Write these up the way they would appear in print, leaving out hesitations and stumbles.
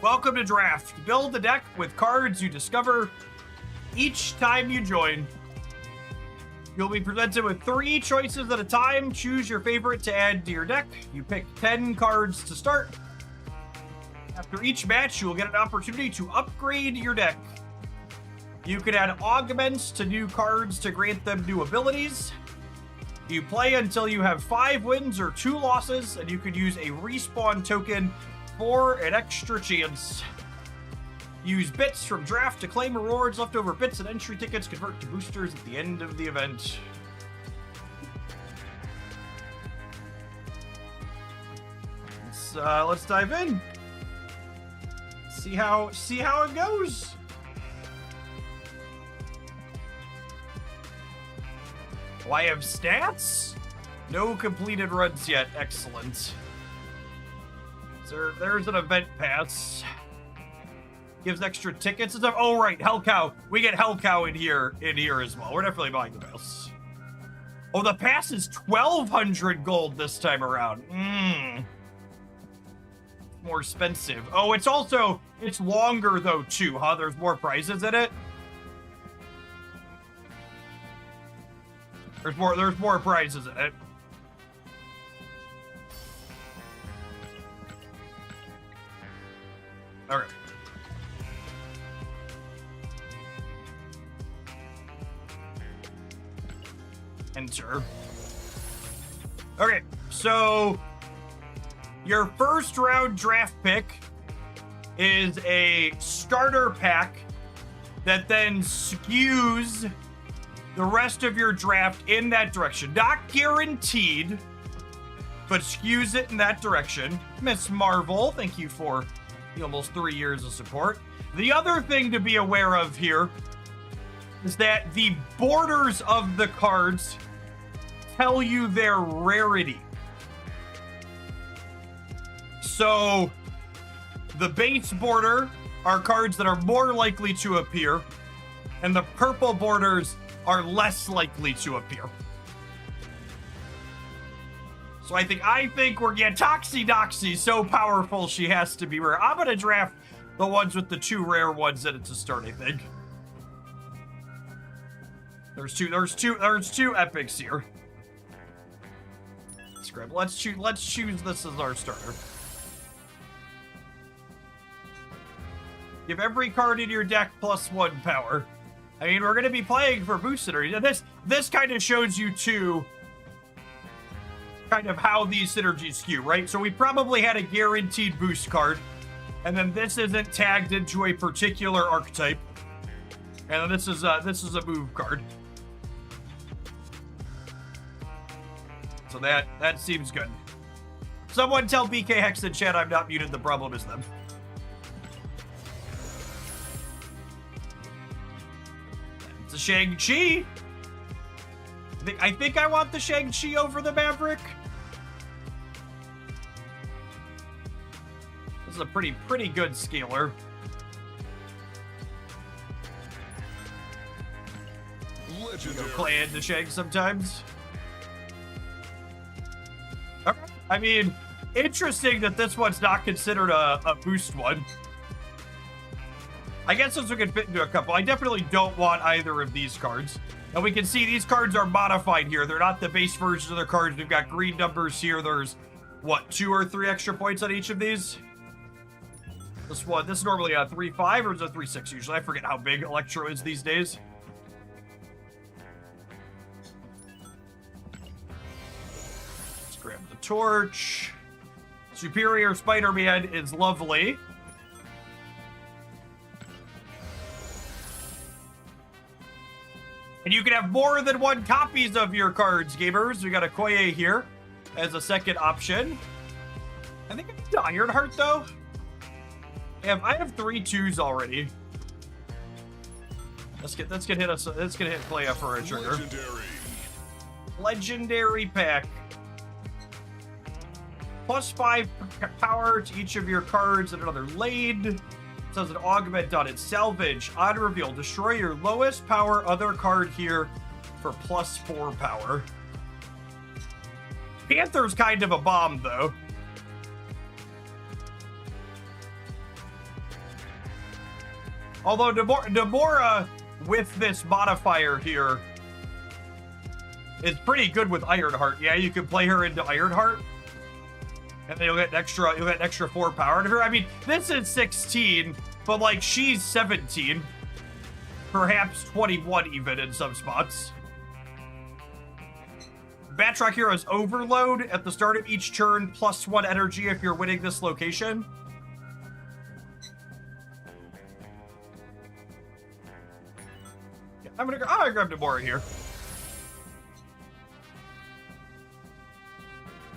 Welcome to Draft. Build a deck with cards you discover each time you join. You'll be presented with 3 choices at a time. Choose your favorite to add to your deck. You pick 10 cards to start. After each match, you will get an opportunity to upgrade your deck. You can add augments to new cards to grant them new abilities. You play until you have 5 wins or 2 losses, and you can use a respawn token for an extra chance. Use bits from draft to claim rewards. Leftover bits and entry tickets convert to boosters at the end of the event. Let's dive in. See how it goes. Oh, I have stats? No completed runs yet. Excellent. There's an event pass. Gives extra tickets and stuff. Oh, right. Hellcow. We get Hellcow in here as well. We're definitely buying the pass. Oh, the pass is 1,200 gold this time around. More expensive. Oh, it's longer though too, huh? There's more prizes in it. There's more prizes in it. Okay. Enter. Okay, so your first round draft pick is a starter pack that then skews the rest of your draft in that direction. Not guaranteed, but skews it in that direction. Miss Marvel, thank you for the almost 3 years of support. The other thing to be aware of here is that the borders of the cards tell you their rarity. So the base border are cards that are more likely to appear, and the purple borders are less likely to appear. So I think we're getting Toxie so powerful she has to be rare. I'm gonna draft the ones with the 2 rare ones in it to start, I think. There's two epics here. Let's choose this as our starter. Give every card in your deck +1 power. I mean, we're going to be playing for boosted. This kind of shows you too, kind of how these synergies skew, right? So we probably had a guaranteed boost card, and then this isn't tagged into a particular archetype, and then this is a move card. So that seems good. Someone tell BK Hex in chat I'm not muted. The problem is them. It's a Shang-Chi. I think I want the Shang-Chi over the Maverick. This is a pretty good scaler. Legendary. Go play into Shang sometimes. Okay. I mean, interesting that this one's not considered a boost one. I guess since we can fit into a couple, I definitely don't want either of these cards. And we can see these cards are modified here. They're not the base versions of their cards. We've got green numbers here. There's, what, 2 or 3 extra points on each of these? This is normally a 3-5 or is it a 3-6 usually? I forget how big Electro is these days. Let's grab the torch. Superior Spider-Man is lovely. And you can have more than 1 copies of your cards, gamers. We got Okoye here as a second option. I think it's Ironheart, though. I have 3 2s already. Let's get hit Playa for a trigger. Legendary pack. +5 power to each of your cards and another Lade. It says an augment on it. Salvage. On reveal. Destroy your lowest power other card here for +4 power. Panther's kind of a bomb, though. Although Namora, with this modifier here, is pretty good with Ironheart. Yeah, you can play her into Ironheart, and then you'll get an extra 4 power to her. I mean, this is 16, but like she's 17, perhaps 21 even in some spots. Batroc Hero's Overload at the start of each turn, +1 energy if you're winning this location. I'm gonna grab Namora here.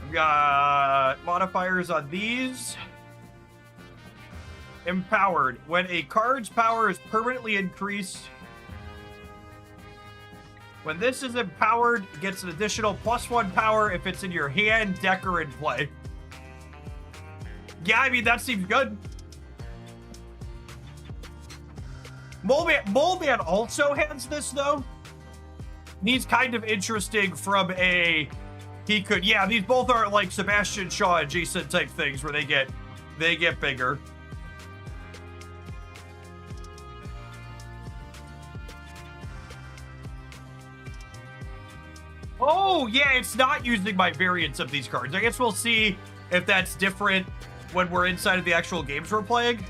We've got modifiers on these. Empowered. When a card's power is permanently increased, when this is empowered, it gets an additional +1 power if it's in your hand, deck, or in play. Yeah, I mean, that seems good. Moleman also has this, though. He's kind of interesting from a... He could... Yeah, these both are like Sebastian Shaw adjacent type things where they get bigger. Oh, yeah, it's not using my variants of these cards. I guess we'll see if that's different when we're inside of the actual games we're playing.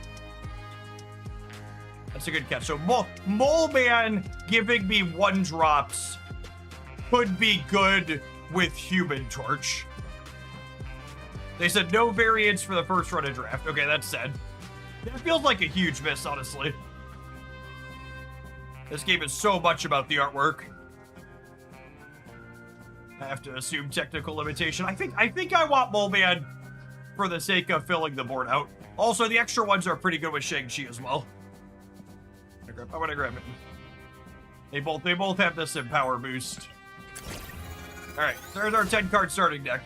That's a good catch. So Moleman giving me 1-drops could be good with Human Torch. They said no variants for the first run of draft. Okay, that's sad. That feels like a huge miss, honestly. This game is so much about the artwork. I have to assume technical limitation. I think I want Moleman for the sake of filling the board out. Also, the extra ones are pretty good with Shang-Chi as well. I'm gonna grab it. They both have this Empower boost. Alright, there's our 10-card starting deck.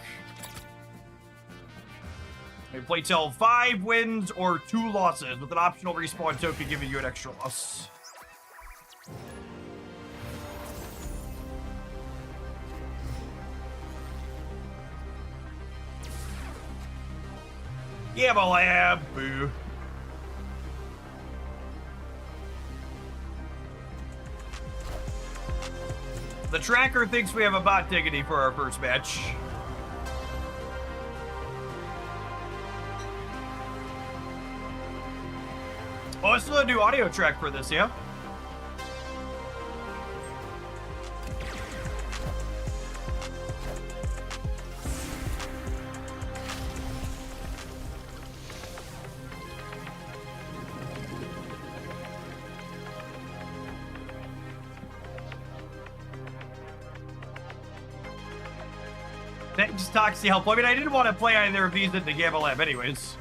We play till 5 wins or 2 losses, with an optional respawn token giving you an extra loss. Yeah, my lab, boo. The tracker thinks we have a bot diggity for our first match. Oh, it's still a new audio track for this, yeah? Thanks, Toxie Help. I mean, I didn't want to play either of these in the Gamma Lab anyways.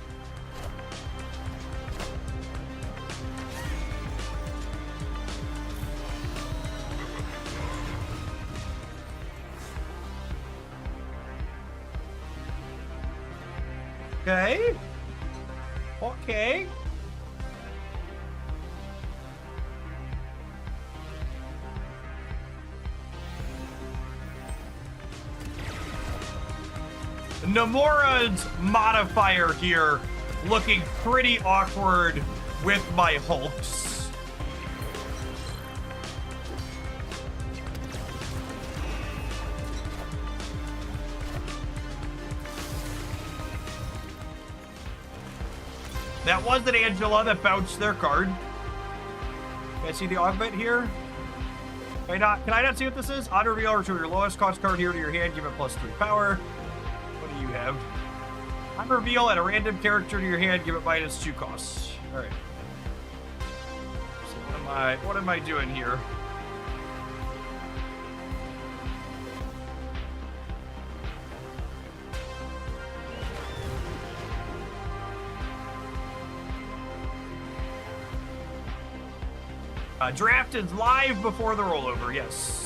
Okay. Okay. Namora's modifier here looking pretty awkward with my Hulks. That wasn't Angela that bounced their card. Can I see the augment here? Can I not see what this is? On reveal, return your lowest cost card here to your hand, give it +3 power. What do you have? On reveal, add a random character to your hand, give it -2 costs. Alright. So what am I doing here? Draft is live before the rollover, yes.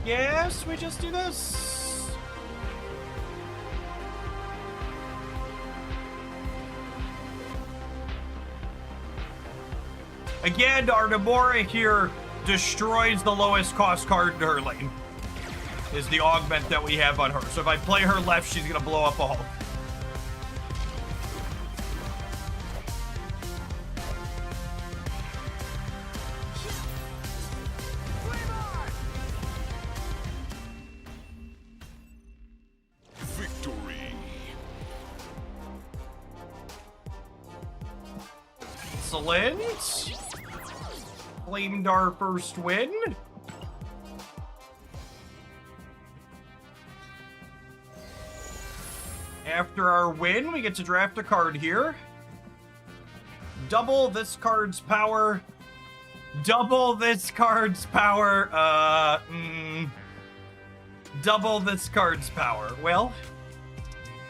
guess we just do this. Again, our Namora here destroys the lowest cost card in her lane. Is the augment that we have on her. So if I play her left, she's gonna blow up a Hulk. Victory. Excellent. Claimed our first win. After our win, we get to draft a card here. Double this card's power. Double this card's power. Double this card's power. Well,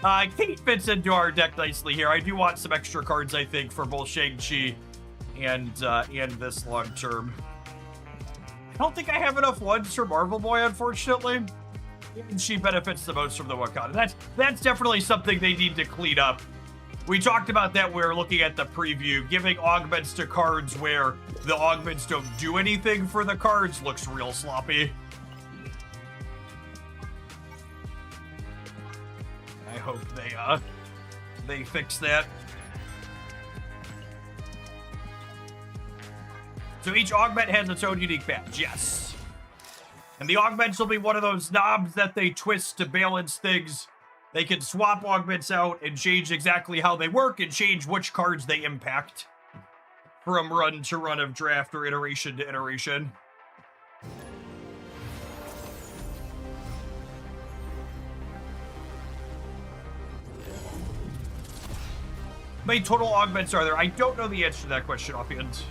Kate fits into our deck nicely here. I do want some extra cards, I think, for both Shang-Chi and this long term. I don't think I have enough ones for Marvel Boy, unfortunately. And she benefits the most from the Wakanda. That's definitely something they need to clean up. We talked about that when we were looking at the preview. Giving augments to cards where the augments don't do anything for the cards looks real sloppy. I hope they fix that. So each augment has its own unique badge, yes. And the augments will be one of those knobs that they twist to balance things. They can swap augments out and change exactly how they work and change which cards they impact from run to run of draft or iteration to iteration. How many total augments are there? I don't know the answer to that question offhand.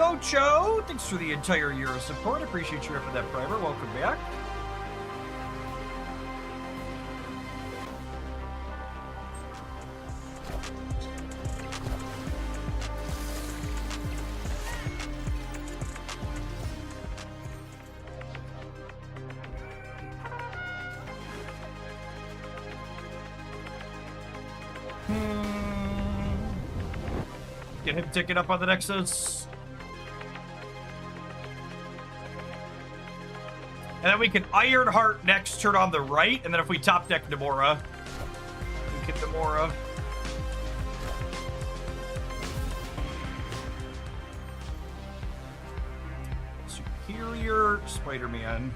Ocho, thanks for the entire year of support. Appreciate you for that primer. Welcome back. Get him ticket up on the Nexus. And then we can Ironheart next turn on the right, and then if we top deck Namora, we get Namora. Superior Spider-Man.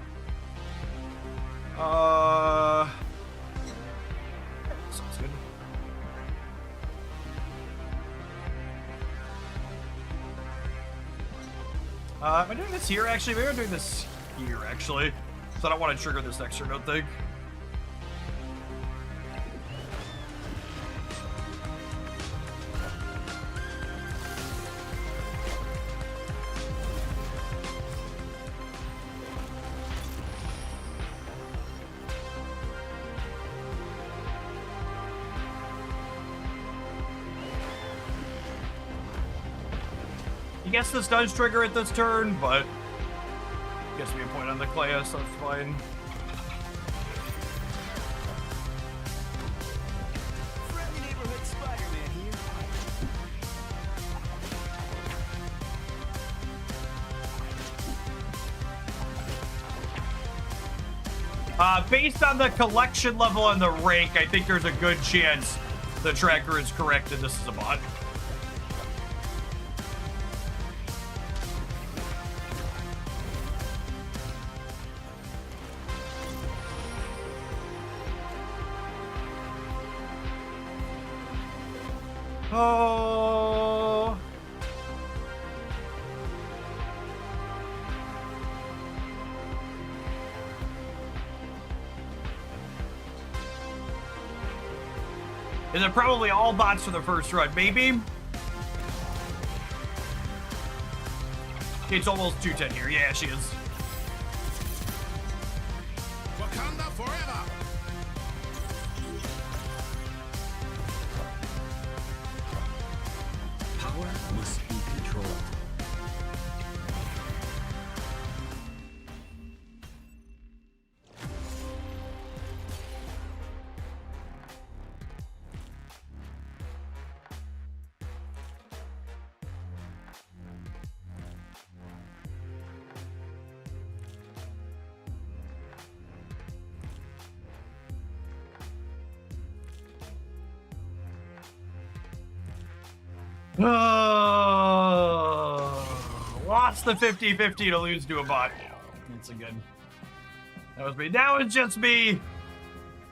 Sounds good. Am I doing this here, actually? Maybe I'm doing this here, actually. So I don't want to trigger this extra note thing. I guess this does trigger it this turn, but gives me a point on the Clea, so it's fine. Friendly neighborhood Spider-Man here. Based on the collection level and the rank, I think there's a good chance the tracker is correct and this is a bot. Oh. Is it probably all bots for the first run? Maybe. It's almost 210 here. Yeah, she is. Lost the 50-50 to lose to a bot. That's a good. That was me. Now it's just me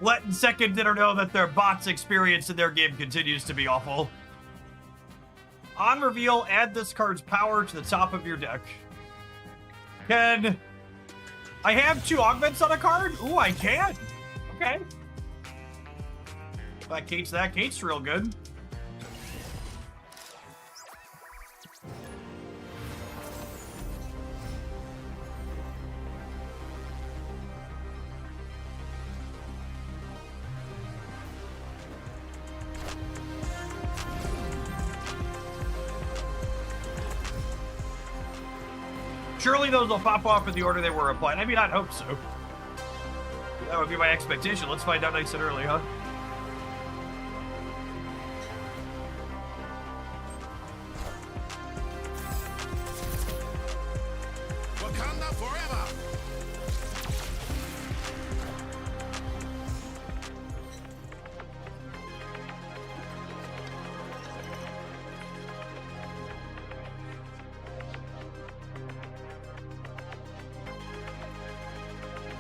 letting second dinner know that their bot's experience in their game continues to be awful. On reveal, add this card's power to the top of your deck. Can I have 2 augments on a card? Ooh, I can. Okay. That Kate's real good. Surely those will pop off in the order they were applied. I mean, I'd hope so. That would be my expectation. Let's find out nice and early, huh? Wakanda forever.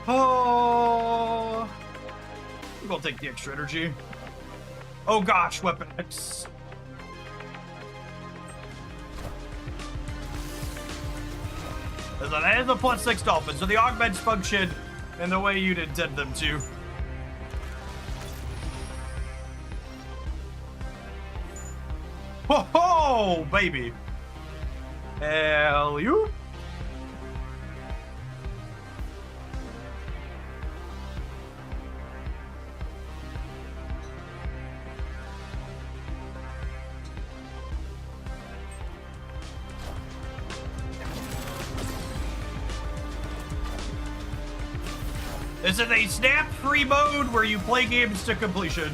Oh, we'll take the extra energy. Oh gosh, Weapon X. That is a +6 dolphin, so the augments function in the way you'd intend them to. Ho ho, baby. Hell you. This is a snap-free mode where you play games to completion.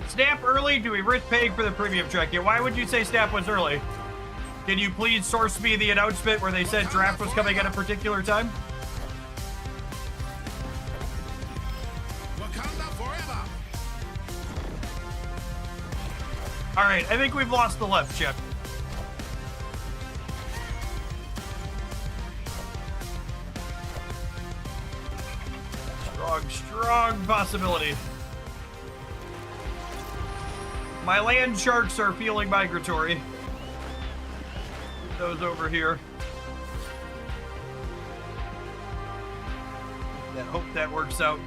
Snap early? Do we risk paying for the premium track? Yeah, why would you say Snap was early? Can you please source me the announcement where they said draft was coming at a particular time? Wakanda forever. All right, I think we've lost the left, Chip. Strong possibility. My land sharks are feeling migratory. Put those over here. Yeah, hope that works out.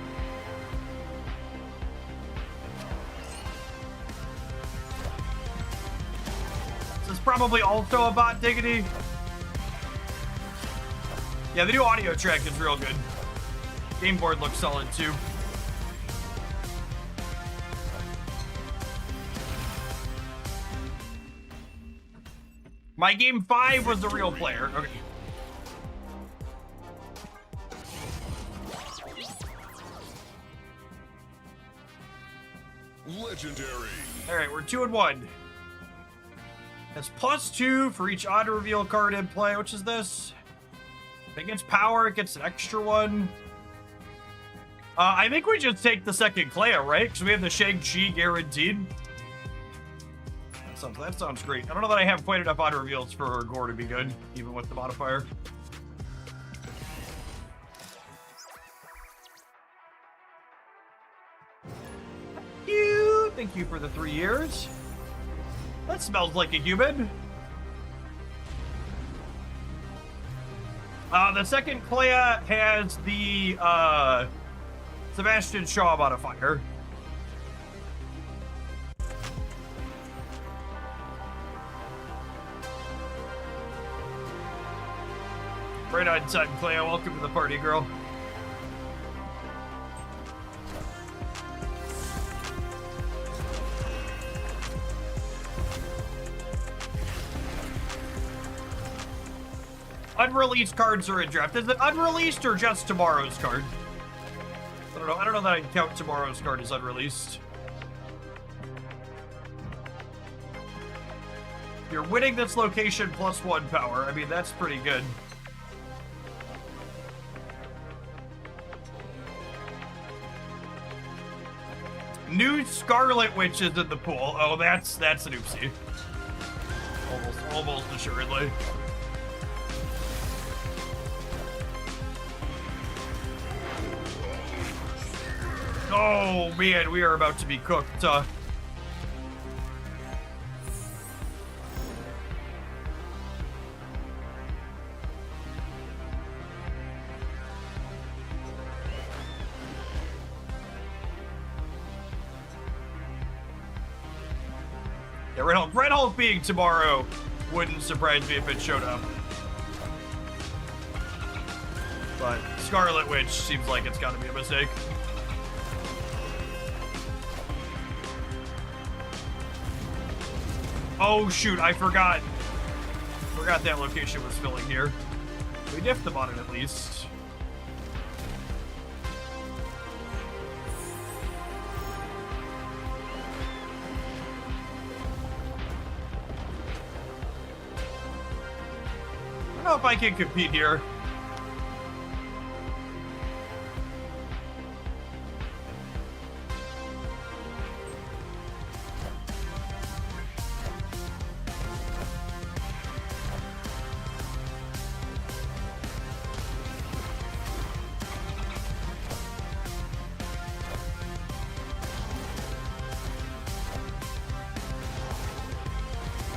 This is probably also a bot diggity. Yeah, the new audio track is real good. Game board looks solid too. My game 5 was the real player. Okay. Legendary. All right, we're 2-1. That's +2 for each odd reveal card in play. Which is this? If it gets power, it gets an extra one. I think we just take the second Clea, right? Because we have the Shang-Chi guaranteed. That sounds great. I don't know that I have quite enough auto reveals for Gore to be good, even with the modifier. Thank you for the 3 years. That smells like a human. The second Clea has the Sebastian Shaw modifier. Right on time, Clea. Welcome to the party, girl. Unreleased cards are in draft. Is it unreleased or just tomorrow's card? I don't know. I don't know that I can count tomorrow's card as unreleased. You're winning this location +1 power. I mean, that's pretty good. New Scarlet Witch is in the pool. Oh, that's an oopsie. Almost assuredly. Oh man, we are about to be cooked. Yeah, Red Hulk being tomorrow wouldn't surprise me if it showed up. But Scarlet Witch seems like it's gotta be a mistake. Oh shoot, I forgot. Forgot that location was filling here. We diffed them on it at least. I don't know if I can compete here.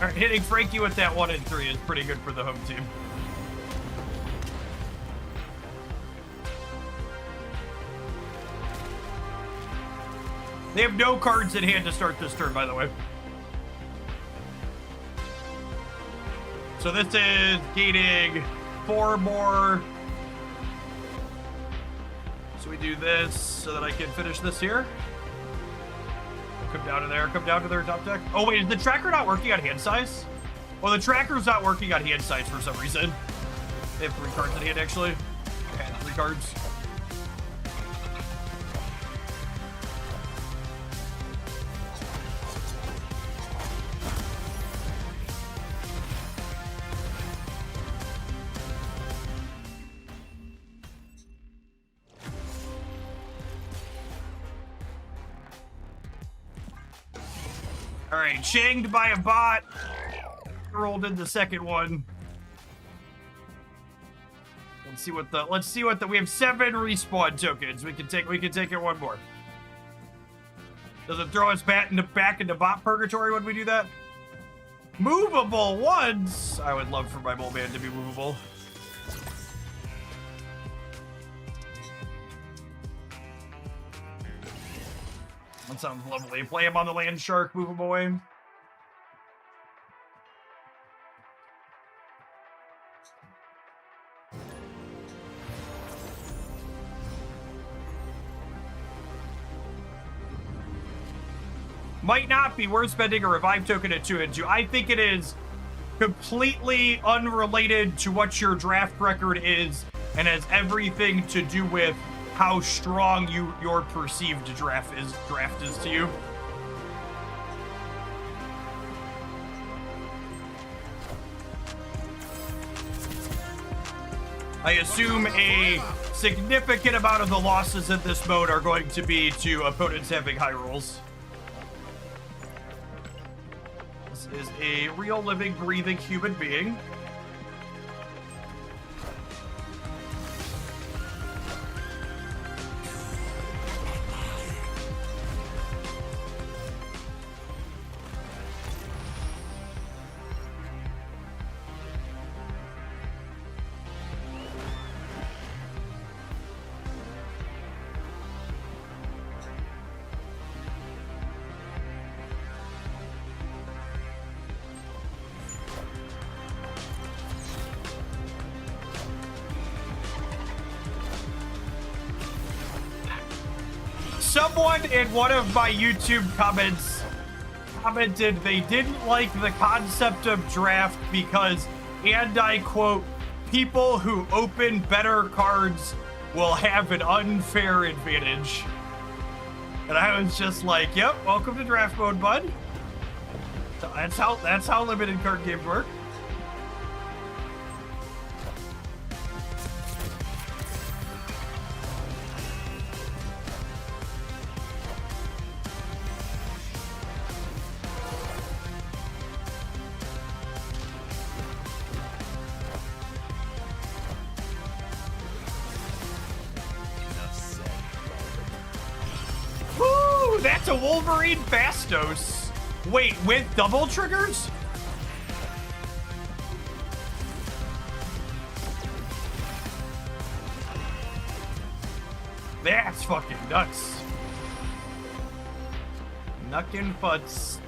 Alright, hitting Frankie with that 1 and 3 is pretty good for the home team. They have no cards in hand to start this turn, by the way. So this is gating 4 more. So we do this so that I can finish this here. Come down to there, come down to their top deck. Oh wait, is the tracker not working on hand size? Well, the tracker's not working on hand size for some reason. They have 3 cards in hand, actually. And 3 cards. All right, shanged by a bot. Rolled in the second one. Let's see what the we have 7 respawn tokens. We can take it one more. Does it throw us back into bot purgatory when we do that? Movable ones. I would love for my mole man to be movable. That sounds lovely. Play him on the land shark, move him away. Might not be worth spending a revive token at 2 and 2. I think it is completely unrelated to what your draft record is and has everything to do with how strong your perceived draft is to you. I assume a significant amount of the losses in this mode are going to be to opponents having high rolls. This is a real, living, breathing human being. Someone in one of my YouTube comments commented they didn't like the concept of draft because, and I quote, people who open better cards will have an unfair advantage. And I was just like, yep, welcome to draft mode, bud. So that's how limited card games work. Woo! That's a Wolverine Fastos. Wait, with double triggers? That's fucking nuts. Knuckin' Futs.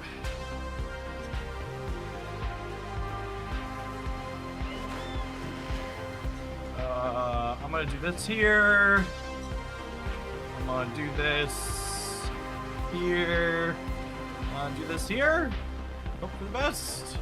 I'm gonna do this here. I'm gonna do this here. Do this here. Hope for the best.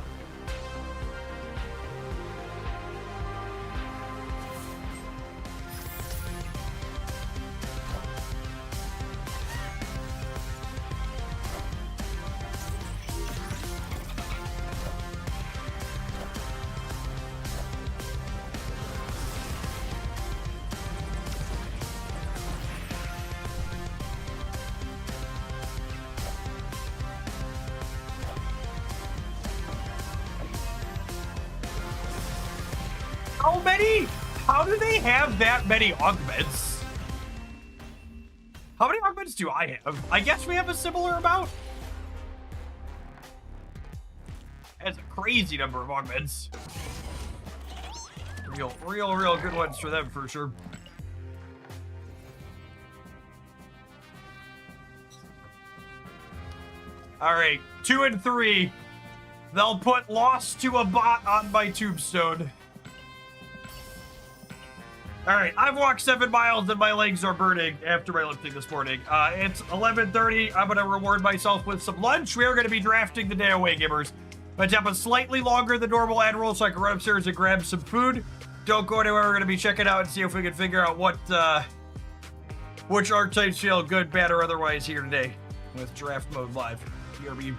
How many? How do they have that many augments? How many augments do I have? I guess we have a similar amount. That's a crazy number of augments. Real good ones for them for sure. All right, 2 and 3. They'll put Lost to a Bot on my tombstone. All right, I've walked 7 miles and my legs are burning after my lifting this morning. It's 11:30. I'm going to reward myself with some lunch. We are going to be drafting the day away, gamers. My tempo is slightly longer than normal Admiral, so I can run upstairs and grab some food. Don't go anywhere. We're going to be checking out and see if we can figure out which archetypes feel good, bad, or otherwise here today with Draft Mode Live. BRB.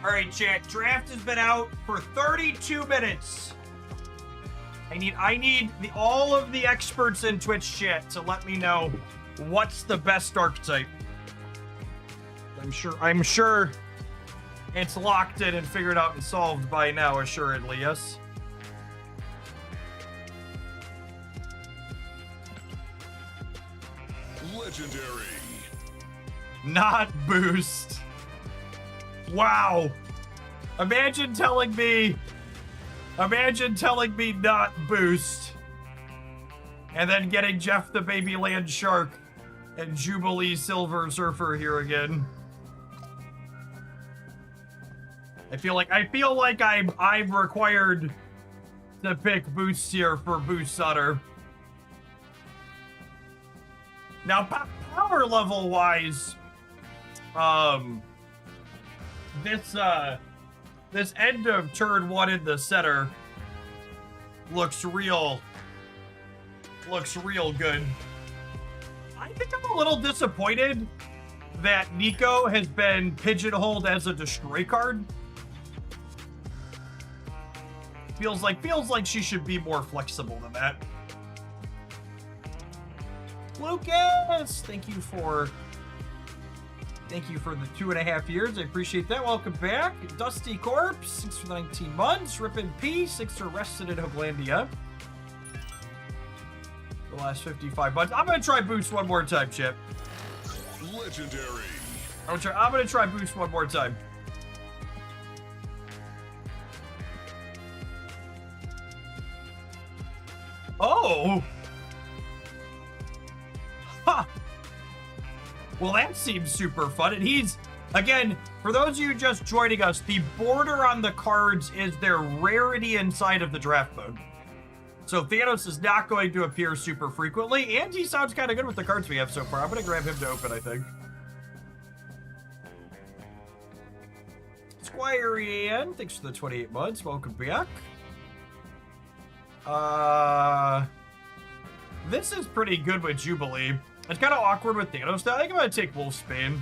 All right, chat. Draft has been out for 32 minutes. I need all of the experts in Twitch chat to let me know what's the best archetype. I'm sure it's locked in and figured out and solved by now, assuredly, yes. Legendary. Not boost. Wow. Imagine telling me not boost. And then getting Jeff the Babyland Shark and Jubilee Silver Surfer here again. I feel like I'm required to pick boost here for Boost Otter. Now, power level wise, this end of turn 1 in the center looks real good. I think I'm a little disappointed that Nico has been pigeonholed as a destroy card. Feels like she should be more flexible than that. Lucas, thank you for the 2.5 years. I appreciate that. Welcome back. Dusty Corpse, 6 for 19 months. Rip in peace, 6 arrested in Hoaglandia. The last 55 months. I'm gonna try boost one more time, Chip. Legendary. I'm gonna try boost one more time. Oh! Huh! Well, that seems super fun. And he's, again, for those of you just joining us, the border on the cards is their rarity inside of the draft mode. So Thanos is not going to appear super frequently, and he sounds kind of good with the cards we have so far. I'm going to grab him to open, I think. Squire Ian, thanks for the 28 months. Welcome back. This is pretty good with Jubilee. It's kind of awkward with Thanos. I think I'm going to take Wolfsbane.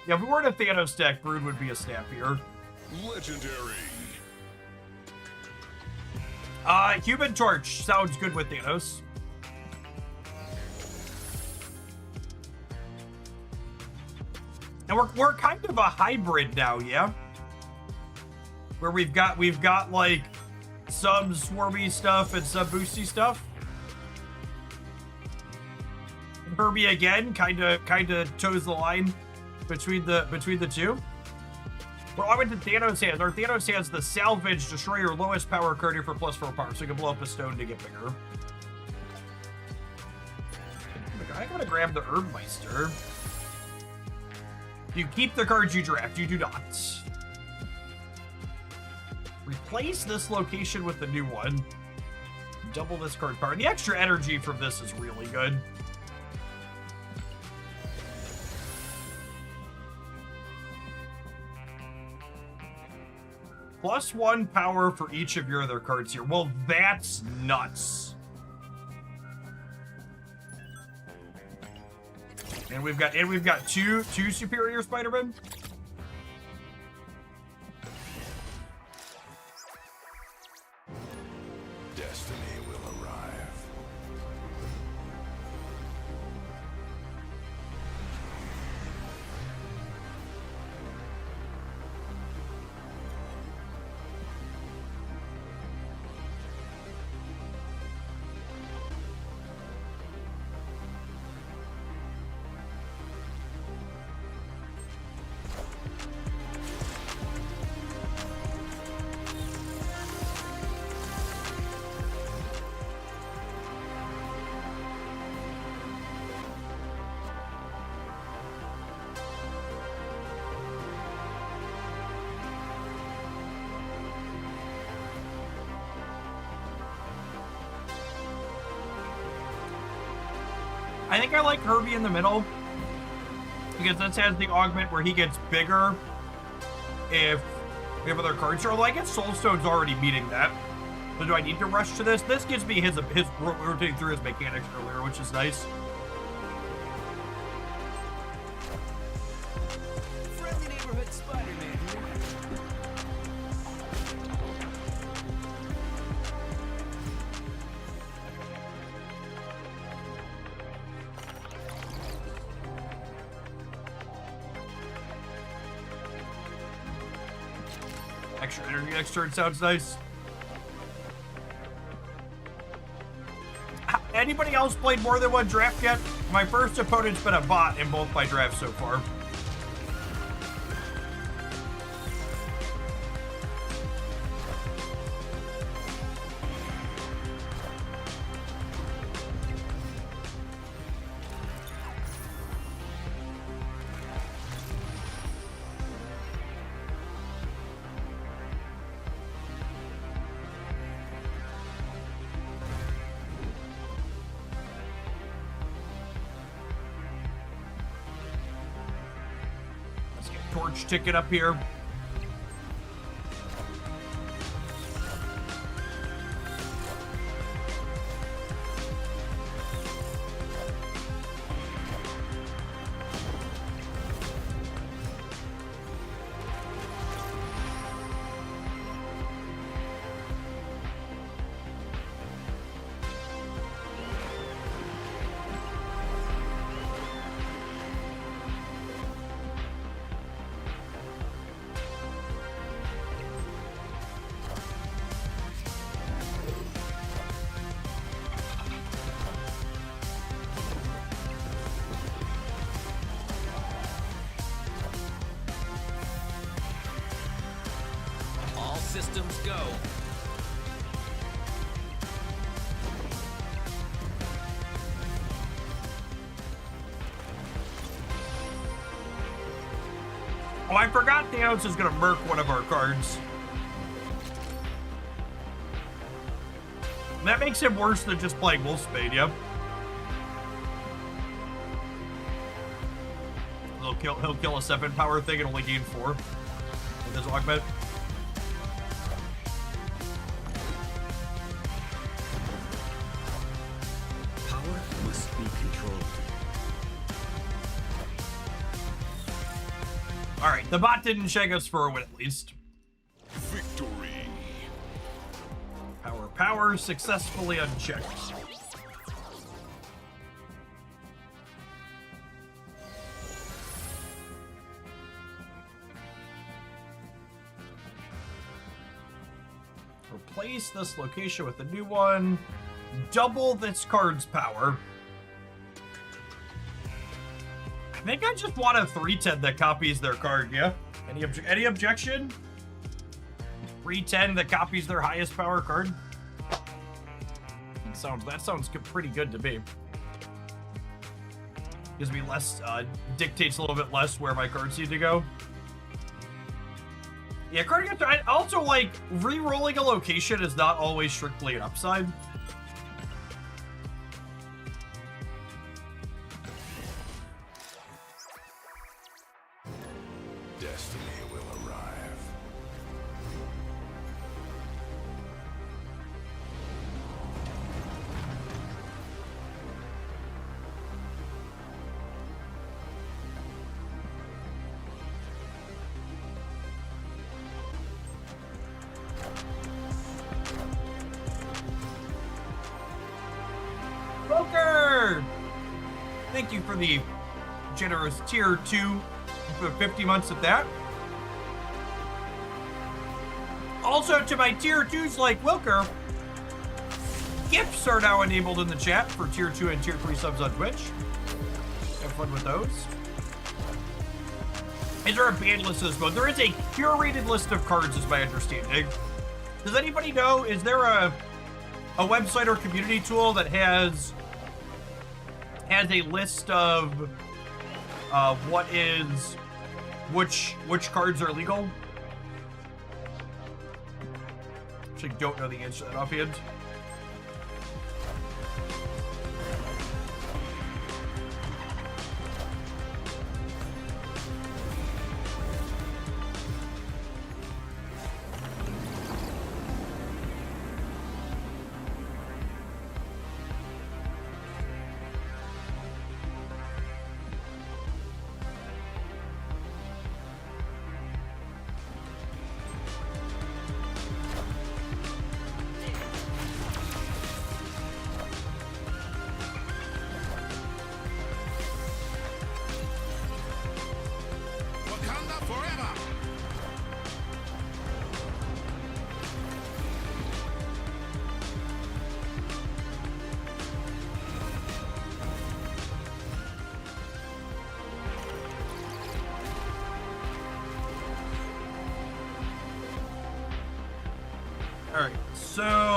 Yeah, if we were in a Thanos deck, Brood would be a snappier. Legendary. Human Torch sounds good with Thanos. And we're kind of a hybrid now, yeah? Where we've got like some swarmy stuff and some boosty stuff. Herbie again kind of toes the line between the two. Well, I went to Thanos hands. Our Thanos has the salvage, destroy your lowest power card here for +4 power, so you can blow up a stone to get bigger. I gotta grab the Herbmeister. You keep the cards you draft, you do not. Replace this location with the new one. Double this card power. The extra energy from this is really good. +1 power for each of your other cards here. Well, that's nuts. And we've got two superior Spider-Men. Destiny will arrive. I think I like Herbie in the middle because this has the augment where he gets bigger if we have other cards. Or like Soulstone's already meeting that. So do I need to rush to this? This gives me his rotating through his mechanics earlier, which is nice. Friendly neighborhood Extra energy next turn sounds nice. Anybody else played more than one draft yet? My first opponent's been a bot in both my drafts so far. Torch ticket up here. Systems go. Oh, I forgot Theos is gonna murk one of our cards. That makes him worse than just playing Wolfsbane, yep. He'll kill a 7 power thing and only gain 4 with his augment. Alright, the bot didn't shake us for a win at least. Victory. Power successfully unchecked. Replace this location with a new one. Double this card's power. I think I just want a 3/10 that copies their card, yeah? Any objection? 3/10 that copies their highest power card? That sounds pretty good to me. Gives me less, dictates a little bit less where my cards need to go. Yeah, card gets, I also like, re-rolling a location is not always strictly an upside. Destiny will arrive. Poker! Thank you for the generous tier 2 for 50 months of that. Also to my tier 2s like Wilker, gifts are now enabled in the chat for tier 2 and tier 3 subs on Twitch. Have fun with those. Is there a banned list of this mode? There is a curated list of cards, is my understanding. Does anybody know, is there a website or community tool that has a list of which cards are legal? Actually, don't know the answer to that offhand.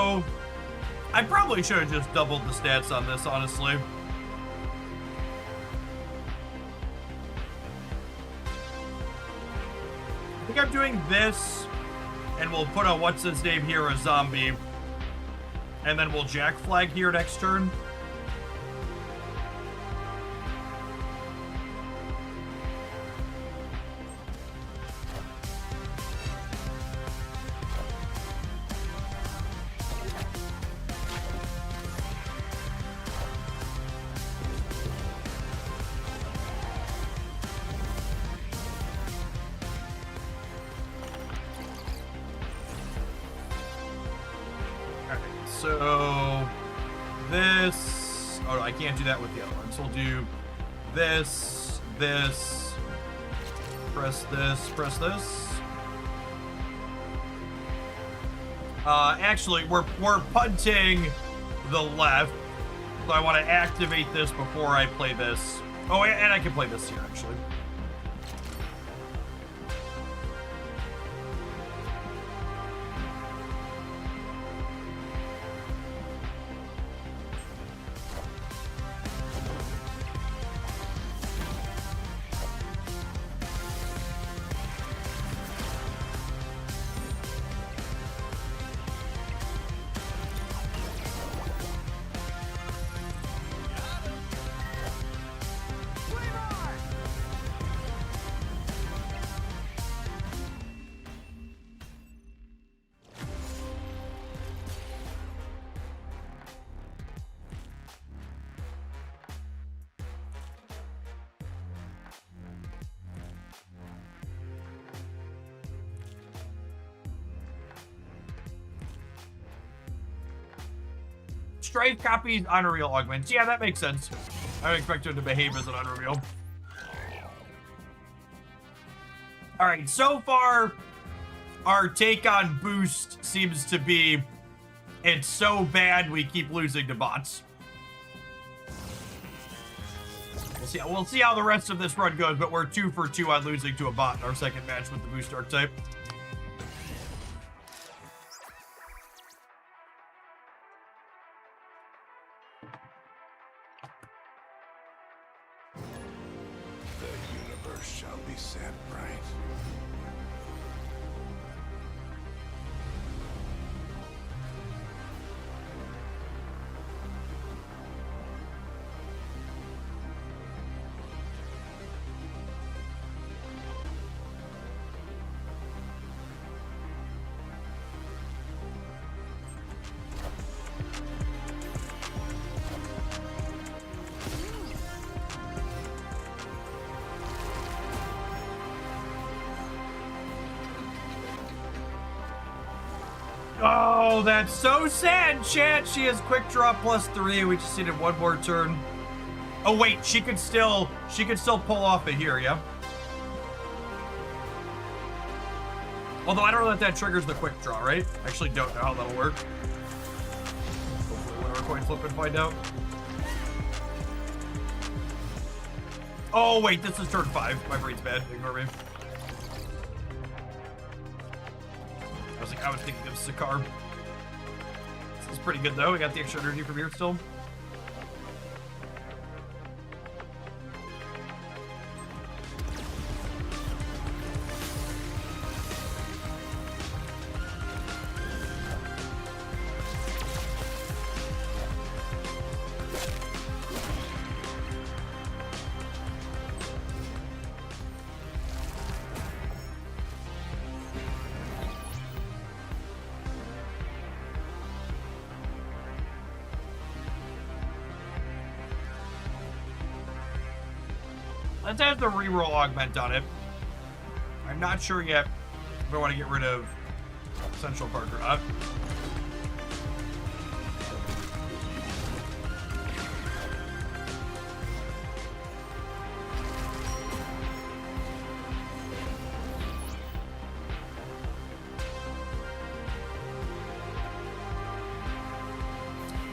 so I probably should have just doubled the stats on this, honestly. I think I'm doing this, and we'll put a what's his name here, a zombie, and then we'll Jack Flag here next turn. So this, oh, I can't do that with the other one. So we'll do this, this, press this, press this. Actually, we're punting the left, so I want to activate this before I play this. Oh, and I can play this here, actually. Strife copies Unreal augments. Yeah, that makes sense. I would expect him to behave as an Unreal. Alright, so far, our take on Boost seems to be it's so bad we keep losing to bots. We'll see how the rest of this run goes, but we're 2 for 2 on losing to a bot in our second match with the Boost archetype. Shall be set right. Oh, that's so sad, chat. She has quick draw +3. We just needed one more turn. Oh wait, she could still pull off it here, yeah? Although I don't know that triggers the quick draw, right? I actually don't know how that'll work. Hopefully we'll win our coin flip and find out. Oh wait, this is turn 5. My brain's bad. Ignore me. I was thinking of Sakar. This is pretty good though. We got the extra energy from here still. Let's have the reroll augment on it. I'm not sure yet if I want to get rid of Central Park or not.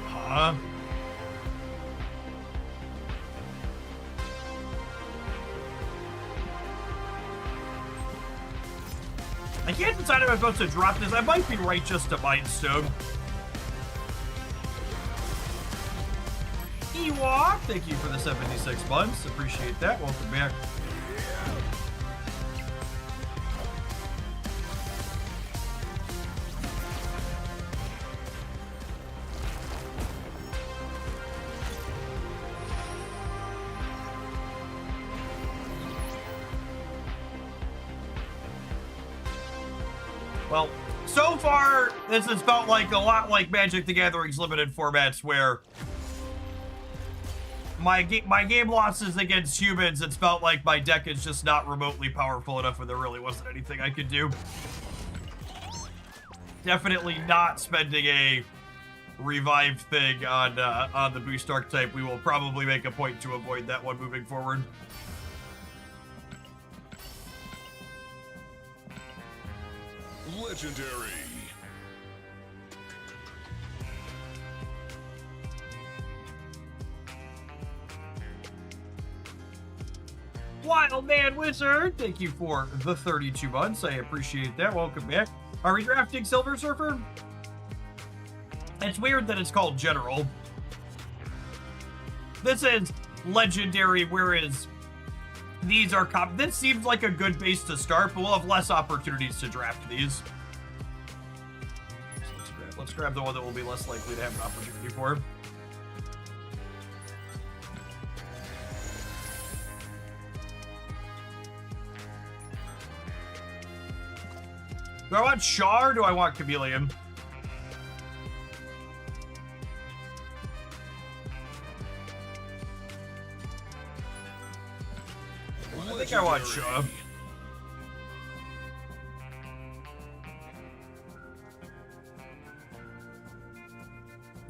Huh? I can't decide if I'm supposed to drop this. I might be right just to Mind Stone. Ewok, thank you for the 76 months. Appreciate that. Welcome back. Well, so far, this has felt like a lot like Magic the Gathering's limited formats where my game losses against humans, it's felt like my deck is just not remotely powerful enough and there really wasn't anything I could do. Definitely not spending a revived thing on the boost archetype. We will probably make a point to avoid that one moving forward. Legendary. Wild Man Wizard, thank you for the 32 months. I appreciate that. Welcome back. Are we drafting Silver Surfer? It's weird that it's called General. This is Legendary, whereas these are this seems like a good base to start, but we'll have less opportunities to draft these. So let's grab the one that will be less likely to have an opportunity for. Do I want Shaw or do I want Chameleon? I think I want Shaw.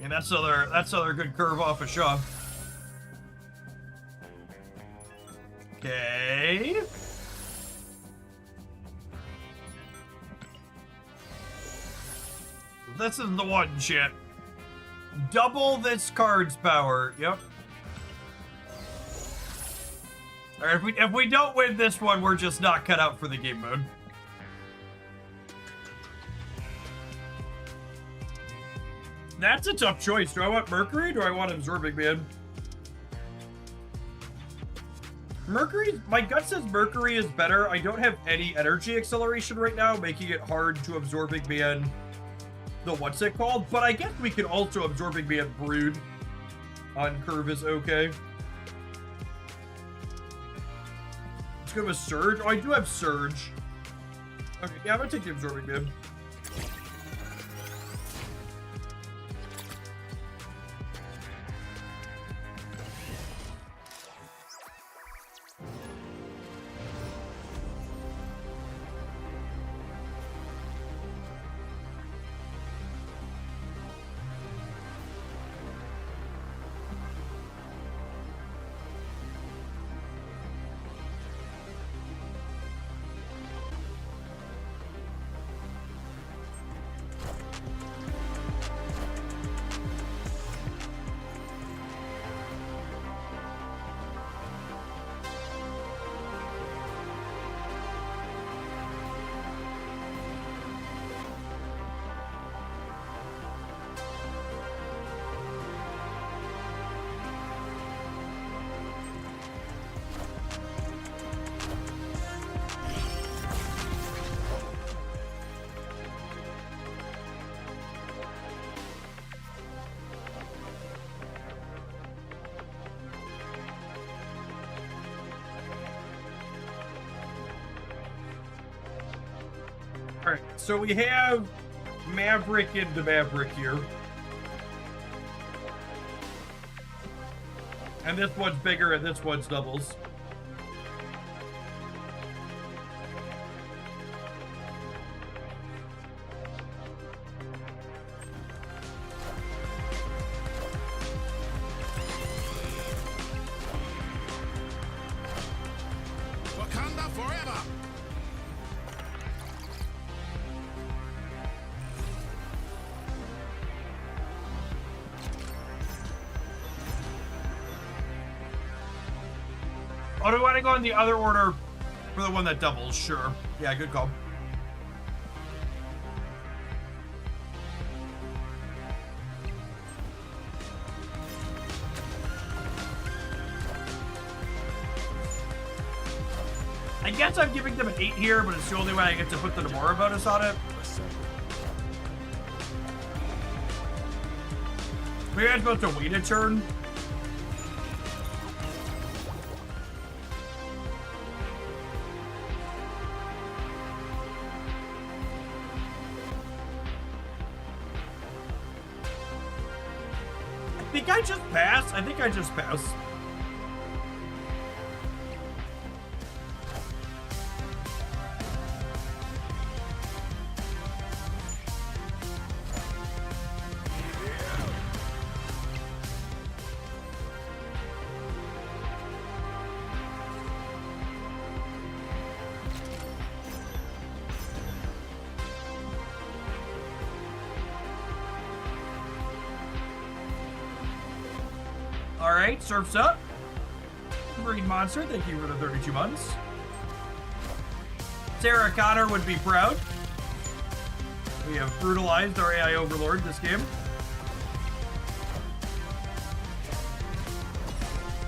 And that's another good curve off of Shaw. Okay. This is the one, shit. Double this card's power. Yep. Alright, if we don't win this one, we're just not cut out for the game mode. That's a tough choice. Do I want Mercury or do I want Absorbing Man? Mercury, my gut says Mercury is better. I don't have any energy acceleration right now, making it hard to Absorbing Man the what's it called, but I guess we could also Absorbing Man Brood on curve is okay. Let's go with Surge. Oh, I do have Surge. Okay, yeah, I'm gonna take the Absorbing Man. Alright, so we have Maverick into Maverick here. And this one's bigger and this one's doubles. Wakanda forever. Oh, do we want to go in the other order for the one that doubles? Sure. Yeah, good call. I guess I'm giving them an 8 here, but it's the only way I get to put the Nomura bonus on it. Maybe I'm supposed to wait a turn. I think I just pass. I think I just pass. Alright, Surf's up. Green Monster, thank you for the 32 months. Sarah Connor would be proud. We have brutalized our AI overlord this game.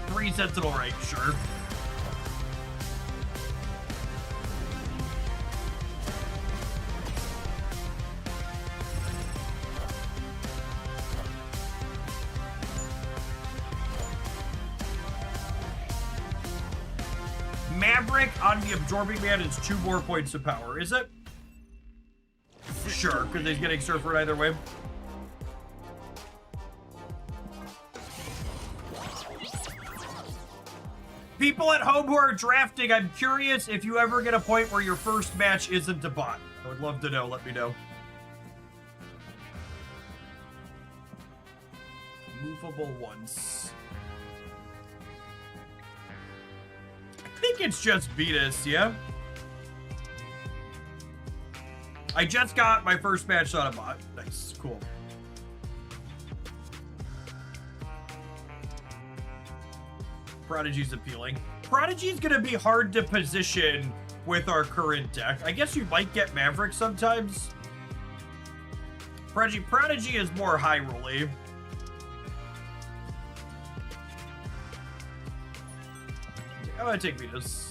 3 Sentinel right, sure. Maverick on the Absorbing Man is 2 more points of power, is it? Sure, because he's getting Surfer either way. People at home who are drafting, I'm curious if you ever get a point where your first match isn't a bot. I would love to know, let me know. Movable once. I think it's just Venus, yeah? I just got my first match on a bot. Nice, cool. Prodigy's appealing. Prodigy's gonna be hard to position with our current deck. I guess you might get Maverick sometimes. Prodigy is more high rolly. I'm gonna take Venus.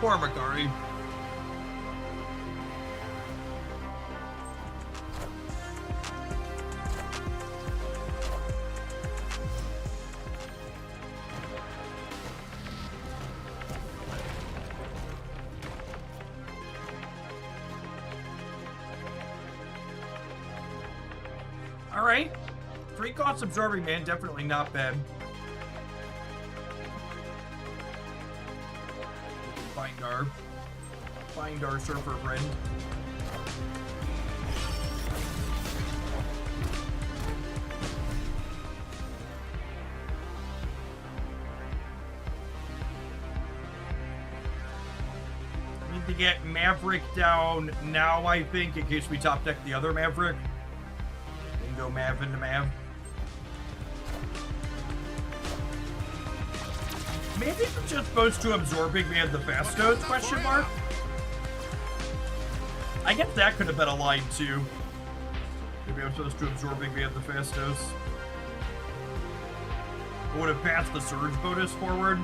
Poor Makari. All right. 3 cost Absorbing Man, definitely not bad. Find our Surfer friend. Need to get Maverick down now, I think, in case we top deck the other Maverick. Then go Mav into Mav. Maybe I'm just supposed to Absorbing Man the Fastos, question mark? I guess that could have been a line too. Maybe I'm supposed to Absorbing Man the Fastos. I would have passed the Surge bonus forward.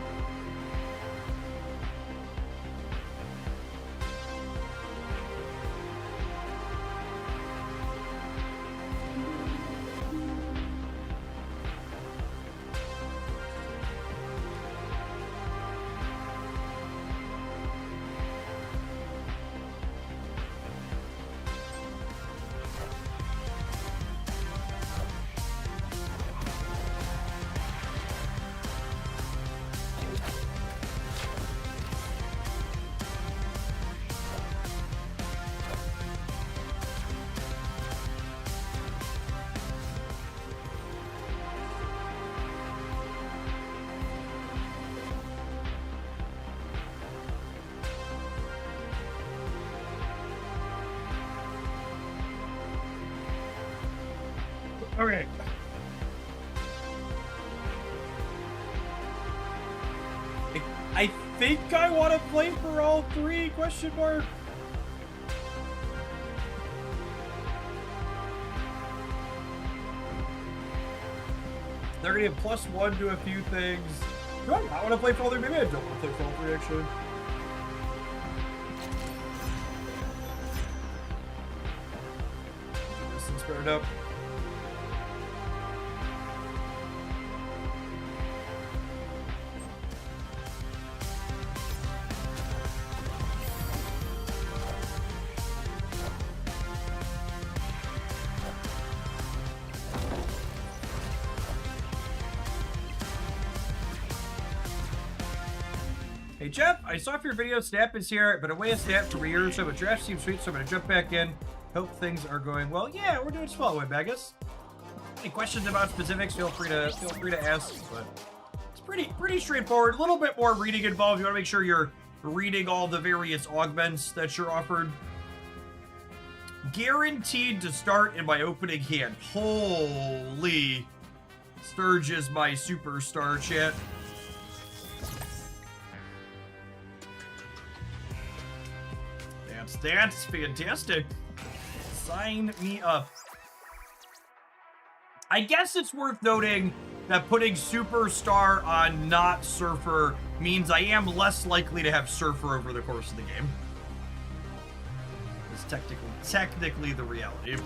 Okay. I think I want to play for all three, question mark. They're gonna have +1 to a few things. Do I not want to play for all three? Maybe I don't want to play for all three, actually. This thing's paired up. Hey Jeff, I saw for your video Snap is here, but away a Snap for a year or so, but draft seems sweet, so I'm gonna jump back in. Hope things are going well. Yeah, we're doing small away, Bagus. Any questions about specifics, feel free to ask, but it's pretty straightforward. A little bit more reading involved. You wanna make sure you're reading all the various augments that you're offered. Guaranteed to start in my opening hand. Holy Sturge is my superstar, chat. That's fantastic. Sign me up. I guess it's worth noting that putting Superstar on not Surfer means I am less likely to have Surfer over the course of the game. It's technically the reality.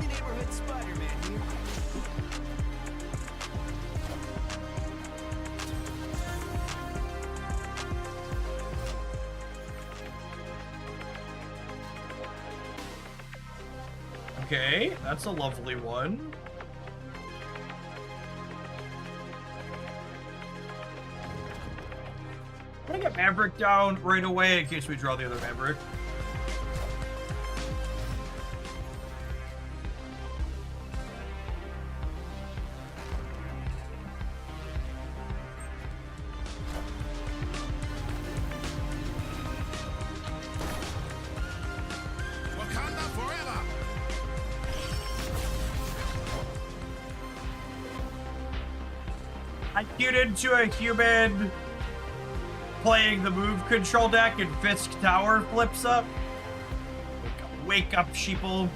Neighborhood Spider-Man here. Okay, that's a lovely one. I'm gonna get Maverick down right away in case we draw the other Maverick. I queued into a human playing the move control deck and Fisk Tower flips up. Wake up, sheeple.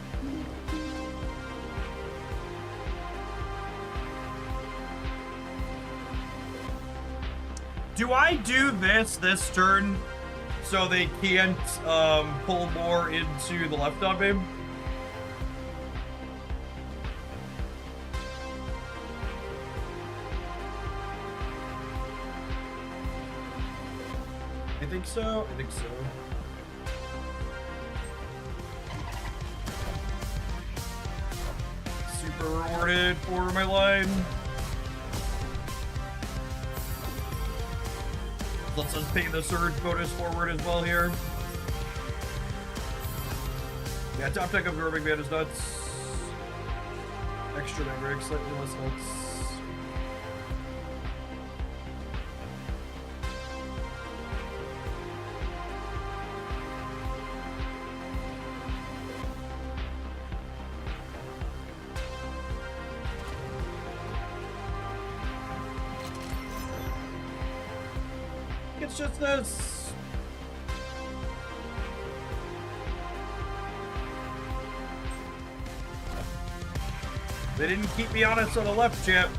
Do I do this turn so they can't pull more into the left on me? I think so. Super rewarded for my line. Let's us pay the surge bonus forward as well here. Yeah, top deck of Garbage Man is nuts. Extra Maverick, slightly less nuts. It's just this. They didn't keep me honest on the left, chap.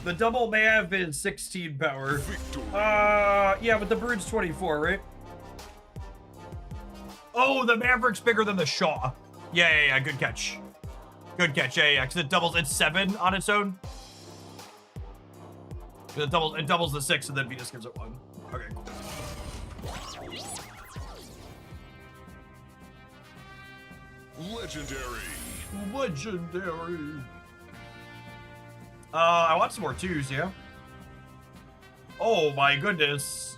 The double Mav is 16 power. Yeah, but the Brood's 24, right? Oh, the Maverick's bigger than the Shaw. Yeah, good catch. Good catch, yeah, because it's 7 on its own. It doubles the 6, and then Venus gives it 1. Okay, cool. Legendary. I want some more 2s, yeah. Oh my goodness.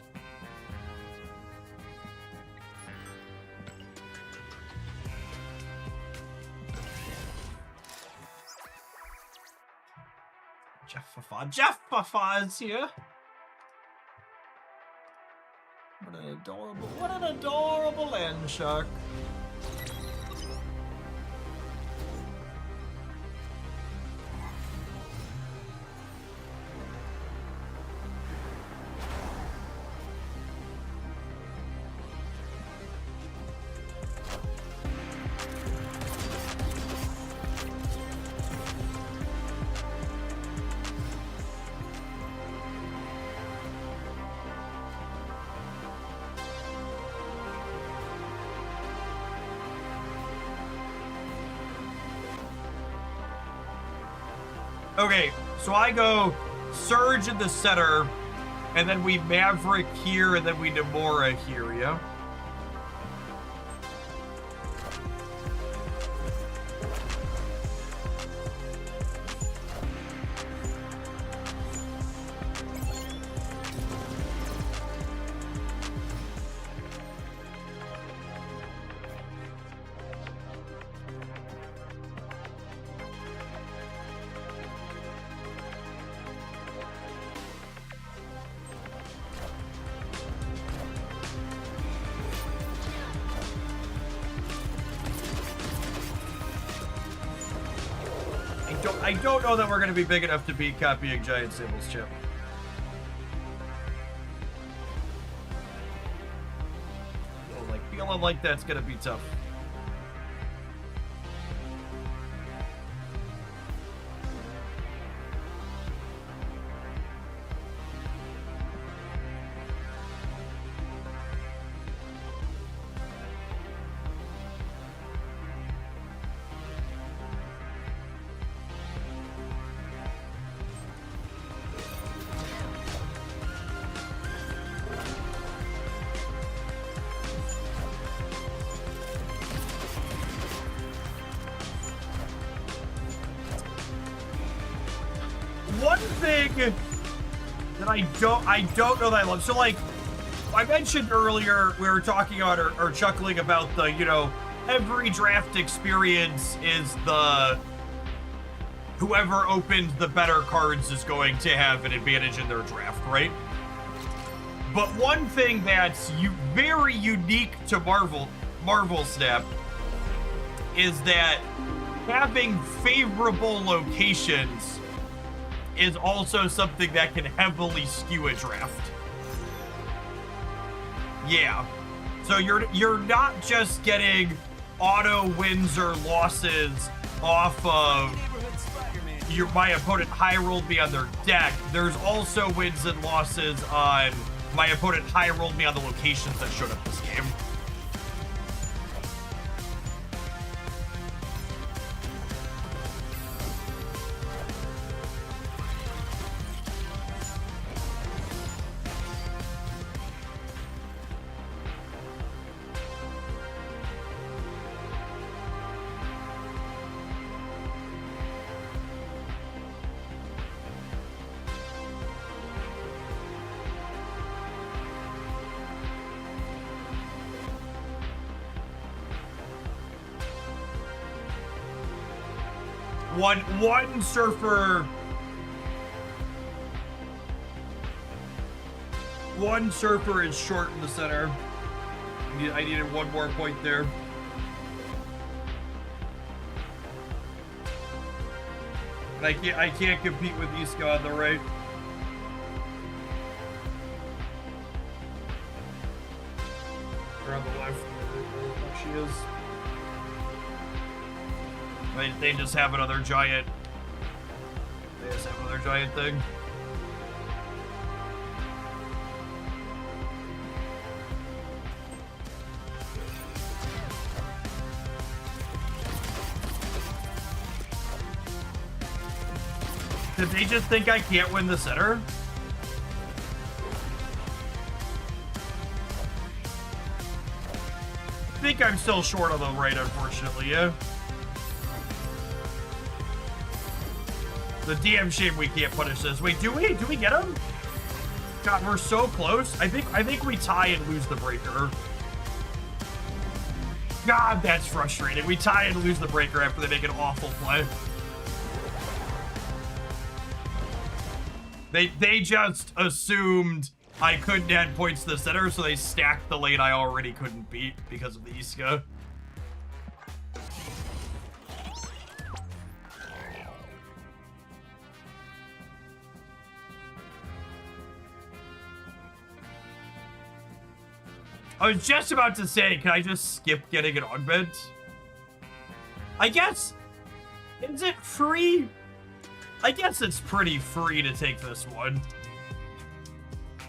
Jeffafa is here. What an adorable land shark. Okay, so I go Surge in the center, and then we Maverick here, and then we Namora here, yeah? I don't know that we're going to be big enough to beat copying Giant Sables, Chip. Feeling like that's going to be tough. One thing that I don't know that I love. So, like, I mentioned earlier, we were talking about or chuckling about the, you know, every draft experience is the whoever opened the better cards is going to have an advantage in their draft, right? But one thing that's very unique to Marvel Snap is that having favorable locations is also something that can heavily skew a draft. Yeah. So you're not just getting auto wins or losses off of my opponent high rolled me on their deck. There's also wins and losses on my opponent high rolled me on the locations that showed up this game. One surfer. One surfer is short in the center. I needed one more point there. And I can't compete with Iska on the right. Or on the left. Where she is. They just have another giant. They just have another giant thing. Did they just think I can't win the center? I think I'm still short on the right, unfortunately, yeah. The DM shame we can't punish this. Wait, do we? Do we get him? God, we're so close. I think we tie and lose the breaker. God, that's frustrating. We tie and lose the breaker after they make an awful play. They just assumed I couldn't add points to the center, so they stacked the lane I already couldn't beat because of the Iska. I was just about to say, can I just skip getting an augment? I guess. Is it free? I guess it's pretty free to take this one.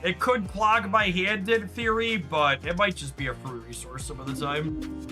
It could clog my hand in theory, but it might just be a free resource some of the time.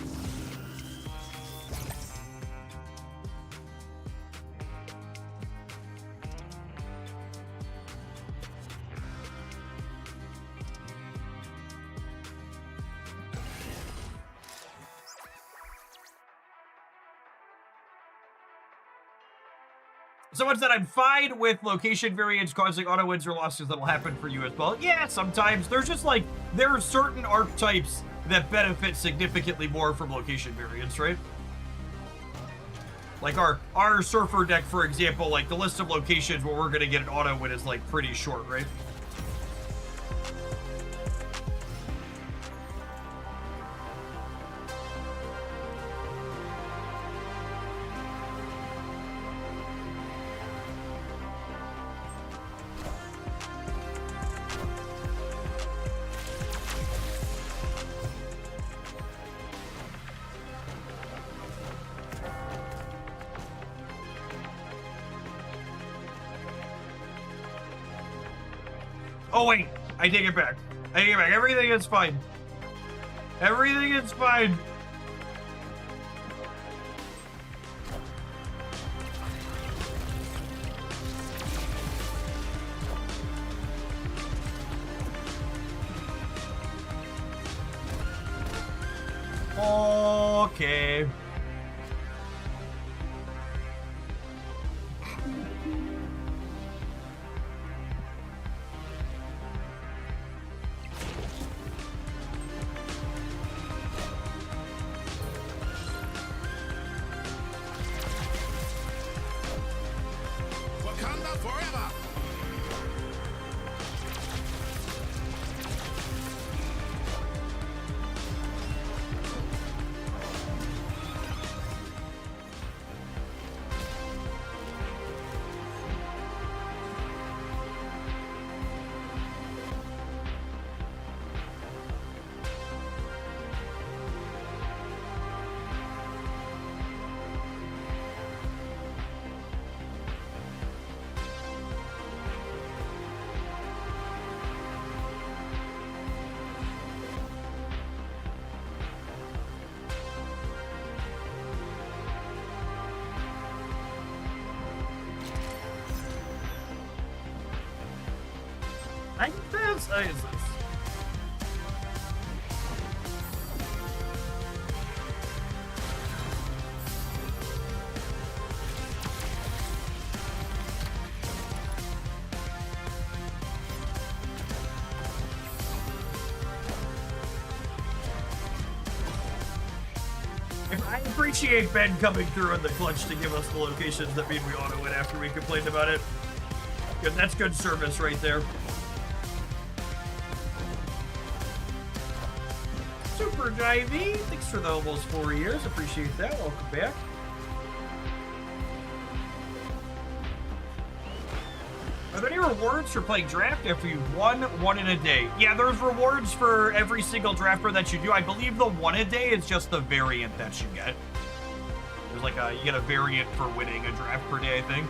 Someone said, I'm fine with location variance causing auto wins or losses that'll happen for you as well. Yeah, sometimes. There's just like, there are certain archetypes that benefit significantly more from location variance, right? Like our Surfer deck, for example, like the list of locations where we're going to get an auto win is like pretty short, right? Oh wait, I take it back. I take it back. Everything is fine. Everything is fine. Okay. Wakanda forever! I think this is this. I appreciate Ben coming through in the clutch to give us the locations that mean we auto win after we complained about it. Good, that's good service right there. Super Jivey, thanks for the almost 4 years. Appreciate that. Welcome back. Are there any rewards for playing draft after you've won one in a day? Yeah, there's rewards for every single drafter that you do. I believe the one a day is just the variant that you get. There's like you get a variant for winning a draft per day, I think.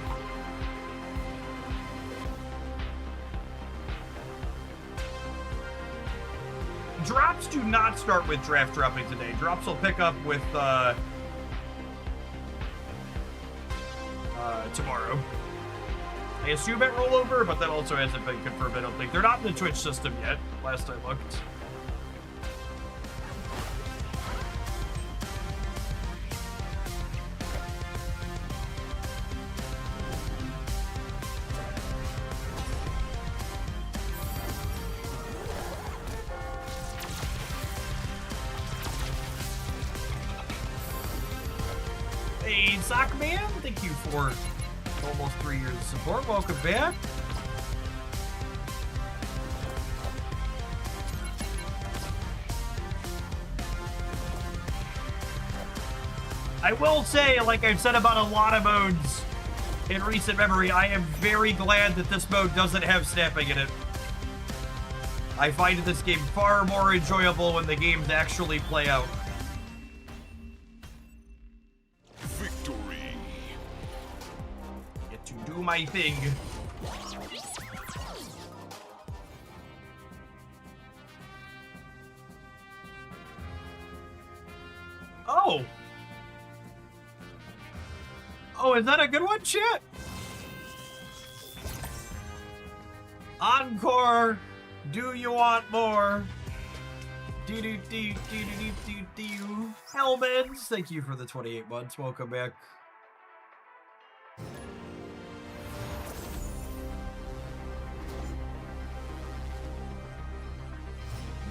Drops do not start with draft dropping today. Drops will pick up with tomorrow. I assume at rollover, but that also hasn't been confirmed, I don't think. They're not in the Twitch system yet, last I looked. Hey, Sockman, thank you for almost 3 years of support. Welcome back. I will say, like I've said about a lot of modes in recent memory, I am very glad that this mode doesn't have snapping in it. I find this game far more enjoyable when the games actually play out. Victory. Get to do my thing. Oh! Oh, is that a good one, chat? Encore! Do you want more? Do do do do do do do. Helmets, thank you for the 28 months. Welcome back.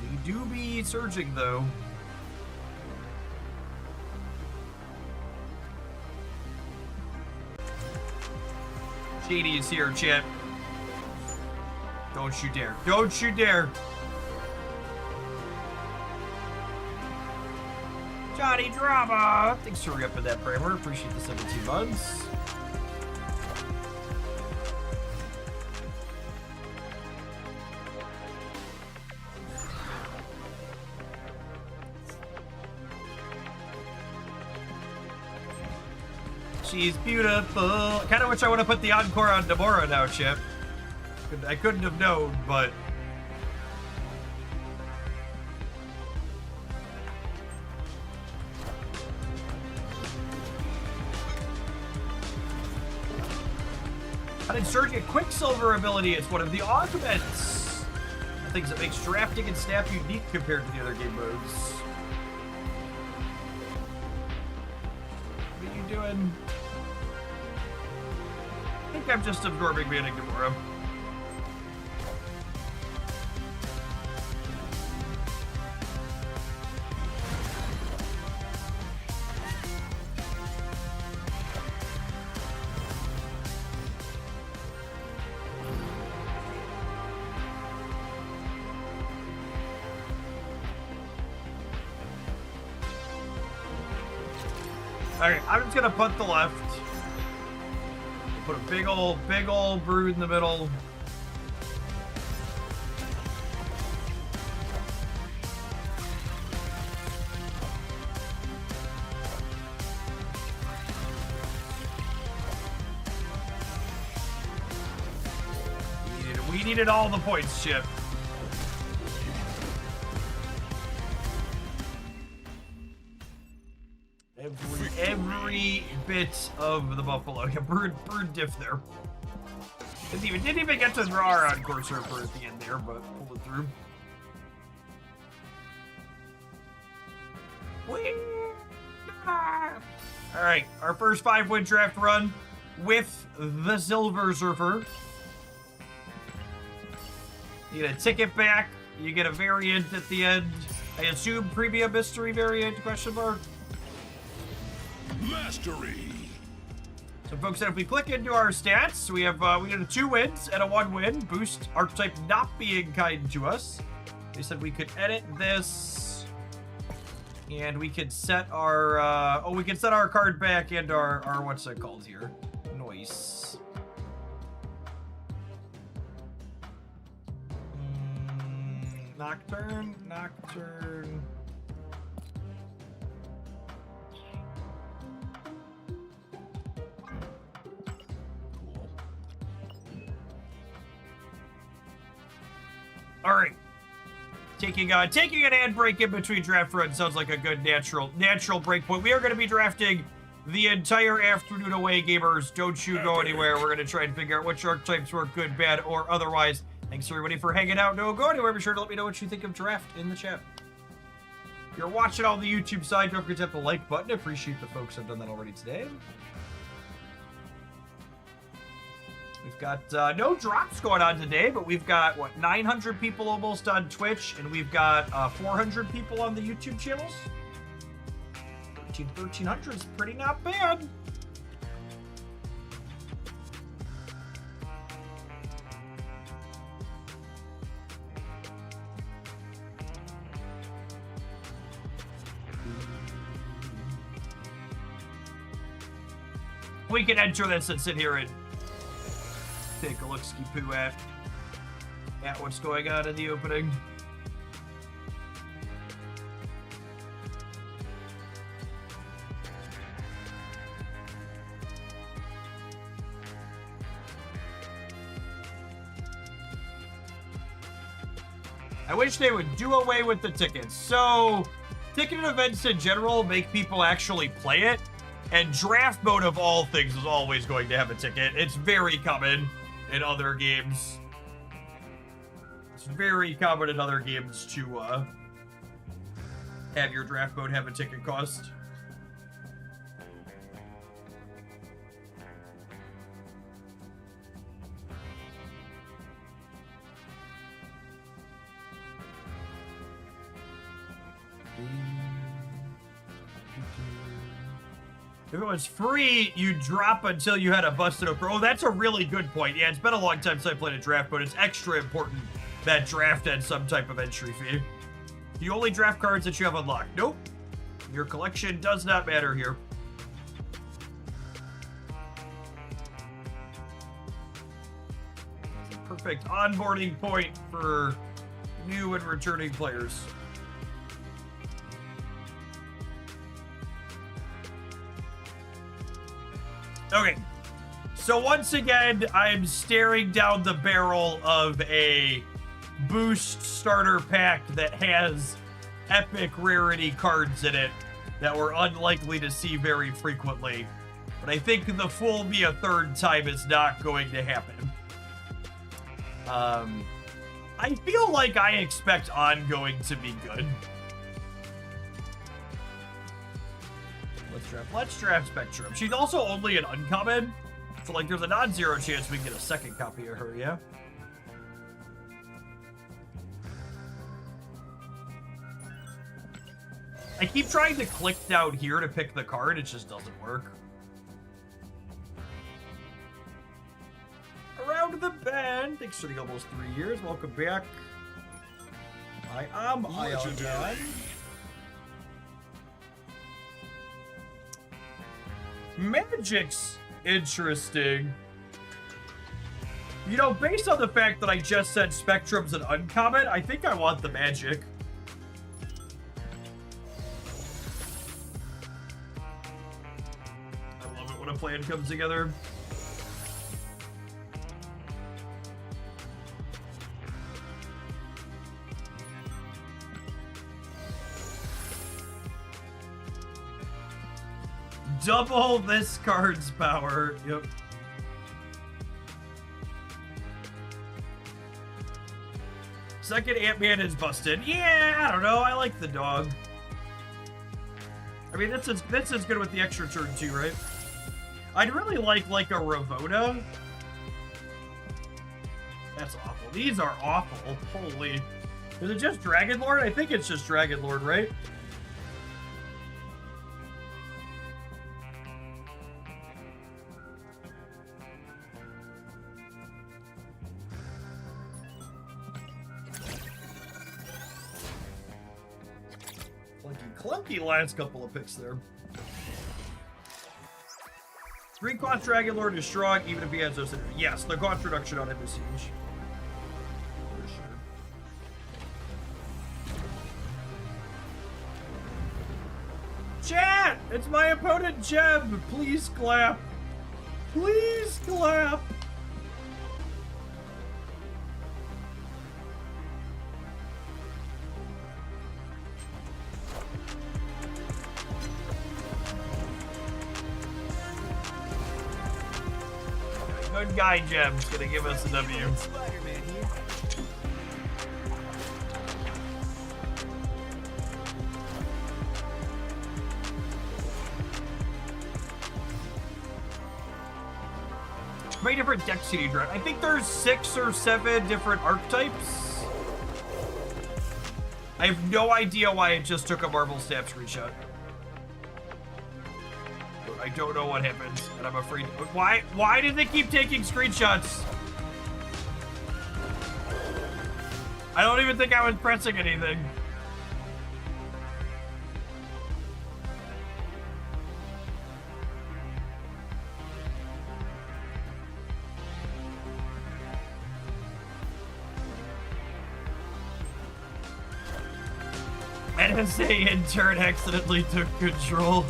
We do be surging though. Shady is here, chat. Don't you dare. Don't you dare. Johnny Drama. Thanks for re-upping that primer. Appreciate the 17 months. She's beautiful. I kind of wish I would have put the encore on Nomura now, Chip. I couldn't have known, but... How did Surge get Quicksilver ability? It's one of the augments. The things that makes drafting and snap unique compared to the other game modes. What are you doing? I think I'm just absorbing Mana Gamora. Alright, I'm just gonna punt the left. Put a big old brood in the middle. We needed all the points, Chip. Every bit of the buffalo. Yeah, bird diff there. Didn't even get to draw our encore surfer at the end there, but pulled it through. Alright, our first 5-win draft run with the Silver Surfer. You get a ticket back, you get a variant at the end. I assume premium mystery variant, question mark. Mastery. So folks said if we click into our stats, we have we got a 2 wins and a 1 win. Boost archetype not being kind to us. They said we could edit this. And we could set our we could set our card back and our what's it called here? Noise. Nocturne. All right, taking an ad break in between draft runs sounds like a good natural break point. We are going to be drafting the entire afternoon away, gamers. Don't you go anywhere. We're going to try and figure out which archetypes work good, bad, or otherwise. Thanks everybody for hanging out. Don't go anywhere. Be sure to let me know what you think of draft in the chat. If you're watching on the YouTube side, don't forget to hit the like button. I appreciate the folks who've done that already today. We've got no drops going on today, but we've got, 900 people almost on Twitch, and we've got 400 people on the YouTube channels. 1,300 is pretty not bad. we can enter this and sit here and take a look-ski poo at what's going on in the opening. I wish they would do away with the tickets. So, ticketed events in general make people actually play it, and draft mode of all things is always going to have a ticket. It's very common in other games. It's very common in other games to have your draft mode have a ticket cost. If it was free, you drop until you had a busted open. Oh, that's a really good point. Yeah, it's been a long time since I played a draft, but it's extra important that draft had some type of entry fee. You only draft cards that you have unlocked. Nope. Your collection does not matter here. It's a perfect onboarding point for new and returning players. Okay, so once again, I'm staring down the barrel of a boost starter pack that has epic rarity cards in it that we're unlikely to see very frequently. But I think the fool me a third time is not going to happen. I feel like I expect ongoing to be good. Let's draft Spectrum. She's also only an uncommon, so like there's a non-zero chance we can get a second copy of her, yeah? I keep trying to click down here to pick the card, it just doesn't work. Around the bend, thanks for the almost 3 years, welcome back. I am Legendary. Magic's interesting. You know, based on the fact that I just said Spectrum's an uncommon, I think I want the Magic. I love it when a plan comes together. Double this card's power. Yep. Second Ant-Man is busted. Yeah, I don't know. I like the dog. I mean, that's as good with the extra turn too, right? I'd really like a Ravona. That's awful. These are awful. Holy. Is it just Dragon Lord? I think it's just Dragon Lord, right? Clunky last couple of picks there. 3-cost Dragon Lord is strong, even if he has those. Yes, the cost reduction on him is huge. For sure. Chat! It's my opponent, Jeb! Please clap. Please clap. Good guy, Jeb's gonna give us a W. Spider-Man here. How many different decks do you draft? I think there's 6 or 7 different archetypes. I have no idea why it just took a Marvel Snap screenshot. I don't know what happened, and I'm afraid. Why did they keep taking screenshots? I don't even think I was pressing anything. NSA intern accidentally took control.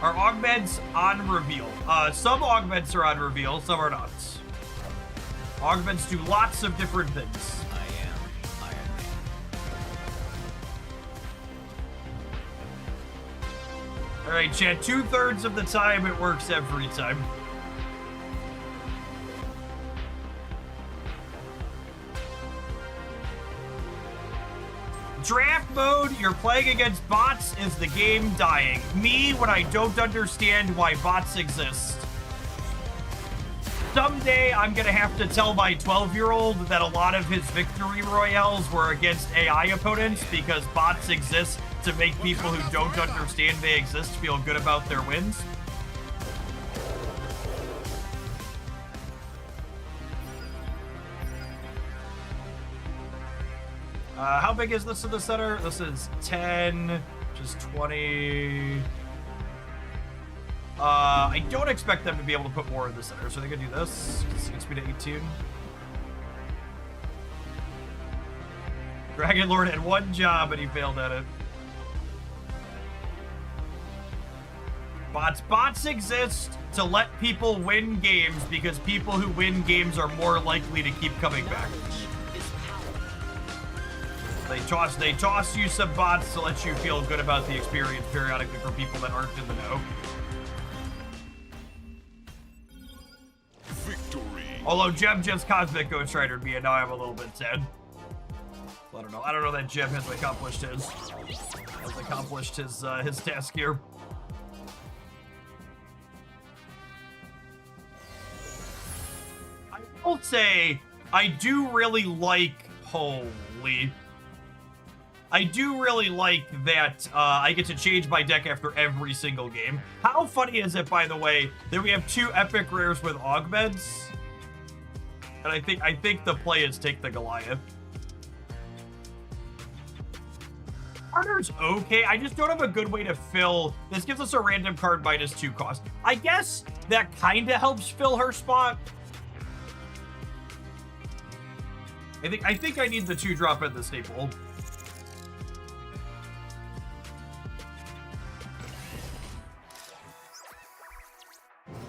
Are augments on reveal? Some augments are on reveal, some are not. Augments do lots of different things. I am Iron Man. Alright, chat, 2/3 of the time it works every time. Draft mode, you're playing against bots, is the game dying. Me, when I don't understand why bots exist. Someday, I'm gonna have to tell my 12-year-old that a lot of his victory royales were against AI opponents because bots exist to make people who don't understand they exist feel good about their wins. How big is this in the center? This is 10, just 20. I don't expect them to be able to put more in the center, so they could do this. This gets me to 18. Dragon Lord had one job and he failed at it. Bots exist to let people win games because people who win games are more likely to keep coming back. They toss you some bots to let you feel good about the experience periodically for people that aren't in the know. Victory. Although Jeb just Cosmic Ghost Rider me, and now I'm a little bit sad. I don't know. I don't know that Jeb has accomplished his task here. I will say I do really like I do really like that I get to change my deck after every single game. How funny is it, by the way, that we have 2 epic rares with augments? And I think the play is take the Goliath. Carter's okay. I just don't have a good way to fill. This gives us a random card -2 cost. I guess that kind of helps fill her spot. I think I need the 2-drop in the staple.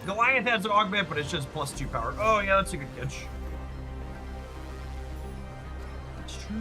Goliath has an augment, but it's just +2 power. Oh, yeah, that's a good catch. That's true.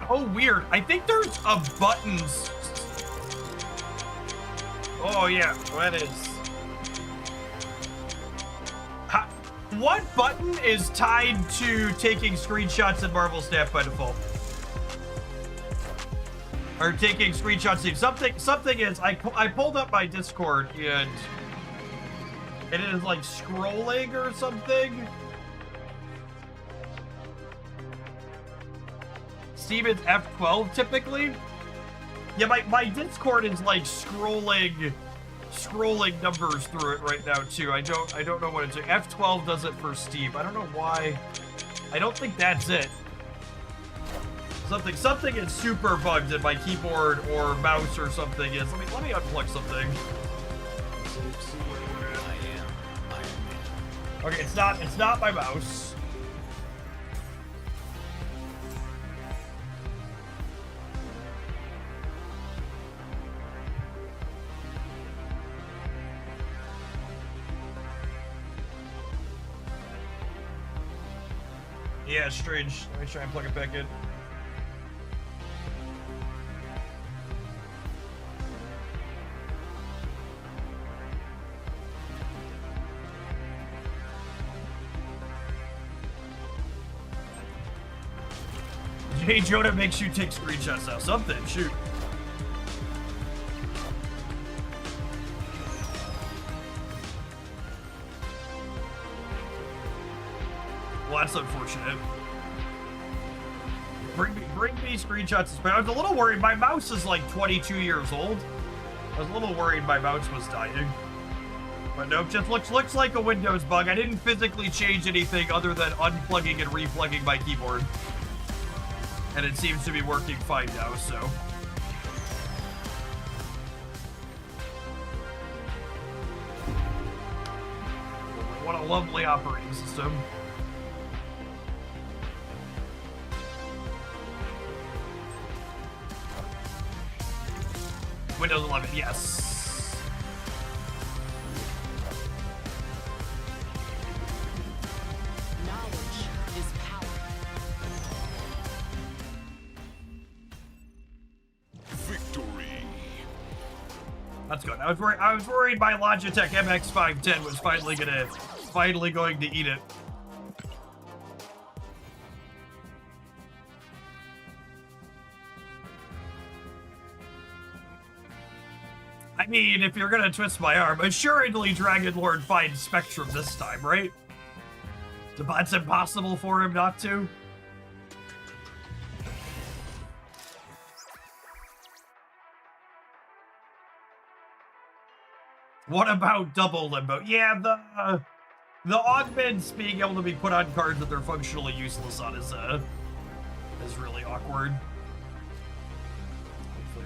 Oh, weird. I think there's a buttons. Oh, yeah. That is. What button is tied to taking screenshots in Marvel Snap by default? Or taking screenshots. Something is. I pulled up my Discord and it is like scrolling or something. Steam is F12 typically. Yeah, my Discord is like scrolling numbers through it right now too. I don't know what it's doing. F12 does it for Steam. I don't know why. I don't think that's it. Something is super bugged in my keyboard or mouse or something is. Let me unplug something. I am Iron Man. Okay, it's not my mouse. Yeah, it's strange. Let me try and plug it back in. Jay Jonah makes you take screenshots now. Something, shoot. Well, that's unfortunate. Bring me screenshots. But I was a little worried. My mouse is like 22 years old. I was a little worried my mouse was dying. But nope, just looks like a Windows bug. I didn't physically change anything other than unplugging and replugging my keyboard. And it seems to be working fine now, so. What a lovely operating system. Windows 11, yes. That's good. I was worried my Logitech MX510 was finally going to eat it. I mean, if you're gonna twist my arm, assuredly Dragon Lord finds Spectrum this time, right? It's impossible for him not to. What about double limbo? Yeah, the augments being able to be put on cards that they're functionally useless on is really awkward.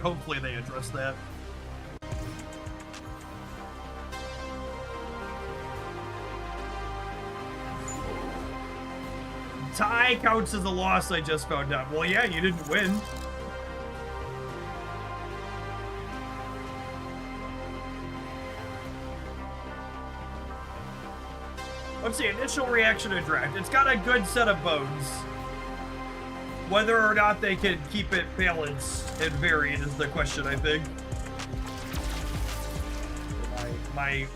Hopefully they address that. Tie counts as a loss, I just found out. Well, yeah, you didn't win. Let's see, initial reaction to draft. It's got a good set of bones. Whether or not they can keep it balanced and varied is the question, I think.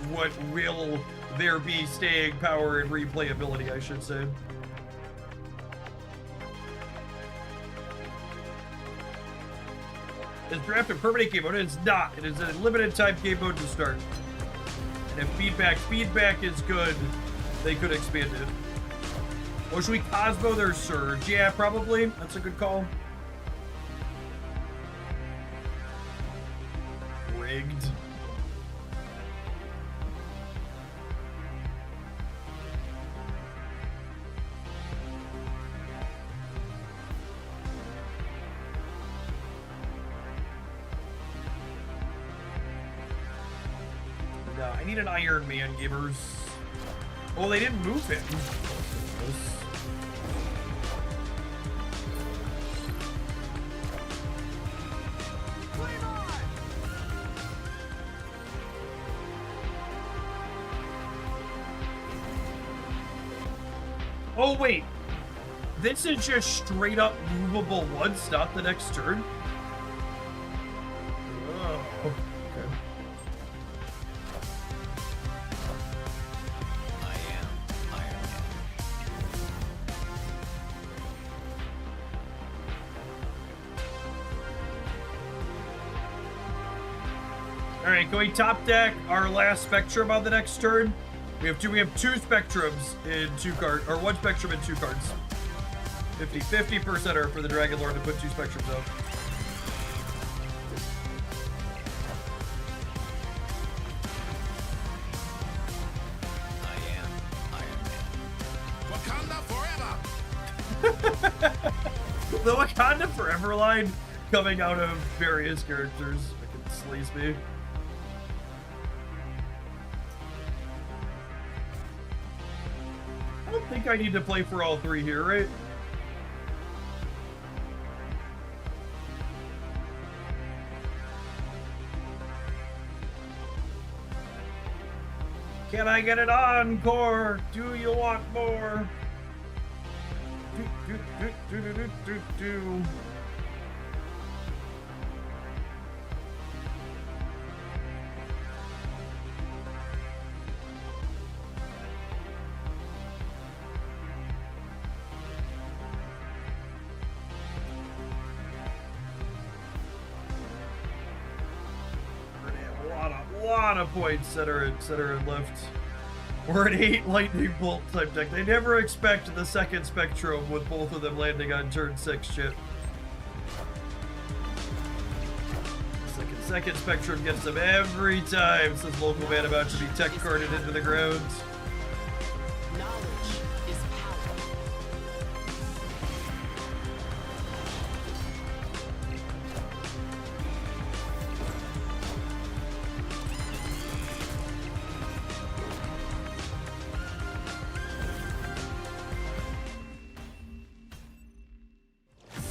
What will there be staying power and replayability, I should say. Is draft a permanent game mode? It is not. It is a limited time game mode to start. And if feedback is good, they could expand it. Or should we Cosmo their Surge? Yeah, probably. That's a good call. Rigged. No, I need an Iron Man, gamers. Oh, they didn't move him. Oh, wait. This is just straight up movable once, not the next turn? Oh, okay. Alright, can we top deck our last Spectrum on the next turn? We have two Spectrums in 2 cards, or 1 Spectrum in 2 cards. 50% for the Dragon Lord to put 2 Spectrums out. Wakanda forever! The Wakanda Forever line coming out of various characters. It slays me. I don't think I need to play for all 3 here, right? Can I get an encore? Do you want more? Do. A lot of points that are in lift. Or an 8 lightning bolt type deck. They never expect the second Spectrum with both of them landing on turn 6 shit. Second Spectrum gets them every time, says local man about to be tech carded into the grounds. Knowledge is power.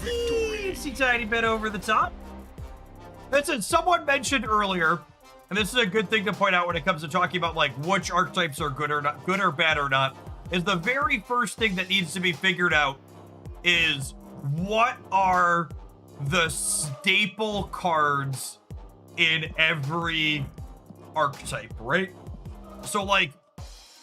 Teensy tiny bit over the top. Listen, someone mentioned earlier, and this is a good thing to point out when it comes to talking about like which archetypes are good or not, good or bad or not, is the very first thing that needs to be figured out is what are the staple cards in every archetype, right? So like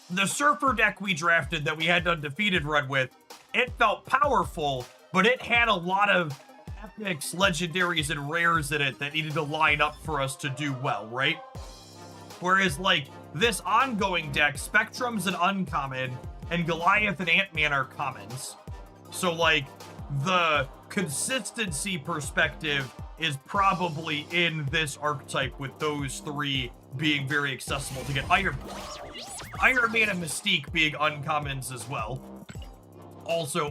the Surfer deck we drafted that we had an undefeated run with, it felt powerful, but it had a lot of epics, legendaries, and rares in it that needed to line up for us to do well, right? Whereas, like, this ongoing deck, Spectrum's an uncommon, and Goliath and Ant-Man are commons. So, like, the consistency perspective is probably in this archetype with those three being very accessible to get. Iron Man and Mystique being uncommons as well. Also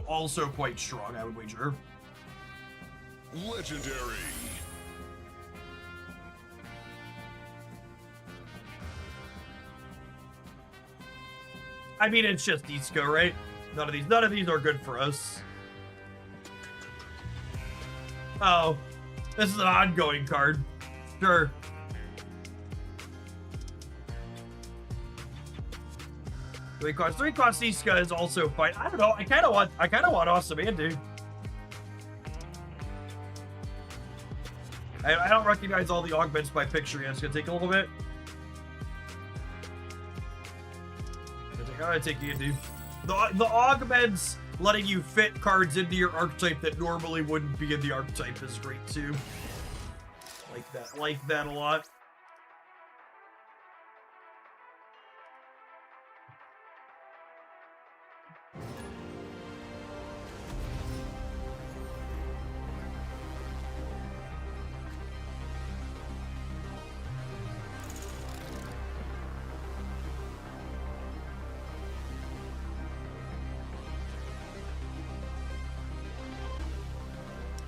quite strong, I would wager. Legendary. I mean, it's just Iska, right? None of these are good for us. Oh, this is an ongoing card. Sure. Three cost Iska is also fine. I don't know. I kind of want Awesome Andy. I don't recognize all the augments by picture yet. It's gonna take a little bit. I gotta take Andy. The augments letting you fit cards into your archetype that normally wouldn't be in the archetype is great too. Like that a lot.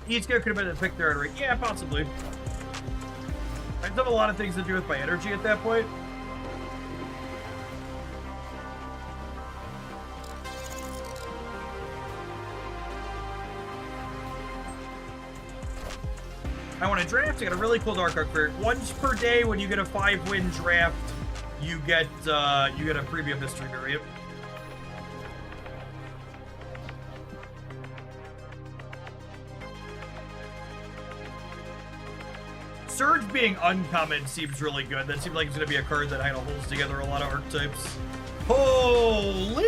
Iska could have been a pick there, right? Yeah, possibly. I have a lot of things to do with my energy at that point. I want to draft. I got a really cool Dark Arc for it. Once per day, when you get a 5-win draft, you get a premium history variant. Surge being uncommon seems really good. That seems like it's going to be a card that kind of holds together a lot of archetypes. Holy!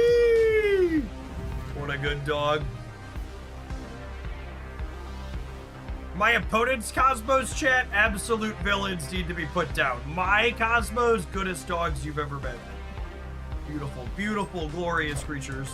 What a good dog. My opponent's Cosmos chat, absolute villains need to be put down. My Cosmos, goodest dogs you've ever met. Beautiful, beautiful, glorious creatures.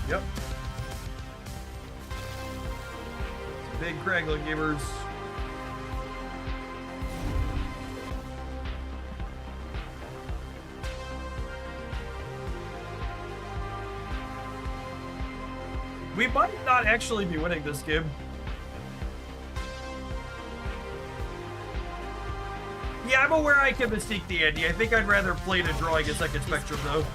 Yep. Big Craggle gamers. We might not actually be winning this game. Yeah, I'm aware I can mistake the Andy. I think I'd rather play to drawing a second Spectrum, though.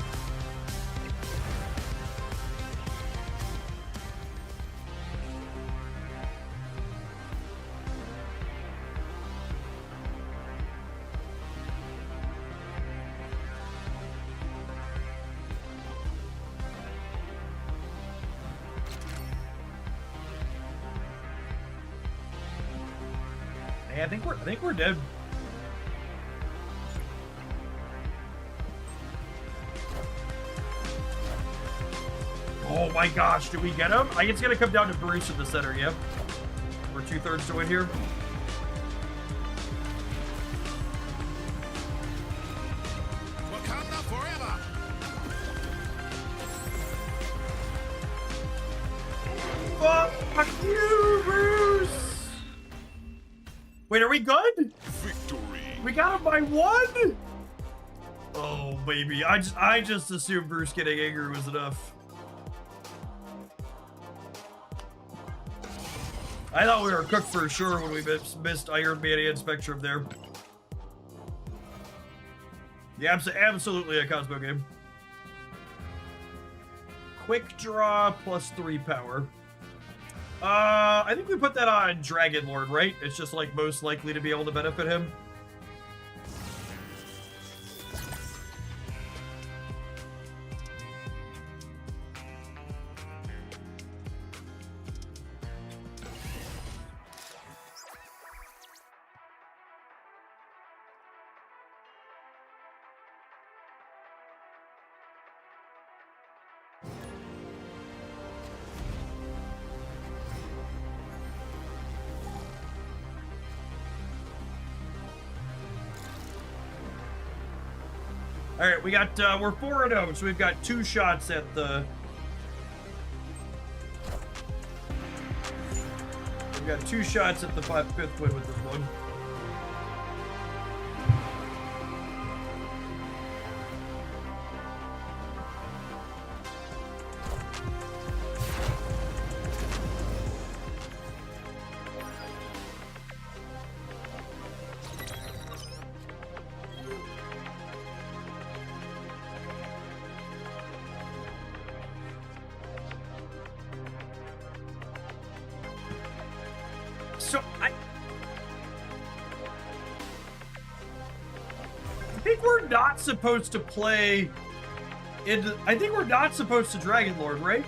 Hey, I think we're dead. Oh my gosh, do we get him? I think it's gonna come down to Bruce in the center, yep. We're 2/3 to win here. Wakanda forever. Fuck you, Bruce! Wait, are we good? Victory. We got him by 1? Oh, baby. I just assumed Bruce getting angry was enough. I thought we were cooked for sure when we missed Iron Man and Spectrum there. Yeah, absolutely a Cosmo game. Quick draw plus 3 power. I think we put that on Dragon Lord, right? It's just like most likely to be able to benefit him. All right, we got we're 4-0, so we've got 2 shots at the. We've got 2 shots at the 5th win with this one. So I think we're not supposed to play into. I think we're not supposed to Dragon Lord, right?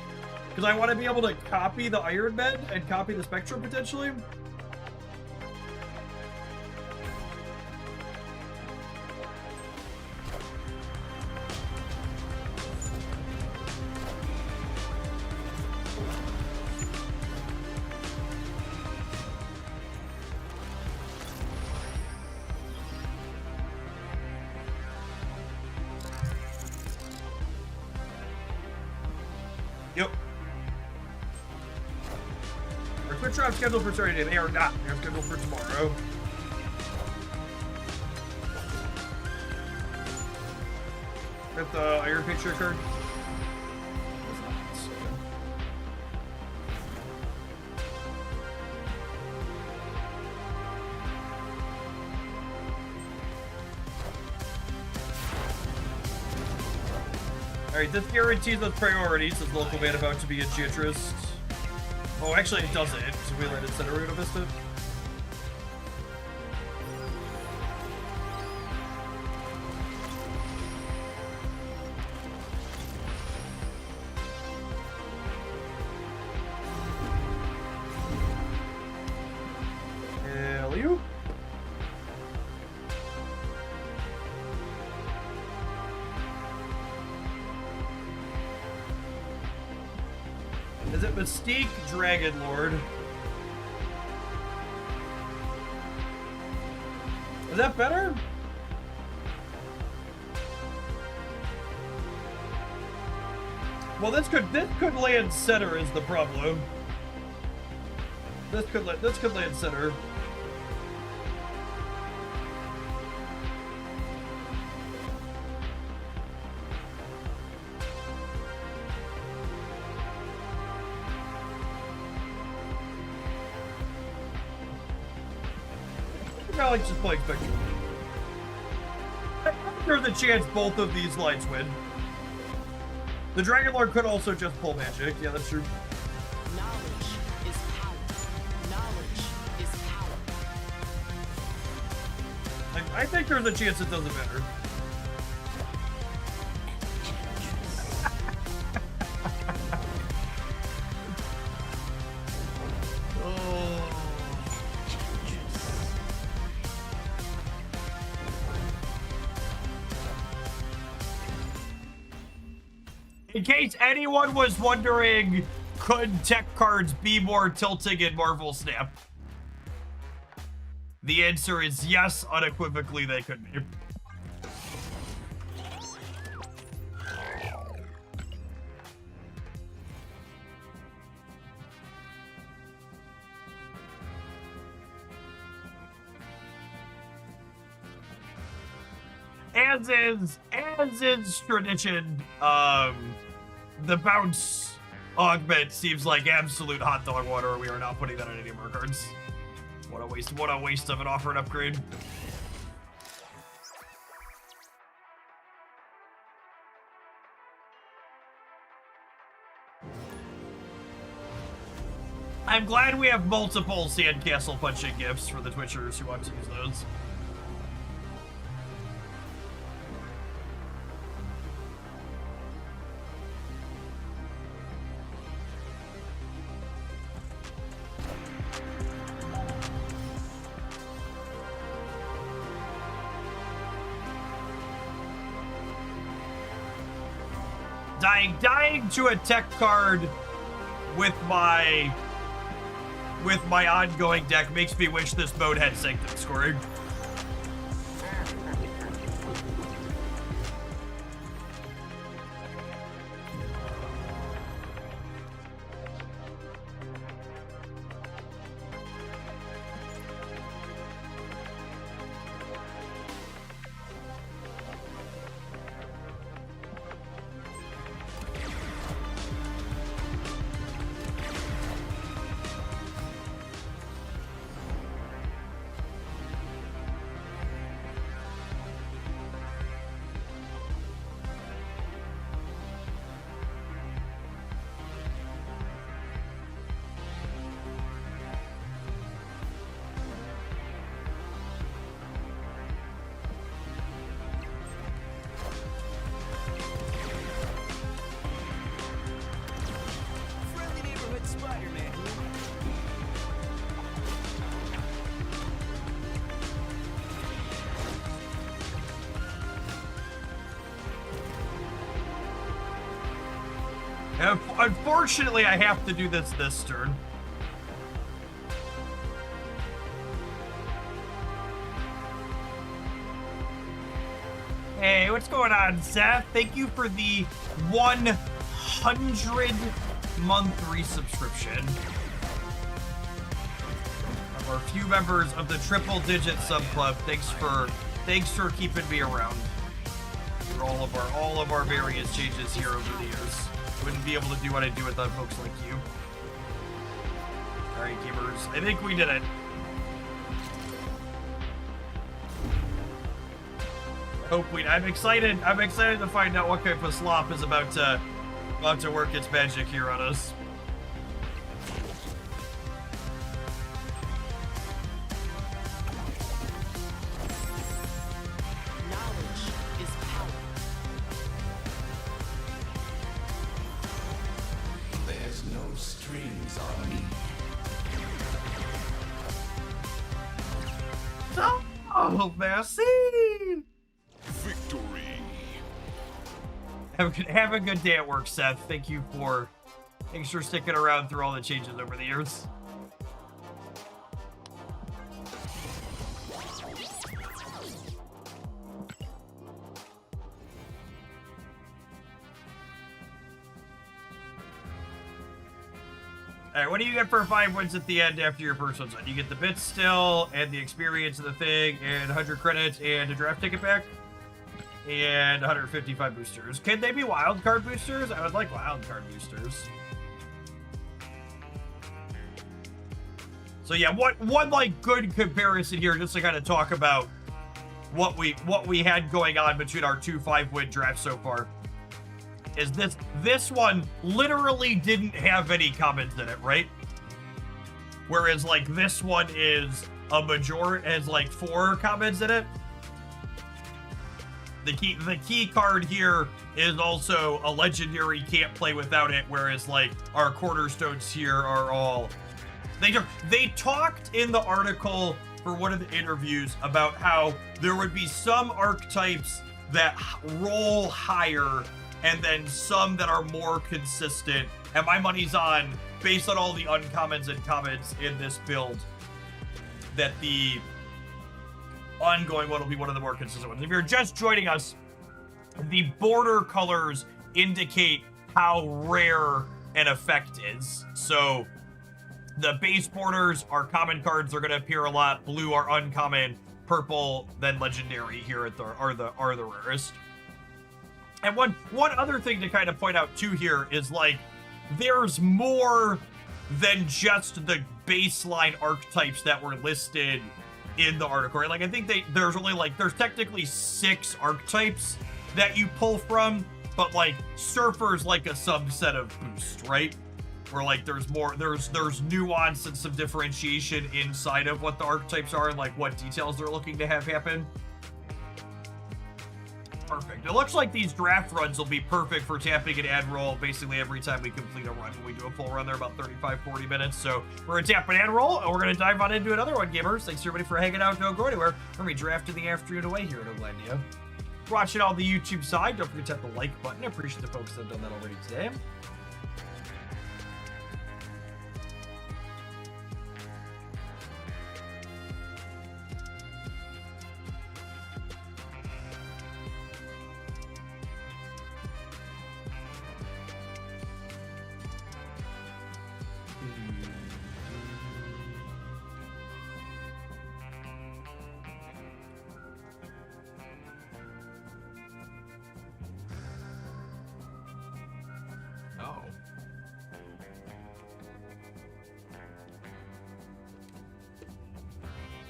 Because I want to be able to copy the Iron Man and copy the Spectrum potentially. Yep. Our Twitch drop scheduled for Saturday. They are not. They're scheduled for tomorrow. Got the Iron Picture card. Alright, this guarantees us priority, says local man about to be Enchantress. Oh, actually it doesn't, so we let it set a Runa Vista. Hell you. Is it Mystique Dragon Lord? Is that better? Well, this could land center is the problem. This could land center. Alex is playing Spectrum. There's a chance both of these lights win. The Dragon Lord could also just pull magic. Yeah, that's true. Knowledge is power. Knowledge is power. I think there's a chance it doesn't matter. In case anyone was wondering, could tech cards be more tilting in Marvel Snap? The answer is yes, unequivocally they could be. As is tradition, the bounce augment seems like absolute hot dog water. We are not putting that on any of our cards. What a waste of an offered upgrade. I'm glad we have multiple sandcastle punching gifts for the Twitchers who want to use those. Dying to a tech card with my ongoing deck makes me wish this mode had Sanctum scoring. Unfortunately, I have to do this turn. Hey, what's going on, Seth? Thank you for the 100-month resubscription. Of our few members of the triple-digit sub club. Thanks for keeping me around for all of our various changes here over the years. Wouldn't be able to do what I do without folks like you. Alright, gamers. I think we did it. I'm excited to find out what kind of slop is about to work its magic here on us. Oh, merci! Victory! Have a good day at work, Seth. Thanks for sticking around through all the changes over the years. Alright, what do you get for 5 wins at the end after your first one's done? You get the bits still, and the experience of the thing, and 100 credits, and a draft ticket back, and 155 boosters. Can they be wild card boosters? I would like wild card boosters. So yeah, one like good comparison here, just to kind of talk about what we had going on between our 2 5-win drafts so far, is this one literally didn't have any comments in it, right? Whereas like this one is a majority, has like 4 comments in it. The key card here is also a legendary, can't play without it, whereas like our cornerstones here are all... They talked in the article for one of the interviews about how there would be some archetypes that roll higher and then some that are more consistent. And my money's on, based on all the uncommons and commons in this build, that the ongoing one will be one of the more consistent ones. If you're just joining us, the border colors indicate how rare an effect is. So the base borders are common cards, they're going to appear a lot. Blue are uncommon, purple then legendary here are the rarest. And one other thing to kind of point out too here is like there's more than just the baseline archetypes that were listed in the article, right? Like I think there's technically 6 archetypes that you pull from, but like Surfer's like a subset of Boost, right? Where like there's nuance and some differentiation inside of what the archetypes are and like what details they're looking to have happen. Perfect. It looks like these draft runs will be perfect for tapping an ad roll basically every time we complete a run. When we do a full run, they're about 35-40 minutes. So we're gonna tap an ad roll and we're gonna dive on into another one, gamers. Thanks everybody for hanging out. Don't go anywhere. We're gonna be drafting the afternoon away here at Oglandia. Watching on the YouTube side, don't forget to hit the like button. I appreciate the folks that have done that already today.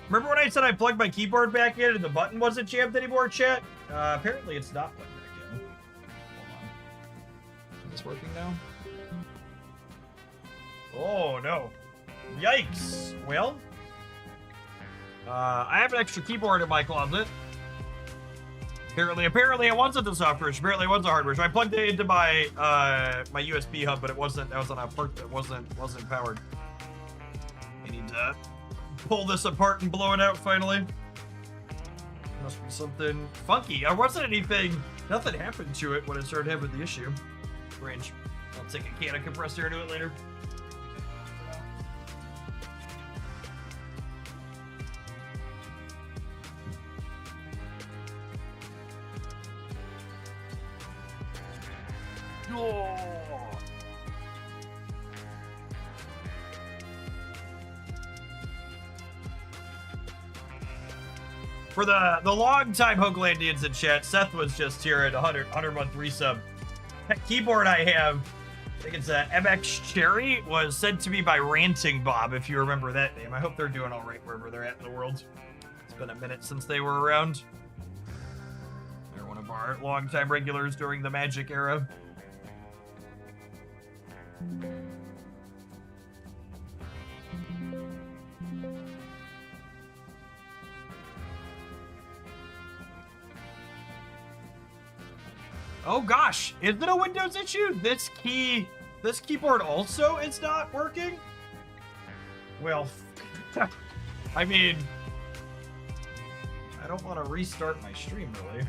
Remember when I said I plugged my keyboard back in and the button wasn't jammed anymore, chat? Apparently it's not plugged back in. Hold on. Is this working now? Oh, no. Yikes. Well, I have an extra keyboard in my closet. Apparently it wasn't the software. Apparently it was the hardware. So I plugged it into my my USB hub, but it wasn't. That was on a port that wasn't powered. I need to pull this apart and blow it out finally. Must be something funky. There wasn't anything. Nothing happened to it when it started having the issue. Strange. I'll take a can of compressed air to it later. Oh. For the long-time Hooglandians in chat, Seth was just here at 100-month resub. That keyboard I have, I think it's a MX Cherry, was sent to me by Ranting Bob, if you remember that name. I hope they're doing all right wherever they're at in the world. It's been a minute since they were around. They're one of our long-time regulars during the Magic era. Oh gosh, is it a Windows issue? This keyboard also is not working? Well, I mean, I don't want to restart my stream really.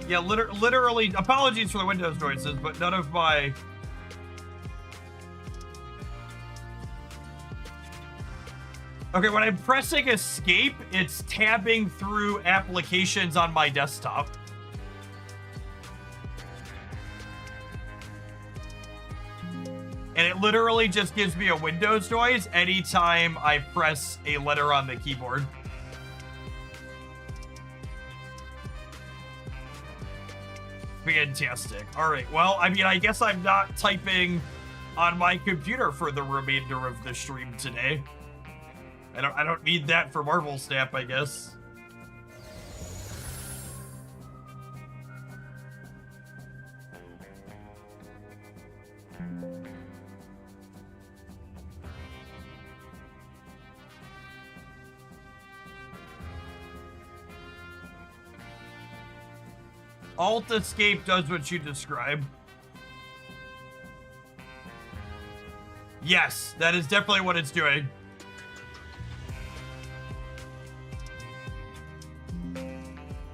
Yeah, literally, apologies for the Windows noises, but none of my... Okay, when I'm pressing escape, it's tabbing through applications on my desktop. And it literally just gives me a Windows noise anytime I press a letter on the keyboard. Fantastic. All right. Well, I mean, I guess I'm not typing on my computer for the remainder of the stream today. I don't need that for Marvel Snap, I guess. Alt Escape does what you describe. Yes, that is definitely what it's doing.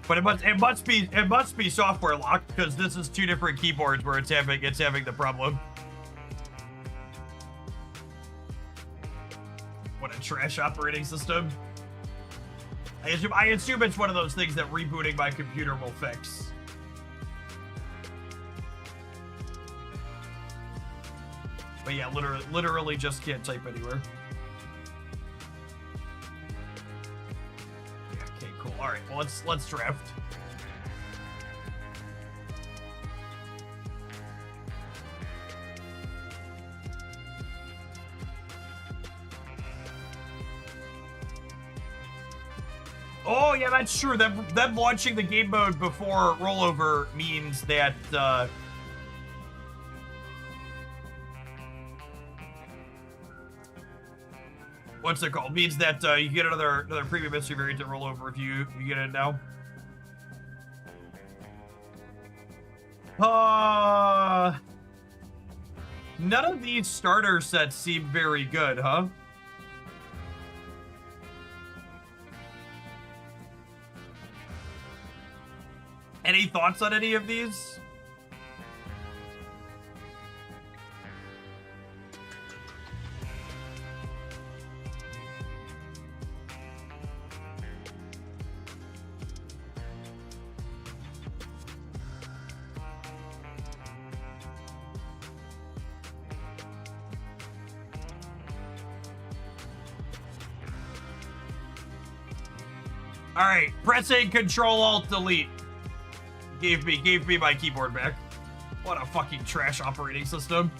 But it must be software locked, because this is two different keyboards where it's having the problem. What a trash operating system. I assume it's one of those things that rebooting my computer will fix. But yeah, literally just can't type anywhere. Yeah, okay, cool. All right, well let's draft. Oh yeah, that's true. Them launching the game mode before rollover means that. What's it called? Means that you get another premium mystery variant to roll over if you get it now. None of these starter sets seem very good, huh? Any thoughts on any of these? All right, pressing Control-Alt-Delete gave me my keyboard back. What a fucking trash operating system.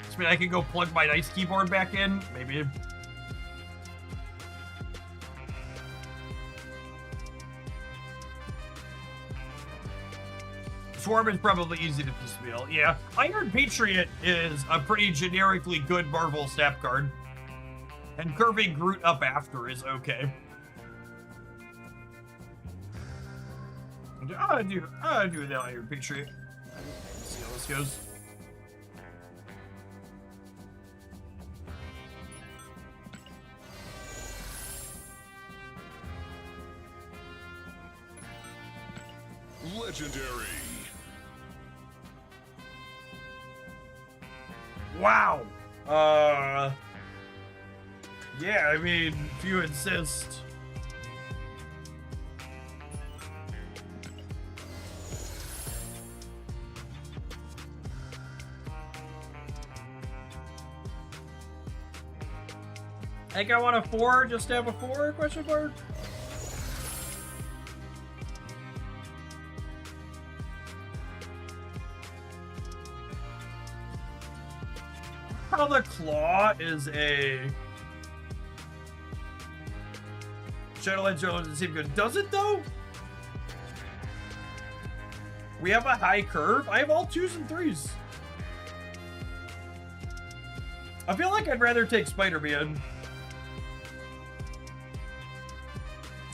This mean I can go plug my nice keyboard back in? Maybe. Swarm is probably easy to piecemeal. Yeah, Iron Patriot is a pretty generically good Marvel Snap card. And curving Groot up after is okay. I'll do the Iron Patriot. Let's see how this goes. Legendary. Wow. Yeah, I mean, if you insist. I think I want a 4, just to have a 4, question mark? How the Claw is a Shadowlands doesn't seem good. Does it though? We have a high curve. I have all 2s and 3s. I feel like I'd rather take Spider-Man.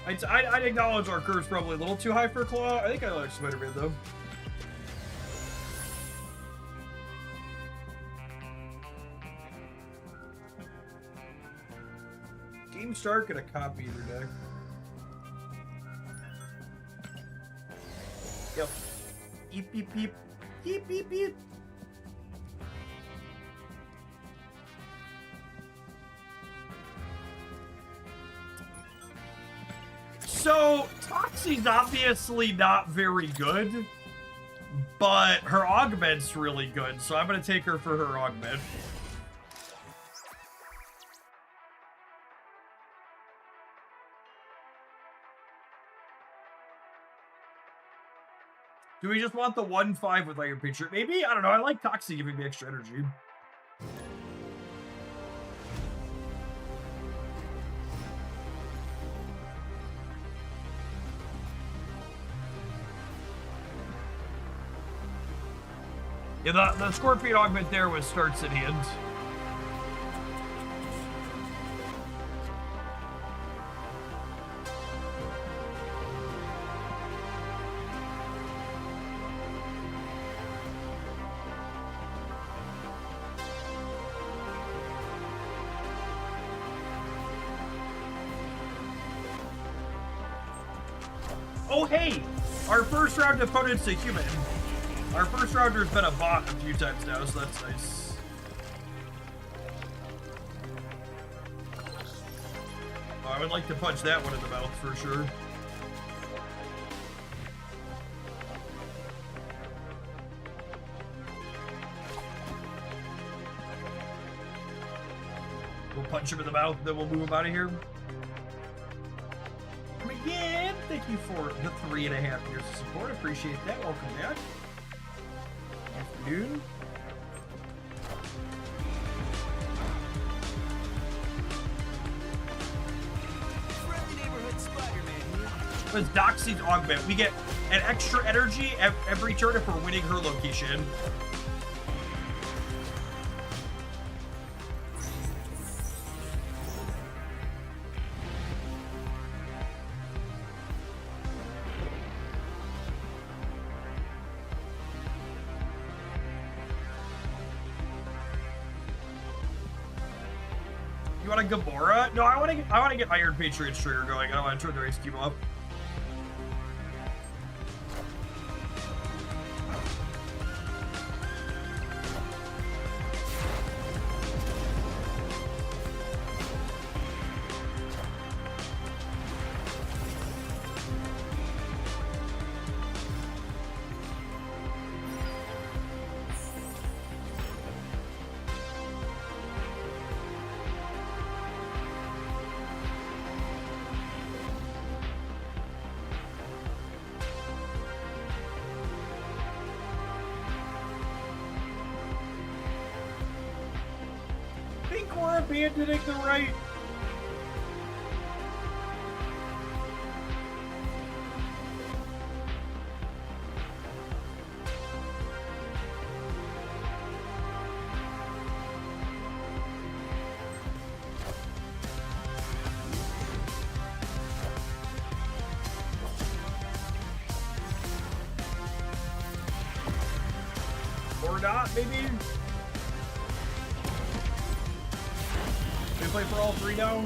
I'd acknowledge our curve's probably a little too high for Claw. I think I like Spider-Man though. Game Start, get a copy of your deck. Yep. Beep, beep, beep. Beep, beep, beep. So, Toxie's obviously not very good, but her augment's really good, so I'm gonna take her for her augment. Do we just want the 1/5 with Iron Patriot? Maybe? I don't know. I like Toxie giving me extra energy. Yeah, the Scorpion augment there was Start City End. Oh, hey! Our first round opponent's a human. Our first rounder's been a bot a few times now, so that's nice. Oh, I would like to punch that one in the mouth for sure. We'll punch him in the mouth, then we'll move him out of here. Again, thank you for the 3.5 years of support. Appreciate that. Welcome back. Afternoon. Friendly neighborhood Spider-Man here. With Doxie's augment, we get an extra energy every turn if we're winning her location. You want a Gamora? No, I want to get Iron Patriot's trigger going. I don't want to turn the race team up. We're abandoning the right. Or not, maybe? We play for all three now?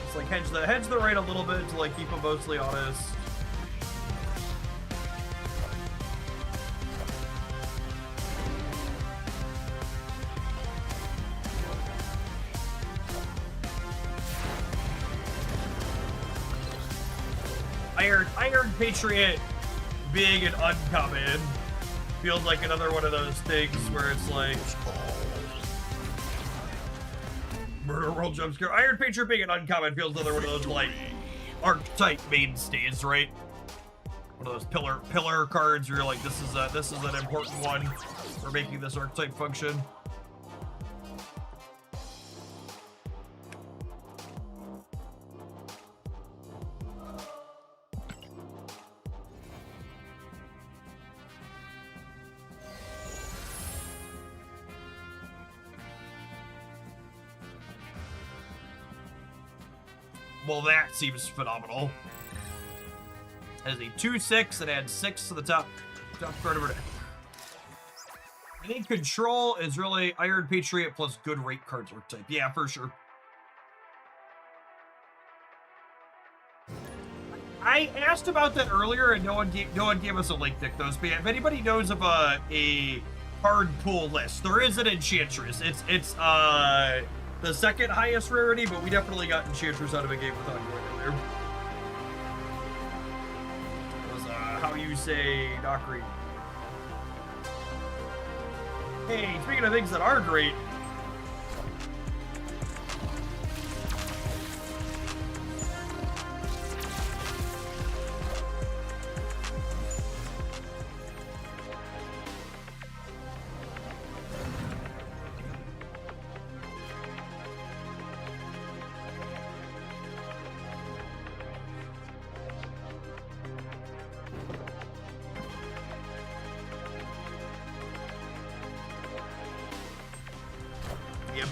It's like hedge the right a little bit to like keep them mostly honest. Iron Patriot being an uncommon feels like another one of those things where it's like Murder World jump scare. Iron Patriot being an uncommon feels another one of those like archetype mainstays, right? One of those pillar cards where you're like, this is an important one for making this archetype function. Well, that seems phenomenal. As a 2/6, it adds 6 to the top card of our deck. I think control is really Iron Patriot plus good rate cards archetype. Yeah, for sure. I asked about that earlier, and no one gave us a link, Nick. Those, but yeah, if anybody knows of a card pool list, there is an Enchantress. It's the second highest rarity, but we definitely got Enchantress out of a game with Ongoing earlier. It was how you say not great. Hey, speaking of things that are great.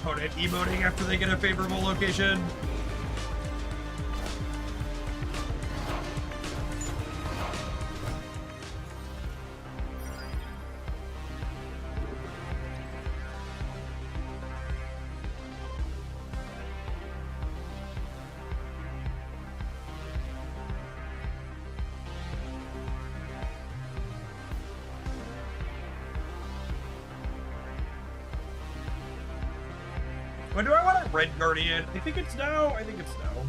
Opponent emoting after they get a favorable location. When do I want a Red Guardian? I think it's now. I think it's now.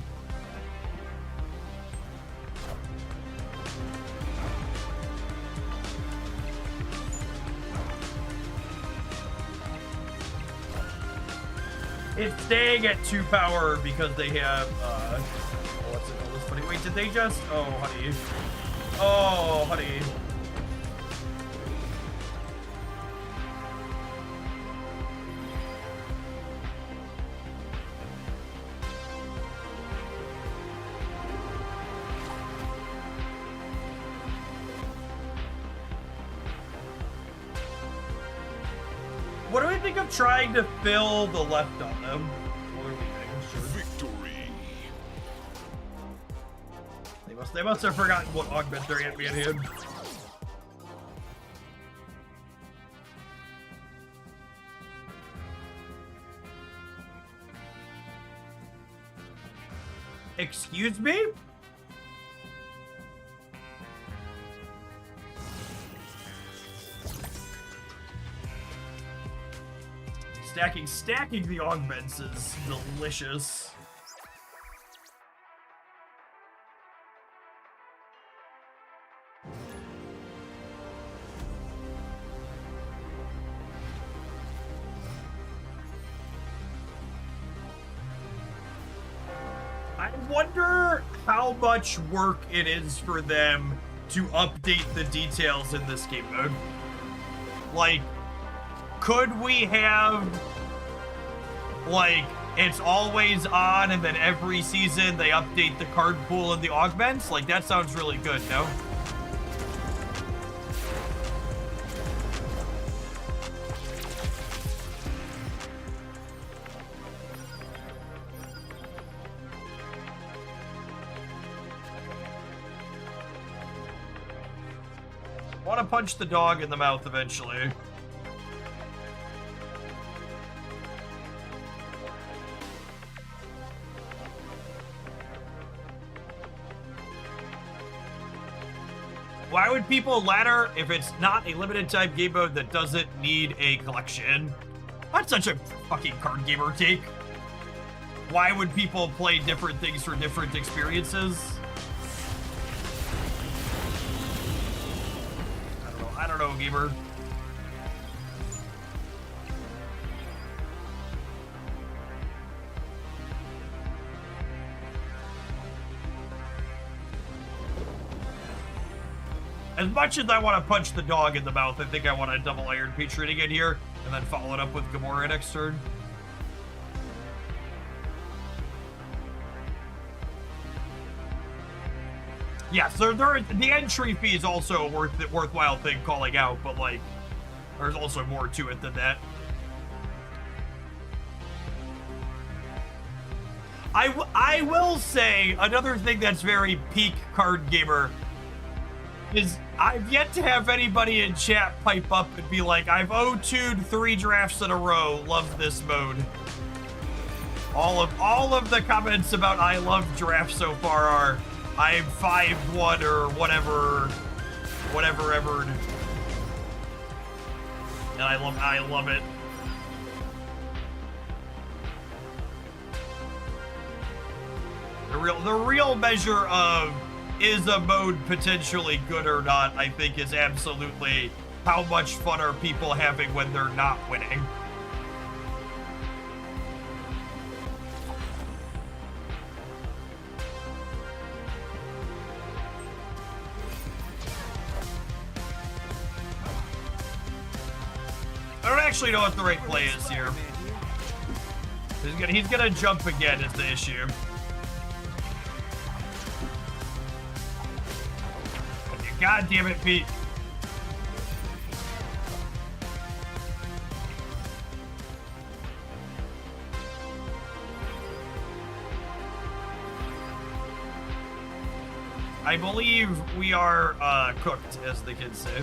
It's staying at 2 power because they have, what's it called? This funny. Wait, did they just, oh, honey. Oh, honey. What do I think of trying to fill the left on them? While they're leaving? Sure. Victory. They must have forgotten what augment they're at me in hand. Excuse me? Stacking the augments is delicious. I wonder how much work it is for them to update the details in this game mode. Like, could we have, like, it's always on and then every season they update the card pool and the augments? Like, that sounds really good, no? I want to punch the dog in the mouth eventually. Why would people ladder if it's not a limited time game mode that doesn't need a collection? That's such a fucking card gamer take. Why would people play different things for different experiences? I don't know, gamer. As much as I want to punch the dog in the mouth, I think I want to double Iron Patron again here, and then follow it up with Gamora next turn. Yeah, so the entry fee is also a worthwhile thing calling out, but like, there's also more to it than that. I will say another thing that's very peak card gamer is I've yet to have anybody in chat pipe up and be like, I've O2'd 3 drafts in a row, love this mode. All of the comments about I love drafts so far are, I'm 5'1" or whatever ever. And I love it. The real measure of is a mode potentially good or not, I think, is absolutely how much fun are people having when they're not winning. I don't actually know what the right play is here. He's gonna jump again is the issue. God damn it, Pete. I believe we are cooked, as the kids say.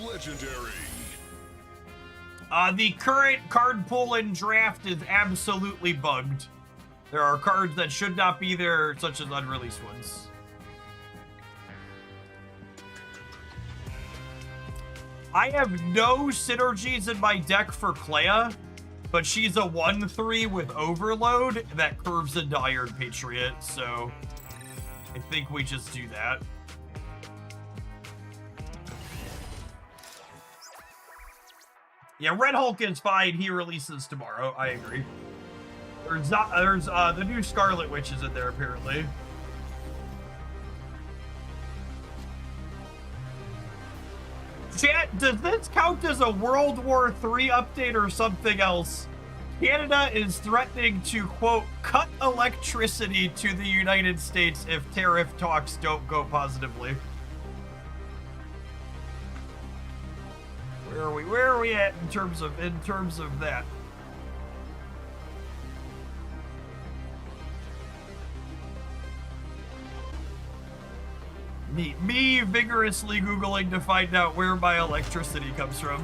Legendary. The current card pool and draft is absolutely bugged. There are cards that should not be there, such as unreleased ones. I have no synergies in my deck for Clea, but she's a 1/3 with Overload that curves into Iron Patriot, so I think we just do that. Yeah, Red Hulk is fine. He releases tomorrow. I agree. There's the new Scarlet Witch is in there, apparently. Chat, does this count as a World War III update or something else? Canada is threatening to, quote, cut electricity to the United States if tariff talks don't go positively. Where are we at in terms of that? Me vigorously Googling to find out where my electricity comes from.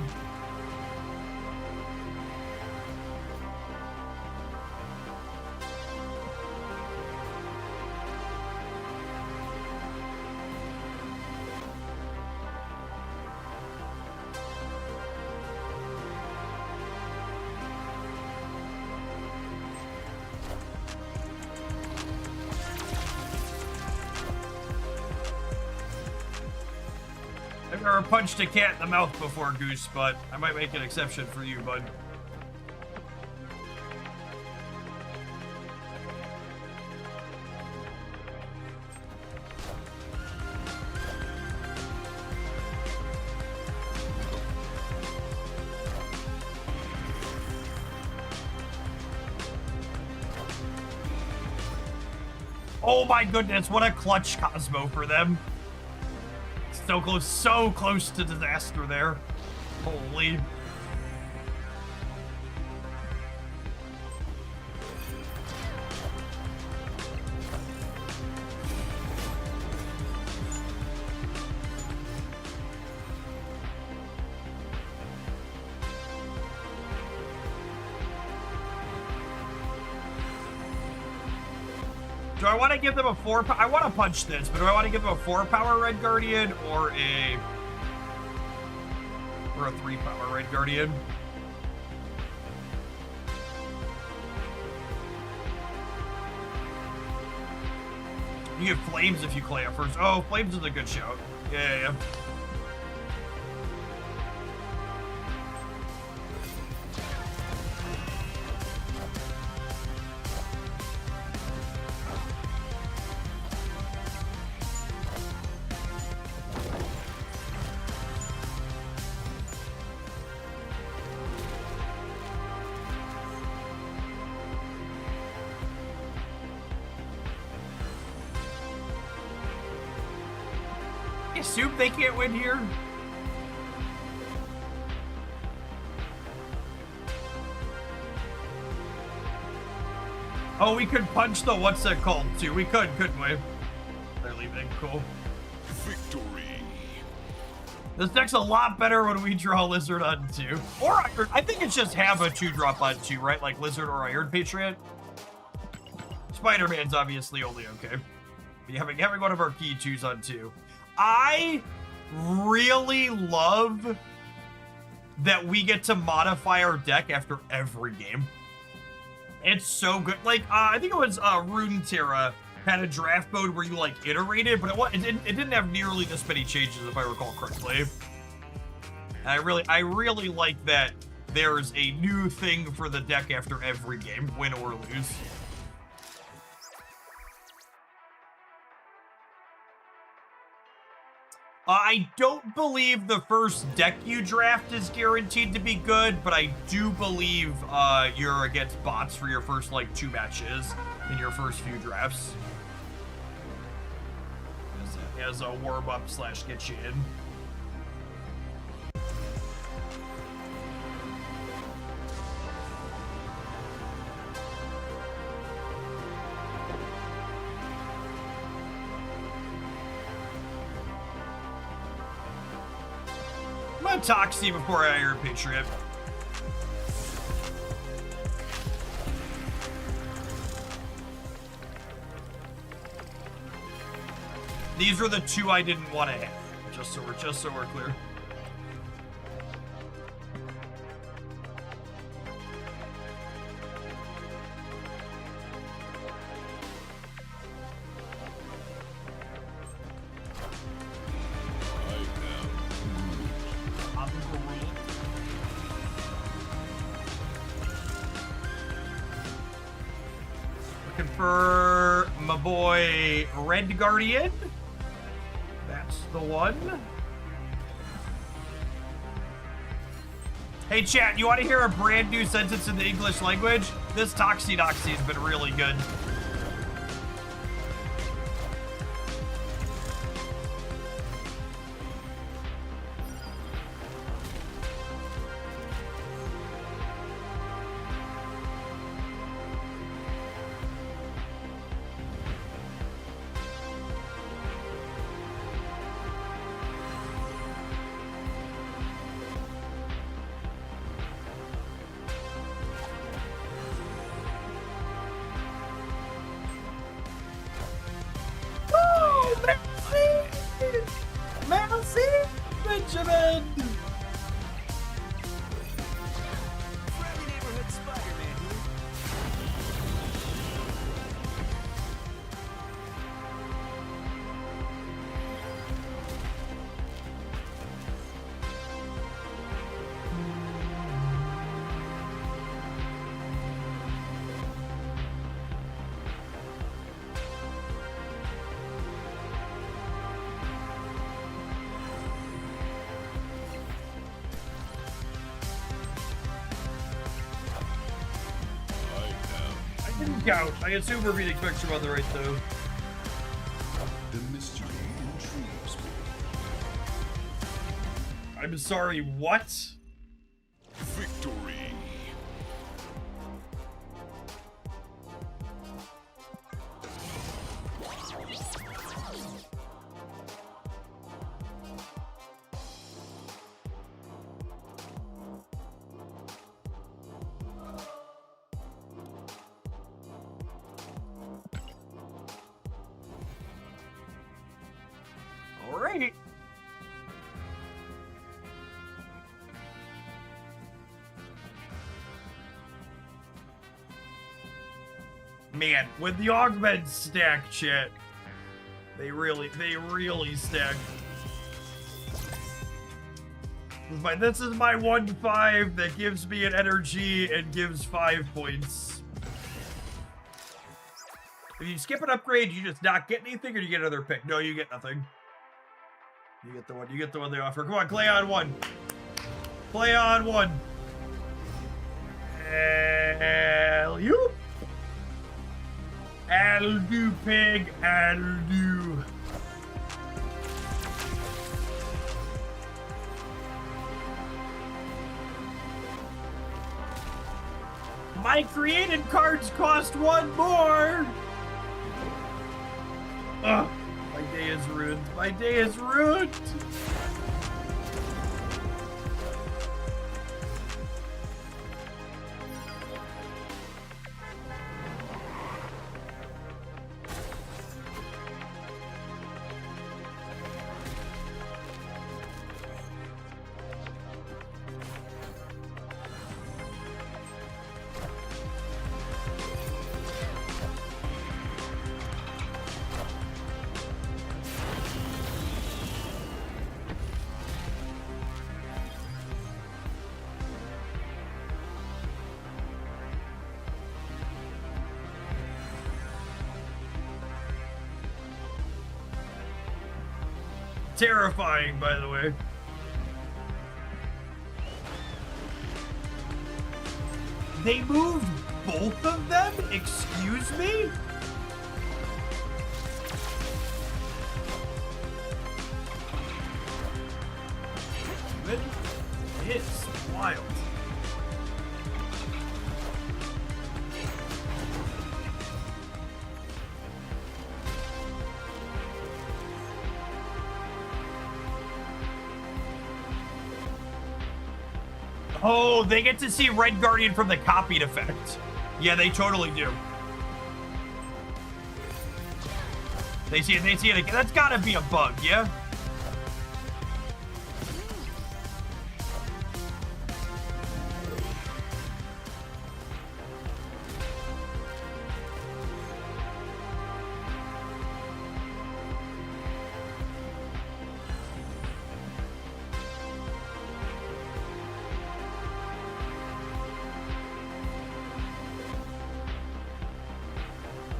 I've never punched a cat in the mouth before, Goose, but I might make an exception for you, bud. Oh my goodness, what a clutch Cosmo for them. So close to disaster there. Holy. Do I want to give them a 4 power? I want to punch this, but do I want to give them a 4 power Red Guardian or a 3 power Red Guardian? You get Flames if you Clea first. Oh, Flames is a good shout. Yeah. assume they can't win here? Oh, we could punch the what's it called too. We could, couldn't we? They're leaving. Cool. Victory. This deck's a lot better when we draw Lizard on 2. Or Iron. I think it's just have a 2-drop on 2, right? Like Lizard or Iron Patriot. Spider-Man's obviously only okay. Having one of our key 2s on 2. I really love that we get to modify our deck after every game. It's so good. Like, I think it was Runeterra had a draft mode where you like iterated, but it didn't have nearly this many changes if I recall correctly. I really like that there's a new thing for the deck after every game, win or lose. I don't believe the first deck you draft is guaranteed to be good, but I do believe you're against bots for your first, like, 2 matches in your first few drafts. As a warm-up / get you in. I'm gonna Toxie before I Iron Patriot. These were the 2 I didn't want to hit. Just so we're clear. Looking for my boy Red Guardian. That's the one. Hey chat, you want to hear a brand new sentence in the English language? This Toxie Doxie has been really good. Benjamin! Friendly neighborhood Spider-Man here. Count. I assume we're being expected on the right though. The mystery intrigues me. I'm sorry, what? Victory. Alright. Man, with the augment stack, chat, they really stack. This is my 1-5 that gives me an energy and gives 5 points. If you skip an upgrade, you just not get anything, or you get another pick? No, you get nothing. You get the one they offer. Come on, play on 1. Play on 1. You. I'll do, pig. I'll do. My created cards cost one more. Ugh, my day is ruined. My day is ruined. Terrifying, by the way. They moved both of them? Excuse me? It's wild. Oh, they get to see Red Guardian from the copied effect. Yeah, they totally do. They see it. That's gotta be a bug, yeah?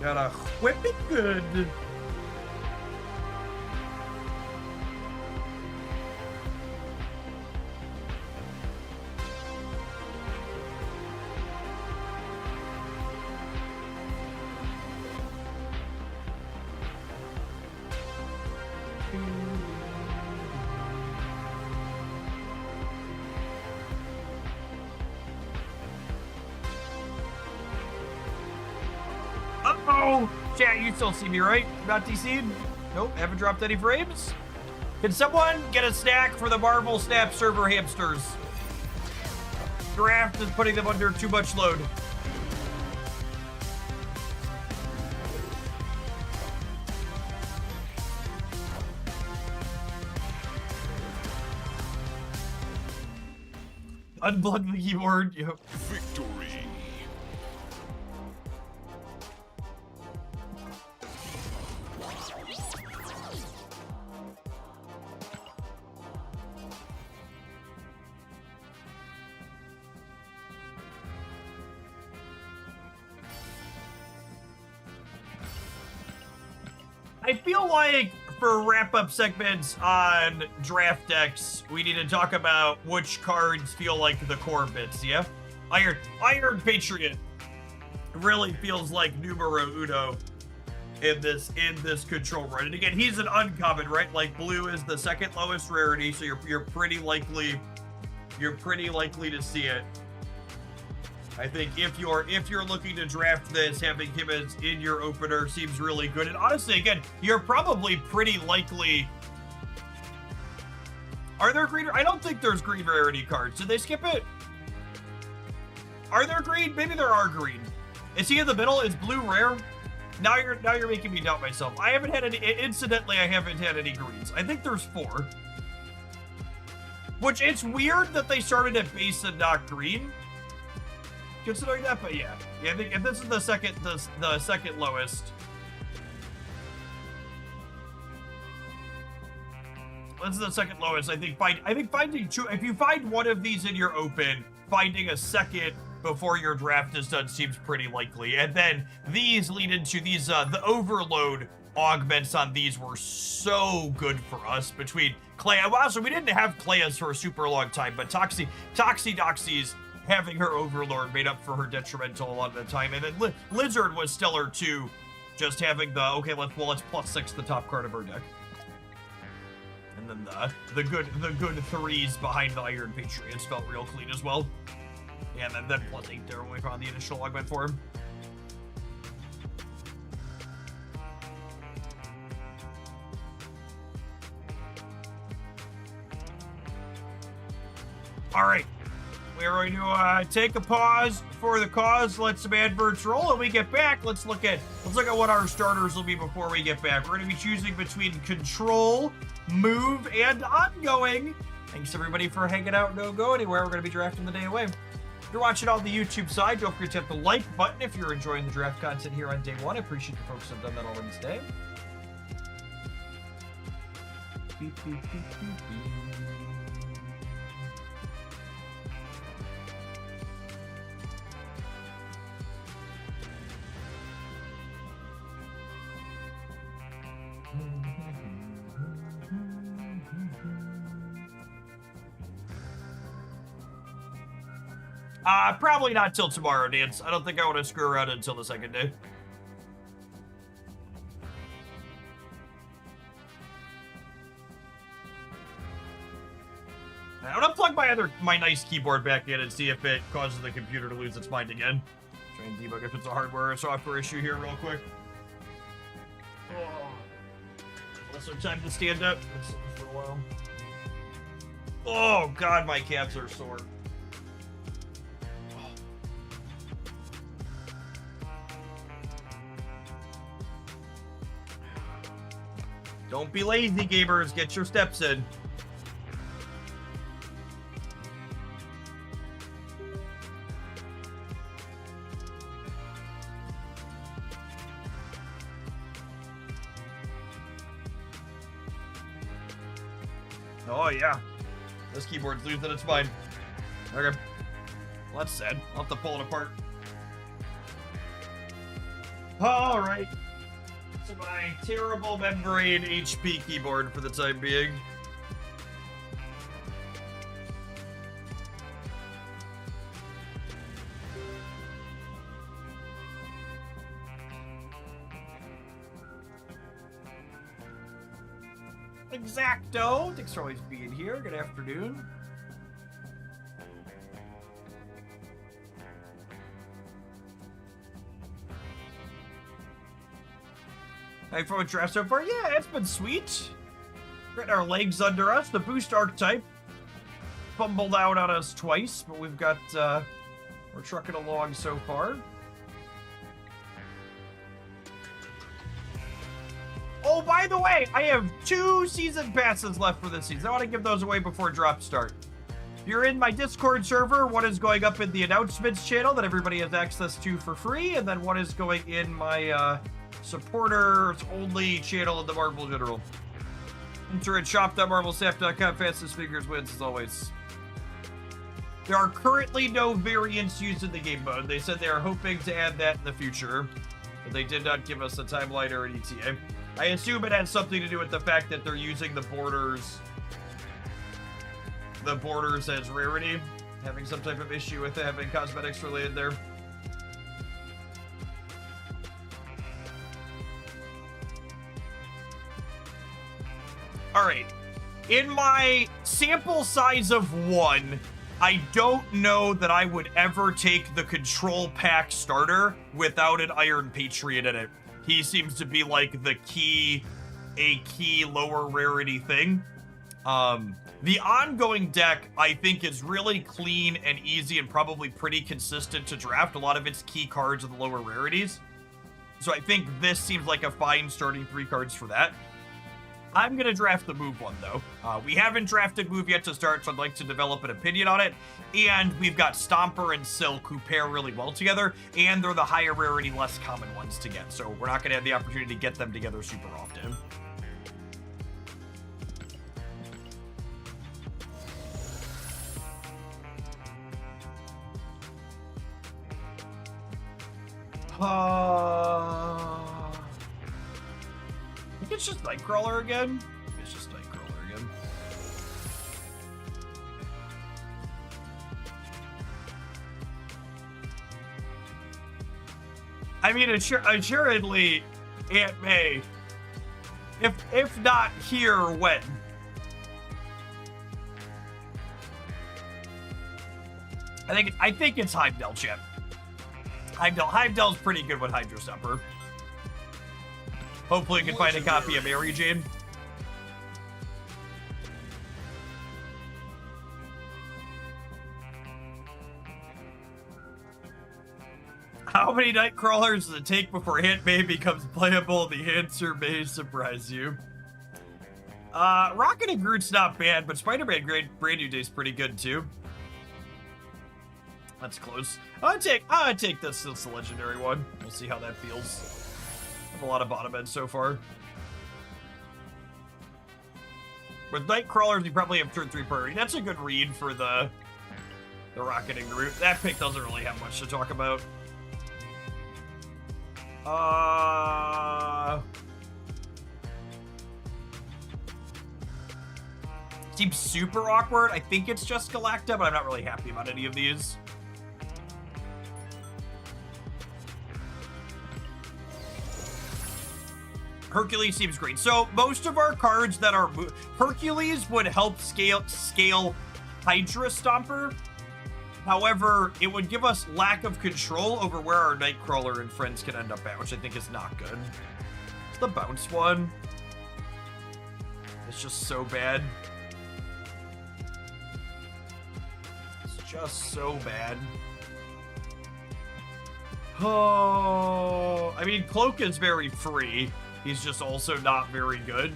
Gotta whip it good. Uh-oh! Chat, you still see me, right? Not DC'd? Nope, haven't dropped any frames. Can someone get a snack for the Marvel Snap server hamsters? Draft is putting them under too much load. Unplug the keyboard. Yep. Victory. I feel like for wrap-up segments on draft decks, we need to talk about which cards feel like the core bits, yeah? Iron Patriot really feels like numero uno in this control run. And again, he's an uncommon, right? Like blue is the second lowest rarity, so you're pretty likely to see it. I think if you're looking to draft this, having him as in your opener seems really good. And honestly, again, you're probably pretty likely. Are there green? I don't think there's green rarity cards. Did they skip it? Are there green? Maybe there are green. Is he in the middle? Is blue rare? Now you're making me doubt myself. I haven't had any. Incidentally, I haven't had any greens. I think there's 4. Which it's weird that they started at base and not green. Considering that, but yeah, I think if this is the second lowest, this is the second lowest. I think finding two. If you find one of these in your open, finding a second before your draft is done seems pretty likely. And then these lead into these. The overload augments on these were so good for us between Clay. Wow, so we didn't have Clayas for a super long time, but Toxie having her Overlord made up for her detrimental a lot of the time. And then Lizard was stellar too, just having the, okay, let's +6 the top card of her deck. And then the good 3s behind the Iron Patriots felt real clean as well. Yeah, and then plus 8 there when we found the initial augment for him. All right, we're going to take a pause for the cause, let some adverts roll, and we get back. Let's look at what our starters will be before we get back. We're going to be choosing between control, move, and ongoing. Thanks everybody for hanging out. Don't go anywhere. We're going to be drafting the day away. If you're watching on the YouTube side, don't forget to hit the like button if you're enjoying the draft content here on day one. I appreciate the folks that have done that already today. Beep, beep, beep, beep, beep. Probably not till tomorrow, Nance. I don't think I want to screw around until the second day. I'm gonna plug my nice keyboard back in and see if it causes the computer to lose its mind again. Try and debug if it's a hardware or software issue here real quick. Also time to stand up. Been sitting for a while. Oh god, my calves are sore. Don't be lazy, gamers. Get your steps in. Oh, yeah. This keyboard's losing its mind. Okay. Well, that's sad. I'll have to pull it apart. All right. To my terrible membrane HP keyboard for the time being. Exacto! Thanks for always being here. Good afternoon. Hey, from a draft so far, yeah, it's been sweet. Getting our legs under us. The boost archetype fumbled out on us twice, but we've got, we're trucking along so far. Oh, by the way, I have 2 season passes left for this season. I want to give those away before drops start. If you're in my Discord server, one is going up in the announcements channel that everybody has access to for free, and then one is going in my, supporters only channel in the Marvel General. Enter at shop.marvelsap.com. Fastest figures wins as always. There are currently no variants used in the game mode. They said they are hoping to add that in the future, but they did not give us a timeline or an ETA. I assume it has something to do with the fact that they're using the borders as rarity, having some type of issue with it, having cosmetics related there. All right, in my sample size of 1, I don't know that I would ever take the Control Pack starter without an Iron Patriot in it. He seems to be like a key lower rarity thing. The ongoing deck, I think, is really clean and easy and probably pretty consistent to draft. A lot of its key cards are the lower rarities. So I think this seems like a fine starting 3 cards for that. I'm going to draft the move one, though. We haven't drafted move yet to start, so I'd like to develop an opinion on it. And we've got Stomper and Silk, who pair really well together, and they're the higher rarity, less common ones to get. So we're not going to have the opportunity to get them together super often. I think it's just Nightcrawler again. It's just Nightcrawler again. I mean, assuredly, Aunt May. If not here, when? I think it's Heimdall, chat. Heimdall's pretty good with Hydro Stomper. Hopefully you can find a copy of Mary Jane. How many Nightcrawlers does it take before Hint May becomes playable? The answer may surprise you. Rocket and Groot's not bad, but Spider-Man Brand New Day's pretty good too. That's close. I'll take this as the legendary one. We'll see how that feels. I have a lot of bottom ends so far. With Nightcrawlers, you probably have turn 3 priority. That's a good read for the Rocket and Groot. That pick doesn't really have much to talk about. Seems super awkward. I think it's just Galacta, but I'm not really happy about any of these. Hercules seems great. So most of our cards that are Hercules would help scale Hydra Stomper. However, it would give us lack of control over where our Nightcrawler and friends can end up at, which I think is not good. It's the bounce one. It's just so bad. It's just so bad. Oh, I mean, Cloak is very free. He's just also not very good.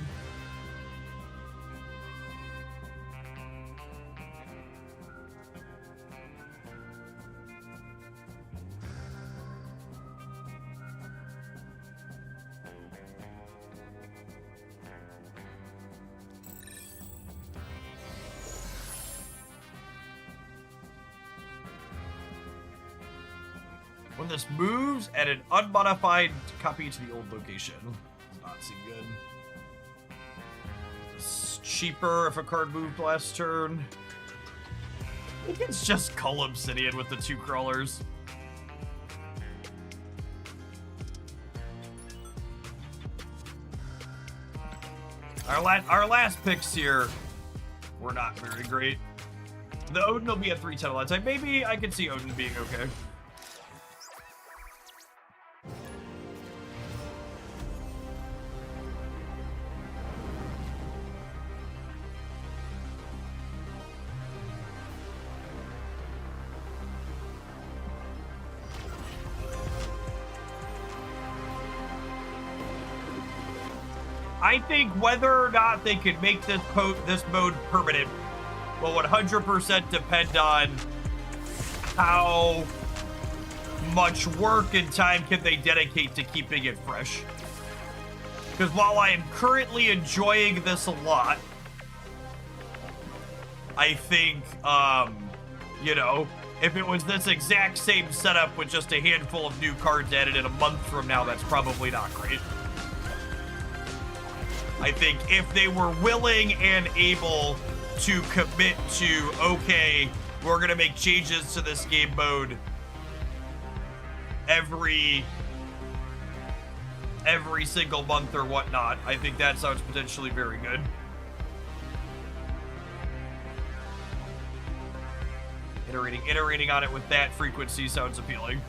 When this moves, add an unmodified copy to the old location. Does not seem good. It's cheaper if a card moved last turn. I think it's just Cull Obsidian with the 2 crawlers. Our last picks here were not very great. The Odin will be at 3/10 a lot of time. Maybe I could see Odin being okay. I think whether or not they could make this mode permanent will 100% depend on how much work and time can they dedicate to keeping it fresh. Because while I am currently enjoying this a lot, I think, you know, if it was this exact same setup with just a handful of new cards added in a month from now, that's probably not great. I think if they were willing and able to commit to, okay, we're going to make changes to this game mode every single month or whatnot, I think that sounds potentially very good. Iterating on it with that frequency sounds appealing.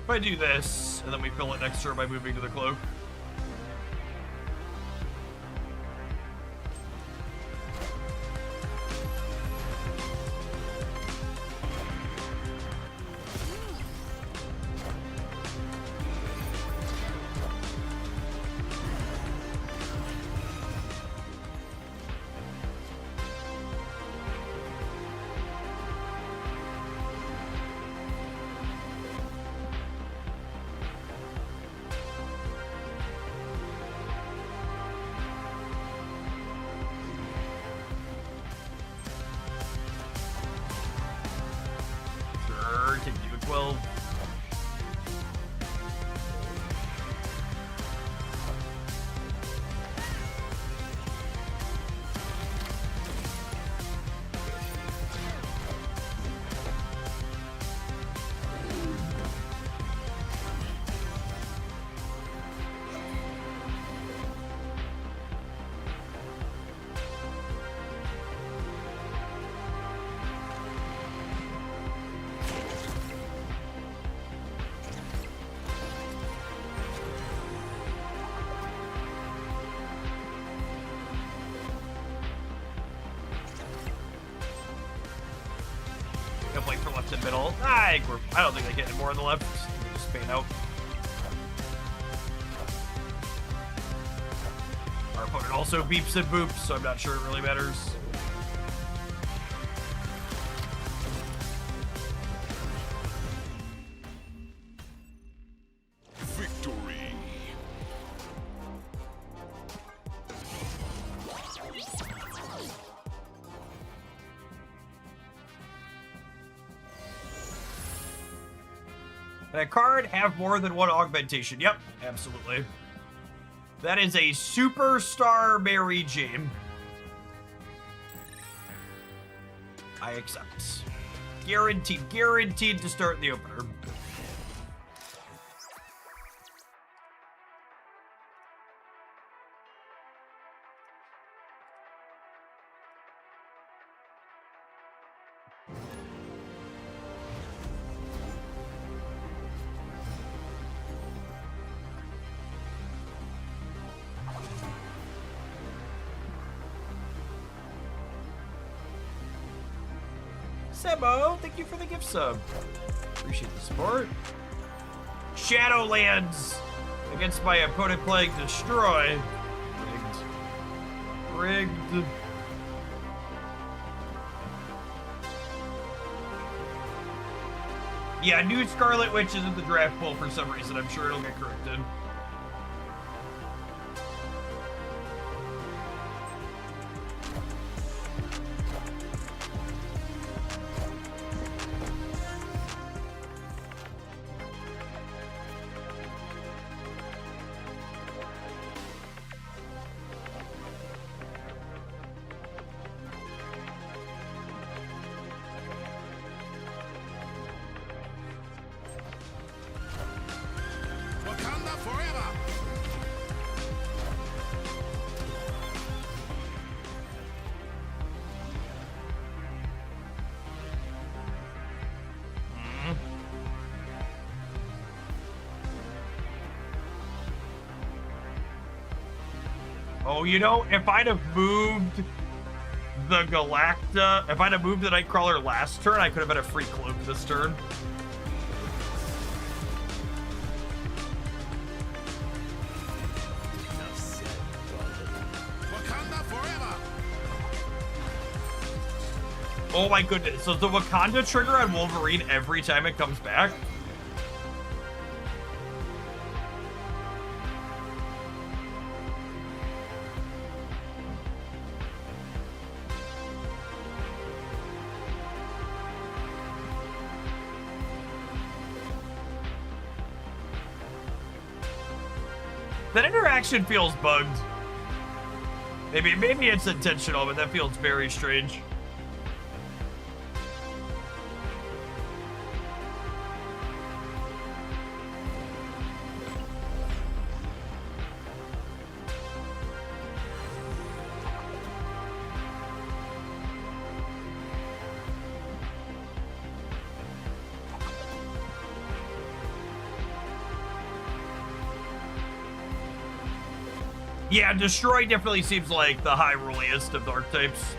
If I do this, and then we fill it next turn by moving to the Cloak. wait for left and middle. I don't think they get any more on the left. We just fan out. Our opponent also beeps and boops, so I'm not sure it really matters. Victory. Can a card have more than one augmentation? Yep, absolutely. That is a superstar Mary Jane. I accept. Guaranteed to start the opener. Sebo, thank you for the gift sub. Appreciate the support. Shadowlands against my opponent playing Destroy. Rigged. Yeah, new Scarlet Witch is in the draft pool for some reason. I'm sure it'll get corrected. Wakanda forever! Oh, you know, if I'd have moved the Galacta, if I'd have moved the Nightcrawler last turn, I could have been a free cloak this turn. Enough said, Wakanda forever! Oh my goodness. So the Wakanda trigger on Wolverine every time it comes back? That interaction feels bugged. Maybe it's intentional, but that feels very strange. Yeah, Destroy definitely seems like the high rolliest of the archetypes.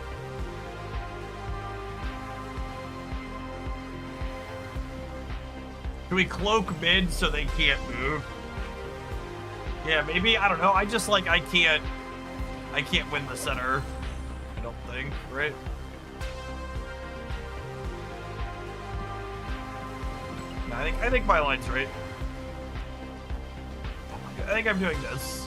Can we cloak mid so they can't move? Yeah, maybe, I don't know. I just like, I can't win the center. I don't think, right? No, I think my line's right. I think I'm doing this.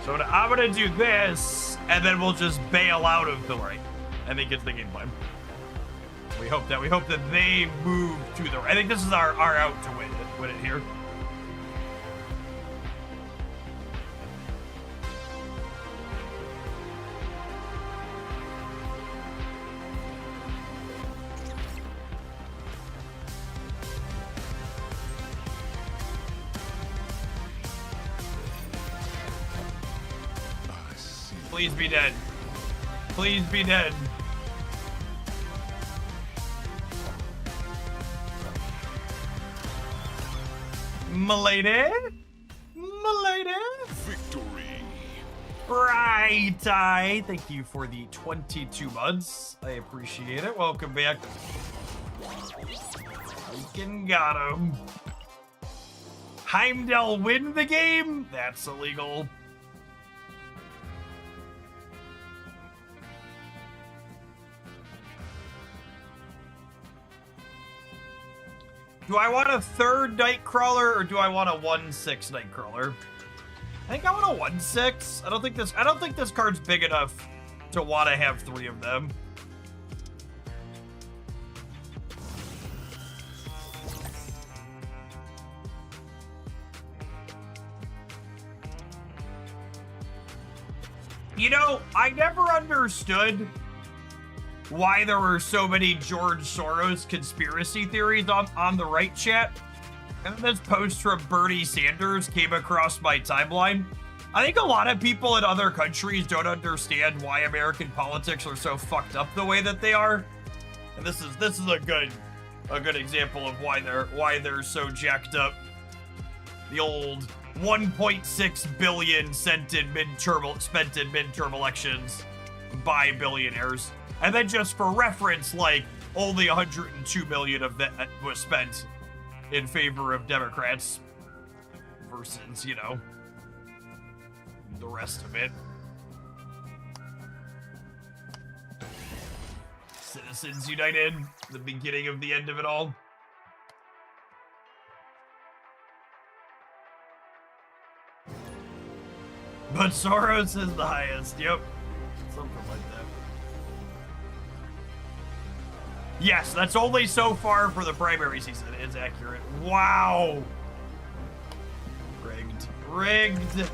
So I'm gonna do this, and then we'll just bail out of the right. I think it's the game plan. We hope that they move to the right. I think this is our out to win it here. Please be dead. Please be dead. Milady? Milady? Victory. Right, thank you for the 22 months. I appreciate it. Welcome back. Freaking got him. Heimdall win the game? That's illegal. Do I want a third Nightcrawler or do I want a 1/6 Nightcrawler? I think I want a 1/6. I don't think this card's big enough to want to have 3 of them. You know, I never understood why there were so many George Soros conspiracy theories on the right chat. And this post from Bernie Sanders came across my timeline. I think a lot of people in other countries don't understand why American politics are so fucked up the way that they are. And this is a good example of why they're so jacked up. The old 1.6 billion spent in midterm elections by billionaires. And then just for reference, like, only 102 million of that was spent in favor of Democrats versus, you know, the rest of it. Citizens United, the beginning of the end of it all. But Soros is the highest, yep. Something like that. Yes, that's only so far for the primary season. It's accurate. Wow. Rigged. Rigged.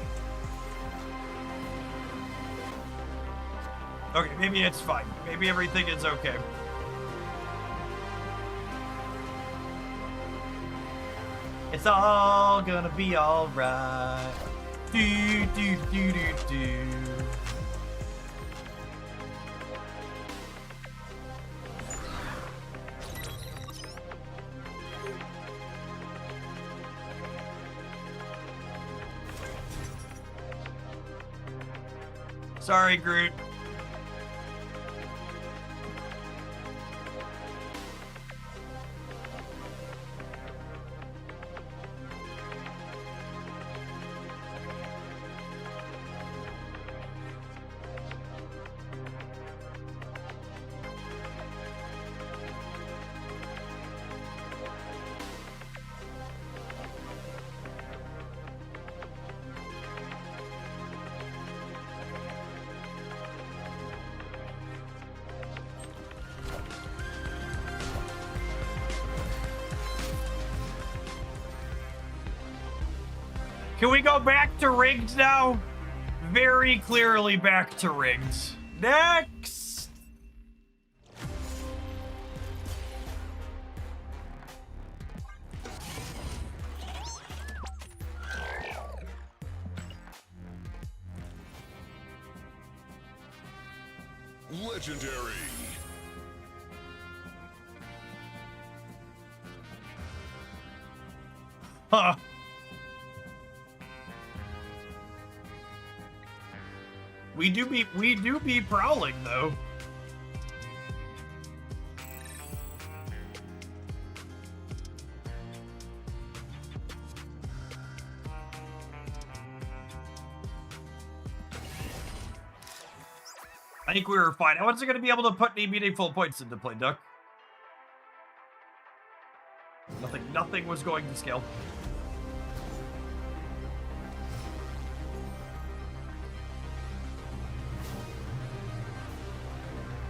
Okay, maybe it's fine. Maybe everything is okay. It's all gonna be alright. Do, do, do, do, do. Sorry, Groot. Can we go back to rigged now? Very clearly back to rigged. Next! Legendary. Huh. We do be prowling though. I think we were fine. I wasn't going to be able to put any meaningful points into play, Duck. Nothing was going to scale.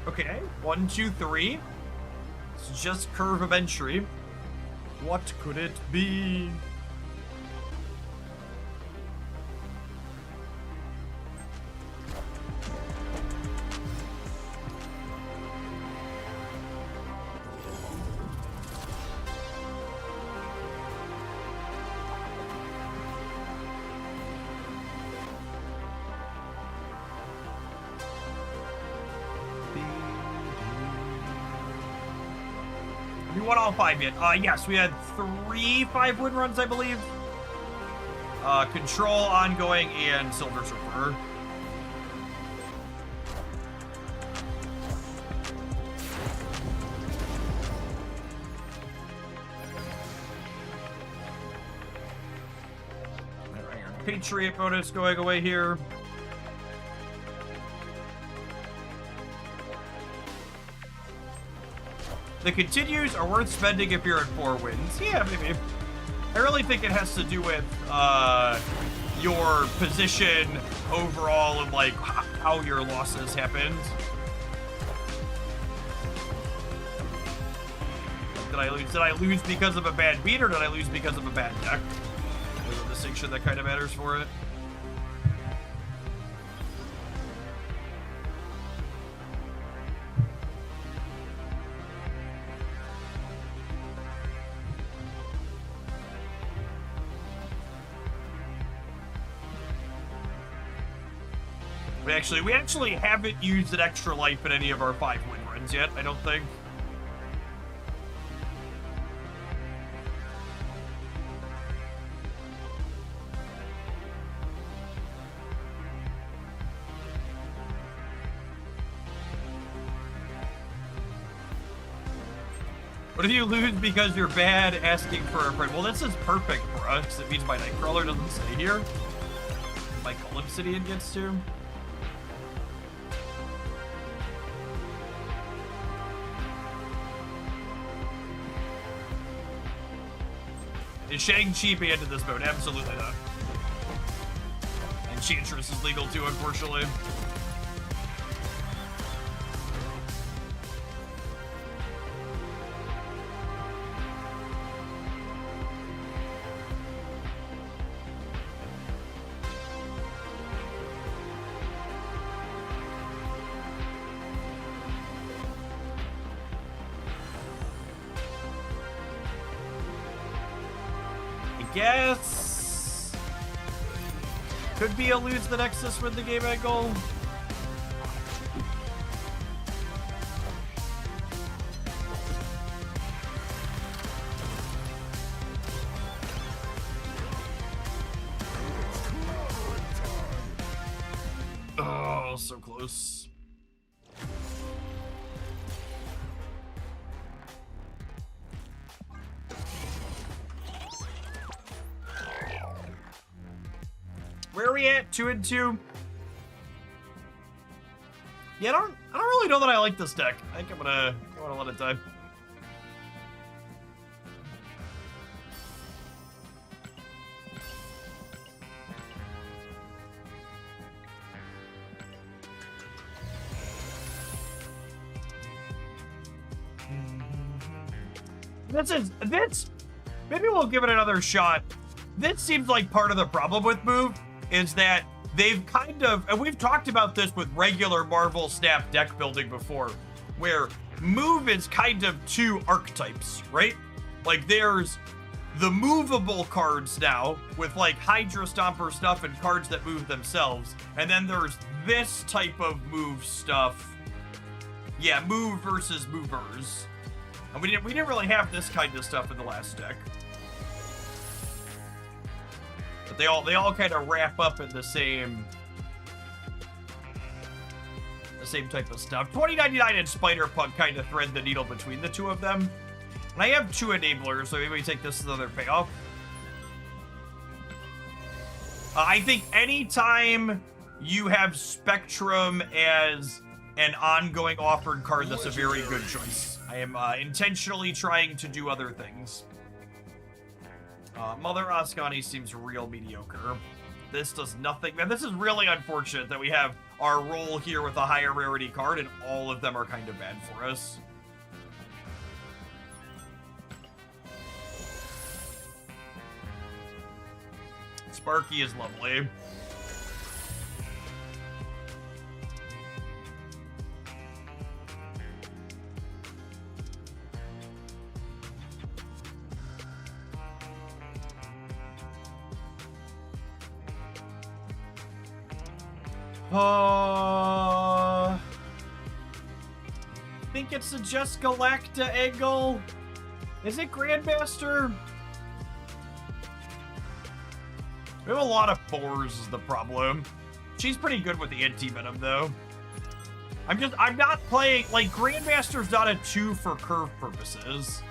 Okay, 1, 2, 3. It's just curve of entry. What could it be? We won all 5 yet. Yes, we had 3 5-win runs, I believe. Control, Ongoing, and Silver Surfer. Patriot bonus going away here. The continues are worth spending if you're at 4 wins. Yeah, maybe. I really think it has to do with your position overall and like how your losses happened. Did I lose? Did I lose because of a bad beat or did I lose because of a bad deck? There's a distinction that kind of matters for it. We actually haven't used an extra life in any of our 5-win runs yet, I don't think. What if you lose because you're bad asking for a friend? Well, this is perfect for us. It means my Nightcrawler doesn't stay here. My Golem Obsidian gets to. Is Shang-Chi banned in this mode? Absolutely not. Enchantress is legal too, unfortunately. Guess could be a lose the Nexus with the game angle. Oh, so close. Where are we at? 2 and 2. Yeah, I don't really know that I like this deck. I think I'm gonna let it die. This maybe we'll give it another shot. This seems like part of the problem with Move is that they've kind of, and we've talked about this with regular Marvel Snap deck building before, where Move is kind of 2 archetypes, right? Like there's the movable cards now with like Hydra Stomper stuff and cards that move themselves, and then there's this type of move stuff. Yeah, move versus movers. And we didn't really have this kind of stuff in the last deck. But they all kind of wrap up in the same type of stuff. 2099 and Spider-Punk kind of thread the needle between the two of them. And I have 2 enablers, so maybe we take this as another payoff. I think anytime you have Spectrum as an ongoing offered card, that's a very good choice. I am intentionally trying to do other things. Mother Ascani seems real mediocre. This does nothing. Man, this is really unfortunate that we have our roll here with a higher rarity card and all of them are kind of bad for us. Sparky is lovely. I think it suggests Galacta angle. Is it Grandmaster? We have a lot of 4s is the problem. She's pretty good with the anti-venom though. I'm not playing, like, Grandmaster's not a 2 for curve purposes.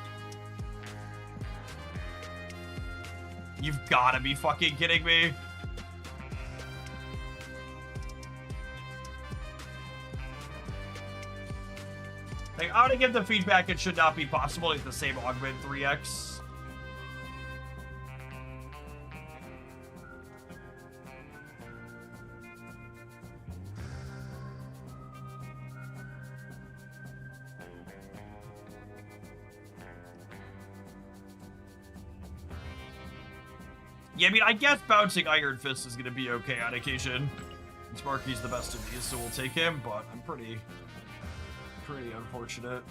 You've gotta be fucking kidding me. Like, I want to give the feedback it should not be possible at the same augment 3x. Yeah, I mean, I guess bouncing Iron Fist is going to be okay on occasion. Sparky's the best of these, so we'll take him, but I'm pretty unfortunate.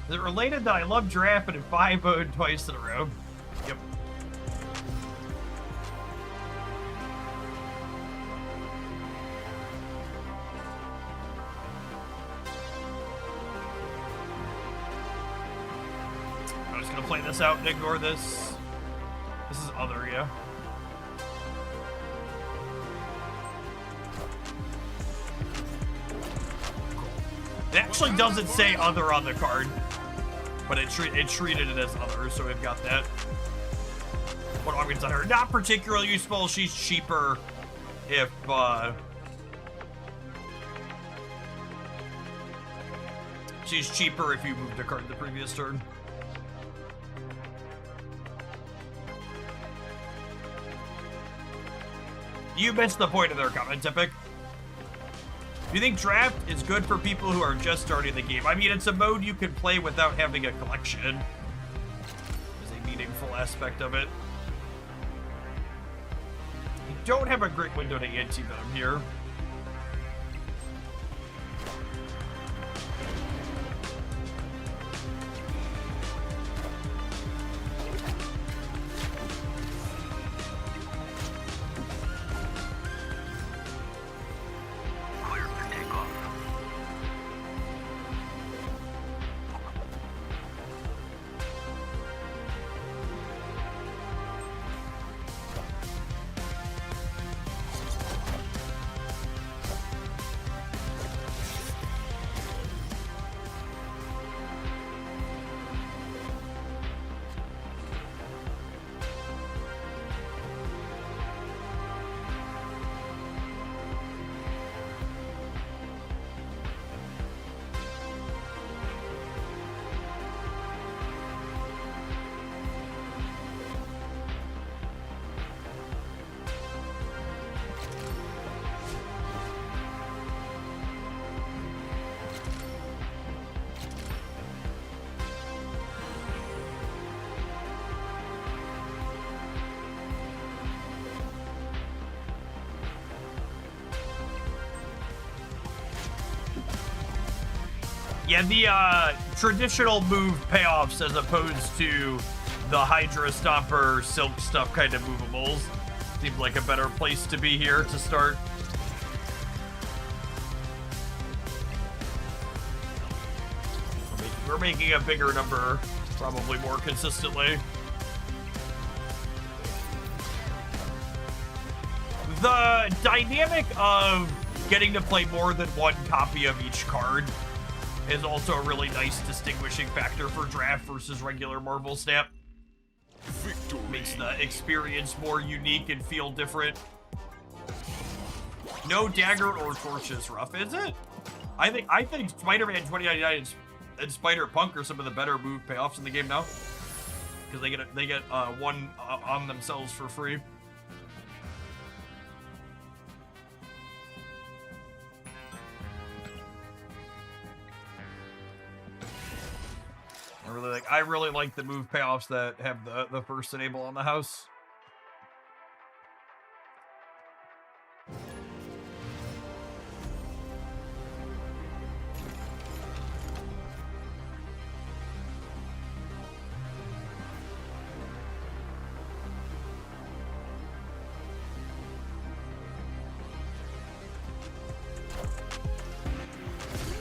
Is it related that I love Giraffe and 5 mode twice in a row? Yep. I'm just gonna play this out and ignore this. This is other, yeah. It actually doesn't say other on the card, but it treated it as other, so we've got that. What augments on her? Not particularly useful. She's cheaper if, she's cheaper if you move the card the previous turn. You missed the point of their comment, Epic. Do you think draft is good for people who are just starting the game? I mean, it's a mode you can play without having a collection. There's a meaningful aspect of it. You don't have a great window to anti-venom here. Yeah, the traditional move payoffs as opposed to the Hydra Stomper, Silk stuff kind of movables seems like a better place to be here to start. We're making a bigger number, probably more consistently. The dynamic of getting to play more than one copy of each card is also a really nice distinguishing factor for draft versus regular Marvel Snap. Victory. Makes the experience more unique and feel different. No dagger or torch is rough, is it? I think Spider-Man 2099 and Spider-Punk are some of the better move payoffs in the game now, because they get one on themselves for free. Like, I really like the move payoffs that have the first enable on the house.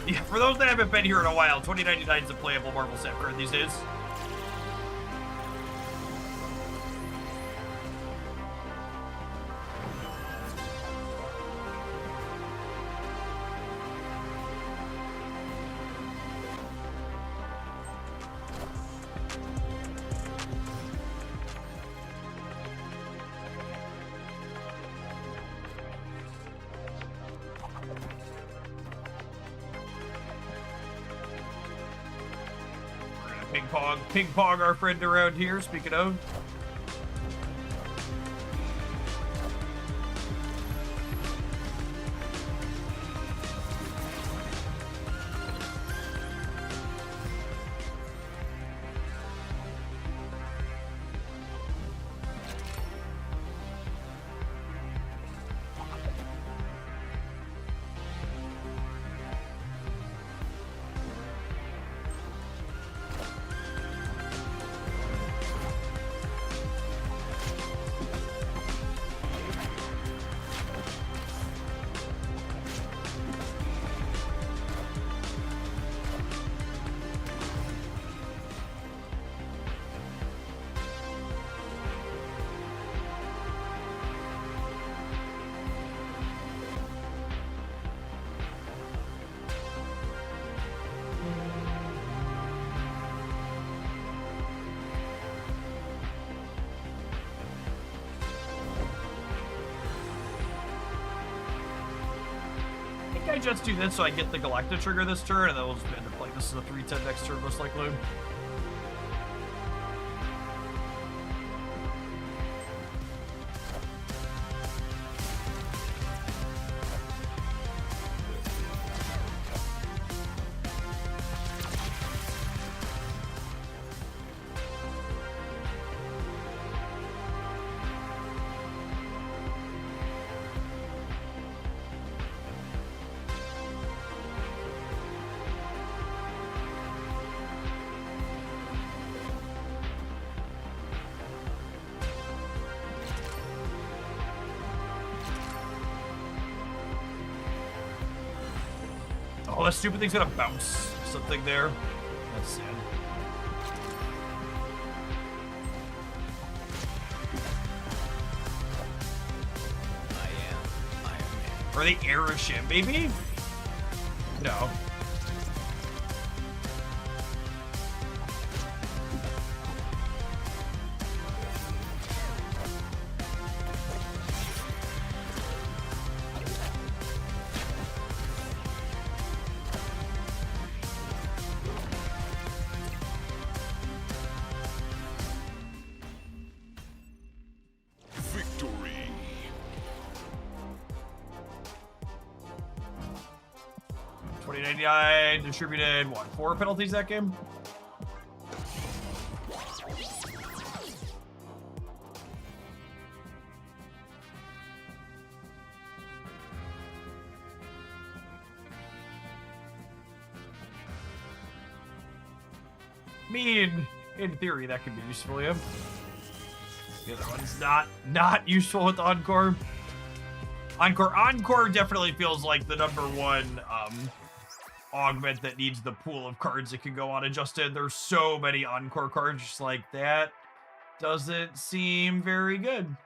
Yeah, for those that haven't been here in a while, 2099 is a playable Marvel Snap card these days. Ping pong our friend around here, speaking of. I just do this so I get the Galactic trigger this turn, and then we'll just end up playing this is a 3/10 next turn, most likely. Oh, that stupid thing's gonna bounce something there. That's sad. Are they airship, maybe? No. Victory. 2099 distributed, what, 4 penalties that game? I mean, in theory, that could be useful, yeah. The other one's not useful with Encore. Encore definitely feels like the #1 augment that needs the pool of cards that can go unadjusted. There's so many Encore cards just like that. Doesn't seem very good.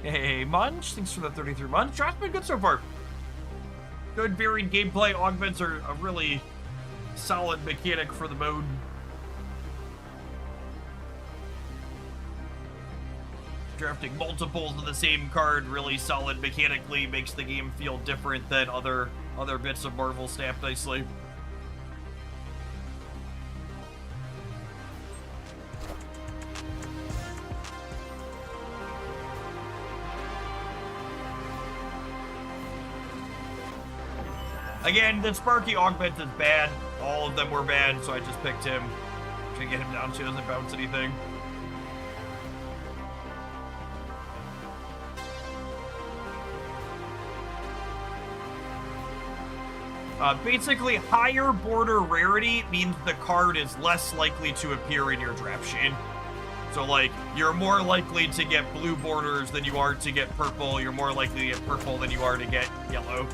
Hey, Munch. Thanks for the 33 months. Draft's been good so far. Good varied gameplay. Augments are a really solid mechanic for the mode. drafting multiples of the same card really solid mechanically, makes the game feel different than other bits of Marvel stamped nicely. Again, the Sparky Augment is bad. All of them were bad, so I just picked him to get him down so he doesn't bounce anything. Basically, higher border rarity means the card is less likely to appear in your draft chain. So, like, you're more likely to get blue borders than you are to get purple. You're more likely to get purple than you are to get yellow.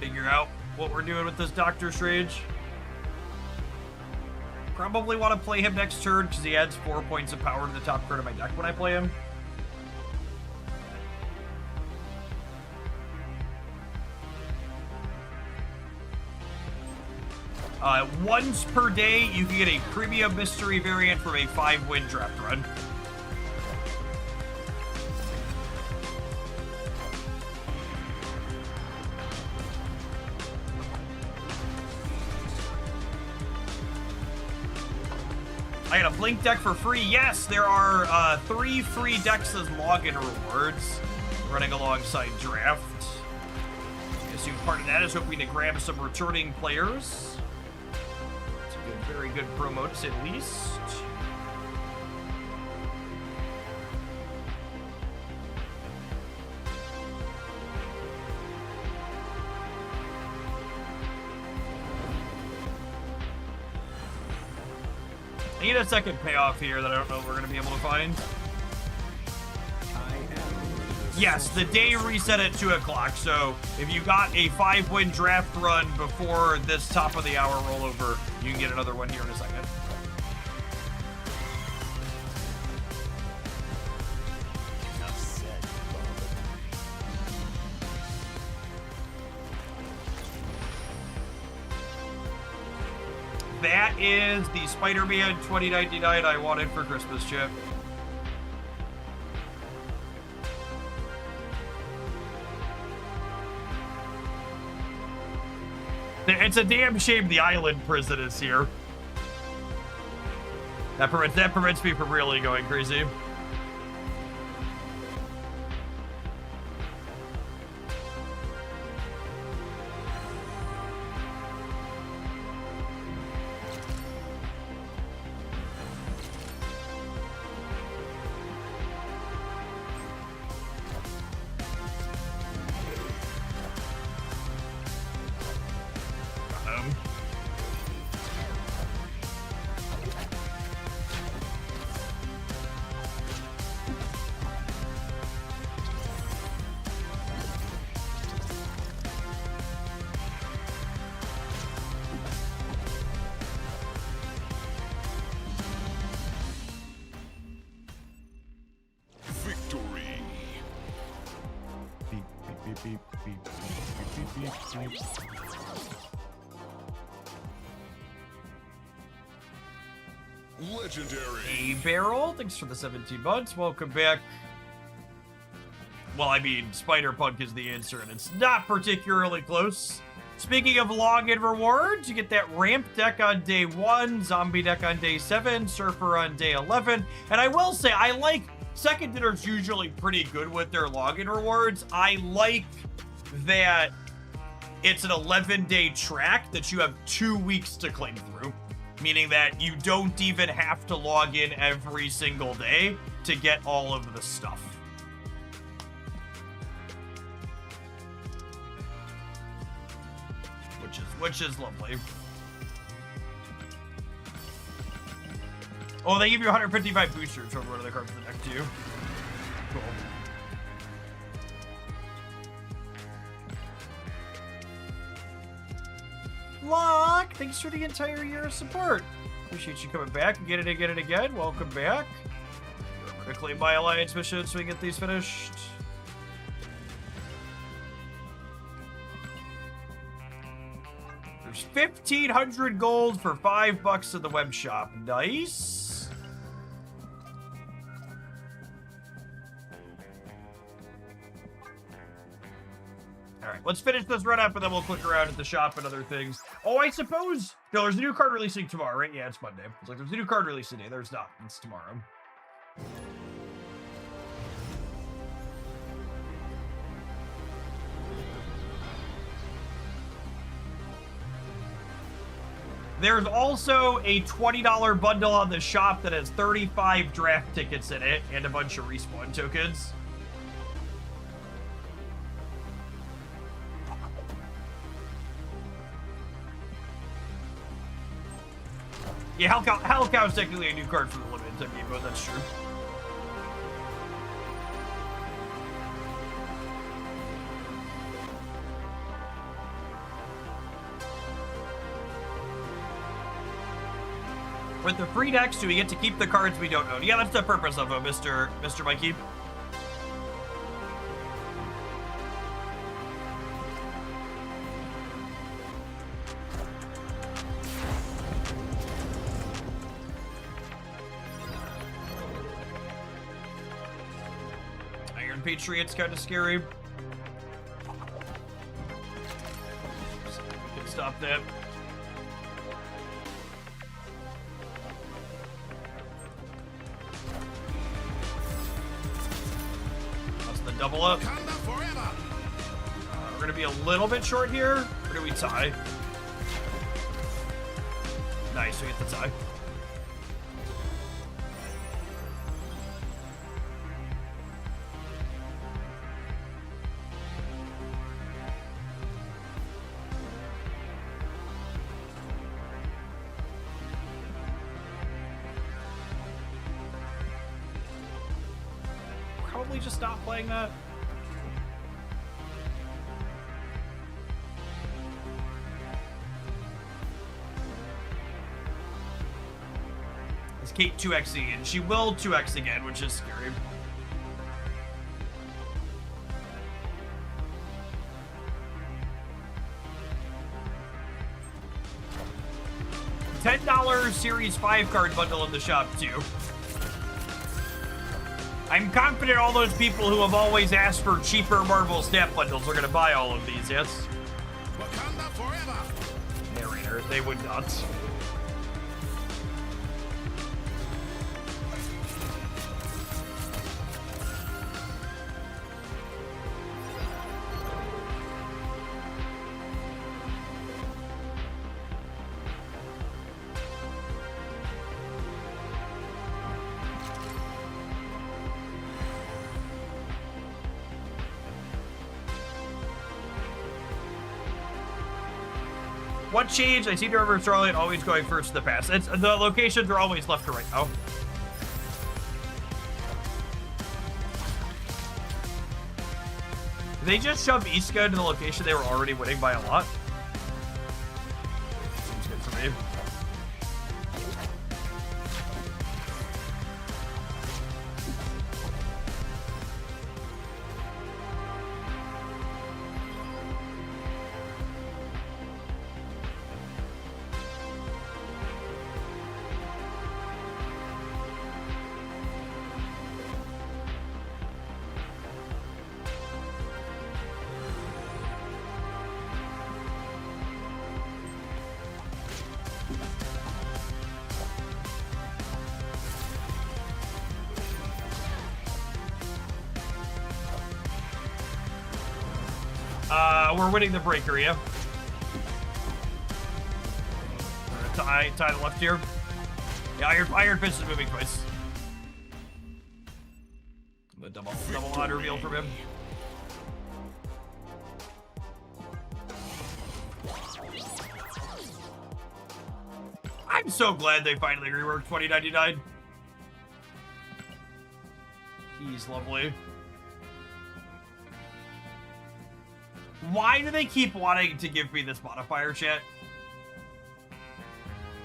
Figure out what we're doing with this Doctor Strange. Probably want to play him next turn because he adds 4 points of power to the top card of my deck when I play him. Once per day, you can get a premium mystery variant from a 5-win draft run. I got a Blink deck for free. Yes, there are 3 free decks as login rewards running alongside draft. I assume part of that is hoping to grab some returning players. It's a good, very good promo to say the least. I need a second payoff here that I don't know if we're going to be able to find. Yes, the day reset at 2 o'clock, so if you got a 5-win draft run before this top of the hour rollover, you can get another one here in a second. That is the Spider-Man 2099 I wanted for Christmas, Chip. It's a damn shame the island prison is here. That prevents me from really going crazy. Legendary. A barrel, thanks for the 17 months. Welcome back. Well, I mean, Spider-Punk is the answer, and it's not particularly close. Speaking of login rewards, you get that ramp deck on day 1, zombie deck on day 7, surfer on day 11. And I will say, I like Second Dinner's usually pretty good with their login rewards. I like that it's an 11-day track that you have 2 weeks to claim through, meaning that you don't even have to log in every single day to get all of the stuff. Which is lovely. Oh, they give you 155 boosters from one of the cards in the deck too. Cool. Lock, thanks for the entire year of support. Appreciate you coming back again and again and again. Welcome back. I'm gonna claim my alliance mission so we can get these finished. There's 1,500 gold for $5 in the web shop. Nice. All right, let's finish this run up and then we'll click around at the shop and other things. Oh, I suppose. No, there's a new card releasing tomorrow, right? Yeah, it's Monday. It's like there's a new card releasing today. There's not. It's tomorrow. There's also a $20 bundle on the shop that has 35 draft tickets in it and a bunch of respawn tokens. Yeah, Hellcow is technically a new card for the limited time game mode, that's true. With the free decks, do we get to keep the cards we don't own? Yeah, that's the purpose of it, Mr. Mikey. Iron Patriot's kind of scary. We can stop that. Double up. We're gonna be a little bit short here. Or do we tie? Nice, we get the tie. Probably just stop playing that. Is Kate 2xing and she will 2x again, which is scary. $10 Series 5 card bundle in the shop too. I'm confident all those people who have always asked for cheaper Marvel Snap bundles are going to buy all of these, yes? Wakanda forever! Narrator, they would not. What changed? I seem to remember Starlight always going first to the pass. It's the locations are always left to right. Oh. Did they just shove Iska into the location they were already winning by a lot? Seems good for me. We're winning the breaker, yeah. We're gonna tie the left here. Yeah, Iron Fist is moving twice. The double odd reveal from him. I'm so glad they finally reworked 2099. He's lovely. Why do they keep wanting to give me this modifier, chat?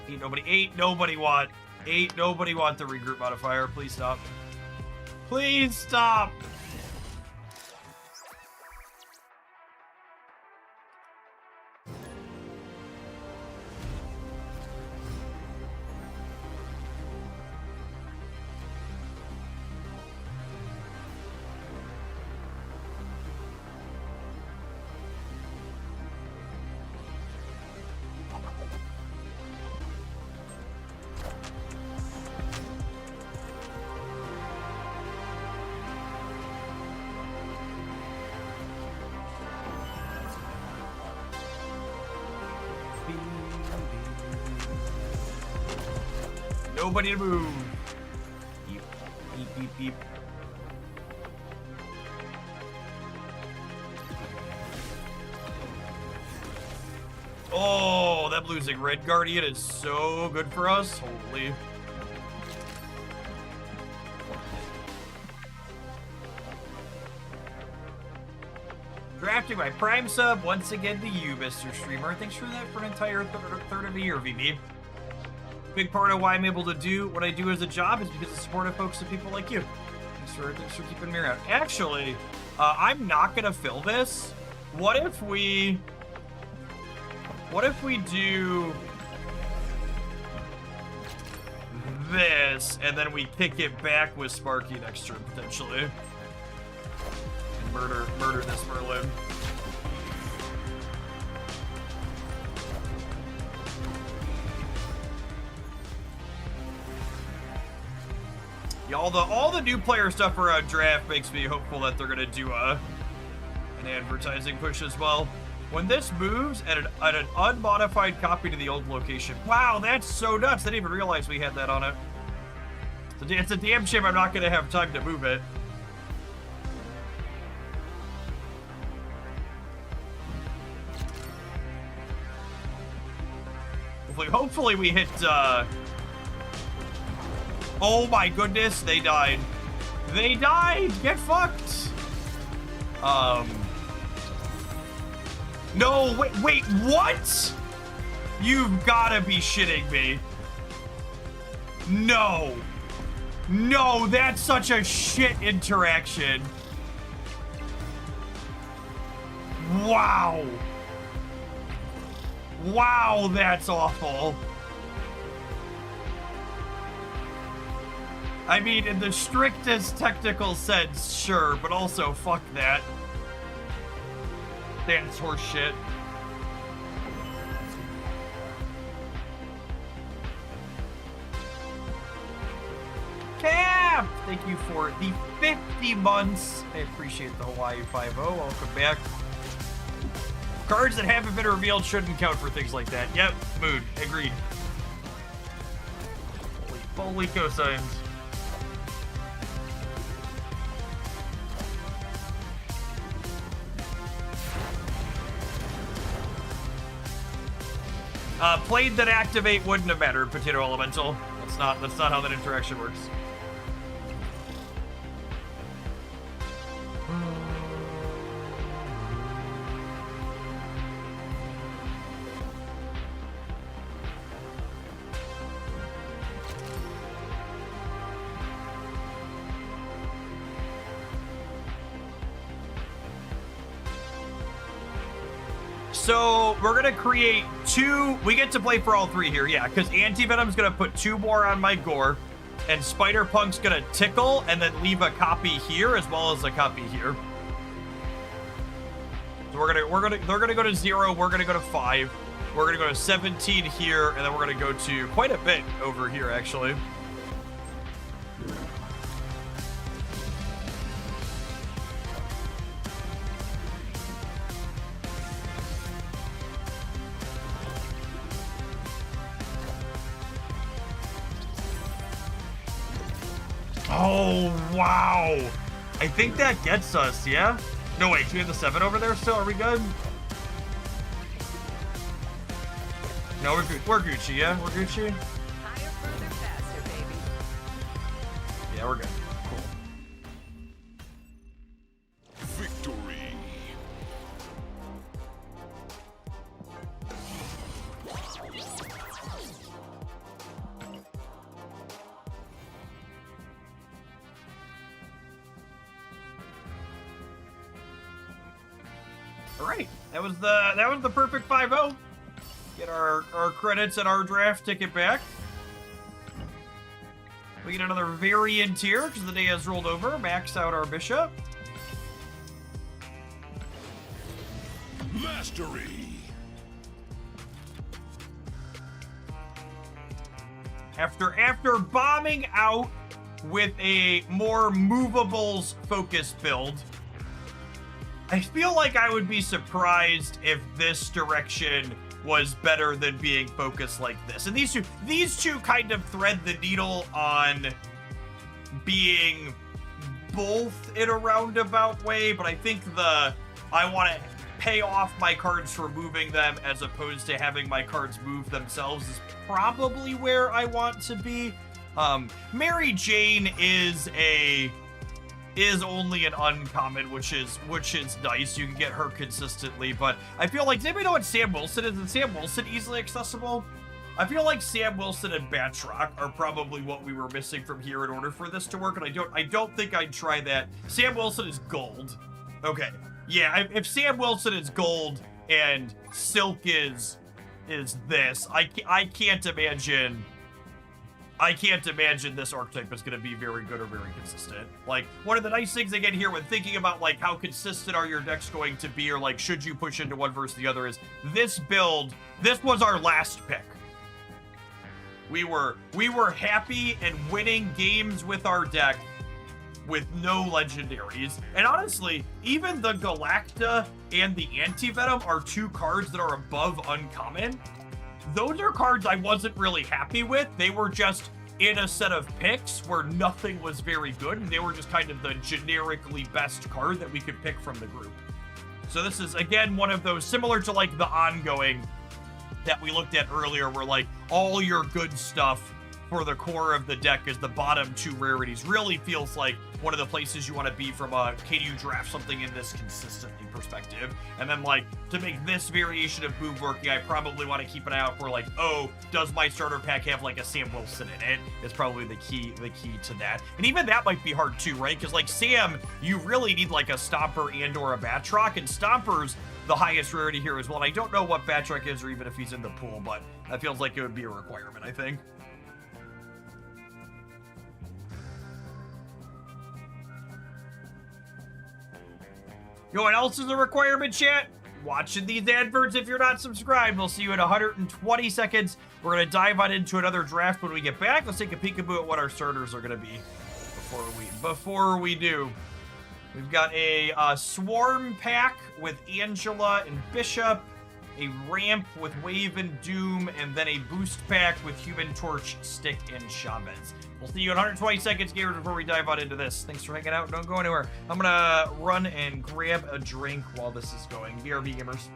Ain't nobody want the regroup modifier. Please stop. Please stop. Nobody to move. Beep, beep, beep, beep. Oh, that losing Red Guardian is so good for us. Holy. Drafting my Prime sub once again to you, Mr. Streamer. Thanks for that for an entire third of a year, VB. Big part of why I'm able to do what I do as a job is because of supportive folks and people like you. Thanks for keeping me around. Actually, I'm not gonna fill this. What if we do this and then we kick it back with Sparky next turn potentially? And murder this Merlin. Yeah, all the new player stuff around draft makes me hopeful that they're gonna do an advertising push as well. When this moves at an unmodified copy to the old location. Wow, that's so nuts. I didn't even realize we had that on it. It's a damn shame I'm not gonna have time to move it. Hopefully we hit, oh my goodness, they died. They died! Get fucked! No, wait, what? You've gotta be shitting me. No. No, that's such a shit interaction. Wow. Wow, that's awful. I mean, in the strictest technical sense, sure, but also fuck that. That's horseshit. Cap! Thank you for the 50 months. I appreciate the Hawaii 5-0. Welcome back. Cards that haven't been revealed shouldn't count for things like that. Yep, mood. Agreed. Holy cosigns. Played that activate wouldn't have mattered, Potato Elemental. That's not how that interaction works. So we're gonna create two. We get to play for all three here, yeah, because Anti-Venom's gonna put 2 more on my Gore, and Spider-Punk's gonna tickle and then leave a copy here as well as a copy here. So they're gonna go to 0. We're gonna go to 5. We're gonna go to 17 here, and then we're gonna go to quite a bit over here actually. Oh, wow. I think that gets us, yeah? No, wait, do we have the 7 over there still? Are we good? No, we're good. We're Gucci, yeah? We're Gucci? Higher, further, faster, baby. Yeah, we're good. Cool. Victory. All right, that was the perfect 5-0. Get our credits and our draft ticket back. We get another variant here because the day has rolled over. Max out our bishop. Mastery. After bombing out with a more movables focus build, I feel like I would be surprised if this direction was better than being focused like this. And these two kind of thread the needle on being both in a roundabout way, but I think I want to pay off my cards for moving them as opposed to having my cards move themselves is probably where I want to be. Mary Jane is only an uncommon, which is nice. You can get her consistently, but I feel like, does anybody know what Sam Wilson is? Is Sam Wilson easily accessible? I feel like Sam Wilson and Batroc are probably what we were missing from here in order for this to work, and I don't think I'd try that. Sam Wilson is gold. Okay. Yeah, if Sam Wilson is gold and Silk is this, I can't imagine this archetype is going to be very good or very consistent. Like, one of the nice things again here when thinking about like how consistent are your decks going to be, or like should you push into one versus the other, is this build, this was our last pick. We were happy and winning games with our deck with no legendaries. And honestly, even the Galacta and the Anti-Venom are two cards that are above uncommon. Those are cards I wasn't really happy with. They were just in a set of picks where nothing was very good, and they were just kind of the generically best card that we could pick from the group. So this is, again, one of those, similar to like the ongoing that we looked at earlier, where like all your good stuff for the core of the deck is the bottom two rarities. Really feels like one of the places you want to be from a can you draft something in this consistently perspective. And then like to make this variation of move working, I probably want to keep an eye out for like, oh, does my starter pack have like a Sam Wilson in it? It's probably the key to that. And even that might be hard too, right? Because like Sam, you really need like a Stomper and or a Batroc, and Stomper's the highest rarity here as well. And I don't know what Batroc is or even if he's in the pool, but that feels like it would be a requirement, I think. You know what else is a requirement, chat? Watching these adverts if you're not subscribed. We'll see you in 120 seconds. We're going to dive on into another draft when we get back. Let's take a peekaboo at what our starters are going to be before we do. We've got a Swarm pack with Angela and Bishop, a Ramp with Wave and Doom, and then a Boost pack with Human Torch, Stick, and Shamans. We'll see you in 120 seconds, gamers, before we dive on into this. Thanks for hanging out. Don't go anywhere. I'm going to run and grab a drink while this is going. BRB, gamers.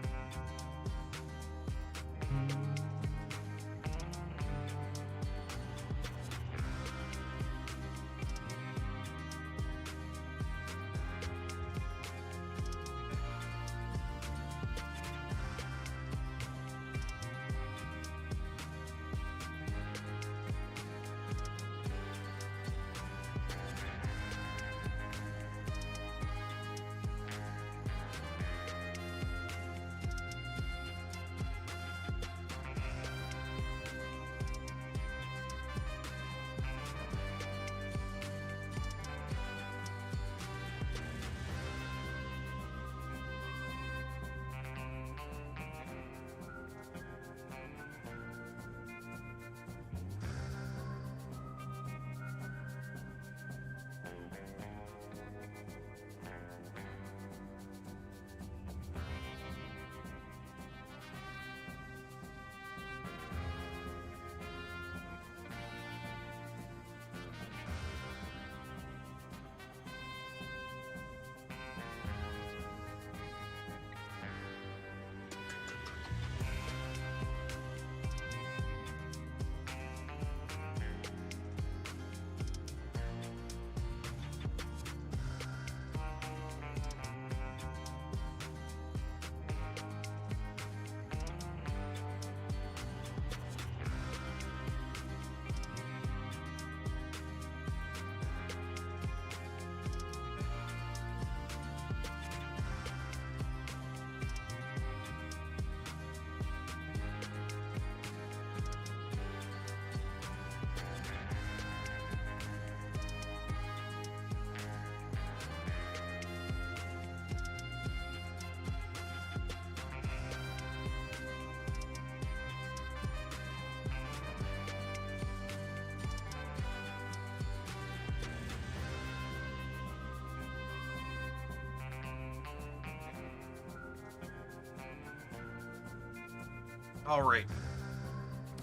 All right.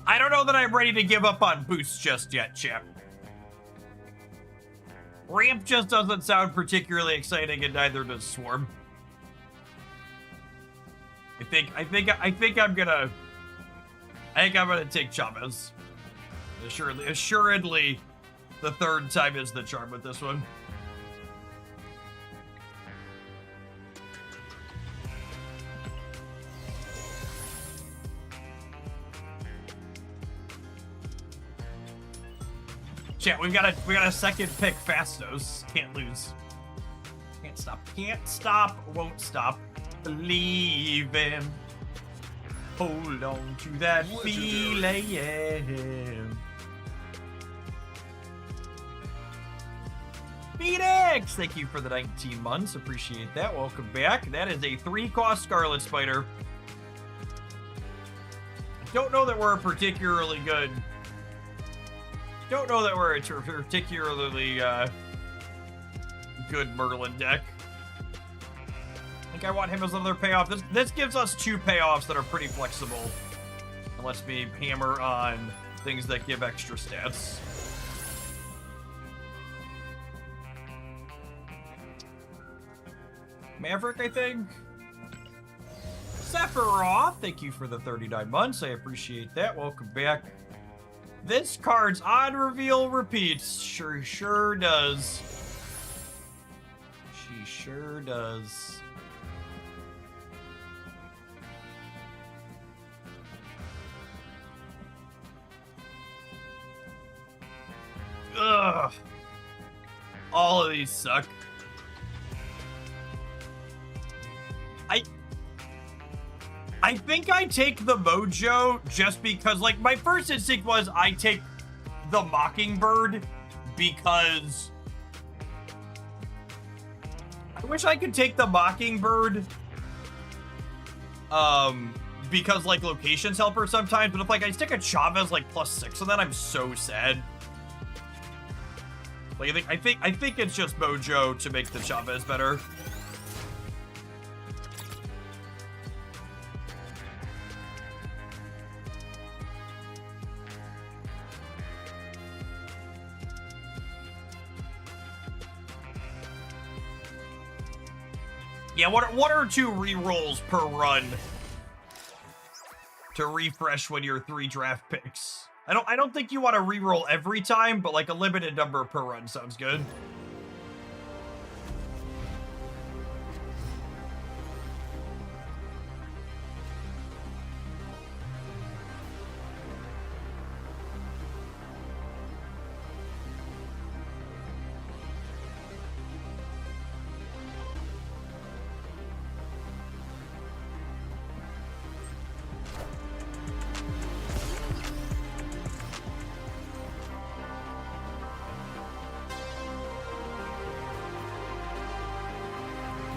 I don't know that I'm ready to give up on boosts just yet, chat. Ramp just doesn't sound particularly exciting, and neither does Swarm. I think I'm gonna take Chavez. Assuredly, the third time is the charm with this one. Chat, we got a second pick. Fastos can't lose. Can't stop, won't stop believing. Hold on to that feeling. Phoenix, thank you for the 19 months. Appreciate that. Welcome back. That is a 3-cost Scarlet Spider. I don't know that we're particularly good. Don't know that we're a particularly good Merlin deck. I think I want him as another payoff. This gives us 2 payoffs that are pretty flexible. And lets me hammer on things that give extra stats. Maverick, I think. Sephiroth, thank you for the 39 months. I appreciate that. Welcome back. This card's on reveal repeats. Sure does. She sure does. Ugh. All of these suck. I think I take the Mojo just because, like, my first instinct was I take the Mockingbird because I wish I could take the Mockingbird because, like, locations help her sometimes, but if, like, I stick a Chavez, like, +6 on that, I'm so sad. Like, I think it's just Mojo to make the Chavez better. Yeah, one or 2 rerolls per run to refresh when you're 3 draft picks. I don't think you want to reroll every time, but like a limited number per run sounds good.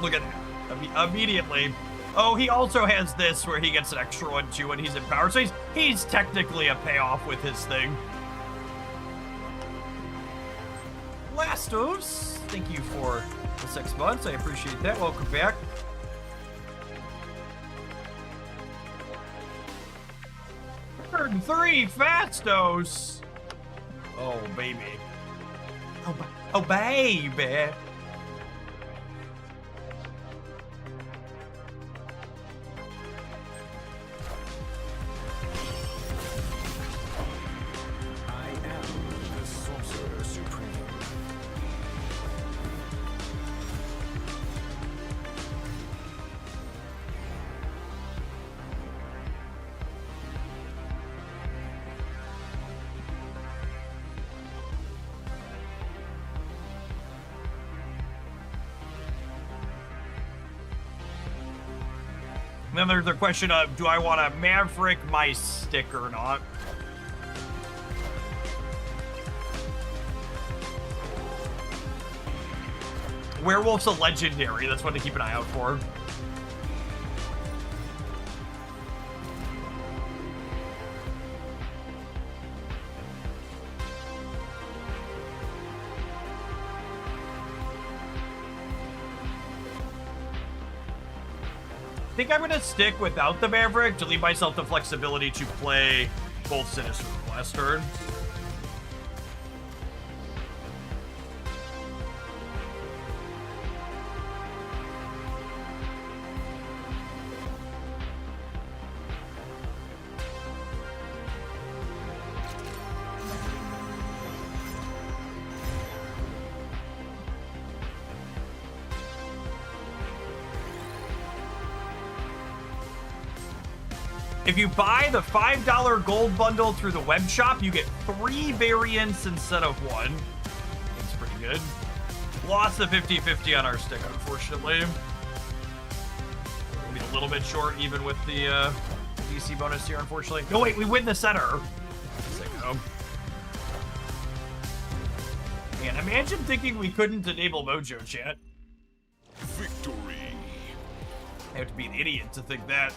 Look at that. Immediately. Oh, he also has this where he gets an extra one too when he's in power. So he's technically a payoff with his thing. Lastos, thank you for the 6 months. I appreciate that. Welcome back. Turn 3, Fastos. Oh, baby. Oh, baby. Then there's the question of, do I want to Maverick my stick or not? Werewolf's a legendary. That's one to keep an eye out for. think I'm gonna stick without the Maverick to leave myself the flexibility to play both Sinister last turn. If you buy the $5 gold bundle through the web shop, you get 3 variants instead of 1. That's pretty good. Lost the 50-50 on our stick, unfortunately. We'll be a little bit short even with the DC bonus here, unfortunately. No, wait, we win the center. Sicko. Man, imagine thinking we couldn't enable Mojo, chat. Victory. I have to be an idiot to think that.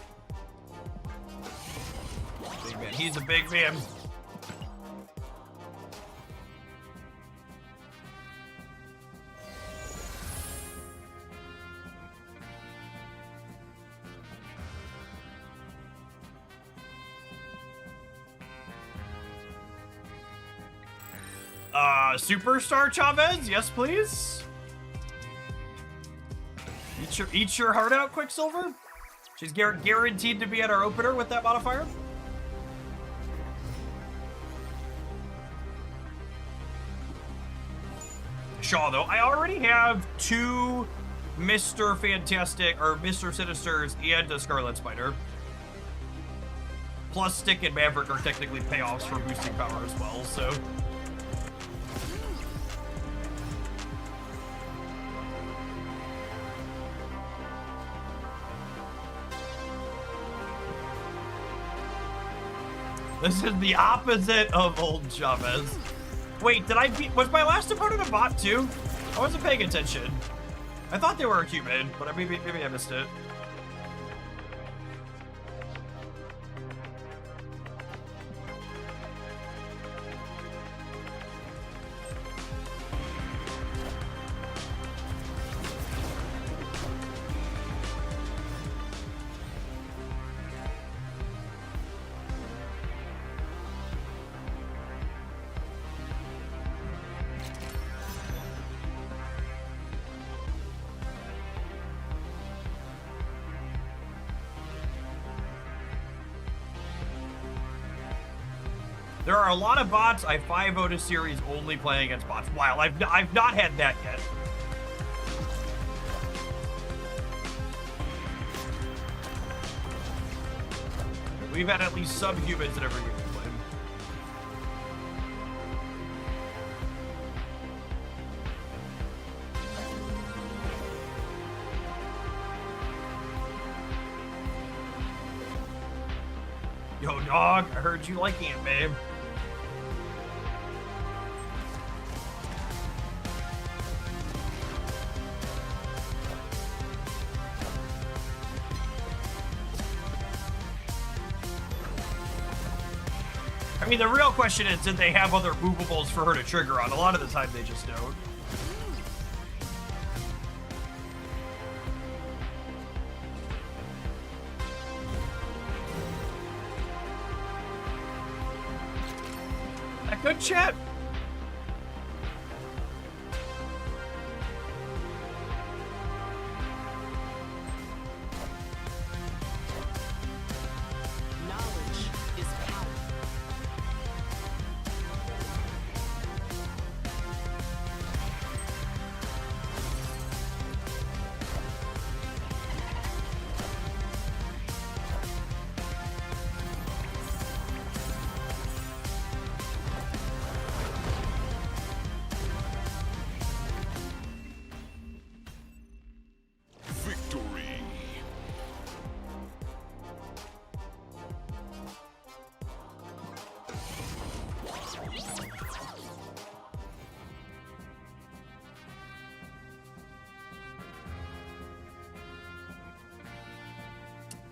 Big man. He's a big man. Superstar Chavez, yes please. Eat your heart out, Quicksilver. She's guaranteed to be at our opener with that modifier. Shaw, though, I already have 2 Mr. Fantastic or Mr. Sinisters and a Scarlet Spider. Plus, Stick and Maverick are technically payoffs for boosting power as well, so. This is the opposite of old Chavez. Wait, did I beat... Was my last opponent a bot too? I wasn't paying attention. I thought they were a human, but maybe I missed it. There are a lot of bots. I 5-0'd a series only playing against bots. Wow, I've not had that yet. We've had at least subhumans in every game we played. Yo, dog, I heard you like Ant, babe. I mean, the real question is, did they have other movables for her to trigger on? A lot of the time, they just don't. That good chat. Knowledge is power. Victory.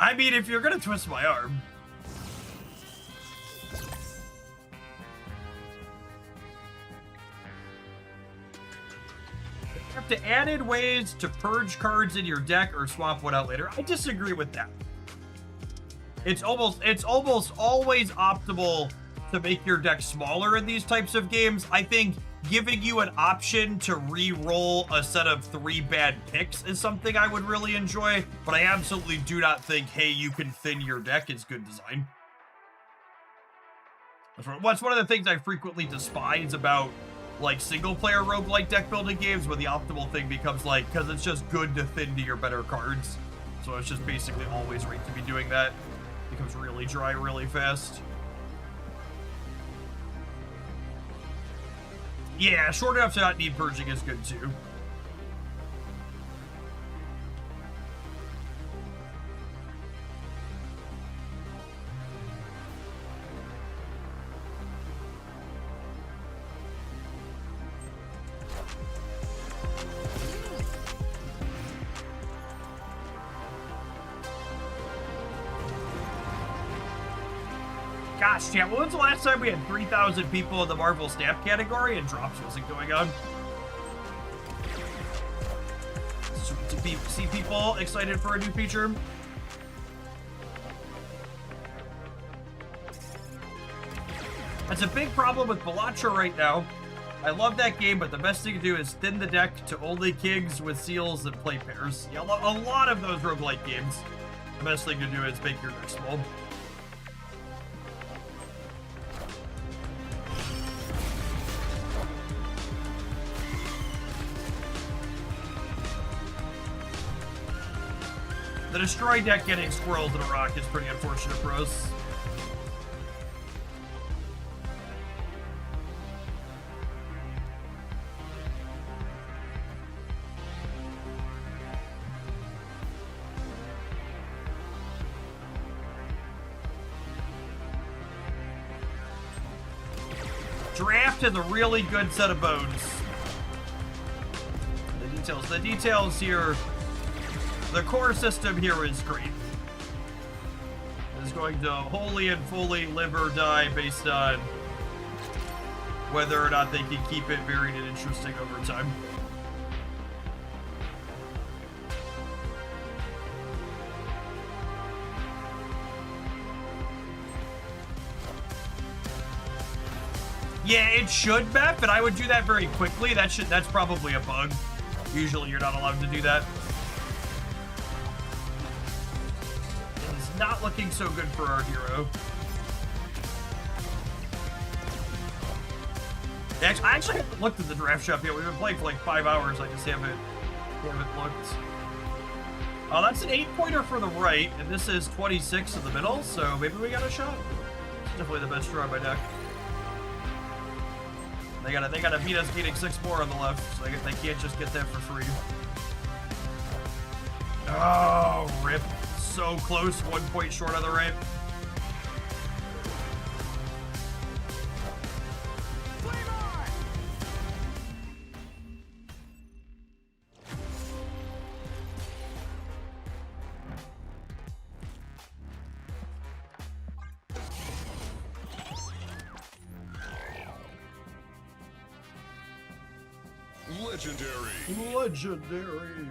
I mean, if you're gonna twist my arm. to added ways to purge cards in your deck or swap one out later. I disagree with that. It's almost always optimal to make your deck smaller in these types of games. I think giving you an option to re-roll a set of 3 bad picks is something I would really enjoy, but I absolutely do not think, hey, you can thin your deck is good design. That's one of the things I frequently despise about like single-player roguelike deck building games, where the optimal thing becomes like, because it's just good to thin to your better cards. So it's just basically always right to be doing that. It becomes really dry really fast. Yeah, short enough to not need purging is good too. Gosh, yeah, when was the last time we had 3,000 people in the Marvel Snap category and drops wasn't going on? Sweet to see people excited for a new feature. That's a big problem with Balatro right now. I love that game, but the best thing to do is thin the deck to only kings with seals and play pairs. Yeah, a lot of those roguelike games, the best thing to do is make your deck small. The destroy deck getting squirrels in a rock is pretty unfortunate for us. Draft has a really good set of bones. The details here. The core system here is great. It's going to wholly and fully live or die based on whether or not they can keep it varied and interesting over time. Yeah, it should, Beth, and I would do that very quickly. That's probably a bug. Usually you're not allowed to do that. Not looking so good for our hero. I actually haven't looked at the draft shop yet. We've been playing for like 5 hours. I just haven't looked. Oh, that's an 8-pointer for the right, and this is 26 in the middle, so maybe we got a shot. It's definitely the best draw on my deck. They gotta beat us getting 6 more on the left, so they can't just get that for free. Oh, rip. So close, 1 point short on the right. Legendary.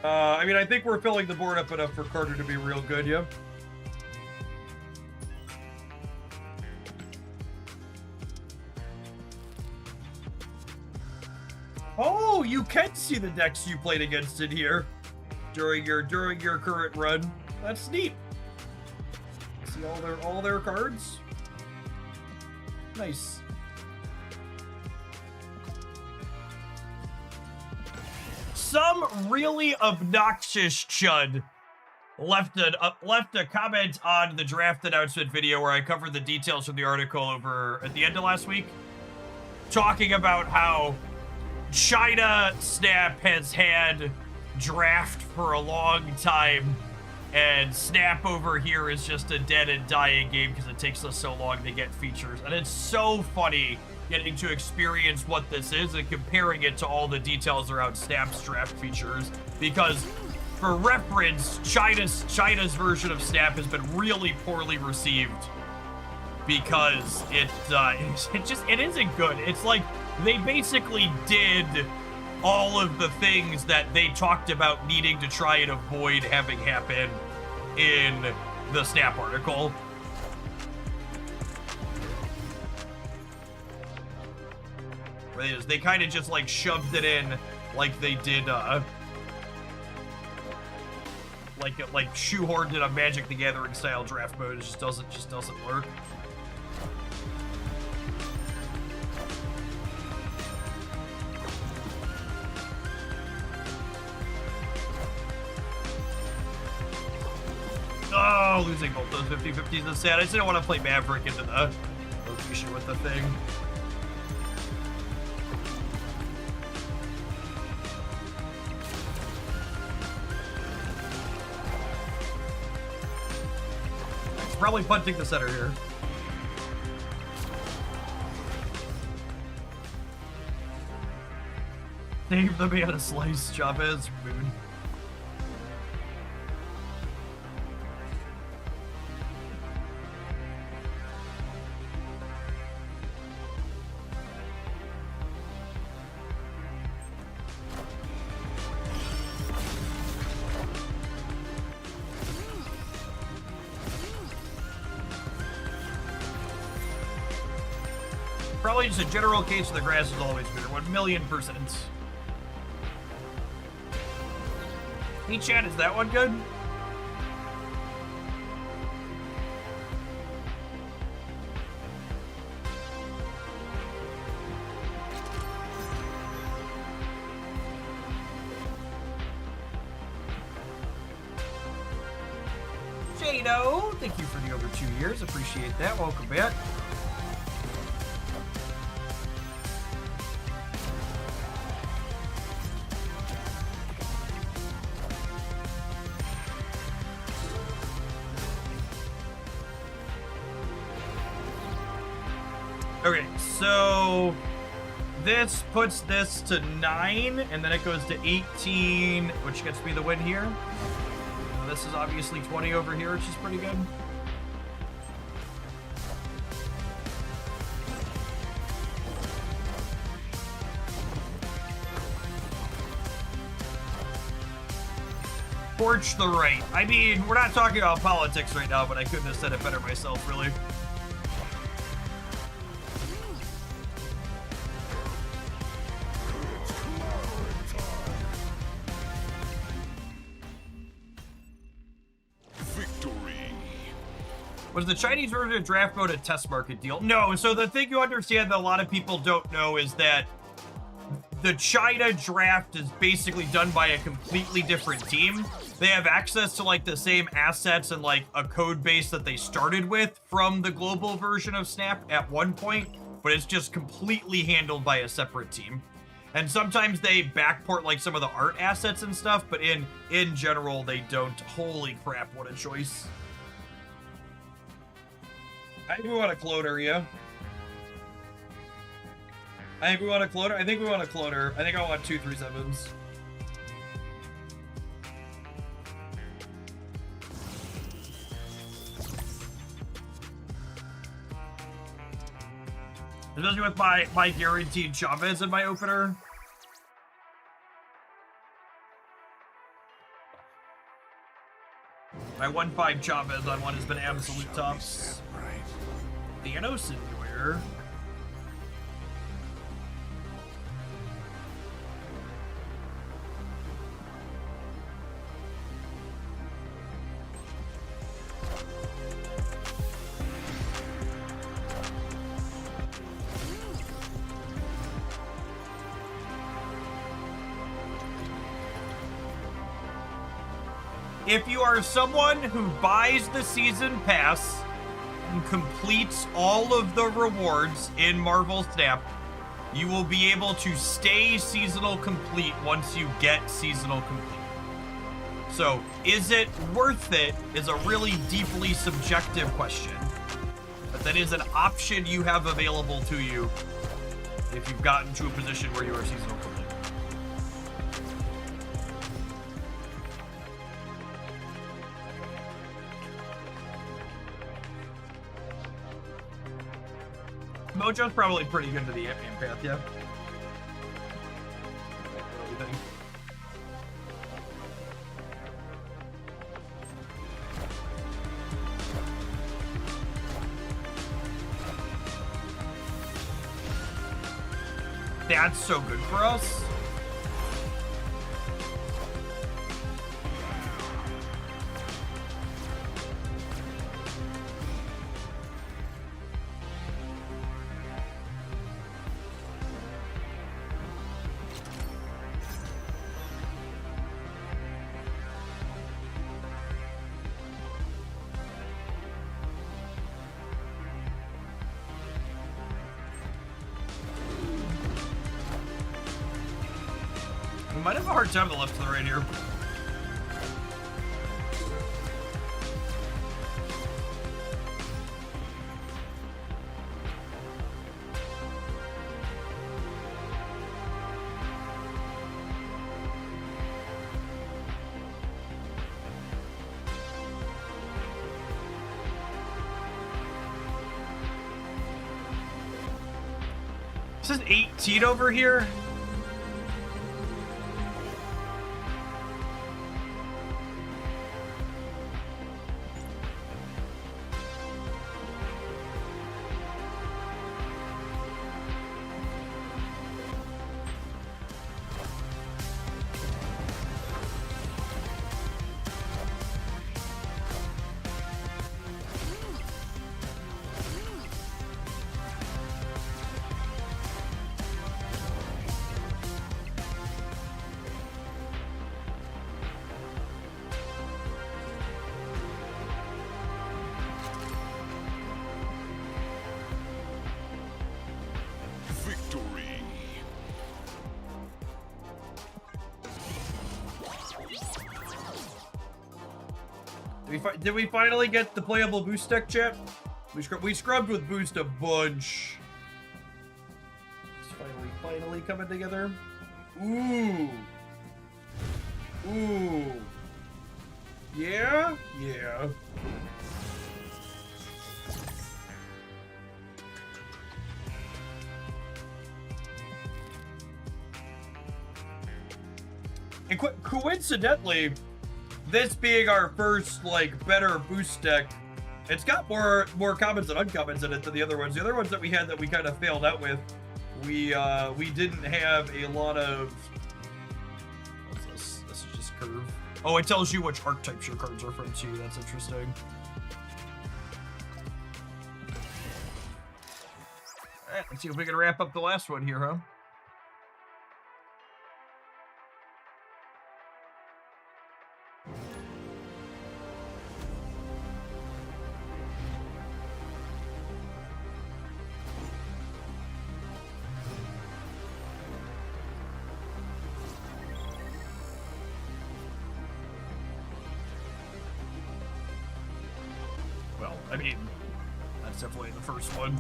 I mean, I think we're filling the board up enough for Carter to be real good, yeah? Oh, you can see the decks you played against in here during your current run. That's neat. See all their cards. Nice. Some really obnoxious chud left a comment on the draft announcement video where I covered the details from the article over at the end of last week, talking about how China Snap has had draft for a long time, and Snap over here is just a dead and dying game because it takes us so long to get features. And it's so funny getting to experience what this is and comparing it to all the details around Snap's draft features, because for reference, China's version of Snap has been really poorly received because it isn't good. It's like they basically did all of the things that they talked about needing to try and avoid having happen in the Snap article. They kind of just like shoved it in like they did like shoehorned in a Magic the Gathering style draft mode. It just doesn't work. Oh, losing both those 50-50s is sad. I just didn't want to play Maverick into the location with the thing. It's probably punting the center here. Save the mana slice, Chavez, Moon. Probably just a general case of the grass is always better. 1,000,000%. Hey, chat, is that one good? Jado, thank you for the over 2 years. Appreciate that. Welcome back. Okay, so this puts this to 9, and then it goes to 18, which gets me the win here. This is obviously 20 over here, which is pretty good. Torch the right. I mean, we're not talking about politics right now, but I couldn't have said it better myself, really. Was the Chinese version of draft mode a test market deal? No, so the thing you understand that a lot of people don't know is that the China draft is basically done by a completely different team. They have access to like the same assets and like a code base that they started with from the global version of Snap at one point, but it's just completely handled by a separate team. And sometimes they backport like some of the art assets and stuff, but in general, they don't. Holy crap, what a choice. I think we want a cloner, yeah. I think we want a cloner. I think we want a cloner. I think I want 2 3/7s. Especially with my guaranteed Chavez in my opener. My 1/5 Chavez on one has been absolute tops. Thanos Enjoyer. If you are someone who buys the season pass and completes all of the rewards in Marvel Snap, you will be able to stay seasonal complete once you get seasonal complete. So, is it worth it is a really deeply subjective question. But that is an option you have available to you if you've gotten to a position where you are seasonal complete. Mojo's probably pretty good to the Ant-Man path, yeah. What do you think? That's so good for us. We might have a hard time to the left to the right here. This is 18 over here. Victory. Did we finally get the playable boost deck, chat? We scrubbed with boost a bunch. It's finally coming together. Ooh. Ooh. Yeah? Yeah. And coincidentally, this being our first, like, better boost deck, it's got more commons and uncommons in it than the other ones. The other ones that we had that we kind of failed out with, we didn't have a lot of... What's this? This is just curve. Oh, it tells you which archetypes your cards are from, too. That's interesting. Alright, let's see if we can wrap up the last one here, huh? Well, I mean, that's definitely the first one.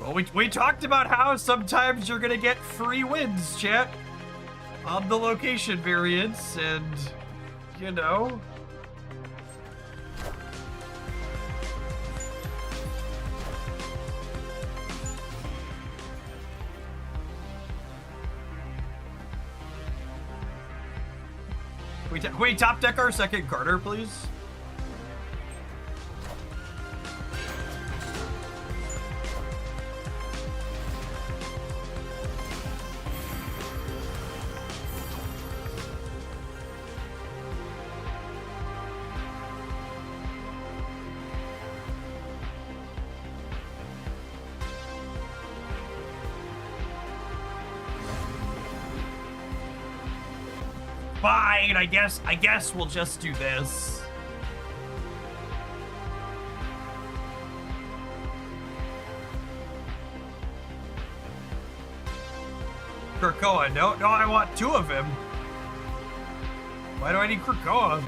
Well, we talked about how sometimes you're gonna get free wins, chat, on the location variants, and, you know. Can we top deck our second Carter, please? Fine, I guess we'll just do this. Krakoa. No, I want 2 of him. Why do I need Krakoa?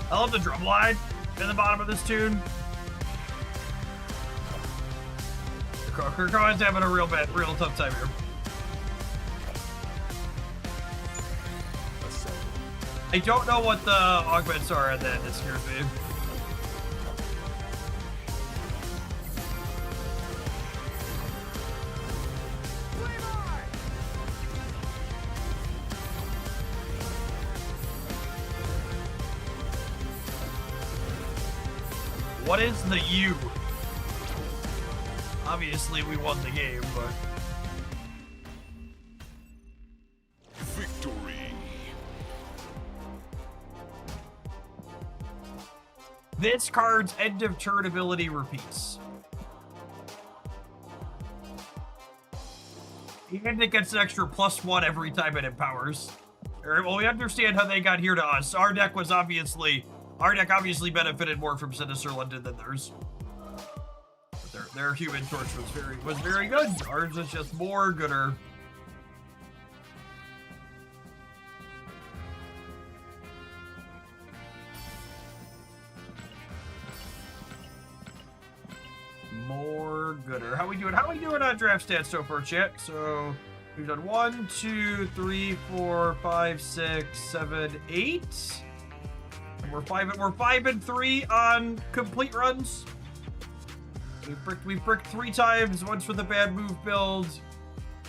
I love the drum line in the bottom of this tune. Krakoa's having a real tough time here. I don't know what the augments are at that. It scares me. What is the U? Obviously, we won the game, but... Victory. This card's end of turn ability repeats. And it gets an extra +1 every time it empowers. Well, we understand how they got here to us. Our deck obviously benefited more from Sinister London than theirs. But their Human Torch was very good. Ours was just more gooder. More gooder. How we doing on draft stats so far, chat? So we've done 1, 2, 3, 4, 5, 6, 7, 8. And we're 5 and 3 on complete runs. We've bricked 3 times, once with a bad move build,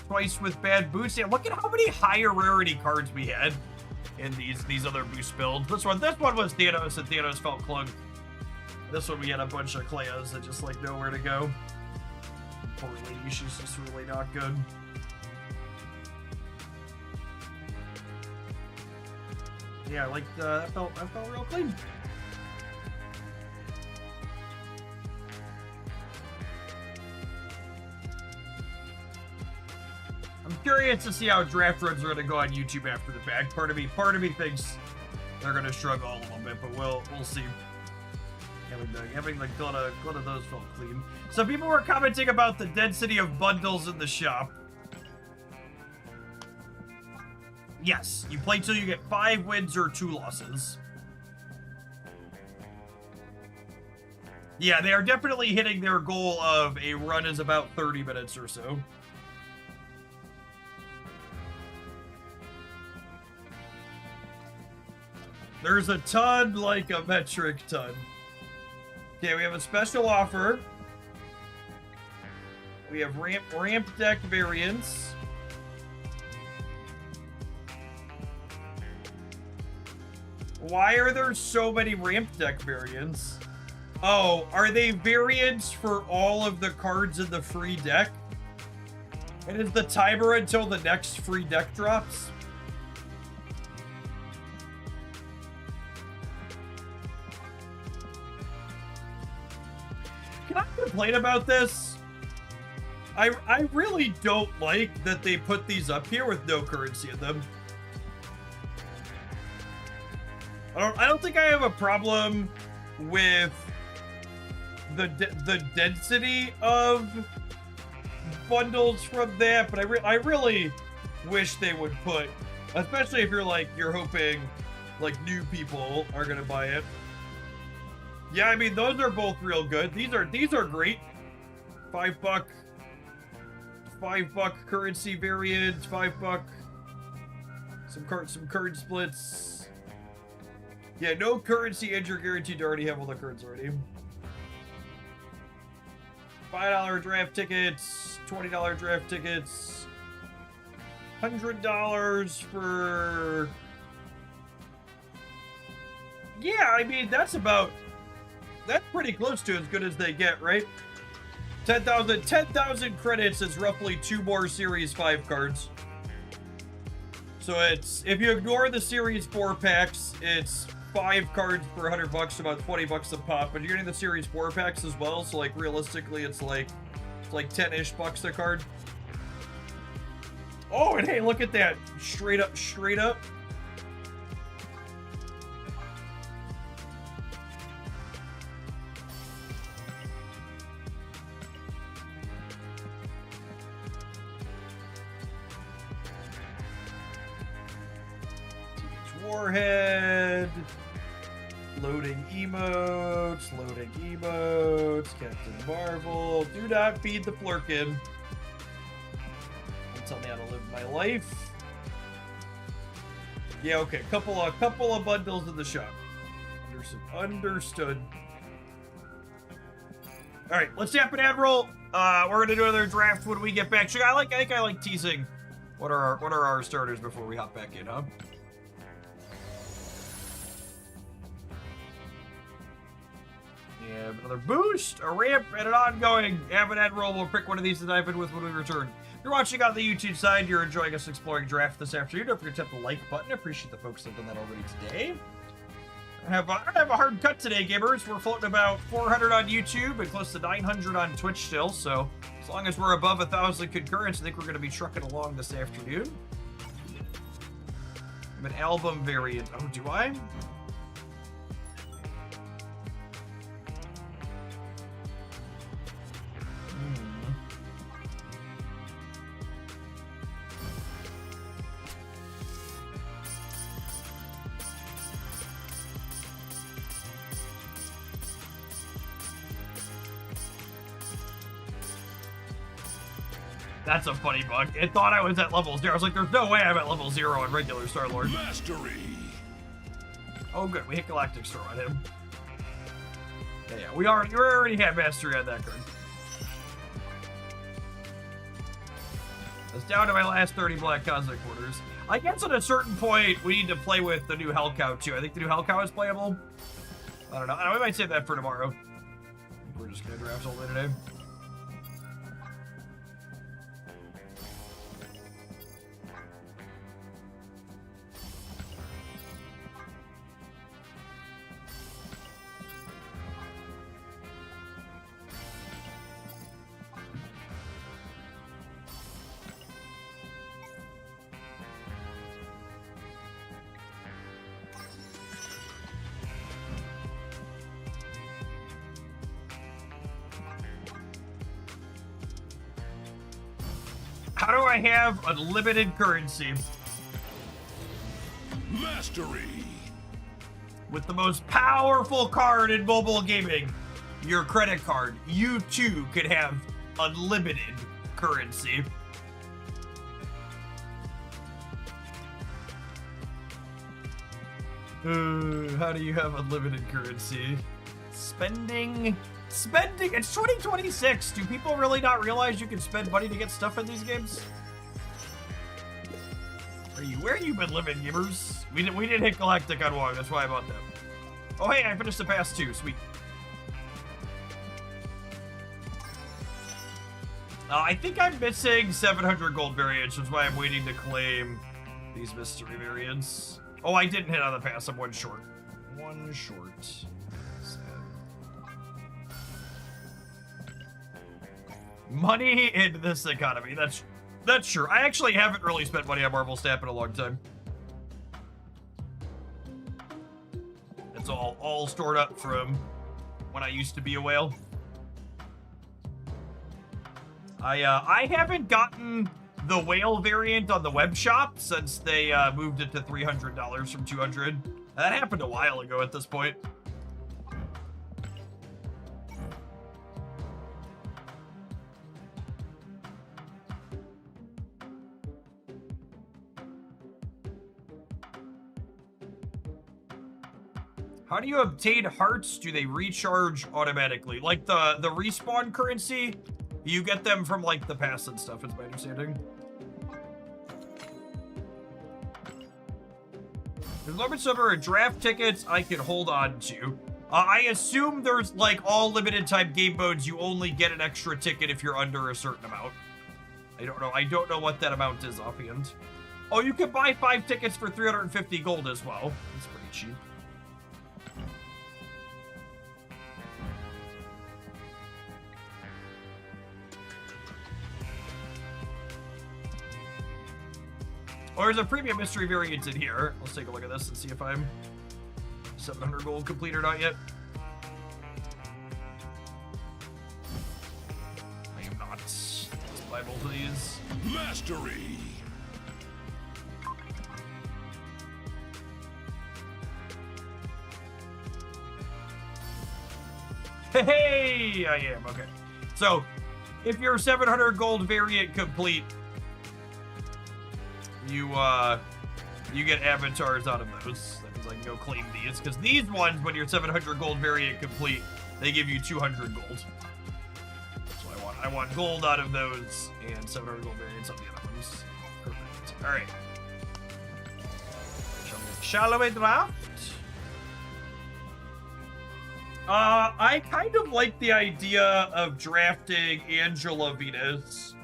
twice with bad boosts. Yeah, look at how many higher rarity cards we had in these other boost builds. This one was Thanos, and Thanos felt clunked. This one we had a bunch of Cleos that just like nowhere to go. Poor lady, she's just really not good. Yeah, like that felt real clean. I'm curious to see how draft runs are gonna go on YouTube after the fact. Part of me thinks they're gonna struggle a little bit, but we'll see. Having like one of those felt clean. So people were commenting about the density of bundles in the shop. Yes, you play till you get 5 wins or 2 losses. Yeah, they are definitely hitting their goal of a run is about 30 minutes or so. There's a ton, like a metric ton. Okay, we have a special offer. We have ramp deck variants. Why are there so many ramp deck variants? Oh, are they variants for all of the cards in the free deck? And is the timer until the next free deck drops? Can I complain about this? I really don't like that they put these up here with no currency in them. I don't think I have a problem with the density of bundles from that, but I really wish they would put, especially if you're hoping like new people are gonna buy it. Yeah, I mean, those are both real good. These are great. $5 currency variants, $5. Some card splits. Yeah, no currency, and you're guaranteed to already have all the cards already. $5 draft tickets, $20 draft tickets, $100 for... Yeah, I mean, that's pretty close to as good as they get, right? 10,000 credits is roughly 2 more Series 5 cards. So it's, if you ignore the Series 4 packs, it's 5 cards for $100, about $20 a pop. But you're getting the Series 4 packs as well, so like realistically, it's like 10-ish bucks a card. Oh, and hey, look at that! Straight up. Warhead, loading emotes, Captain Marvel. Do not feed the Flurkin. Don't tell me how to live my life. Yeah, okay, couple of bundles in the shop. Understood. All right, let's tap an Admiral. We're gonna do another draft when we get back. I think I like teasing. What are our starters before we hop back in, huh? Yeah, another boost, a ramp, and an ongoing. Have an Admiral. We'll pick one of these to dive in with when we return. If you're watching on the YouTube side, you're enjoying us exploring draft this afternoon. Don't forget to hit the like button. I appreciate the folks that have done that already today. I don't have a hard cut today, gamers. We're floating about 400 on YouTube and close to 900 on Twitch still. So as long as we're above 1,000 concurrents, I think we're going to be trucking along this afternoon. I have an album variant. Oh, do I? That's a funny bug. It thought I was at level 0. I was like, there's no way I'm at level 0 on regular Star-Lord. Mastery. Oh, good. We hit Galactic Star on him. Yeah, we already have Mastery on that card. It's down to my last 30 Black Cosmic Quarters. I guess at a certain point, we need to play with the new Hell Cow, too. I think the new Hell Cow is playable. I don't know. We might save that for tomorrow. We're just going to draft all day today. How do I have unlimited currency? Mastery. With the most powerful card in mobile gaming, your credit card, you too could have unlimited currency. How do you have unlimited currency? Spending. It's 2026. Do people really not realize you can spend money to get stuff in these games? Where you been living, gamers? We didn't hit Galactic on Wong. That's why I bought them. Oh, hey, I finished the pass too. Sweet. I think I'm missing 700 gold variants, which is why I'm waiting to claim these mystery variants. Oh, I didn't hit on the pass. I'm one short. One short. Sad. Money in this economy. That's true. I actually haven't really spent money on Marvel Snap in a long time. It's all stored up from when I used to be a whale. I haven't gotten the whale variant on the web shop since they moved it to $300 from $200. That happened a while ago at this point. How do you obtain hearts? Do they recharge automatically? Like the respawn currency, you get them from like the pass and stuff, is my understanding. There's limited number of draft tickets I can hold on to. I assume there's like all limited time game modes, you only get an extra ticket if you're under a certain amount. I don't know. I don't know what that amount is offhand. Oh, you can buy 5 tickets for 350 gold as well. That's pretty cheap. Oh, there's a premium mystery variant in here. Let's take a look at this and see if I'm 700 gold complete or not yet. I am not. Let's buy both of these. Mastery. Hey, I am. Okay. So, if you're 700 gold variant complete, you get avatars out of those. That means I can go claim these, because these ones, when you're 700 gold variant complete, they give you 200 gold. So I want gold out of those and 700 gold variants on the other ones. Perfect. All right. Shall we draft? I kind of like the idea of drafting Angela Venus.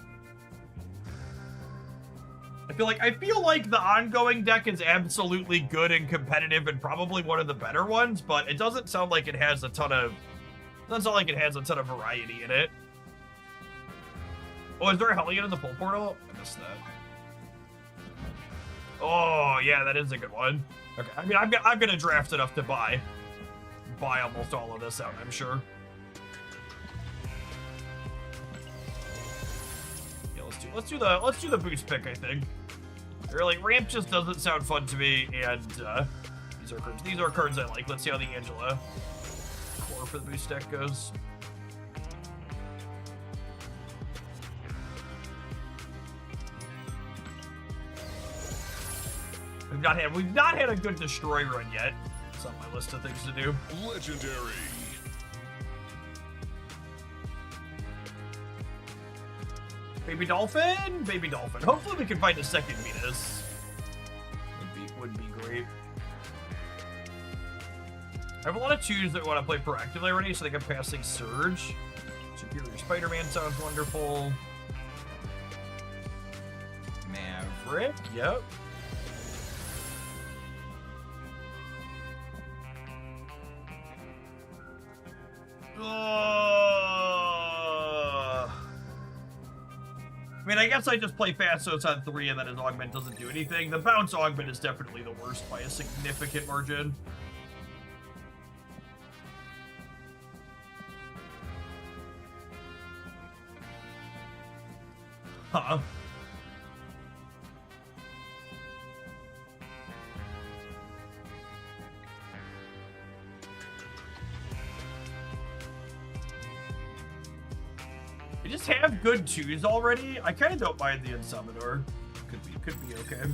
I feel like the ongoing deck is absolutely good and competitive and probably one of the better ones, but it doesn't sound like it has a ton of variety in it. Oh, is there a Hellion in the pull portal? I missed that. Oh, yeah, that is a good one. Okay, I mean, I'm gonna draft enough to buy almost all of this out, I'm sure. Yeah, let's do the boost pick, I think. Really, ramp just doesn't sound fun to me, and these are cards I like. Let's see how the Angela core for the boost deck goes. We've not had a good destroy run yet. It's on my list of things to do. Legendary. Baby Dolphin? Baby Dolphin. Hopefully we can find a second Venus. Would be great. I have a lot of twos that want to play proactively already, so they can pass a Surge. Superior Spider-Man sounds wonderful. Maverick, yep. I mean, I guess I just play fast, so it's on 3, and then his augment doesn't do anything. The bounce augment is definitely the worst by a significant margin. Huh. I just have good 2s already. I kind of don't mind the Insumador. Could be okay.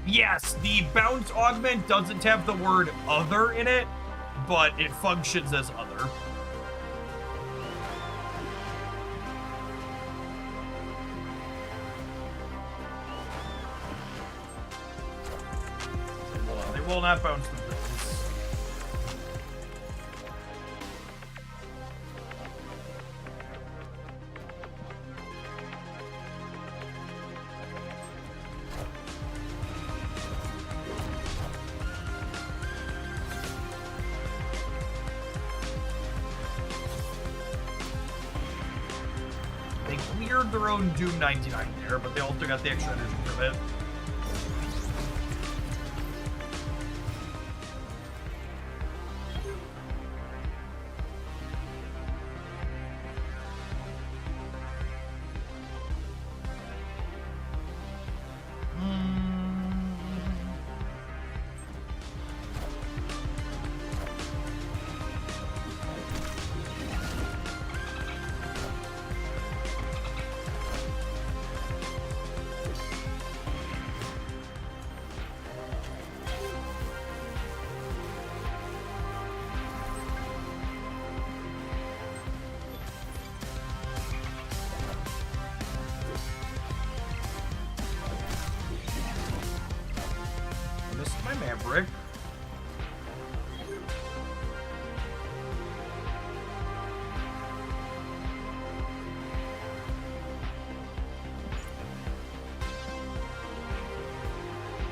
Yes, the bounce augment doesn't have the word other in it, but it functions as other. They will not bounce the bounce. their own Doom 99 there, but they also got the extra energy from it. My Maverick.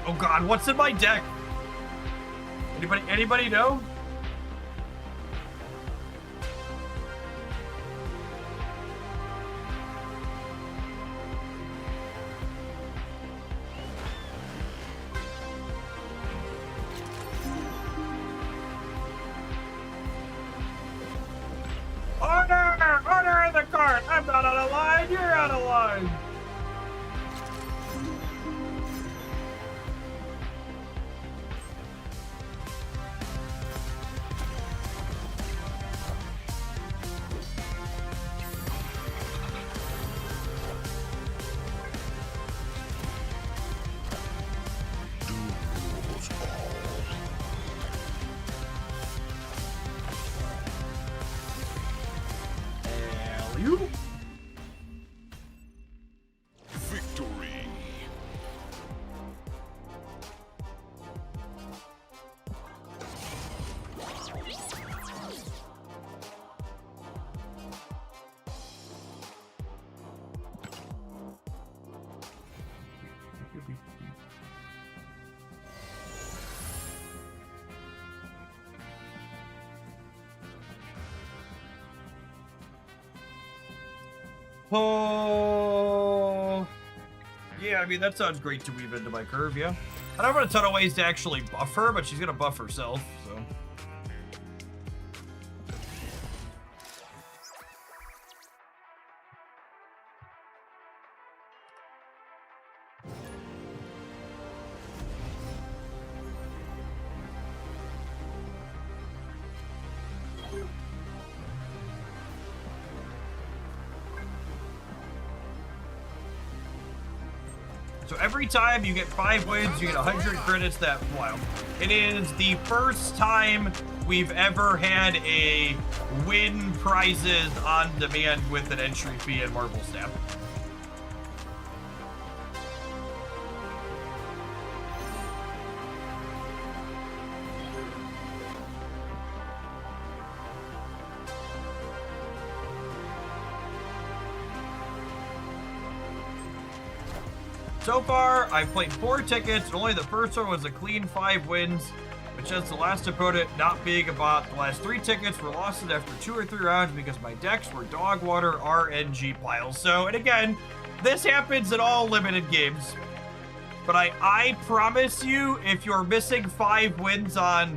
Oh God, what's in my deck? Anybody know? Order in the cart! I'm not out of line, you're out of line! You? Victory. Oh, yeah, I mean, that sounds great to weave into my curve, yeah. I don't have a ton of ways to actually buff her, but she's gonna buff herself, so. So every time you get 5 wins, you get 100 credits that wow. It is the first time we've ever had a win prizes on demand with an entry fee and Marble Snap. So far, I've played 4 tickets, and only the first one was a clean 5 wins, which has the last opponent not being a bot. The last 3 tickets were losses after 2 or 3 rounds because my decks were dog water RNG piles. So, and again, this happens in all limited games. But I promise you, if you're missing 5 wins on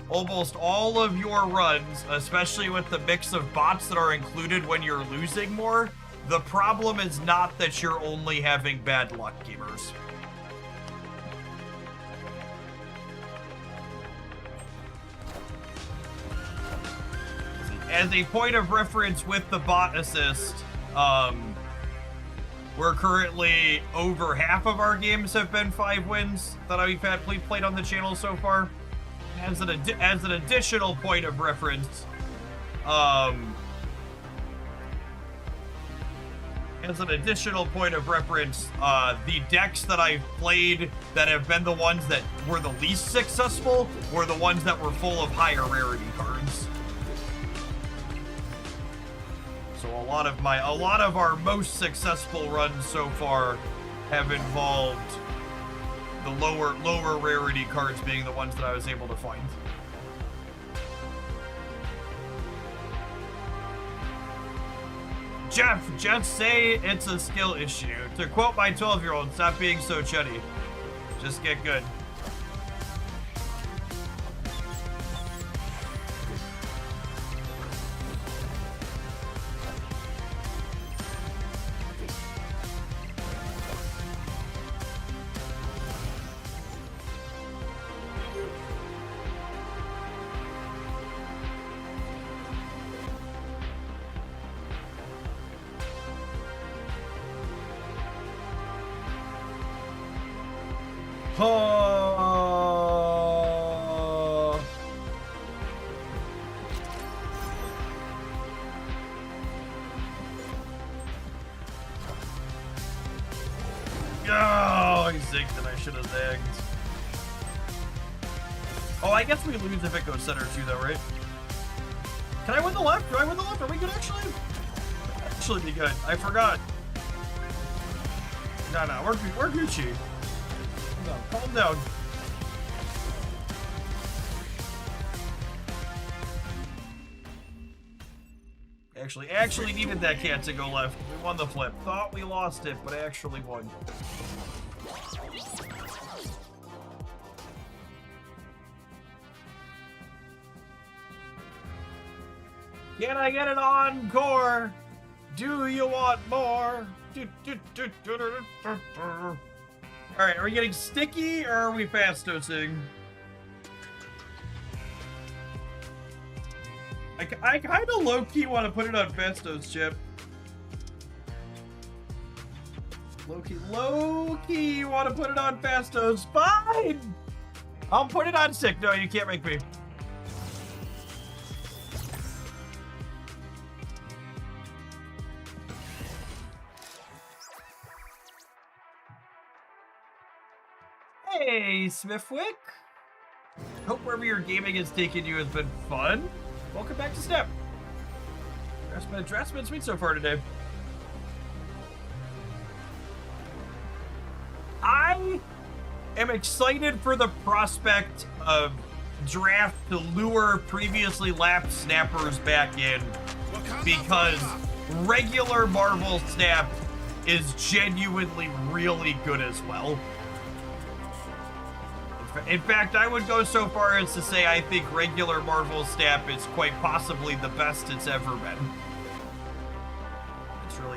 almost all of your runs, especially with the mix of bots that are included when you're losing more, the problem is not that you're only having bad luck, gamers. As a point of reference with the bot assist, we're currently over half of our games have been 5 wins that we've played on the channel so far. As an additional point of reference, the decks that I've played that have been the ones that were the least successful were the ones that were full of higher rarity cards. So a lot of our most successful runs so far have involved the lower rarity cards being the ones that I was able to find. Jeff, just say it's a skill issue. To quote my 12-year-old, stop being so chuddy. Just get good. Oh. Oh, he zigged and I should have zagged. Oh, I guess we lose if it goes center too, though, right? Can I win the left? Do I win the left? Are we good, actually? Actually be good. I forgot. No, we're Gucci. No, calm down. Actually needed that cat to go left. We won the flip. Thought we lost it, but actually won. Can I get an encore? Do you want more? Alright, are we getting sticky or are we fast-dosing? I kind of low-key want to put it on fast-dose, Chip. Low-key want to put it on fast-dose. Fine! I'll put it on sick. No, you can't make me. Hey, Smithwick. Hope wherever your gaming has taken you has been fun. Welcome back to Snap. Draft's been sweet so far today. I am excited for the prospect of draft to lure previously lapped snappers back in, because regular Marvel Snap is genuinely really good as well. In fact, I would go so far as to say I think regular Marvel Snap is quite possibly the best it's ever been.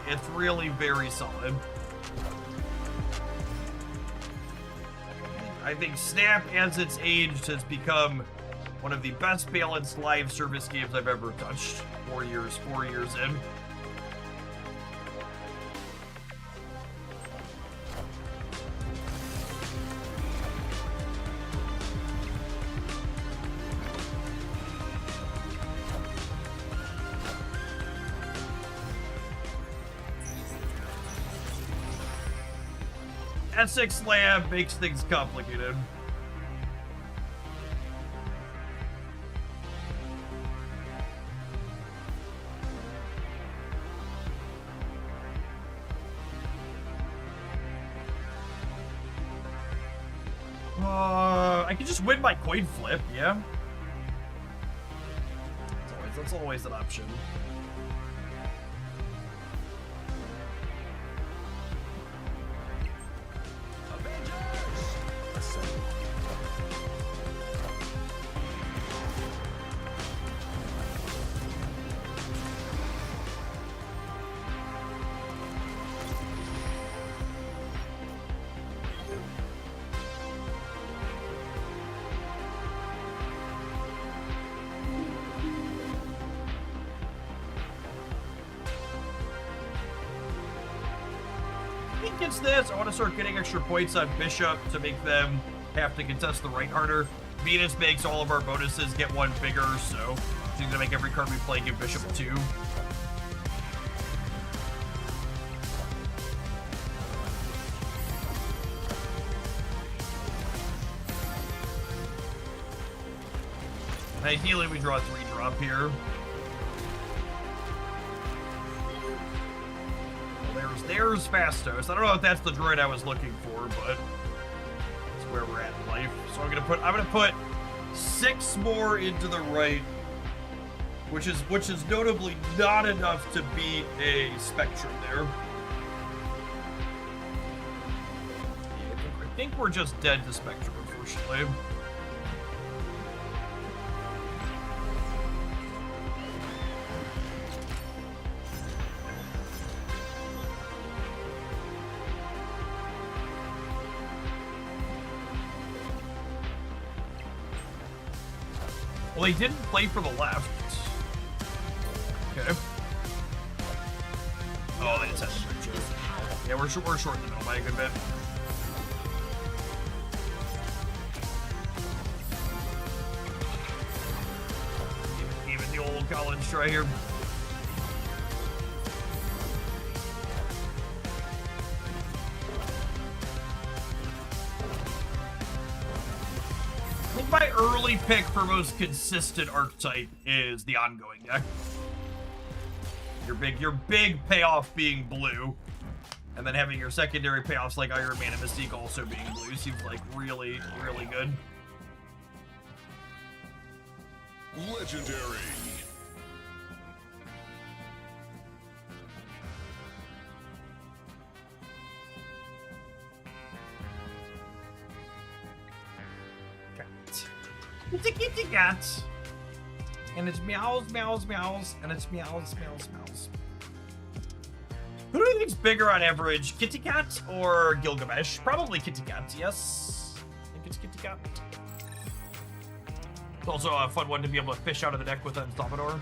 It's really very solid. I think Snap, as it's aged, has become one of the best balanced live service games I've ever touched. 4 years in. Essex Lab makes things complicated. I could just win my coin flip, yeah? That's always an option. Gets this. I want to start getting extra points on Bishop to make them have to contest the right harder. Venus makes all of our bonuses get one bigger, so she's going to make every card we play give Bishop 2. Ideally, we draw a 3-drop here. There's Fastos. I don't know if that's the droid I was looking for, but that's where we're at in life. So I'm gonna put 6 more into the right which is notably not enough to beat a Spectrum there. I think we're just dead to Spectrum, unfortunately. Well, he didn't play for the left. Okay. Oh, they just had the picture. Yeah, we're short in the middle by a good bit. Even the old college try here. I think my early pick for most consistent archetype is the ongoing deck. Your big payoff being blue, and then having your secondary payoffs like Iron Man and Mystique also being blue seems like really, really good. Legendary. Kitty cat. And it's meows, meows, meows, and it's meows, meows, meows. Who do you think's bigger on average, Kitty Cat or Gilgamesh? Probably Kitty Cat, yes. I think it's Kitty Cat. It's also a fun one to be able to fish out of the deck with Unstopador.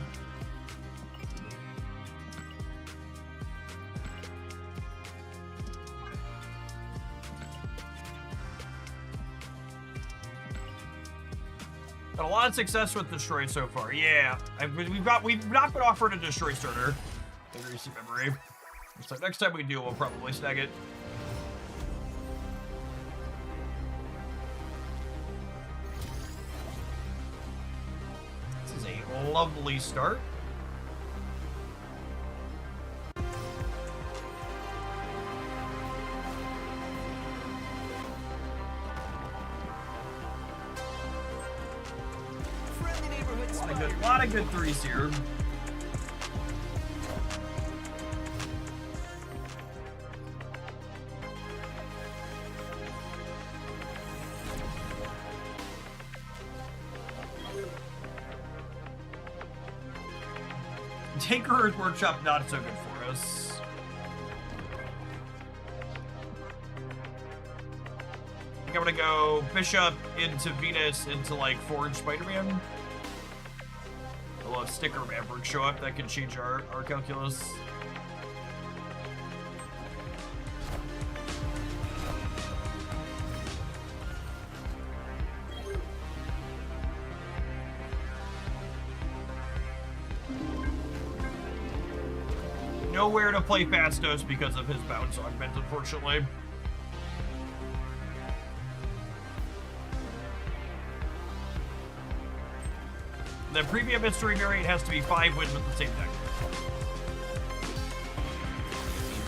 Got a lot of success with Destroy so far. Yeah, we've not been offered a Destroy starter in recent memory. So next time we do, we'll probably snag it. This is a lovely start. A lot of good threes here. Tinkerer's Workshop, not so good for us. I think I'm gonna go Bishop into Venus into like Forge Spider-Man. We'll have Sticker Maverick show up. That can change our calculus. Nowhere to play Fastos because of his bounce augment, unfortunately. The Premium Mystery variant has to be 5 wins with the same deck.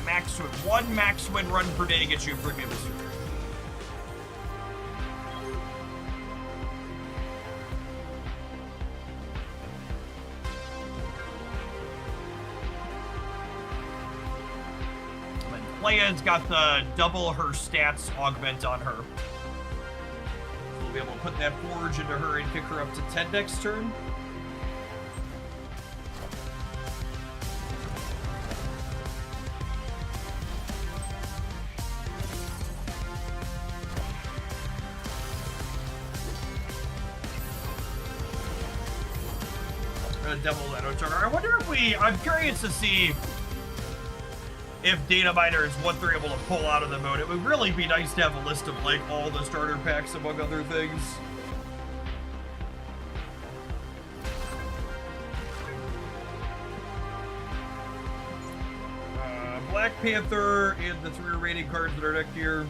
Max win. One max win run per day gets you a Premium Mystery variant. Leia's got the double her stats augment on her. So we'll be able to put that Forge into her and kick her up to 10 next turn. Devil Shadow Charter. I wonder if I'm curious to see if Data Miner is what they're able to pull out of the mode. It would really be nice to have a list of like all the starter packs among other things. Black Panther and the 3 remaining cards that are decked here.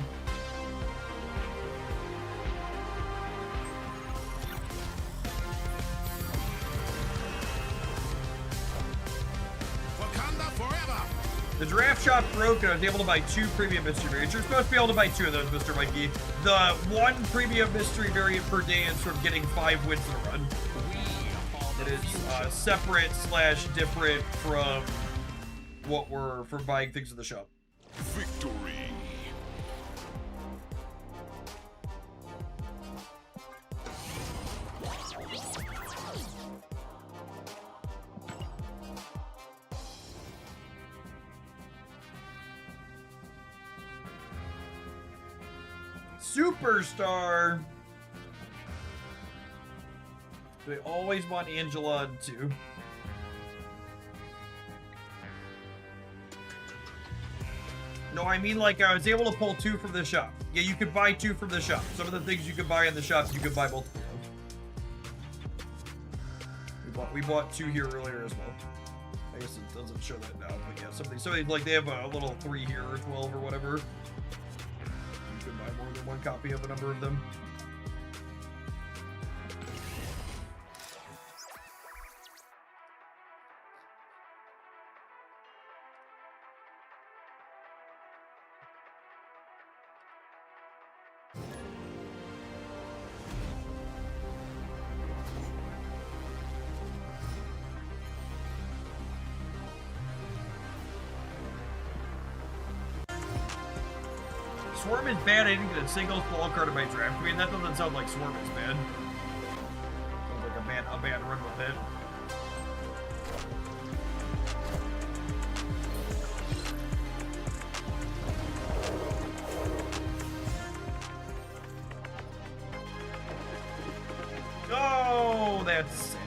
The Giraffe Shop broke and I was able to buy 2 Premium Mystery Variants. You're supposed to be able to buy 2 of those, Mr. Mikey. The 1 Premium Mystery Variant per day is from getting 5 wins in a run. It is separate slash different from what we're from buying things in the shop. Victory. Superstar. They always want Angela too. No, I mean like I was able to pull 2 from the shop. Yeah, you could buy 2 from the shop. Some of the things you could buy in the shop, you could buy multiple of. We bought 2 here earlier as well. I guess it doesn't show that now, but yeah, some of these like they have a little 3 here or 12 or whatever. You can buy more than 1 copy of a number of them. Swarm is bad. I didn't get a single small card in my draft. I mean, that doesn't sound like Swarm is bad. Sounds like a bad run with it. Oh, that's sad.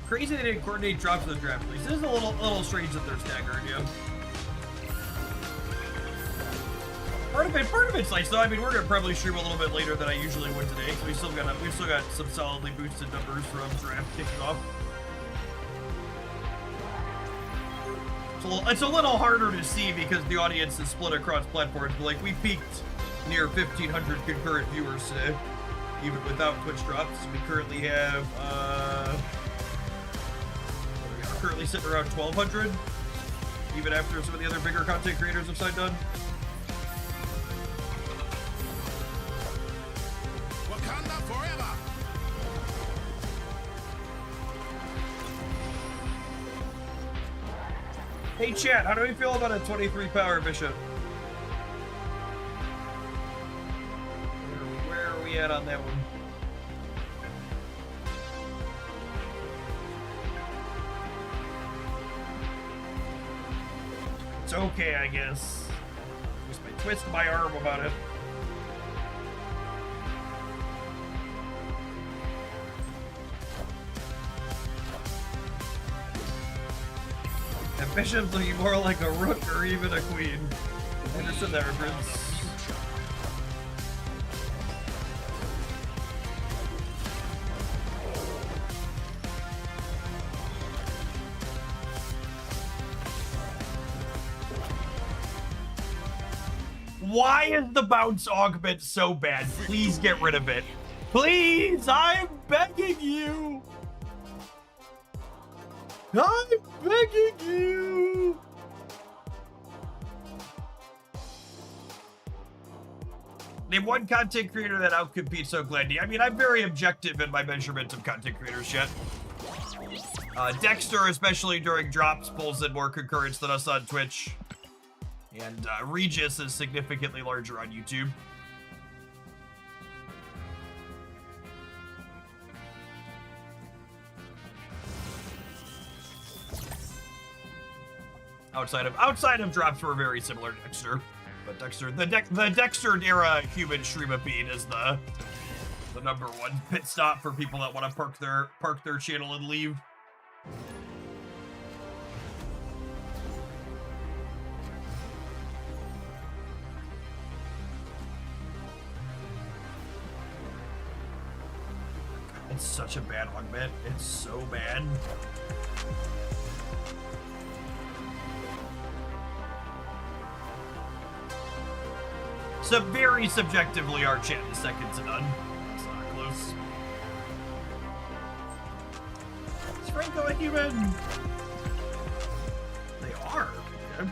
Crazy they didn't coordinate drops of the draft, please. This is a little strange that they're staggered, yeah. Part of it's nice though. I mean, we're gonna probably stream a little bit later than I usually would today, because we've still got some solidly boosted numbers from draft kicking off. It's a little harder to see because the audience is split across platforms. But like we peaked near 1,500 concurrent viewers today, even without Twitch drops. We currently have currently sitting around 1,200, even after some of the other bigger content creators have signed on. Wakanda forever! Hey chat, how do we feel about a 23 power bishop? Where are we at on that one? It's okay, I guess. Just may twist my arm about it. And bishop's looking more like a rook or even a queen. I understood that reference. Why is the bounce augment so bad? Please get rid of it. Please, I'm begging you. I'm begging you. Name one content creator that outcompetes Oaklandy. I mean, I'm very objective in my measurement of content creators yet. Dexter, especially during drops, pulls in more concurrence than us on Twitch. And Regis is significantly larger on YouTube. Outside of drops, we're very similar to Dexter, but Dexter, the Dexter era human stream-a-bean is the number 1 pit stop for people that want to park their channel and leave. It's such a bad augment. It's so bad. So very subjectively, our chat is second to none. It's not close. Is Franco a human? They are. Okay.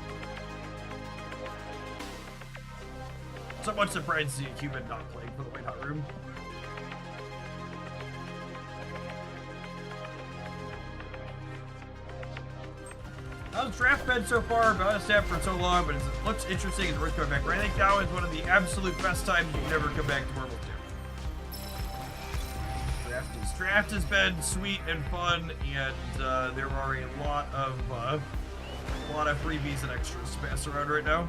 Somewhat surprised to see a human not playing for the White Hot Room. How's draft been so far? Been on staff for so long, but it looks interesting. It's worth coming back. I think now is one of the absolute best times you can ever come back to World War II. Draft has been sweet and fun, and there are a lot of freebies and extras to pass around right now.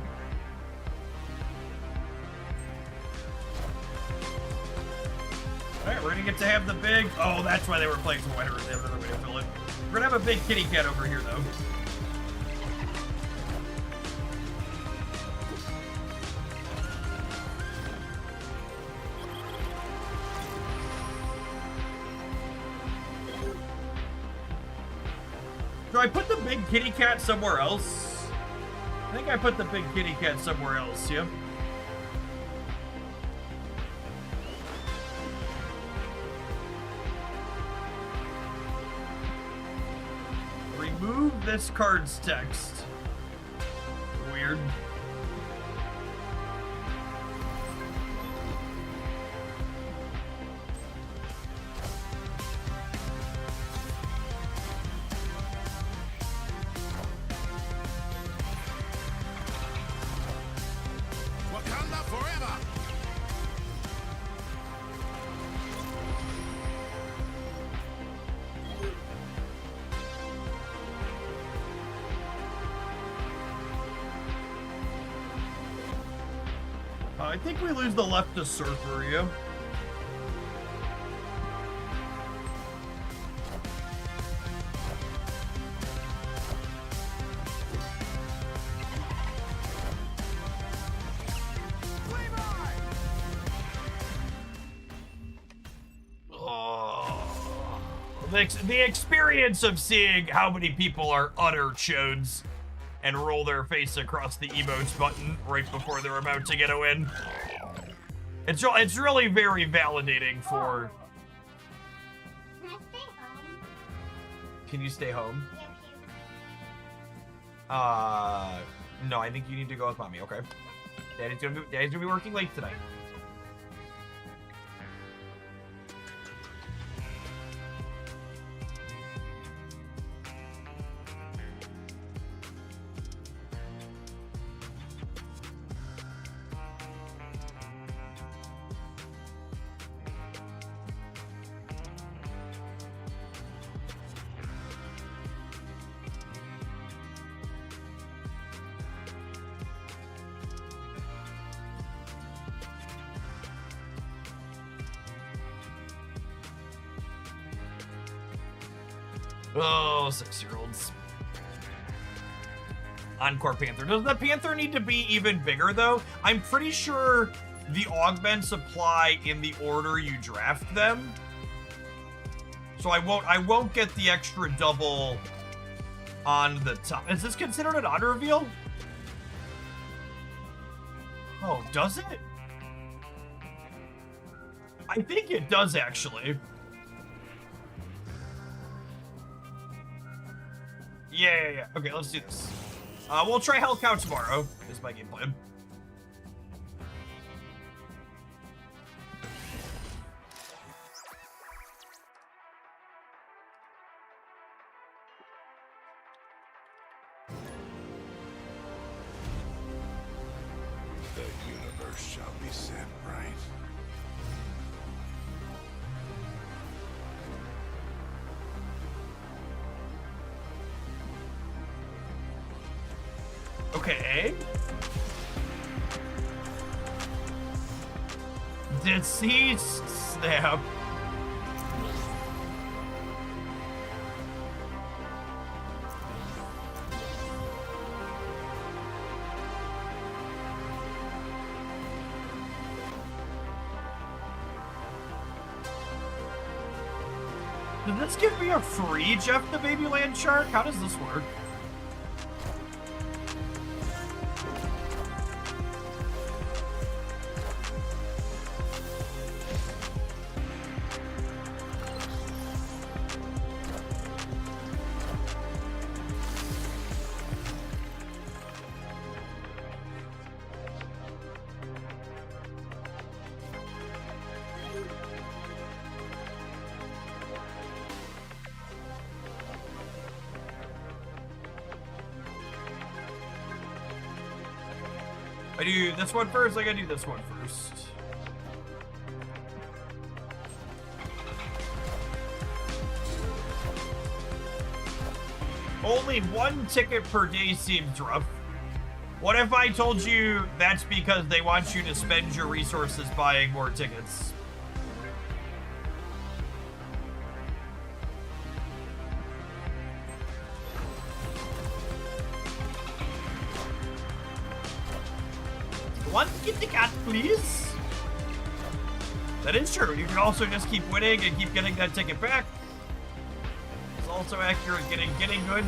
All right, we're gonna get to have the big. Oh, that's why they were playing for White Hot Room. They have another way to fill it. We're gonna have a big kitty cat over here, though. Do I put the big kitty cat somewhere else? I think I put the big kitty cat somewhere else, yeah. Remove this card's text. Weird. Wakanda forever! I think we lose the left to Surfer, yeah. The experience of seeing how many people are utter chodes and roll their face across the emotes button right before they're about to get a win. It's really very validating for... Can I stay home? Can you stay home? No, I think you need to go with mommy, okay? Daddy's gonna be working late tonight. Oh, 6-year-olds. Encore Panther. Does the Panther need to be even bigger, though? I'm pretty sure the augments apply in the order you draft them. So I won't get the extra double on the top. Is this considered an auto reveal? Oh, does it? I think it does, actually. Yeah. Okay, let's do this. We'll try Hell Cow tomorrow, is my game plan. The universe shall be set right. Okay. Deceased snap. Did this give me a free Jeff the Babyland Shark? How does this work? I do this one first. I gotta do this one first. Only one ticket per day seems rough. What if I told you that's because they want you to spend your resources buying more tickets? One kitty cat, please. That is true. You can also just keep winning and keep getting that ticket back. It's also accurate. Getting good.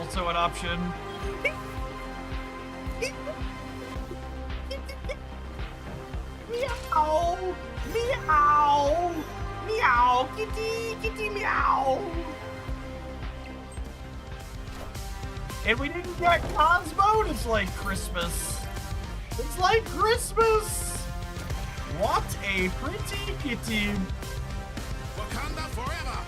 Also an option. Meow, meow, meow, kitty, meow. And we didn't get Cosmo. It's like Christmas. It's like Christmas. What a pretty kitty. Wakanda forever!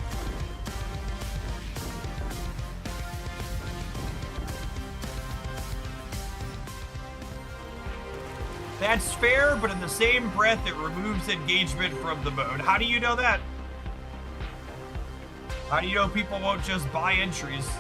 That's fair, but in the same breath, it removes engagement from the mode. How do you know that? How do you know people won't just buy entries?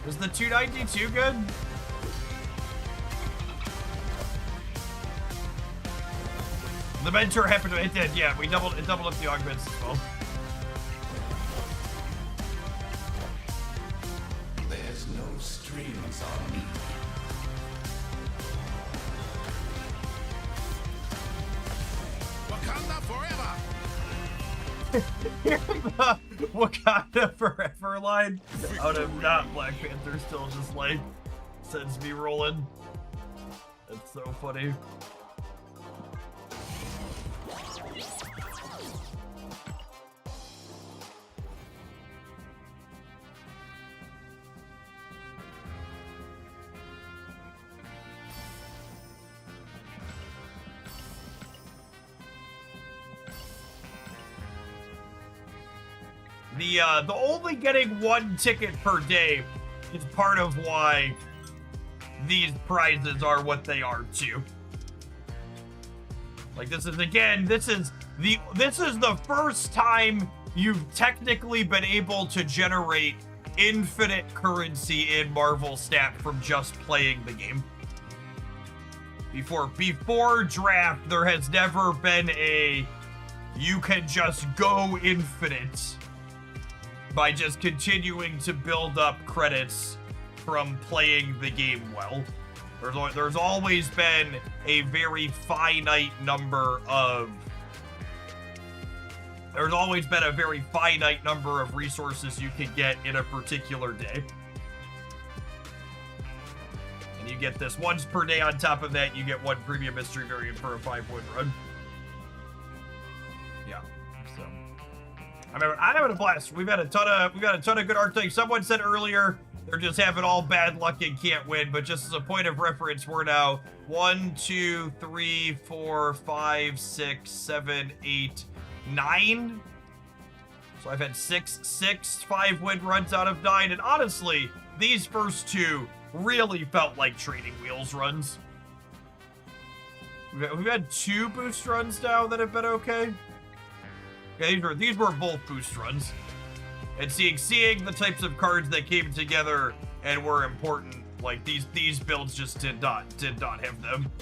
Is the 292 good? The mentor happened to, it did, yeah, it doubled up the augments as well. There's no strings on me. Wakanda forever! The Wakanda Forever line out of not Black Panther still just like sends me rolling. That's so funny. The only getting one ticket per day is part of why these prizes are what they are too. Like this is the first time you've technically been able to generate infinite currency in Marvel Snap from just playing the game. Before draft, there has never been you can just go infinite by just continuing to build up credits from playing the game well. There's always been a very finite number of resources you can get in a particular day. And you get this once per day. On top of that, you get one premium mystery variant for a 5-win run. Yeah, so I'm having a blast. We've got a ton of good archetypes. Someone said earlier they're just having all bad luck and can't win, but just as a point of reference, we're now 1, 2, 3, 4, 5, 6, 7, 8, 9. So I've had six 5-win runs out of 9, and honestly, these first two really felt like training wheels runs. We've had 2 boost runs now that have been okay. Yeah, these were both boost runs. And seeing the types of cards that came together and were important, like these builds just did not have them.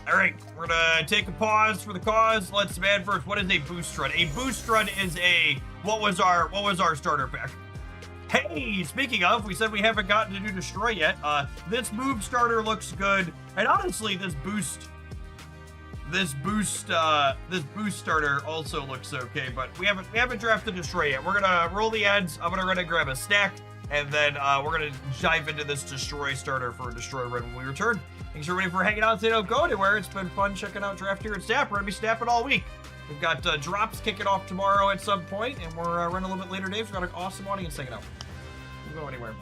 All right, we're gonna take a pause for the cause. Let's demand first. What is a boost run? A boost run is what was our starter pack? Hey, speaking of, we said we haven't gotten to do Destroy yet. This move starter looks good, and honestly, this boost starter also looks okay. But we haven't drafted Destroy yet. We're gonna roll the ads. I'm gonna run and grab a stack, and then we're gonna dive into this Destroy starter for a Destroy run when we return. Thanks everybody for hanging out. They don't go anywhere. It's been fun checking out Draft here at Snap. We're gonna be snapping all week. We've got drops kicking off tomorrow at some point, and we're running a little bit later days. We've got an awesome audience hanging out. Don't go anywhere.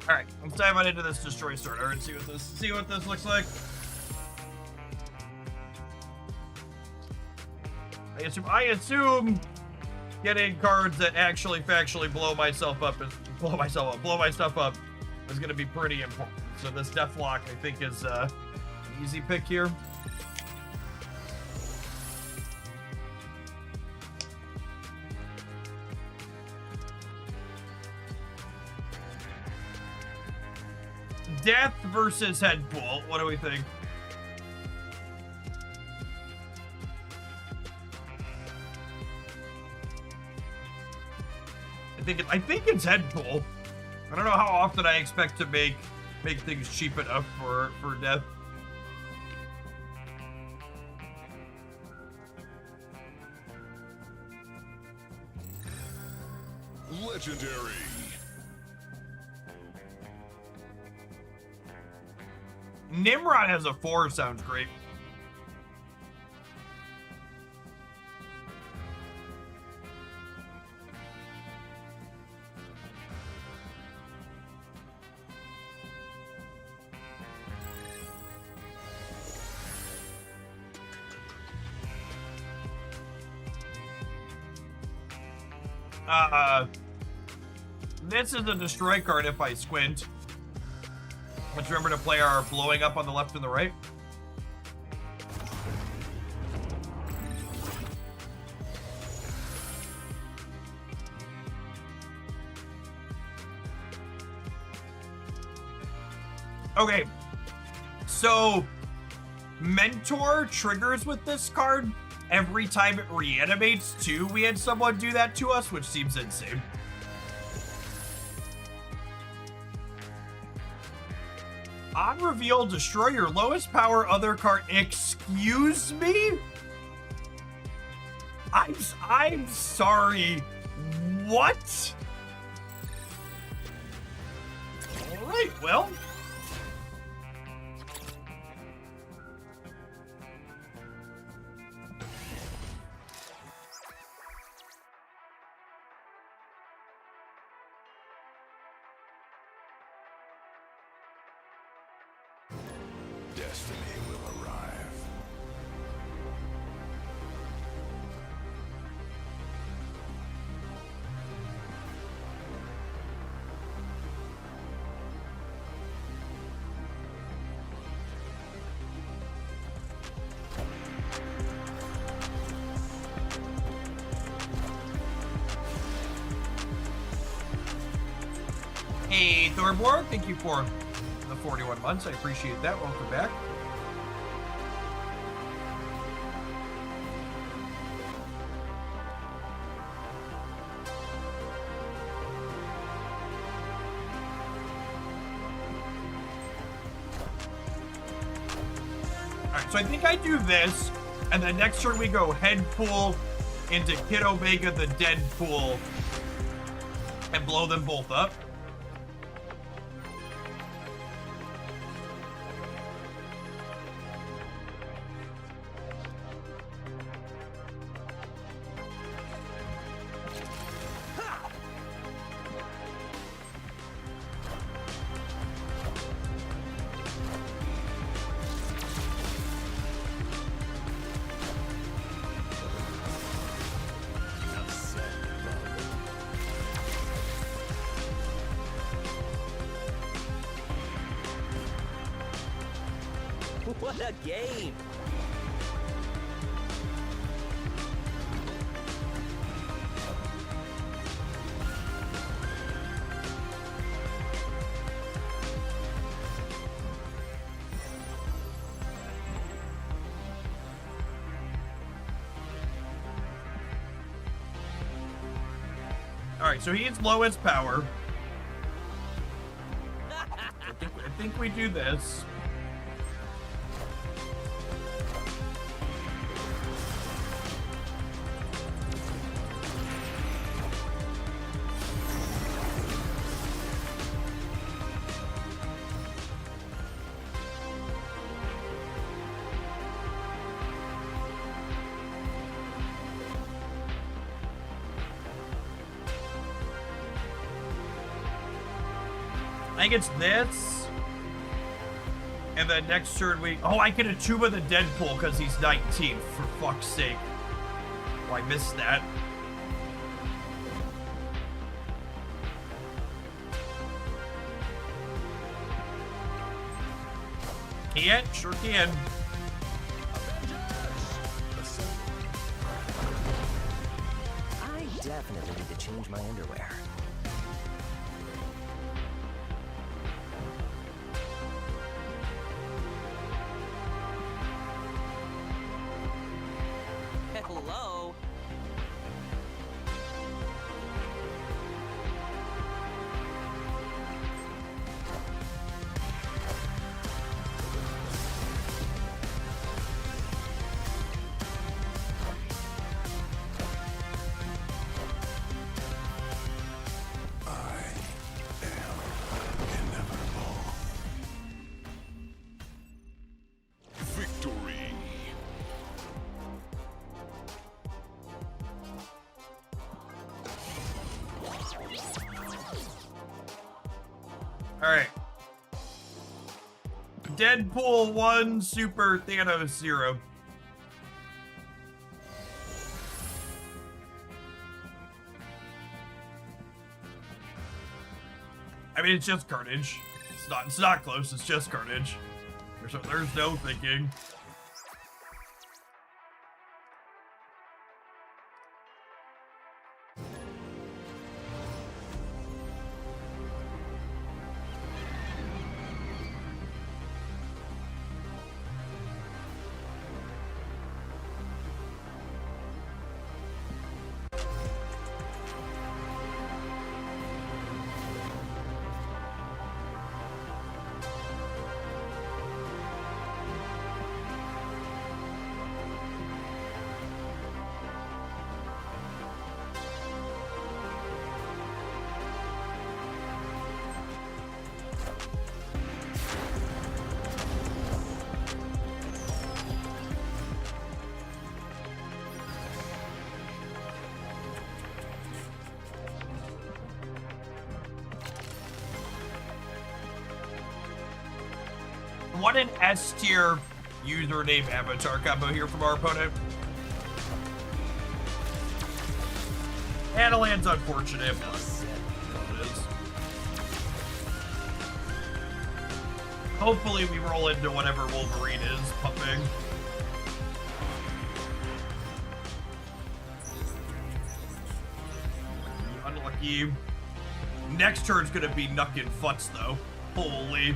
All right, let's dive on into this destroy starter and see what this looks like. I assume getting cards that actually factually blow my stuff up is going to be pretty important. So this Deathlock, I think, is an easy pick here. Death versus Headpool. What do we think? I think it's Headpool. I don't know how often I expect to make things cheap enough for Death. Legendary. Nimrod has a 4, sounds great. This is a destroy card if I squint. Let's remember to play our blowing up on the left and the right. Okay, so Mentor triggers with this card every time it reanimates too. We had someone do that to us, which seems insane. On reveal, destroy your lowest power other card. Excuse me? I'm sorry. What? All right, well. Destiny will arrive. Hey, Thorborg, thank you for the 41 months. I appreciate that. Welcome back. Alright, so I think I do this, and then next turn we go head pool into Kid Omega the Deadpool and blow them both up. What a game! All right, so he's lowest power. I think we do this. I think it's this. And then next turn we... Oh, I get a Tuba the Deadpool because he's 19, for fuck's sake. Oh, I missed that. Can? Sure can. I definitely need to change my underwear. Hello? Victory. All right. Deadpool 1, Super Thanos 0. I mean, it's just Carnage. It's not close, it's just Carnage. There's no thinking. What an S tier username avatar combo here from our opponent. Analand's unfortunate, but it is. Hopefully we roll into whatever Wolverine is pumping. Unlucky. Next turn's gonna be knuckin' futs though. Holy.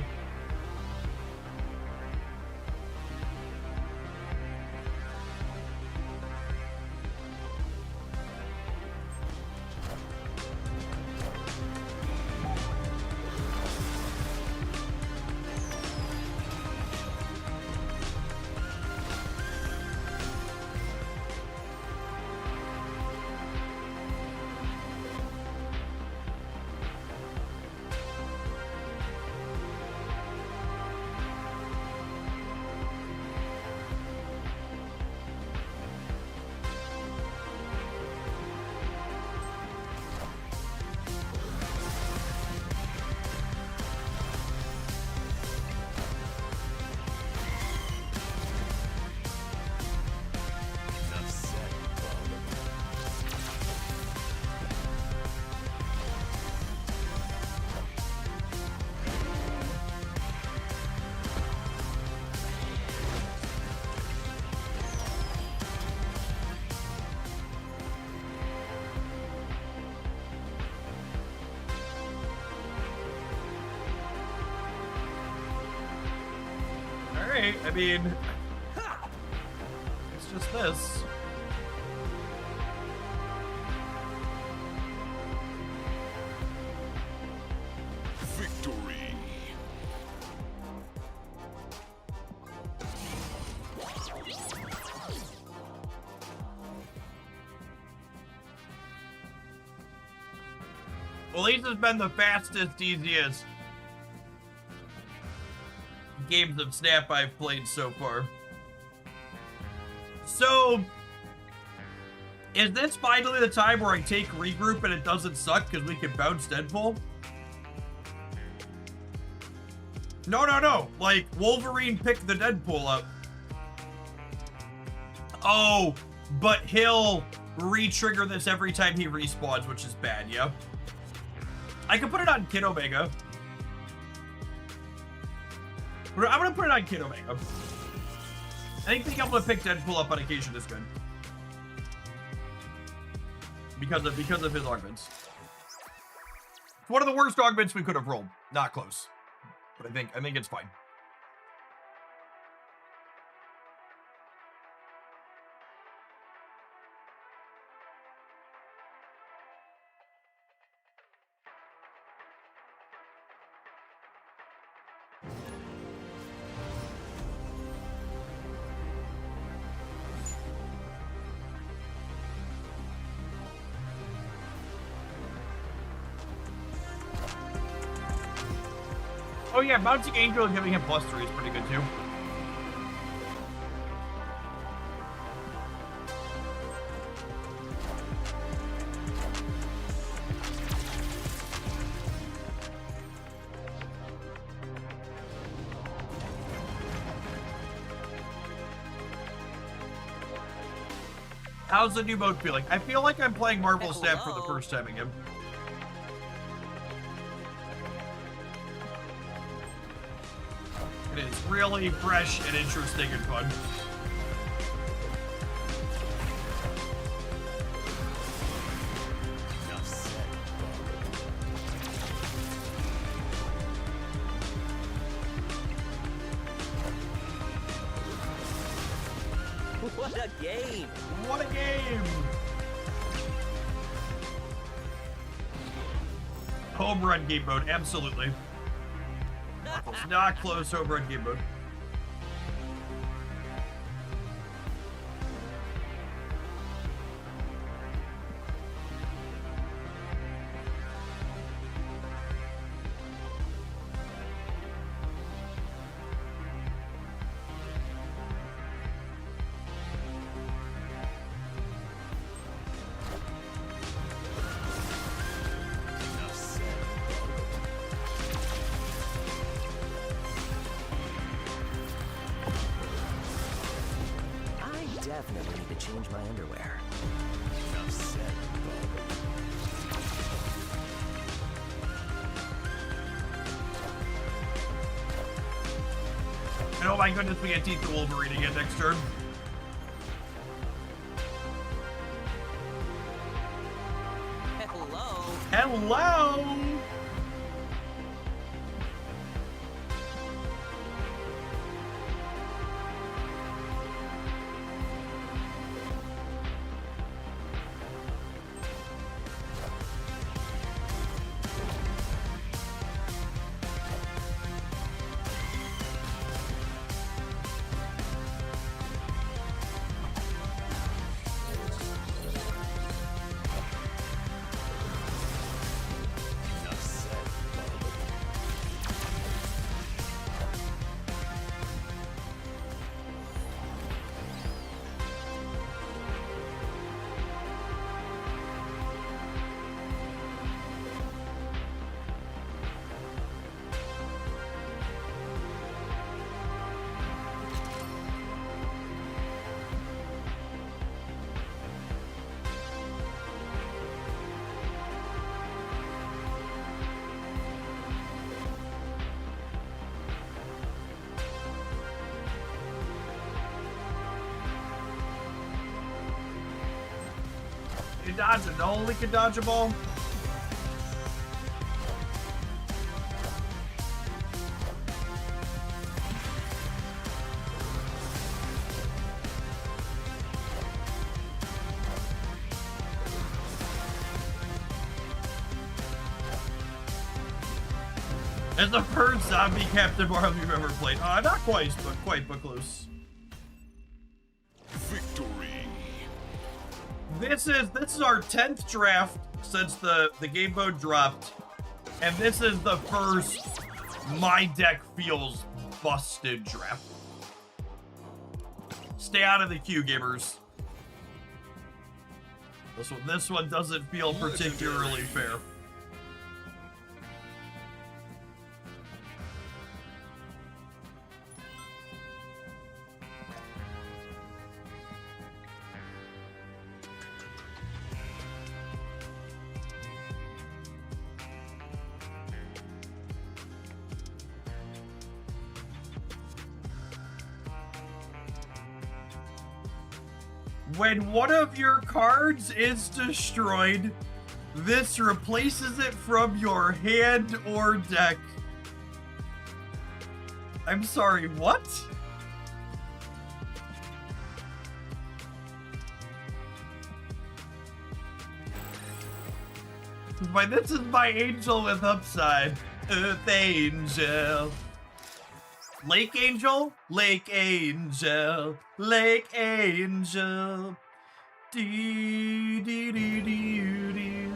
Alright, I mean, it's just this. Victory. Well, these has been the fastest, easiest games of Snap I've played so far. So, is this finally the time where I take regroup and it doesn't suck because we can bounce Deadpool? No. Like, Wolverine picked the Deadpool up. Oh, but he'll re-trigger this every time he respawns, which is bad, yeah? I could put it on Kid Omega. I'm gonna put it on Kid Omega. I think I'm gonna pick Deadpool up on occasion is good. Because of his augments. It's one of the worst augments we could have rolled. Not close. But I think it's fine. Oh yeah, Bouncing Angel and giving him +3 is pretty good too. How's the new mode feeling? I feel like I'm playing Marvel Snap for the first time again. It is really fresh and interesting and fun. What a game! What a game! Home run game mode, absolutely. It's not close home run game mode. Definitely need to change my underwear. And oh my goodness, we get Teeth the Wolverine again next turn. Hello. Hello! You dodge it. Only can dodge a ball. As the first zombie Captain Marvel you've ever played. Not quite, but close. Victory. This is our 10th draft since the game mode dropped, and this is the first my deck feels busted draft. Stay out of the queue, gamers. This one doesn't feel particularly fair. When one of your cards is destroyed, this replaces it from your hand or deck. I'm sorry, what? This is my angel with upside. Earth Angel. Lake Angel? Lake Angel. Lake Angel. Dee dee dee dee dee.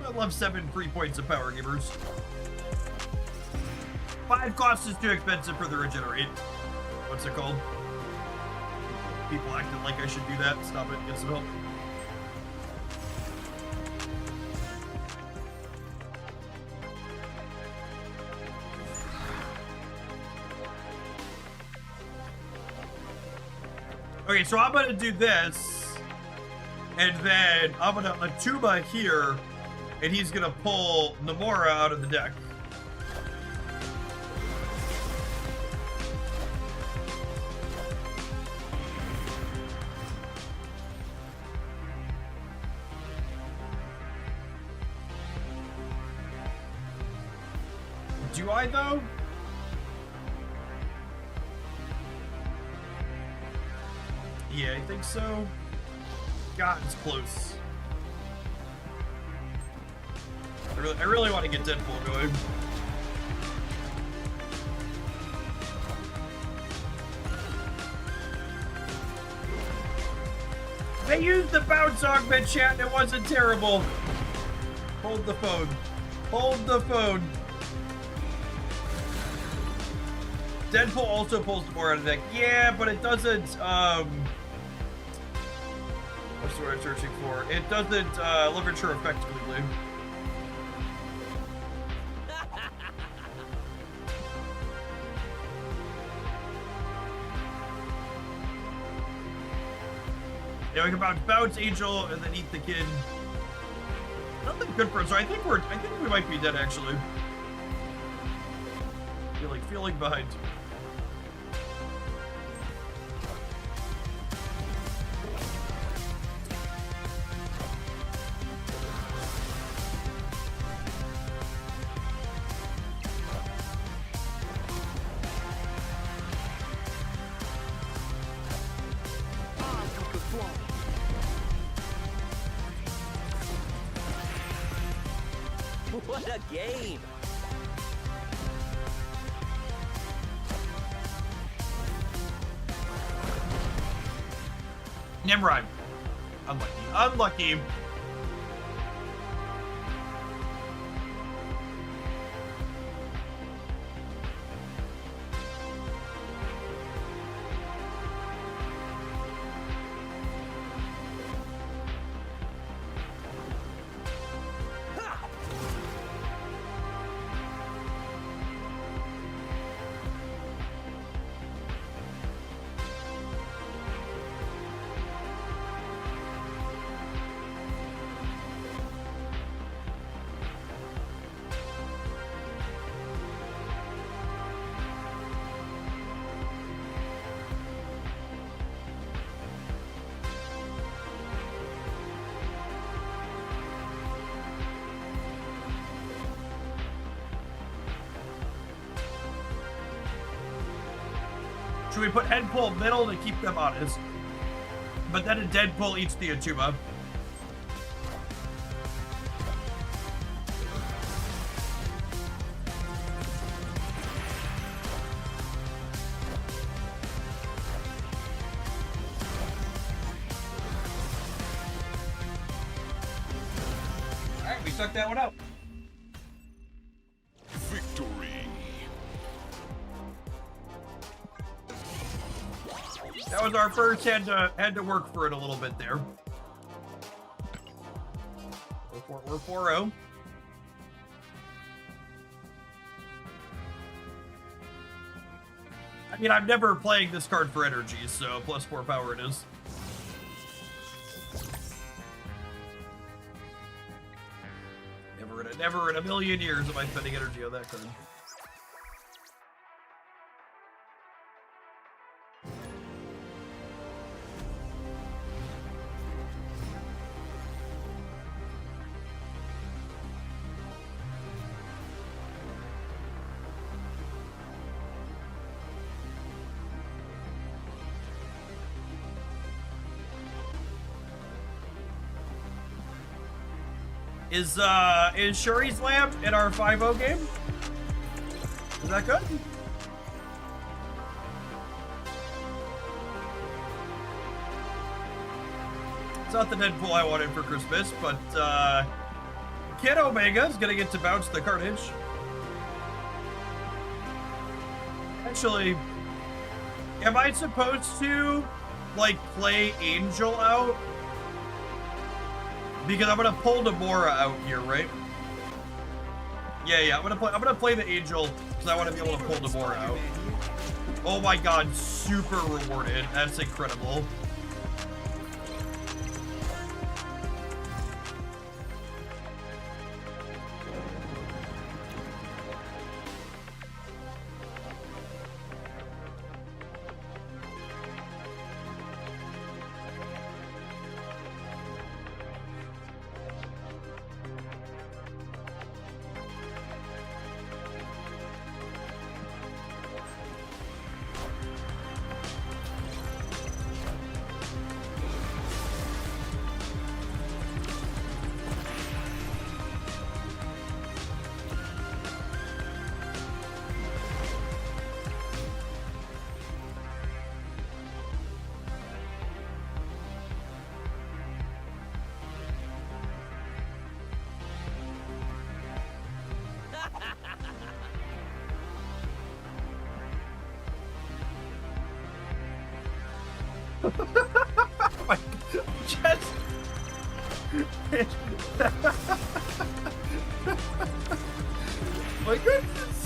I love 7 free points of power, gamers. 5 costs is too expensive for the regenerate. What's it called? People acting like I should do that. Stop it. Get some help. Okay, so I'm gonna do this, and then I'm gonna Atuma here, and he's gonna pull Namora out of the deck. Do I, though? Yeah, I think so. God, it's close. I really want to get Deadpool going. They used the bounce augment, chat, and it wasn't terrible. Hold the phone. Hold the phone. Deadpool also pulls more out of the deck. Yeah, but it doesn't, what's the word I'm searching for? It doesn't, leverage her effectively. Yeah, we can bounce Angel and then eat the kid. Nothing good for us, so I think we might be dead, actually. Feeling behind. What a game! Nimrod. Unlucky. Unlucky. Should we put head pull middle to keep them honest? But then a dead pull eats the Atuma. Alright, we sucked that one out. Victory. That was our first. Had to work for it a little bit there. We're 4-0. I mean, I'm never playing this card for energy, so +4 power it is. Never in a million years am I spending energy on that card. Is Shuri's Lamp in our 5-0 game? Is that good? It's not the Deadpool I wanted for Christmas, but Kid Omega is gonna get to bounce the Carnage. Actually, am I supposed to like play Angel out? Because I'm gonna pull Namora out here, right? Yeah, I'm gonna play the Angel because I want to be able to pull Namora out. Oh my god, super rewarded. That's incredible. My chest. My goodness.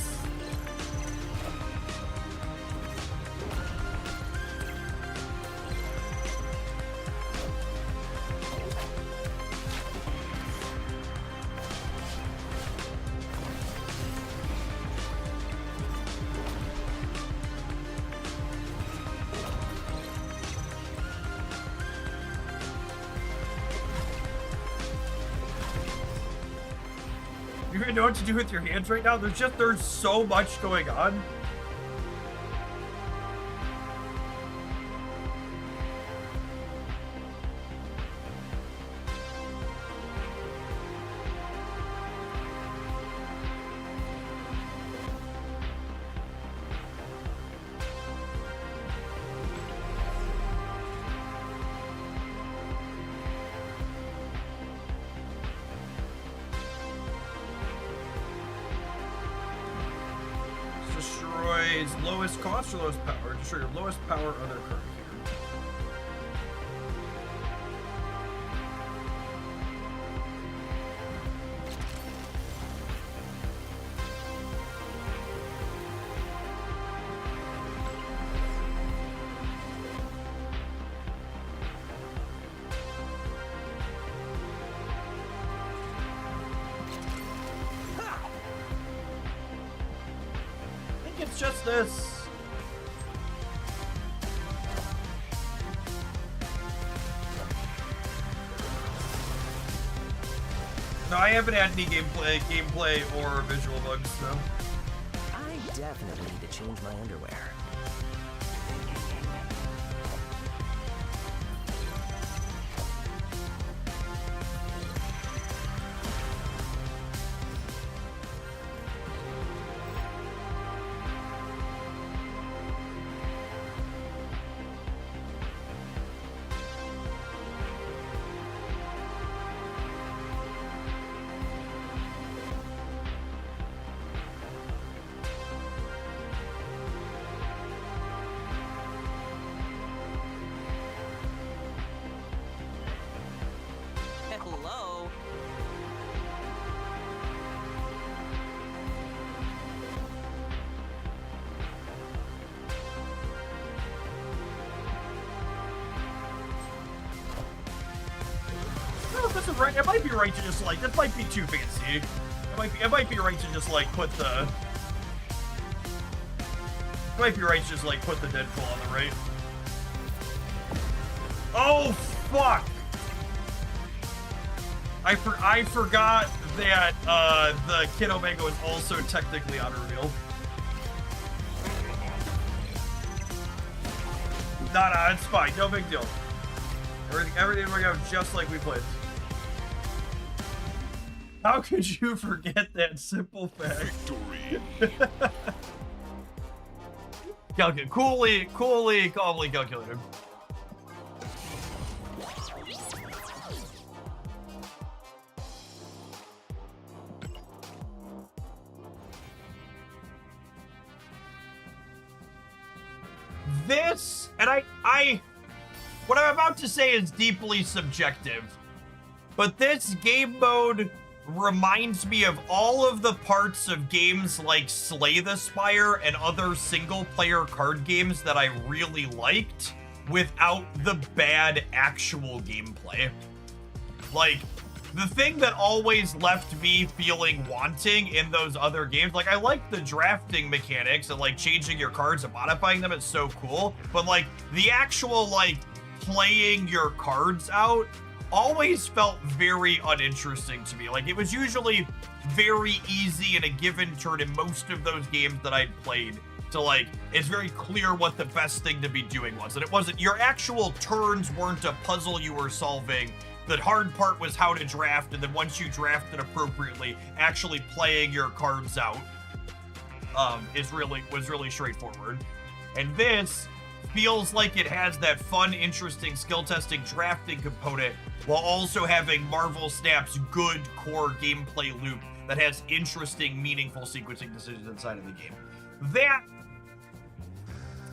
You even know what to do with your hands right now? There's so much going on. Destroys lowest cost or lowest power. Destroy your lowest power other card here. It's just this. No, I haven't had any gameplay or visual bugs, so. I definitely need to change my underwear. this is right. It might be right to just like, this might be too fancy. It might be right to just like put the. It might be right to just like put the Deadpool on the right. Oh fuck! I forgot that the Kid Omega was also technically auto reveal. Nah, it's fine. No big deal. Everything worked out just like we planned. How could you forget that simple fact? Victory. Coolly, calmly calculated. This, and what I'm about to say is deeply subjective, but this game mode reminds me of all of the parts of games like Slay the Spire and other single-player card games that I really liked without the bad actual gameplay. Like, the thing that always left me feeling wanting in those other games, like, I like the drafting mechanics and, like, changing your cards and modifying them, it's so cool, but, like, the actual, like, playing your cards out always felt very uninteresting to me. Like, it was usually very easy in a given turn in most of those games that I'd played to, like, it's very clear what the best thing to be doing was. And it wasn't, your actual turns weren't a puzzle you were solving. The hard part was how to draft, and then once you drafted appropriately, actually playing your cards out was really straightforward. And this feels like it has that fun, interesting skill testing drafting component while also having Marvel Snap's good core gameplay loop that has interesting, meaningful sequencing decisions inside of the game. That,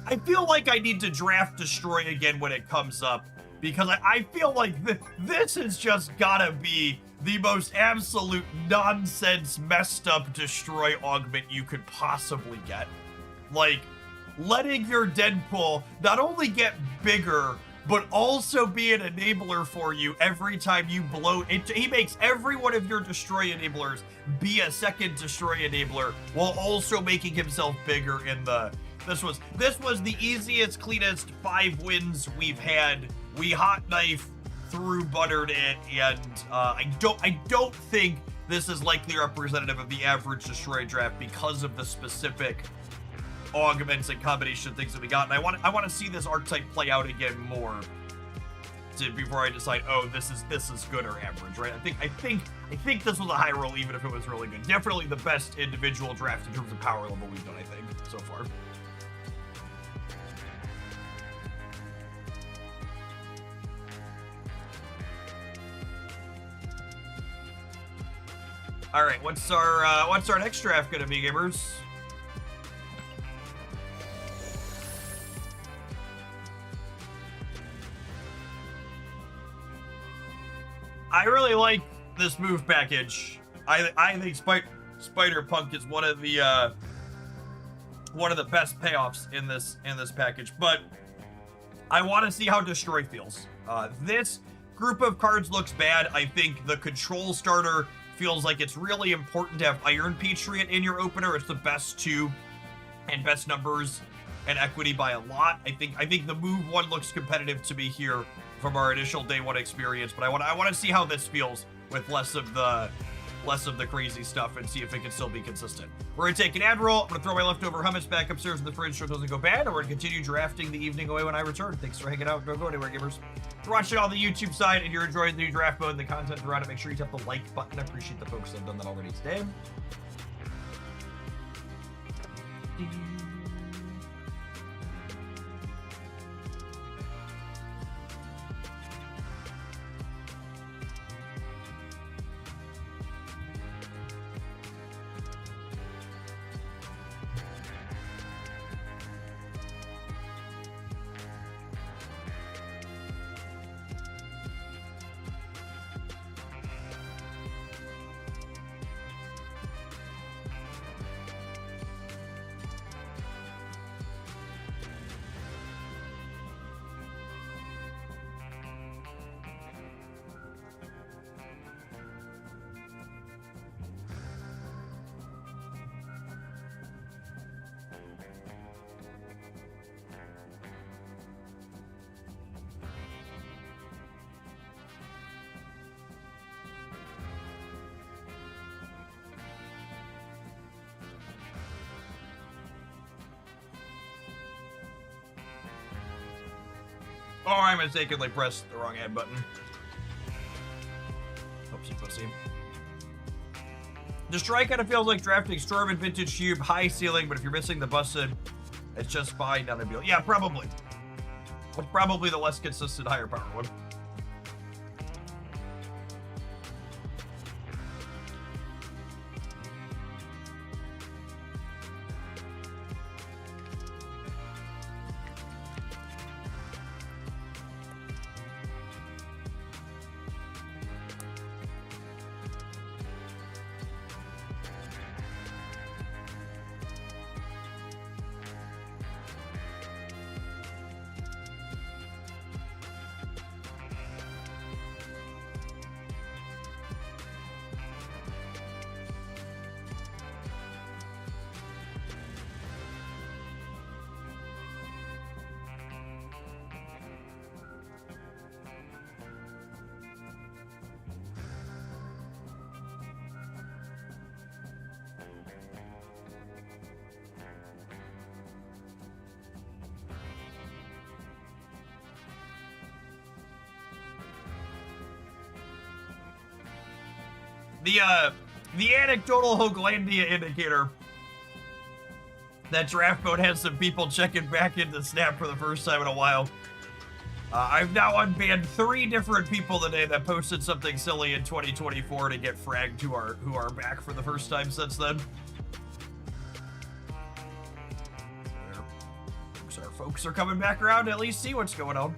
I feel like I need to draft Destroy again when it comes up, because I feel like this has just gotta be the most absolute nonsense, messed up Destroy augment you could possibly get. Like, letting your Deadpool not only get bigger, but also be an enabler for you every time you blow it. He makes every one of your Destroy enablers be a second Destroy enabler while also making himself bigger in the... This was the easiest, cleanest 5 wins we've had. We hot knife through buttered it, and I don't think this is likely representative of the average Destroy draft because of the specific augments and combination things that we got. And I want to see this archetype play out again more before I decide, oh, this is good or average, right? I think this was a high roll, even if it was really good. Definitely the best individual draft in terms of power level we've done, I think, so far. All right, what's our next draft gonna be, gamers? I really like this move package. I think Spider-Punk is one of the best payoffs in this package, but I want to see how Destroy feels. This group of cards looks bad. I think the Control starter feels like it's really important to have Iron Patriot in your opener. It's the best 2 and best numbers and equity by a lot. I think the move 1 looks competitive to me here from our initial day 1 experience, but I want to see how this feels with less of the crazy stuff and see if it can still be consistent. We're gonna take an ad roll. I'm gonna throw my leftover hummus back upstairs in the fridge so it doesn't go bad, and we're gonna continue drafting the evening away when I return. Thanks for hanging out. Don't go anywhere, gamers. If you're watching on the YouTube side and you're enjoying the new draft mode and the content around it, make sure you tap the like button. I appreciate the folks that have done that already today. Oh, I mistakenly pressed the wrong ad button. Oopsie pussy. Destroy kind of feels like drafting Storm and Vintage Cube, high ceiling, but if you're missing the busted, it's just fine down the field. Yeah, probably. It's probably the less consistent, higher power one. The anecdotal Hoaglandia indicator that draft mode has some people checking back into Snap for the first time in a while. I've now unbanned 3 different people today that posted something silly in 2024 to get fragged who are back for the first time since then. Our folks are coming back around to at least see what's going on.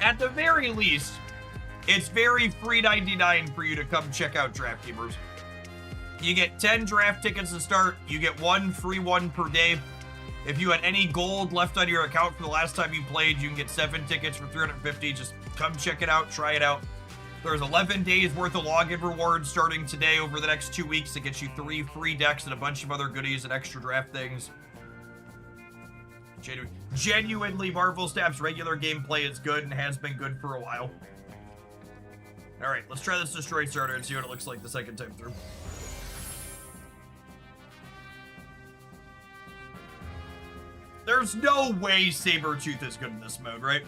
At the very least, it's very free 99 for you to come check out Draft Gamers. You get 10 draft tickets to start. You get 1 free one per day. If you had any gold left on your account from the last time you played, you can get 7 tickets for $350. Just come check it out, try it out. There's 11 days worth of login rewards starting today over the next 2 weeks to get you 3 free decks and a bunch of other goodies and extra draft things. Genuinely, Marvel Snap's regular gameplay is good and has been good for a while. Alright, let's try this Destroy starter and see what it looks like the second time through. There's no way Sabretooth is good in this mode, right?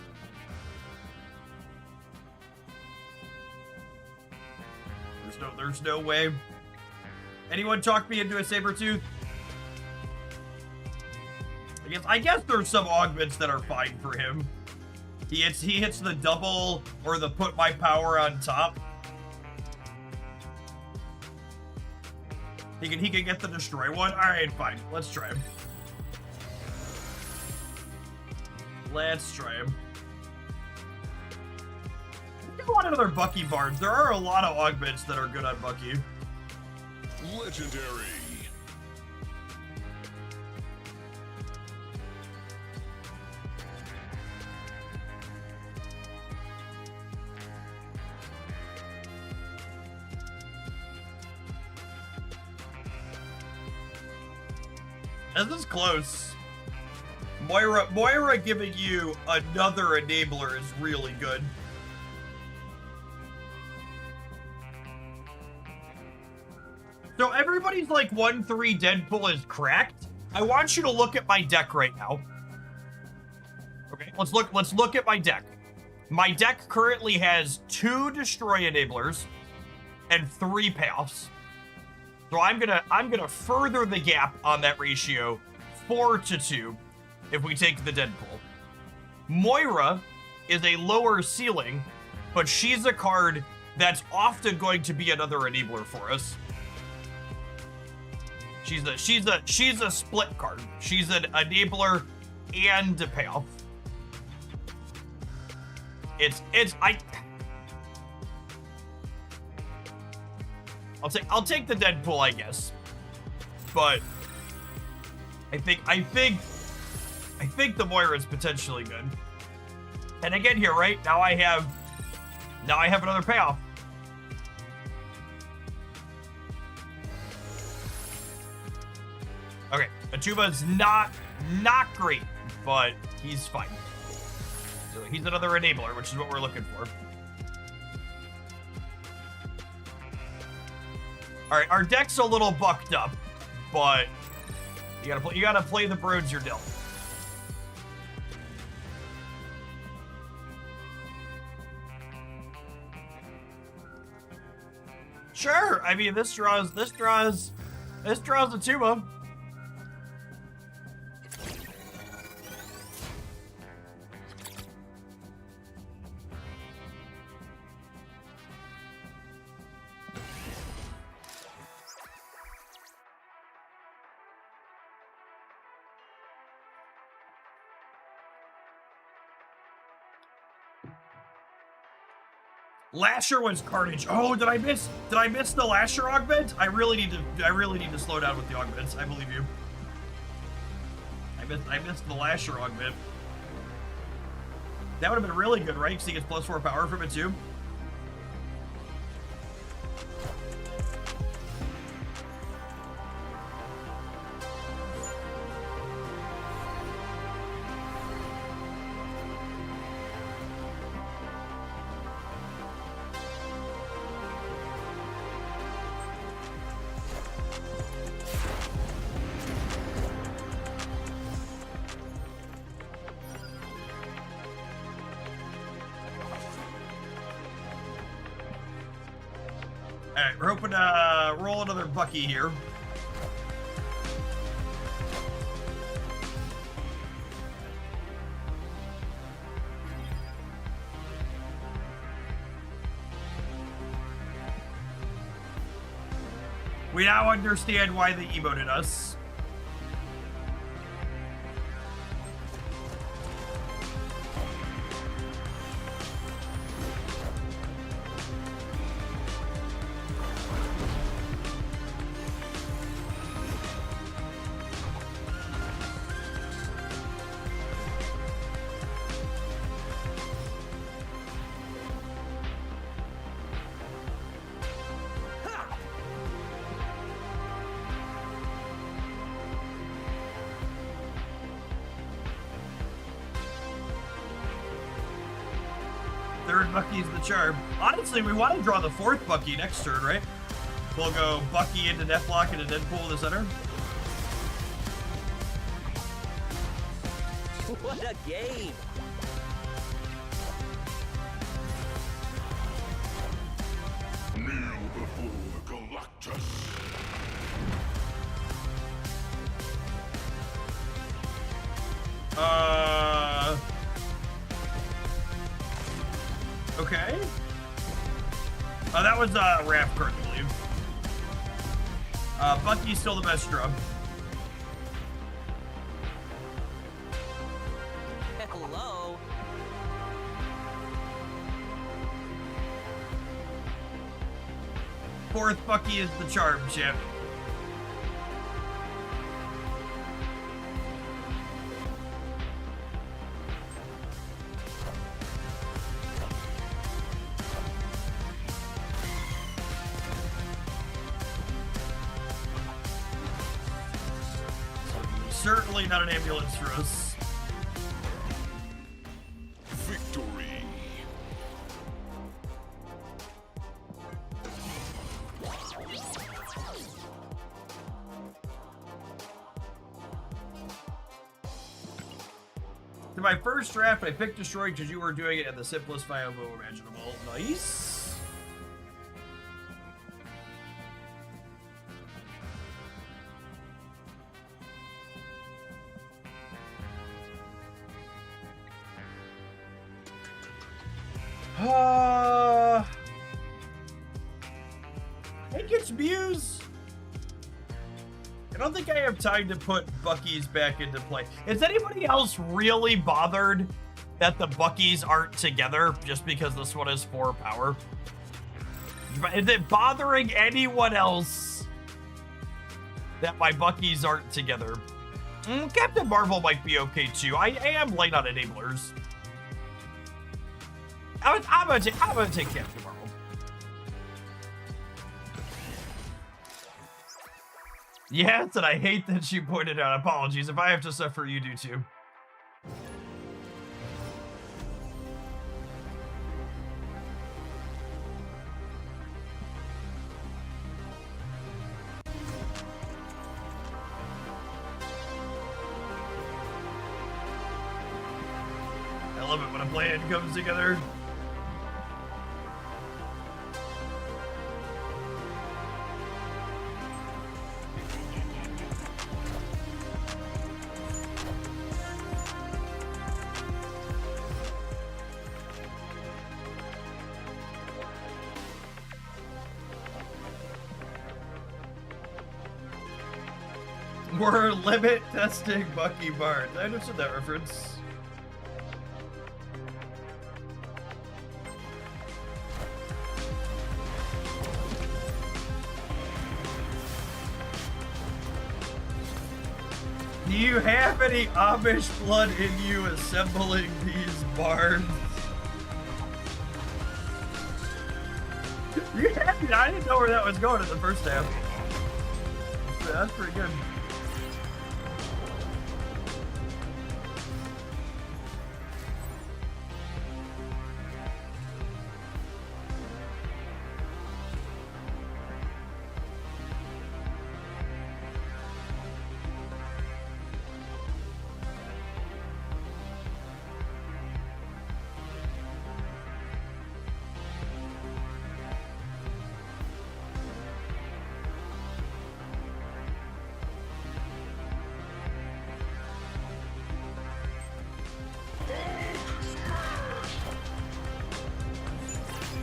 There's no way. Anyone talk me into a Sabretooth? I guess there's some augments that are fine for him. He hits the double or the put my power on top. He can get the destroy one. All right, fine. Let's try him. Let's try him. I want another Bucky Barnes. There are a lot of augments that are good on Bucky. Legendary. This is close. Moira giving you another enabler is really good. So everybody's like 1-3 Deadpool is cracked. I want you to look at my deck right now. Okay, let's look at my deck. My deck currently has 2 Destroy enablers and 3 payoffs. So I'm gonna further the gap on that ratio 4-2 if we take the Deadpool. Moira is a lower ceiling, but she's a card that's often going to be another enabler for us. She's a split card. She's an enabler and a payoff. I'll take the Deadpool, I guess. But I think the Moira is potentially good. And again here, right? Now I have another payoff. Okay, Atuba is not Not great, but he's fine. So he's another enabler, which is what we're looking for. All right, our deck's a little bucked up, but you gotta play the broads you're dealt. Sure. I mean, this draws a tuba. Lasher was carnage. Oh, did I miss the Lasher augment? I really need to slow down with the augments. I believe you. I missed the Lasher augment. That would have been really good, right? Because he gets +4 power from it too. Alright, we're hoping to roll another Bucky here. We now understand why they emoted us. Third Bucky's the charm. Honestly, we want to draw the fourth Bucky next turn, right? We'll go Bucky into Deathlock into Deadpool in the center. What a game! Kneel before Galactus. Okay. Oh, that was Raph card, I believe. Bucky's still the best draw. Hello. Fourth Bucky is the charm, champ. Certainly not an ambulance for us. Victory. To my first draft, I picked Destroy because you were doing it in the simplest viable imaginable. Nice. I think it's Muse. I don't think I have time to put Bucky's back into play. Is anybody else really bothered that the Bucky's aren't together just because this one is 4 power? Is it bothering anyone else that my Bucky's aren't together? Captain Marvel might be okay too. I am light on enablers. I'm gonna take Captain Marvel. Yes, and I hate that she pointed out. Apologies. If I have to suffer, you do too. I love it when a plan comes together. We're limit testing Bucky Barnes. I understood that reference. Do you have any Amish blood in you assembling these barns? Yeah, I didn't know where that was going in the first half. That's pretty good.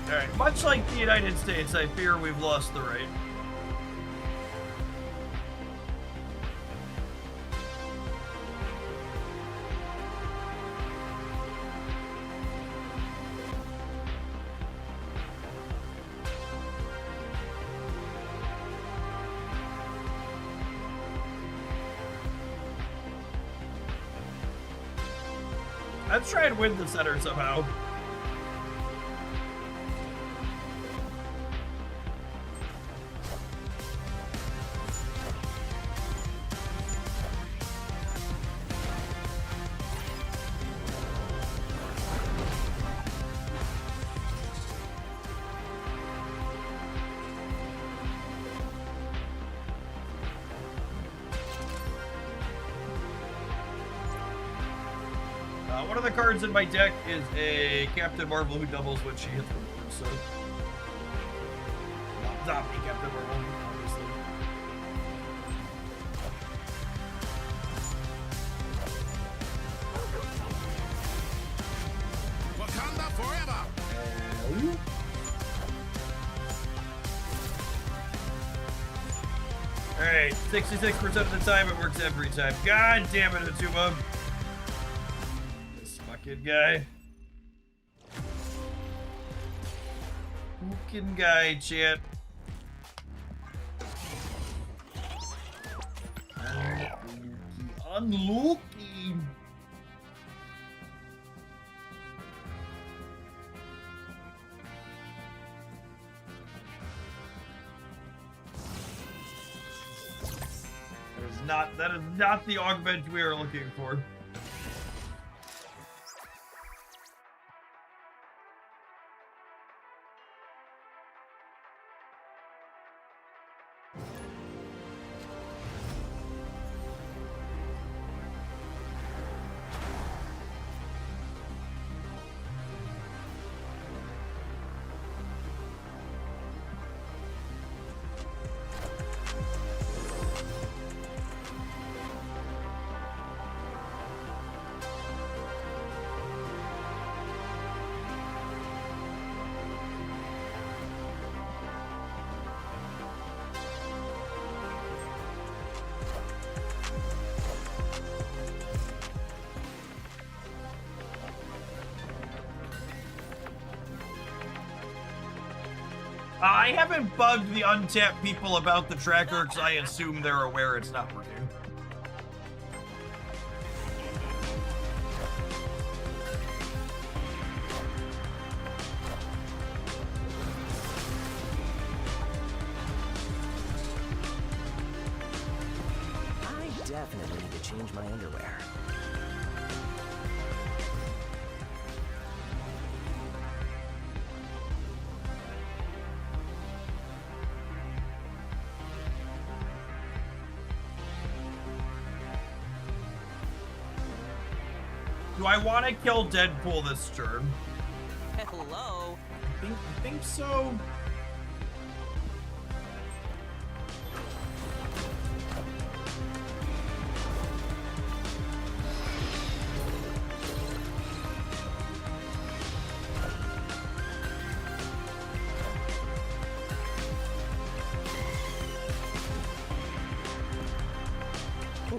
Alright, much like the United States, I fear we've lost the right. Let's try and win the center somehow. One of the cards in my deck is a Captain Marvel who doubles when she hits the board, so... Not me, Captain Marvel, obviously. Wakanda forever! Alright, 66% of the time it works every time. God damn it, Atuma. This fucking guy. Fucking guy, chat. Unlucky. That is not the augment we are looking for. I haven't bugged the untapped people about the tracker because I assume they're aware it's not working. definitely need to change my underwear. Do I want to kill Deadpool this turn? Hello. I think so.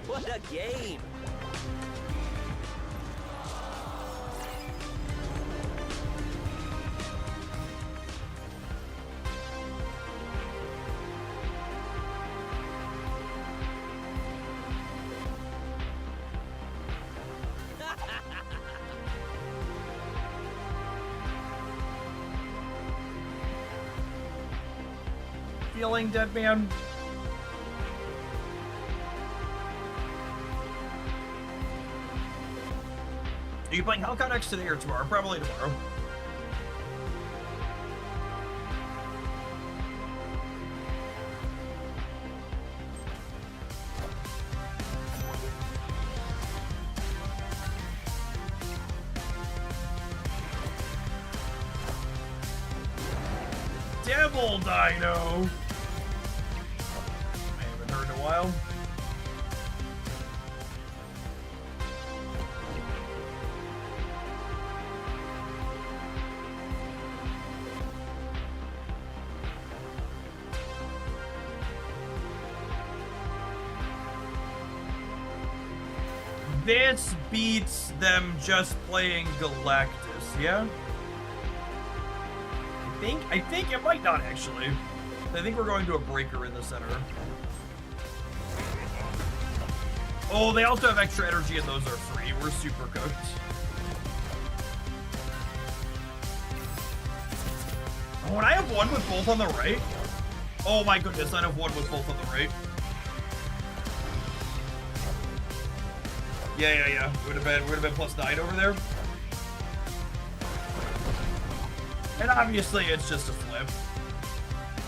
What a game! Feeling dead man. Are you playing Hellcat X today or tomorrow? Probably tomorrow. Devil Dino. I haven't heard in a while. This beats them just playing Galactus, yeah? I think it might not actually. I think we're going to a breaker in the center. Oh, they also have extra energy and those are free. We're super cooked. Oh, and I have one with both on the right. Oh my goodness, I have one with both on the right. Yeah. Would have been +9 over there. And obviously, it's just a flip.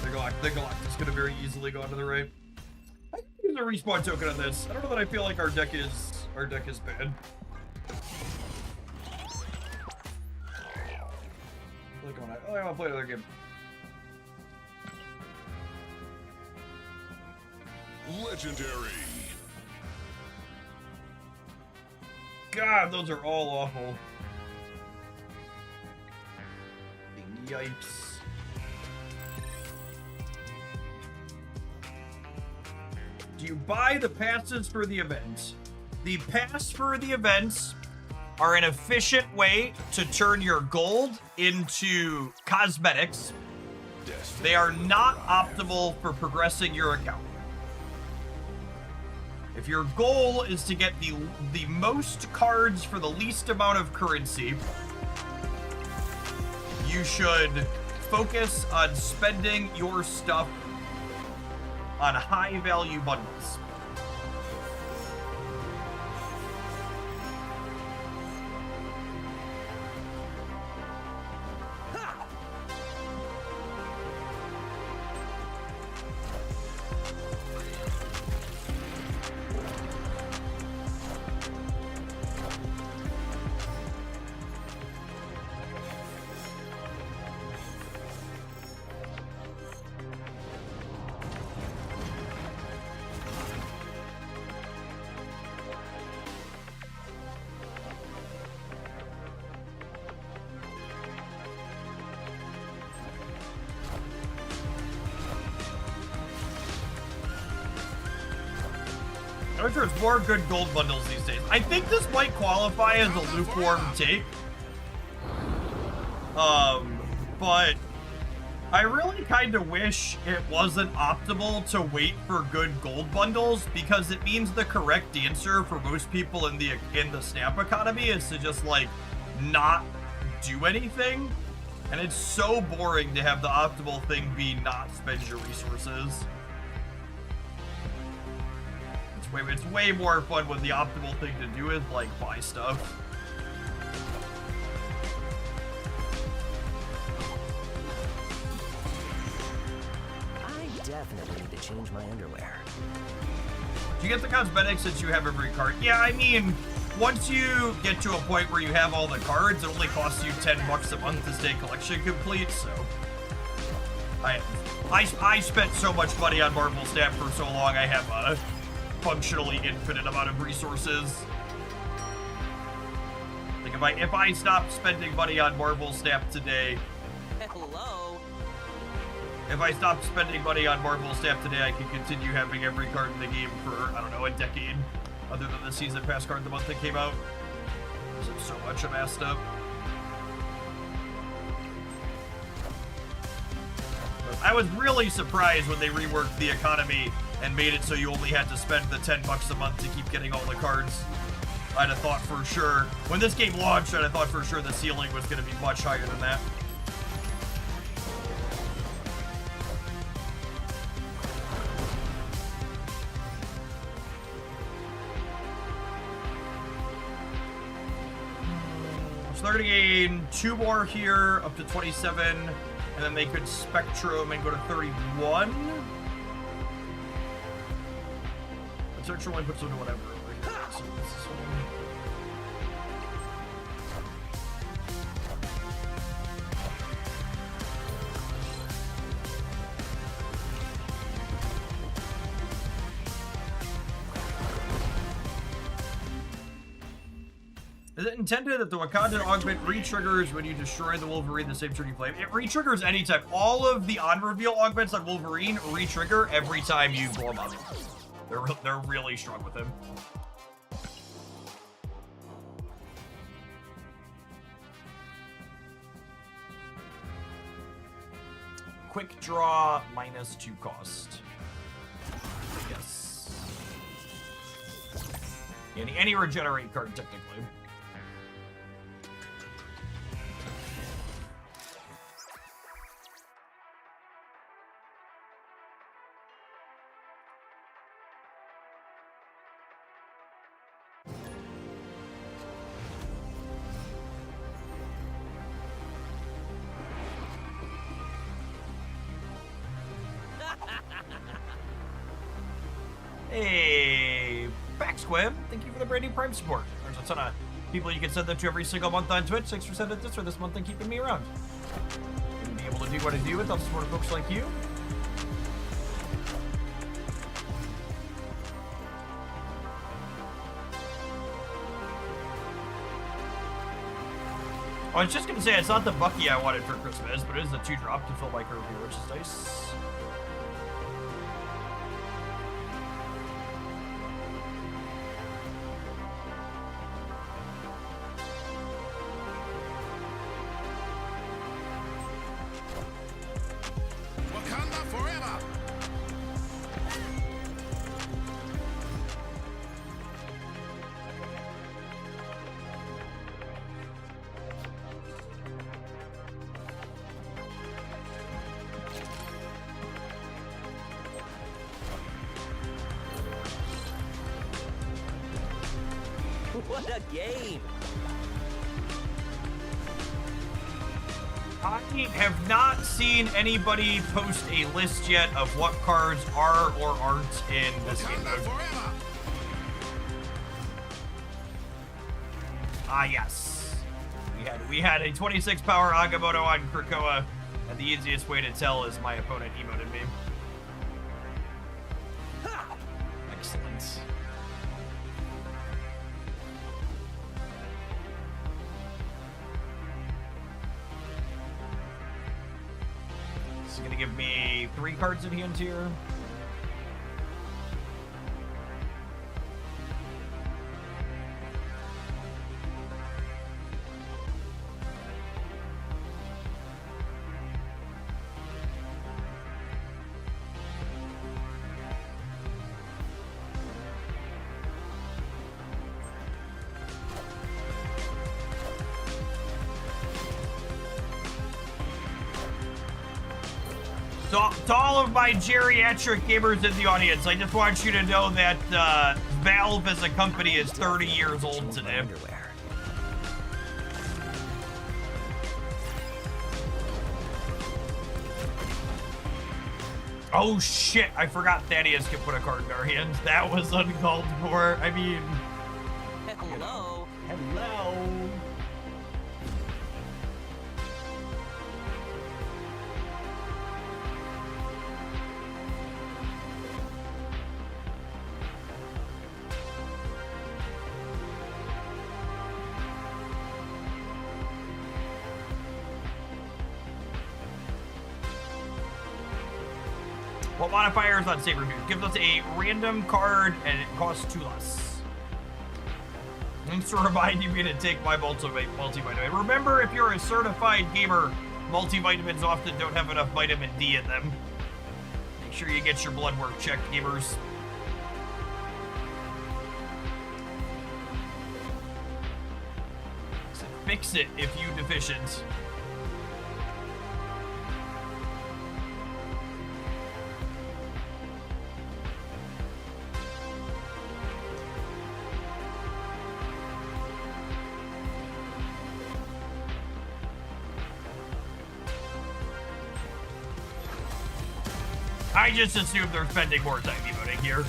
The Galactus could have very easily gone to the right. I can use a respawn token on this. I don't know that I feel like our deck is bad. I want to play another game. Legendary. God, those are all awful. Yikes. Do you buy the passes for the event? The pass for the events are an efficient way to turn your gold into cosmetics. They are not optimal for progressing your account. If your goal is to get the most cards for the least amount of currency, you should focus on spending your stuff on high value bundles. I wish there's more good gold bundles these days. I think this might qualify as a lukewarm take. But I really kind of wish it wasn't optimal to wait for good gold bundles, because it means the correct answer for most people in the snap economy is to just like not do anything. And it's so boring to have the optimal thing be not spend your resources. It's way more fun when the optimal thing to do is like buy stuff. I definitely need to change my underwear. Do you get the cosmetics since you have every card? Yeah, I mean, once you get to a point where you have all the cards, it only costs you $10 a month to stay collection complete, so... I spent so much money on Marvel Snap for so long, I have a functionally infinite amount of resources. Like, if I stopped spending money on Marvel Snap today... Hello. If I stopped spending money on Marvel Snap today, I could continue having every card in the game for, I don't know, a decade. Other than the Season Pass card the month that came out. There's so much amassed up. I was really surprised when they reworked the economy and made it so you only had to spend the $10 a month to keep getting all the cards. I'd have thought for sure, when this game launched, I'd have thought for sure the ceiling was going to be much higher than that. So they're going to gain 2 more here, up to 27. And then they could Spectrum and go to 31. Spectrum only puts them to whatever. So this is Is it intended that the Wakandan augment re-triggers when you destroy the Wolverine the same turn you play? It re-triggers anytime. All of the on-reveal augments on Wolverine re-trigger every time you blow them up. They're really strong with him. Quick draw -2 cost. Yes. Any regenerate card technically. Hey, Backsquib, thank you for the brand new Prime support. There's a ton of people you can send that to every single month on Twitch. Thanks for sending this for this month and keeping me around. And be able to do what I do with help support folks like you. I was just gonna say it's not the Bucky I wanted for Christmas, but it is a 2-drop to fill my curve here, which is nice. Wakanda forever! What a game! I have not seen anybody post a list yet of what cards are or aren't in this game Wakanda mode. forever! Ah, yes. We had a 26 power Agamotto on Krakoa, and the easiest way to tell is my opponent emoted me. Excellent. This is gonna give me 3 cards in hand here. To all of my geriatric gamers in the audience, I just want you to know that Valve as a company is 30 years old Change my today. underwear. Oh shit, I forgot Thaddeus could put a card in our hands. That was uncalled for. I mean, Hello. hello. What modifiers on Saber Dude? Gives us a random card and it costs 2 less. Thanks for reminding me to take my multivitamin. Remember, if you're a certified gamer, multivitamins often don't have enough vitamin D in them. Make sure you get your blood work checked, gamers. Fix it if you deficient. I just assume they're spending more time emoting here.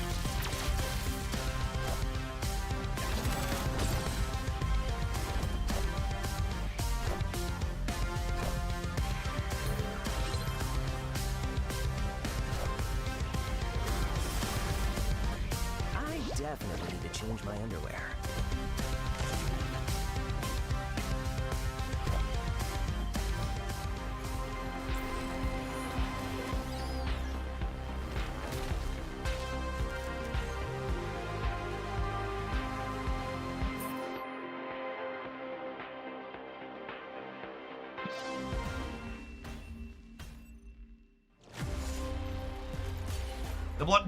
I definitely need to change my underwear.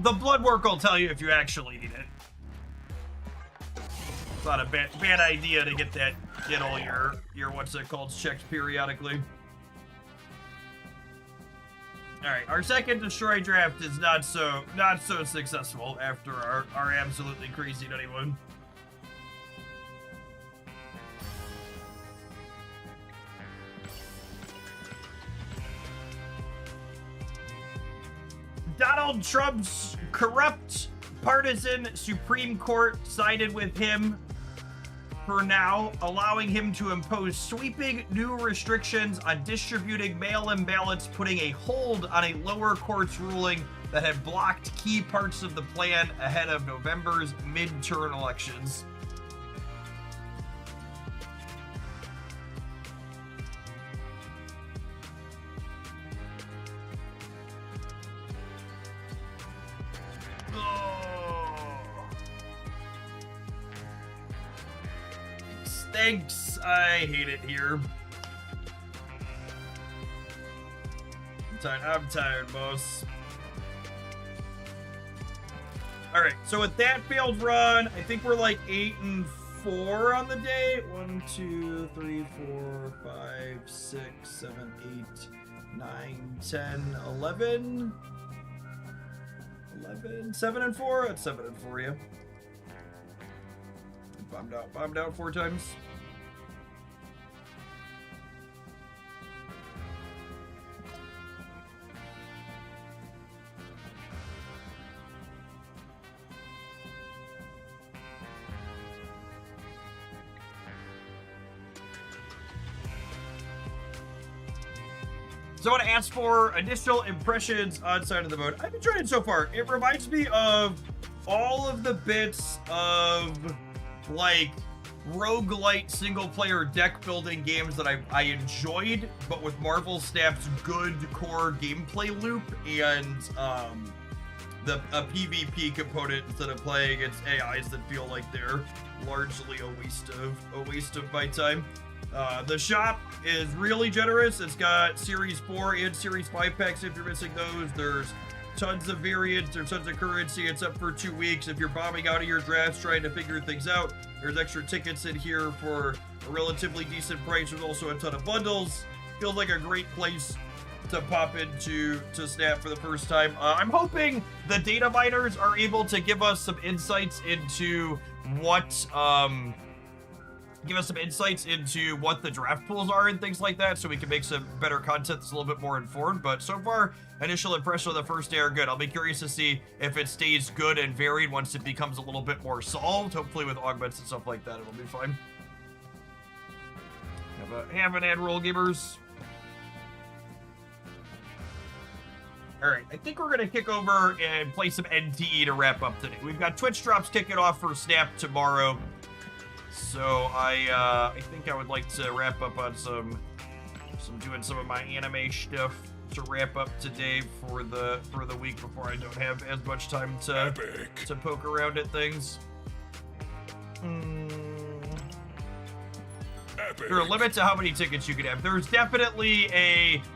The blood work will tell you if you actually need it. It's not a bad idea to get all your what's it called checked periodically. All right, our second destroy draft is not so successful after our absolutely crazy nutty one. Donald Trump's corrupt partisan Supreme Court sided with him for now, allowing him to impose sweeping new restrictions on distributing mail-in ballots, putting a hold on a lower court's ruling that had blocked key parts of the plan ahead of November's midterm elections. Thanks. I hate it here. I'm tired, boss. All right, so with that failed run, I think we're like 8 and 4 on the day. 1, 2, 3, 4, 5, 6, 7, 8, 9, 10, 11. 7 and 4. That's 7 and 4, yeah. Bombed out 4 times. So I want to ask for initial impressions on Side of the Mode. I've enjoyed it so far. It reminds me of all of the bits of like roguelite single-player deck building games that I enjoyed, but with Marvel Snap's good core gameplay loop and a PvP component instead of playing against AIs that feel like they're largely a waste of my time. The shop is really generous. It's got Series 4 and Series 5 packs if you're missing those. There's tons of variants. There's tons of currency. It's up for 2 weeks. If you're bombing out of your drafts trying to figure things out, there's extra tickets in here for a relatively decent price. There's also a ton of bundles. Feels like a great place to pop into Snap for the first time. I'm hoping the data miners are able to give us some insights into what the draft pools are and things like that, so we can make some better content that's a little bit more informed. But so far, initial impression of the first day are good. I'll be curious to see if it stays good and varied once it becomes a little bit more solved. Hopefully with augments and stuff like that, it'll be fine. Have an ad roll, gamers. Alright, I think we're going to kick over and play some NTE to wrap up today. We've got Twitch drops kicking off for Snap tomorrow. So I think I would like to wrap up on doing some of my anime stuff to wrap up today for the week before I don't have as much time to poke around at things. There are limits to how many tickets you can have. There's definitely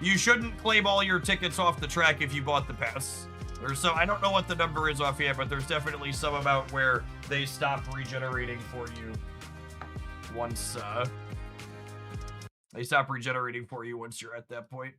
you shouldn't claim all your tickets off the track if you bought the pass. I don't know what the number is off yet, but there's definitely some amount where they stop regenerating for you once you're at that point.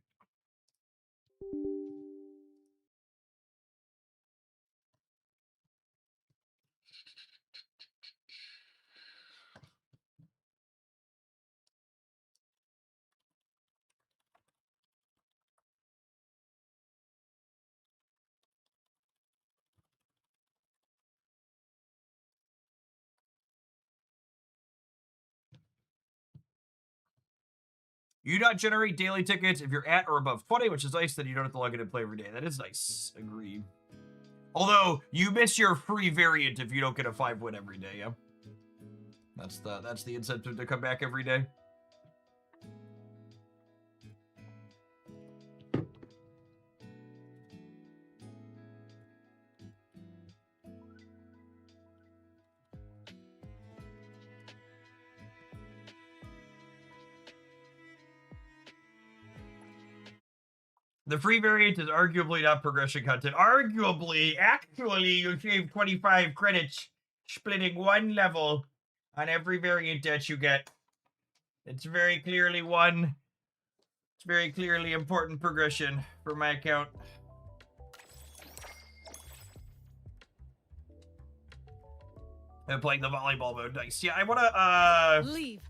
You not generate daily tickets if you're at or above 20, which is nice. Then you don't have to log in and play every day. That is nice. Agreed. Although you miss your free variant if you don't get a 5-win every day. Yeah, that's the incentive to come back every day. The free variant is arguably not progression content. Arguably, actually, you save 25 credits splitting one level on every variant that you get. It's very clearly important progression for my account. I'm playing the volleyball mode. Nice. Yeah, I wanna Leave.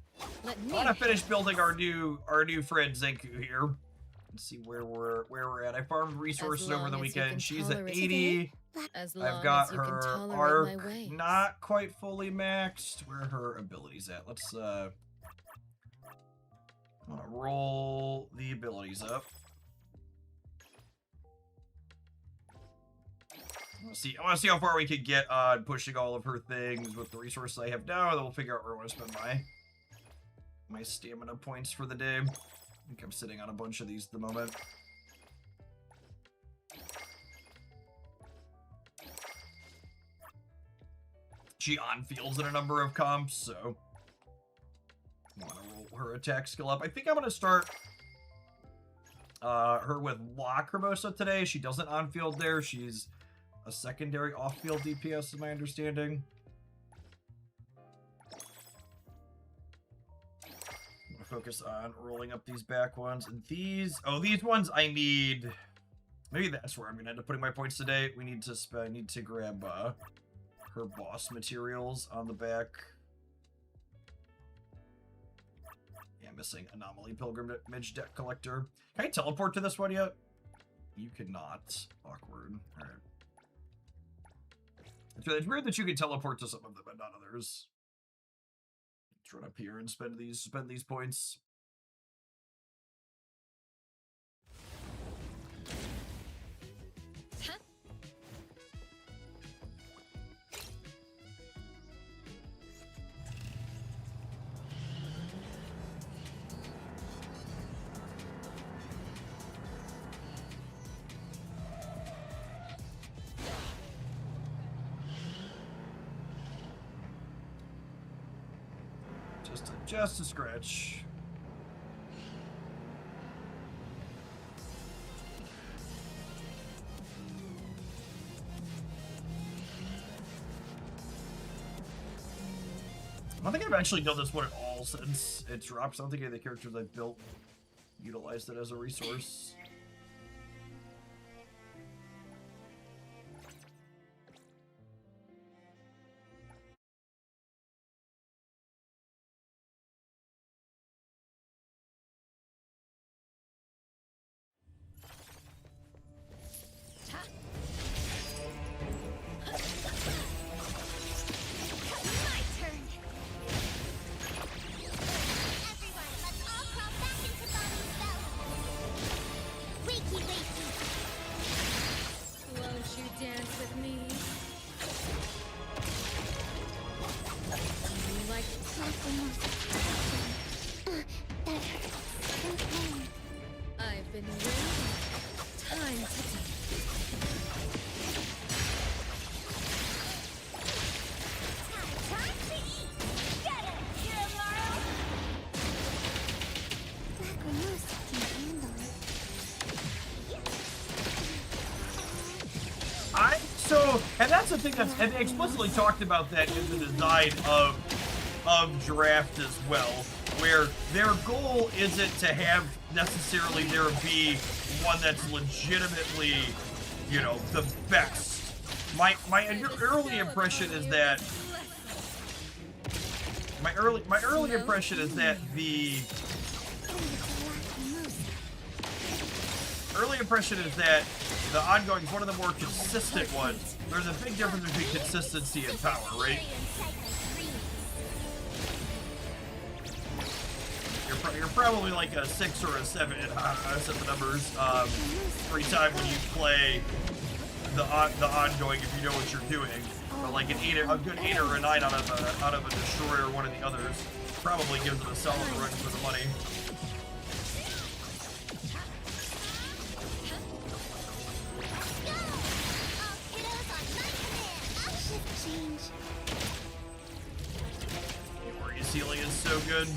Let me. I wanna finish building our new friend Zenku here. Let's see where we're at. I farmed resources over the weekend. She's at 80. I've got her arc not quite fully maxed. Where are her abilities at? Let's I want to roll the abilities up. I want to see how far we could get on pushing all of her things with the resources I have now. Then we'll figure out where I want to spend my stamina points for the day. I think I'm sitting on a bunch of these at the moment. She on-fields in a number of comps, so I want to roll her attack skill up. I think I'm going to start her with Lacrimosa today. She doesn't on-field there. She's a secondary off-field DPS, is my understanding. Focus on rolling up these back ones, and these ones I need. Maybe that's where I'm gonna end up putting my points today. We need to grab her boss materials on the back. Yeah, missing Anomaly Pilgrimage Deck Collector. Can I teleport to this one yet? You cannot. Awkward. All right. It's weird that you can teleport to some of them but not others. Let's run up here and spend these points. Huh? Just a scratch. I don't think I've actually done this one at all since it dropped. I don't think any of the characters I've built utilized it as a resource. been waiting. Time ticking. Time to eat. Get it, Kiramaro. Lacrimosa can handle it. And that's the thing and they explicitly talked about that in the design of Draft as well, where their goal isn't to have necessarily there be one that's legitimately, you know, the best. My early impression is that my early impression is that the ongoing is one of the more consistent ones. There's a big difference between consistency and power, right? You're probably like a 6 or a 7 in set the numbers every time when you play the ongoing if you know what you're doing. But like a good 8 or a 9 out of a destroyer or one of the others probably gives it a solid run for the money. Iori's healing is so good.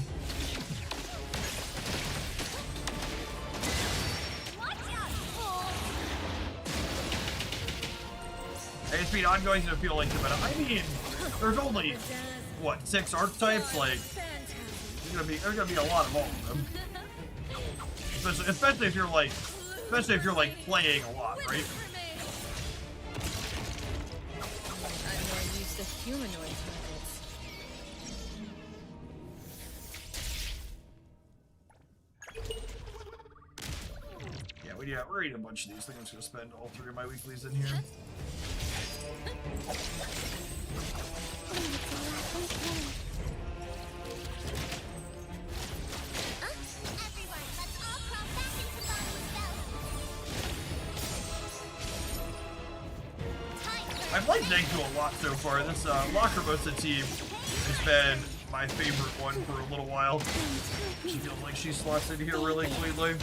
ASP ongoing is gonna feel like the meta. I mean, there's only what 6 archetypes. Like, there's gonna be a lot of all of them. Especially if you're like playing a lot, right? I'm more used to humanoid targets. Yeah, we're eating a bunch of these. I think I'm just gonna spend all 3 of my weeklies in here. I've liked Zanku a lot so far. This Lacrimosa team has been my favorite one for a little while. She feels like she slots in here really cleanly.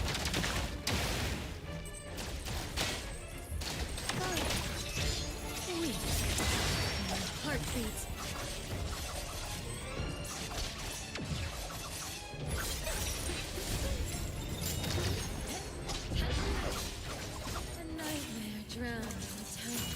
Heartbeat. A nightmare drowned in time.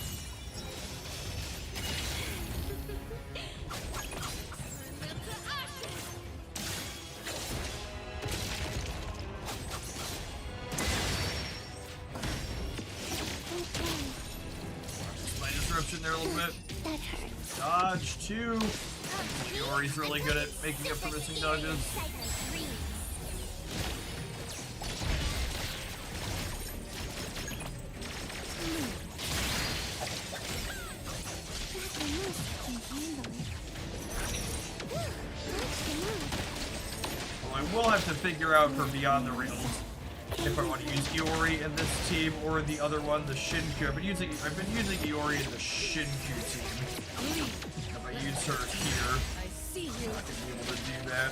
My disruption there a little bit. That hurts. Dodge 2. Iori's really good at making up for missing dodges. Well, I will have to figure out for Beyond the Rails if I want to use Iori in this team or the other one, the Shinku. I've been using Iori in the Shinku team. If I use her here, I see you. I'm not gonna be able to do that.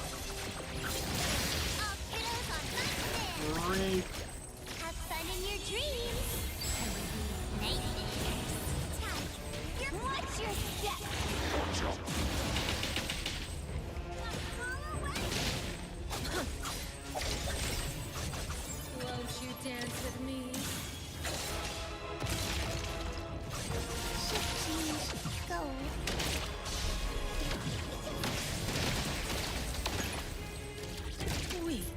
Great. Have fun in your dreams. Watch your step. Won't you dance with me? Shift change. Go. Weak.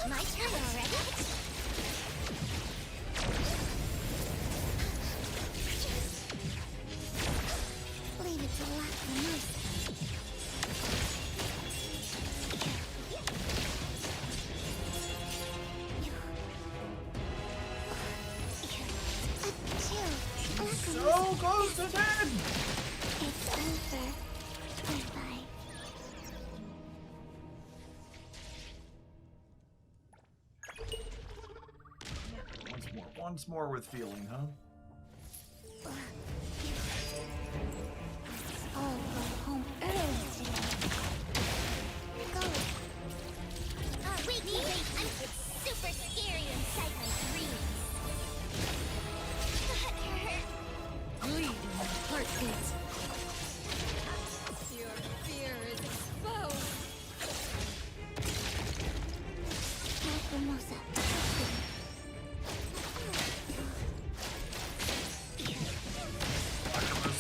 My turn already. Leave it to Lacrimosa. So close to dead! It's over. Goodbye. Once more with feeling, huh?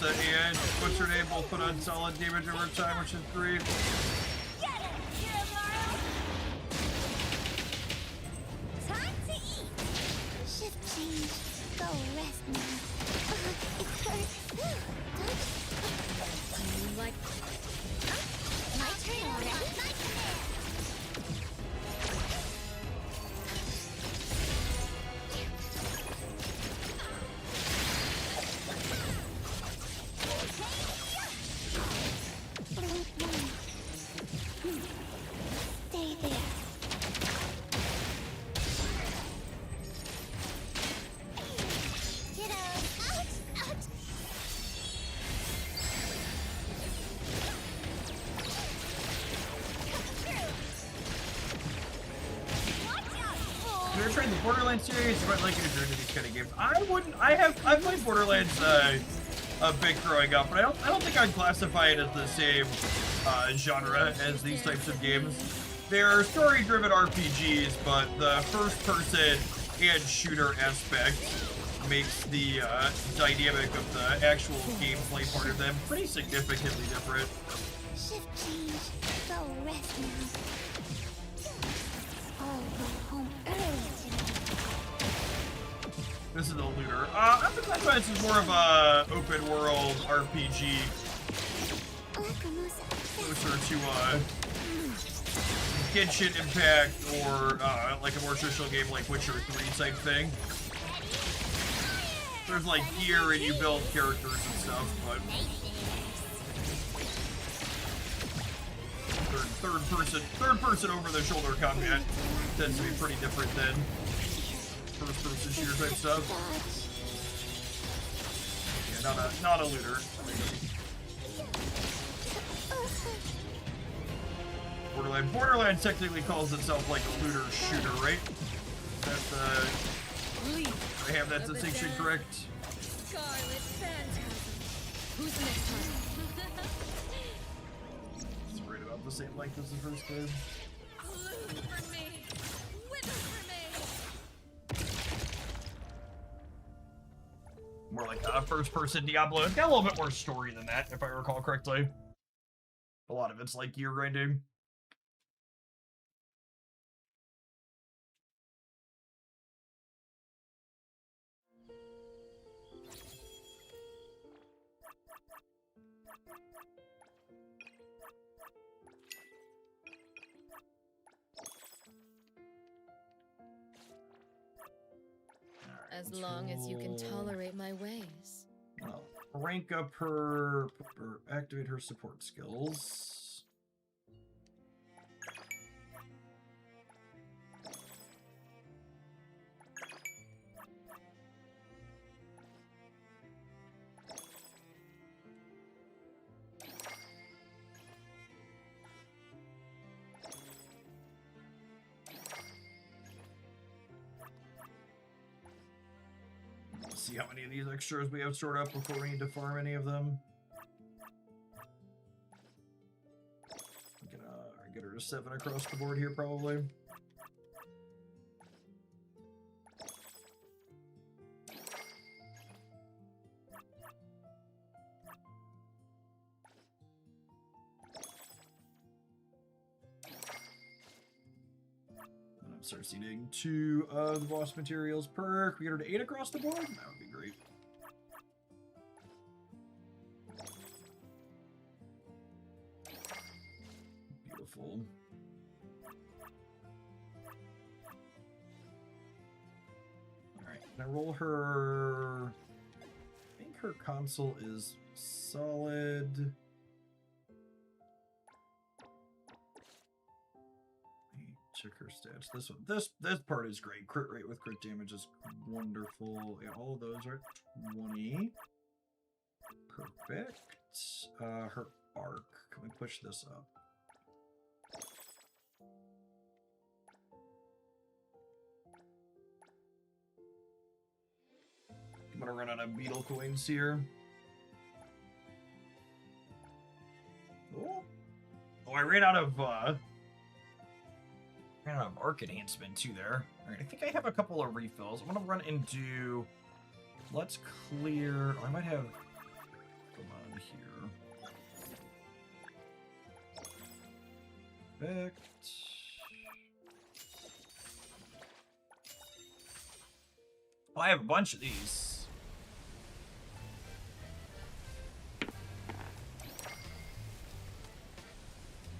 Ursa and what's her name both put on solid damage over time, which is great. Time to eat. Shift change. Go rest now. It hurts. Touch. You like My turn already. My command. Blink one. Stay there. Kiddos. Ouch! Ouch! If you're trying the Borderlands series, you might like it if you're into these kind of games. I wouldn't. I've played Borderlands a bit growing up, but I don't think I'd classify it as the same genre as these types of games. They're story-driven RPGs, but the first-person and shooter aspect makes the dynamic of the actual gameplay part of them pretty significantly different. Shift change. Go rest now. I'll go home early today. This is a looter. I would classify this as more of a open-world RPG, Lacrimosa. closer to Genshin Impact or like a more traditional game like Witcher 3 type thing. There's like gear and you build characters and stuff, but third person over the shoulder combat tends to be pretty different than first person shooter type stuff. Yeah, not a looter. Borderlands technically calls itself like a looter shooter, right? That's Leave. I have that distinction correct. Scarlet Phantasm. Who's next time? It's right about the same length as the first game. Bloom for me. Wither for me. More like a first-person Diablo. It's got a little bit more story than that, if I recall correctly. A lot of it's like gear grinding. As long as you can tolerate my ways. Well, rank up her, or activate her support skills. See how many of these extras we have stored up before we need to farm any of them. Get her to 7 across the board here, probably. Start seeding 2 of the boss materials perk. We get her to 8 across the board? That would be great. Beautiful. Alright, now roll her... I think her console is solid. Check her stats. This part is great. Crit rate with crit damage is wonderful. Yeah, all of those are 20. Perfect. Her arc. Can we push this up? I'm gonna run out of beetle coins here. Oh, I ran out of arc enhancement too there. Alright, I think I have a couple of refills. I'm gonna run into... Let's clear... I might have... here. Perfect. Oh, I have a bunch of these.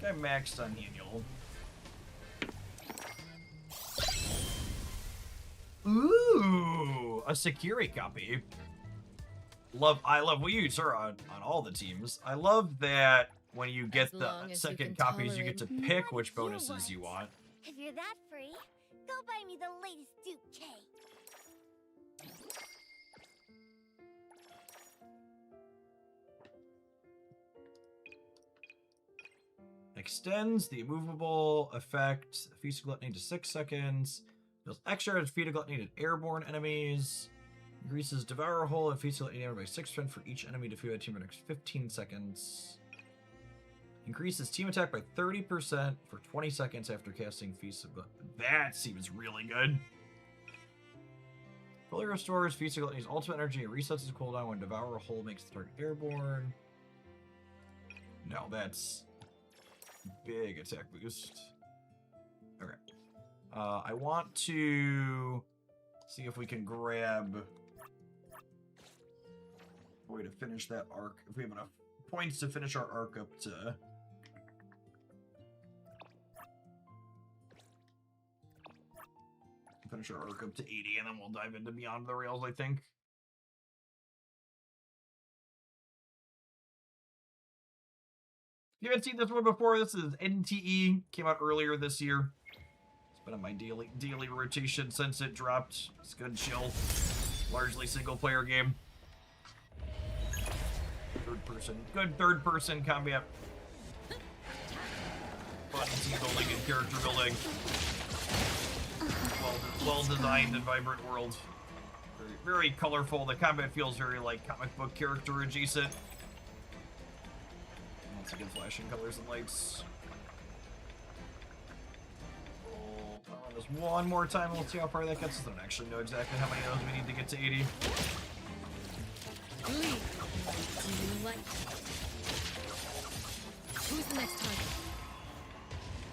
I maxed on Daniel. Ooh, a Sekiri copy. I love we use her on all the teams. I love that when you get As the long as you second can copies, you get to tolerate pick which What do you bonuses you want. If you're that free, go buy me the latest Duke K. Extends the immovable effect, feast of gluttony to 6 seconds. Deals extra to feed a gluttony to airborne enemies. Increases devour hole and feast of gluttony by 6 strength for each enemy defeated by team for the next 15 seconds. Increases team attack by 30% for 20 seconds after casting feast of gluttony. That seems really good. Fully restores feast of gluttony's ultimate energy and resets its cooldown when devour hole makes the target airborne. No, that's big attack boost. Okay. I want to see if we can grab a way to finish that arc. If we have enough points to finish our arc up to... Finish our arc up to 80, and then we'll dive into Beyond the Rails, I think. If you haven't seen this one before, this is NTE. Came out earlier this year. It's been on my daily rotation since it dropped. It's good chill. Largely single player game. Good third person combat. Fun team building and character building. Well designed and vibrant world. Very colorful. The combat feels very like comic book character adjacent. Lots of good flashing colors and lights. We'll run this one more time and we'll see how far that gets us. I don't actually know exactly how many of those we need to get to 80. Who's the next target?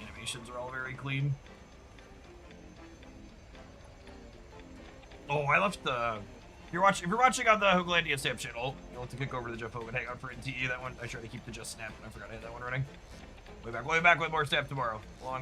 Animations are all very clean. Oh, I left the... If you're watching on the Hooglandia Snap channel, you'll have to kick over to the Jeff Hogan Hangout for NTE. That one, I tried to keep the Just Snap, and I forgot I had that one running. Way back with more Snap tomorrow. Long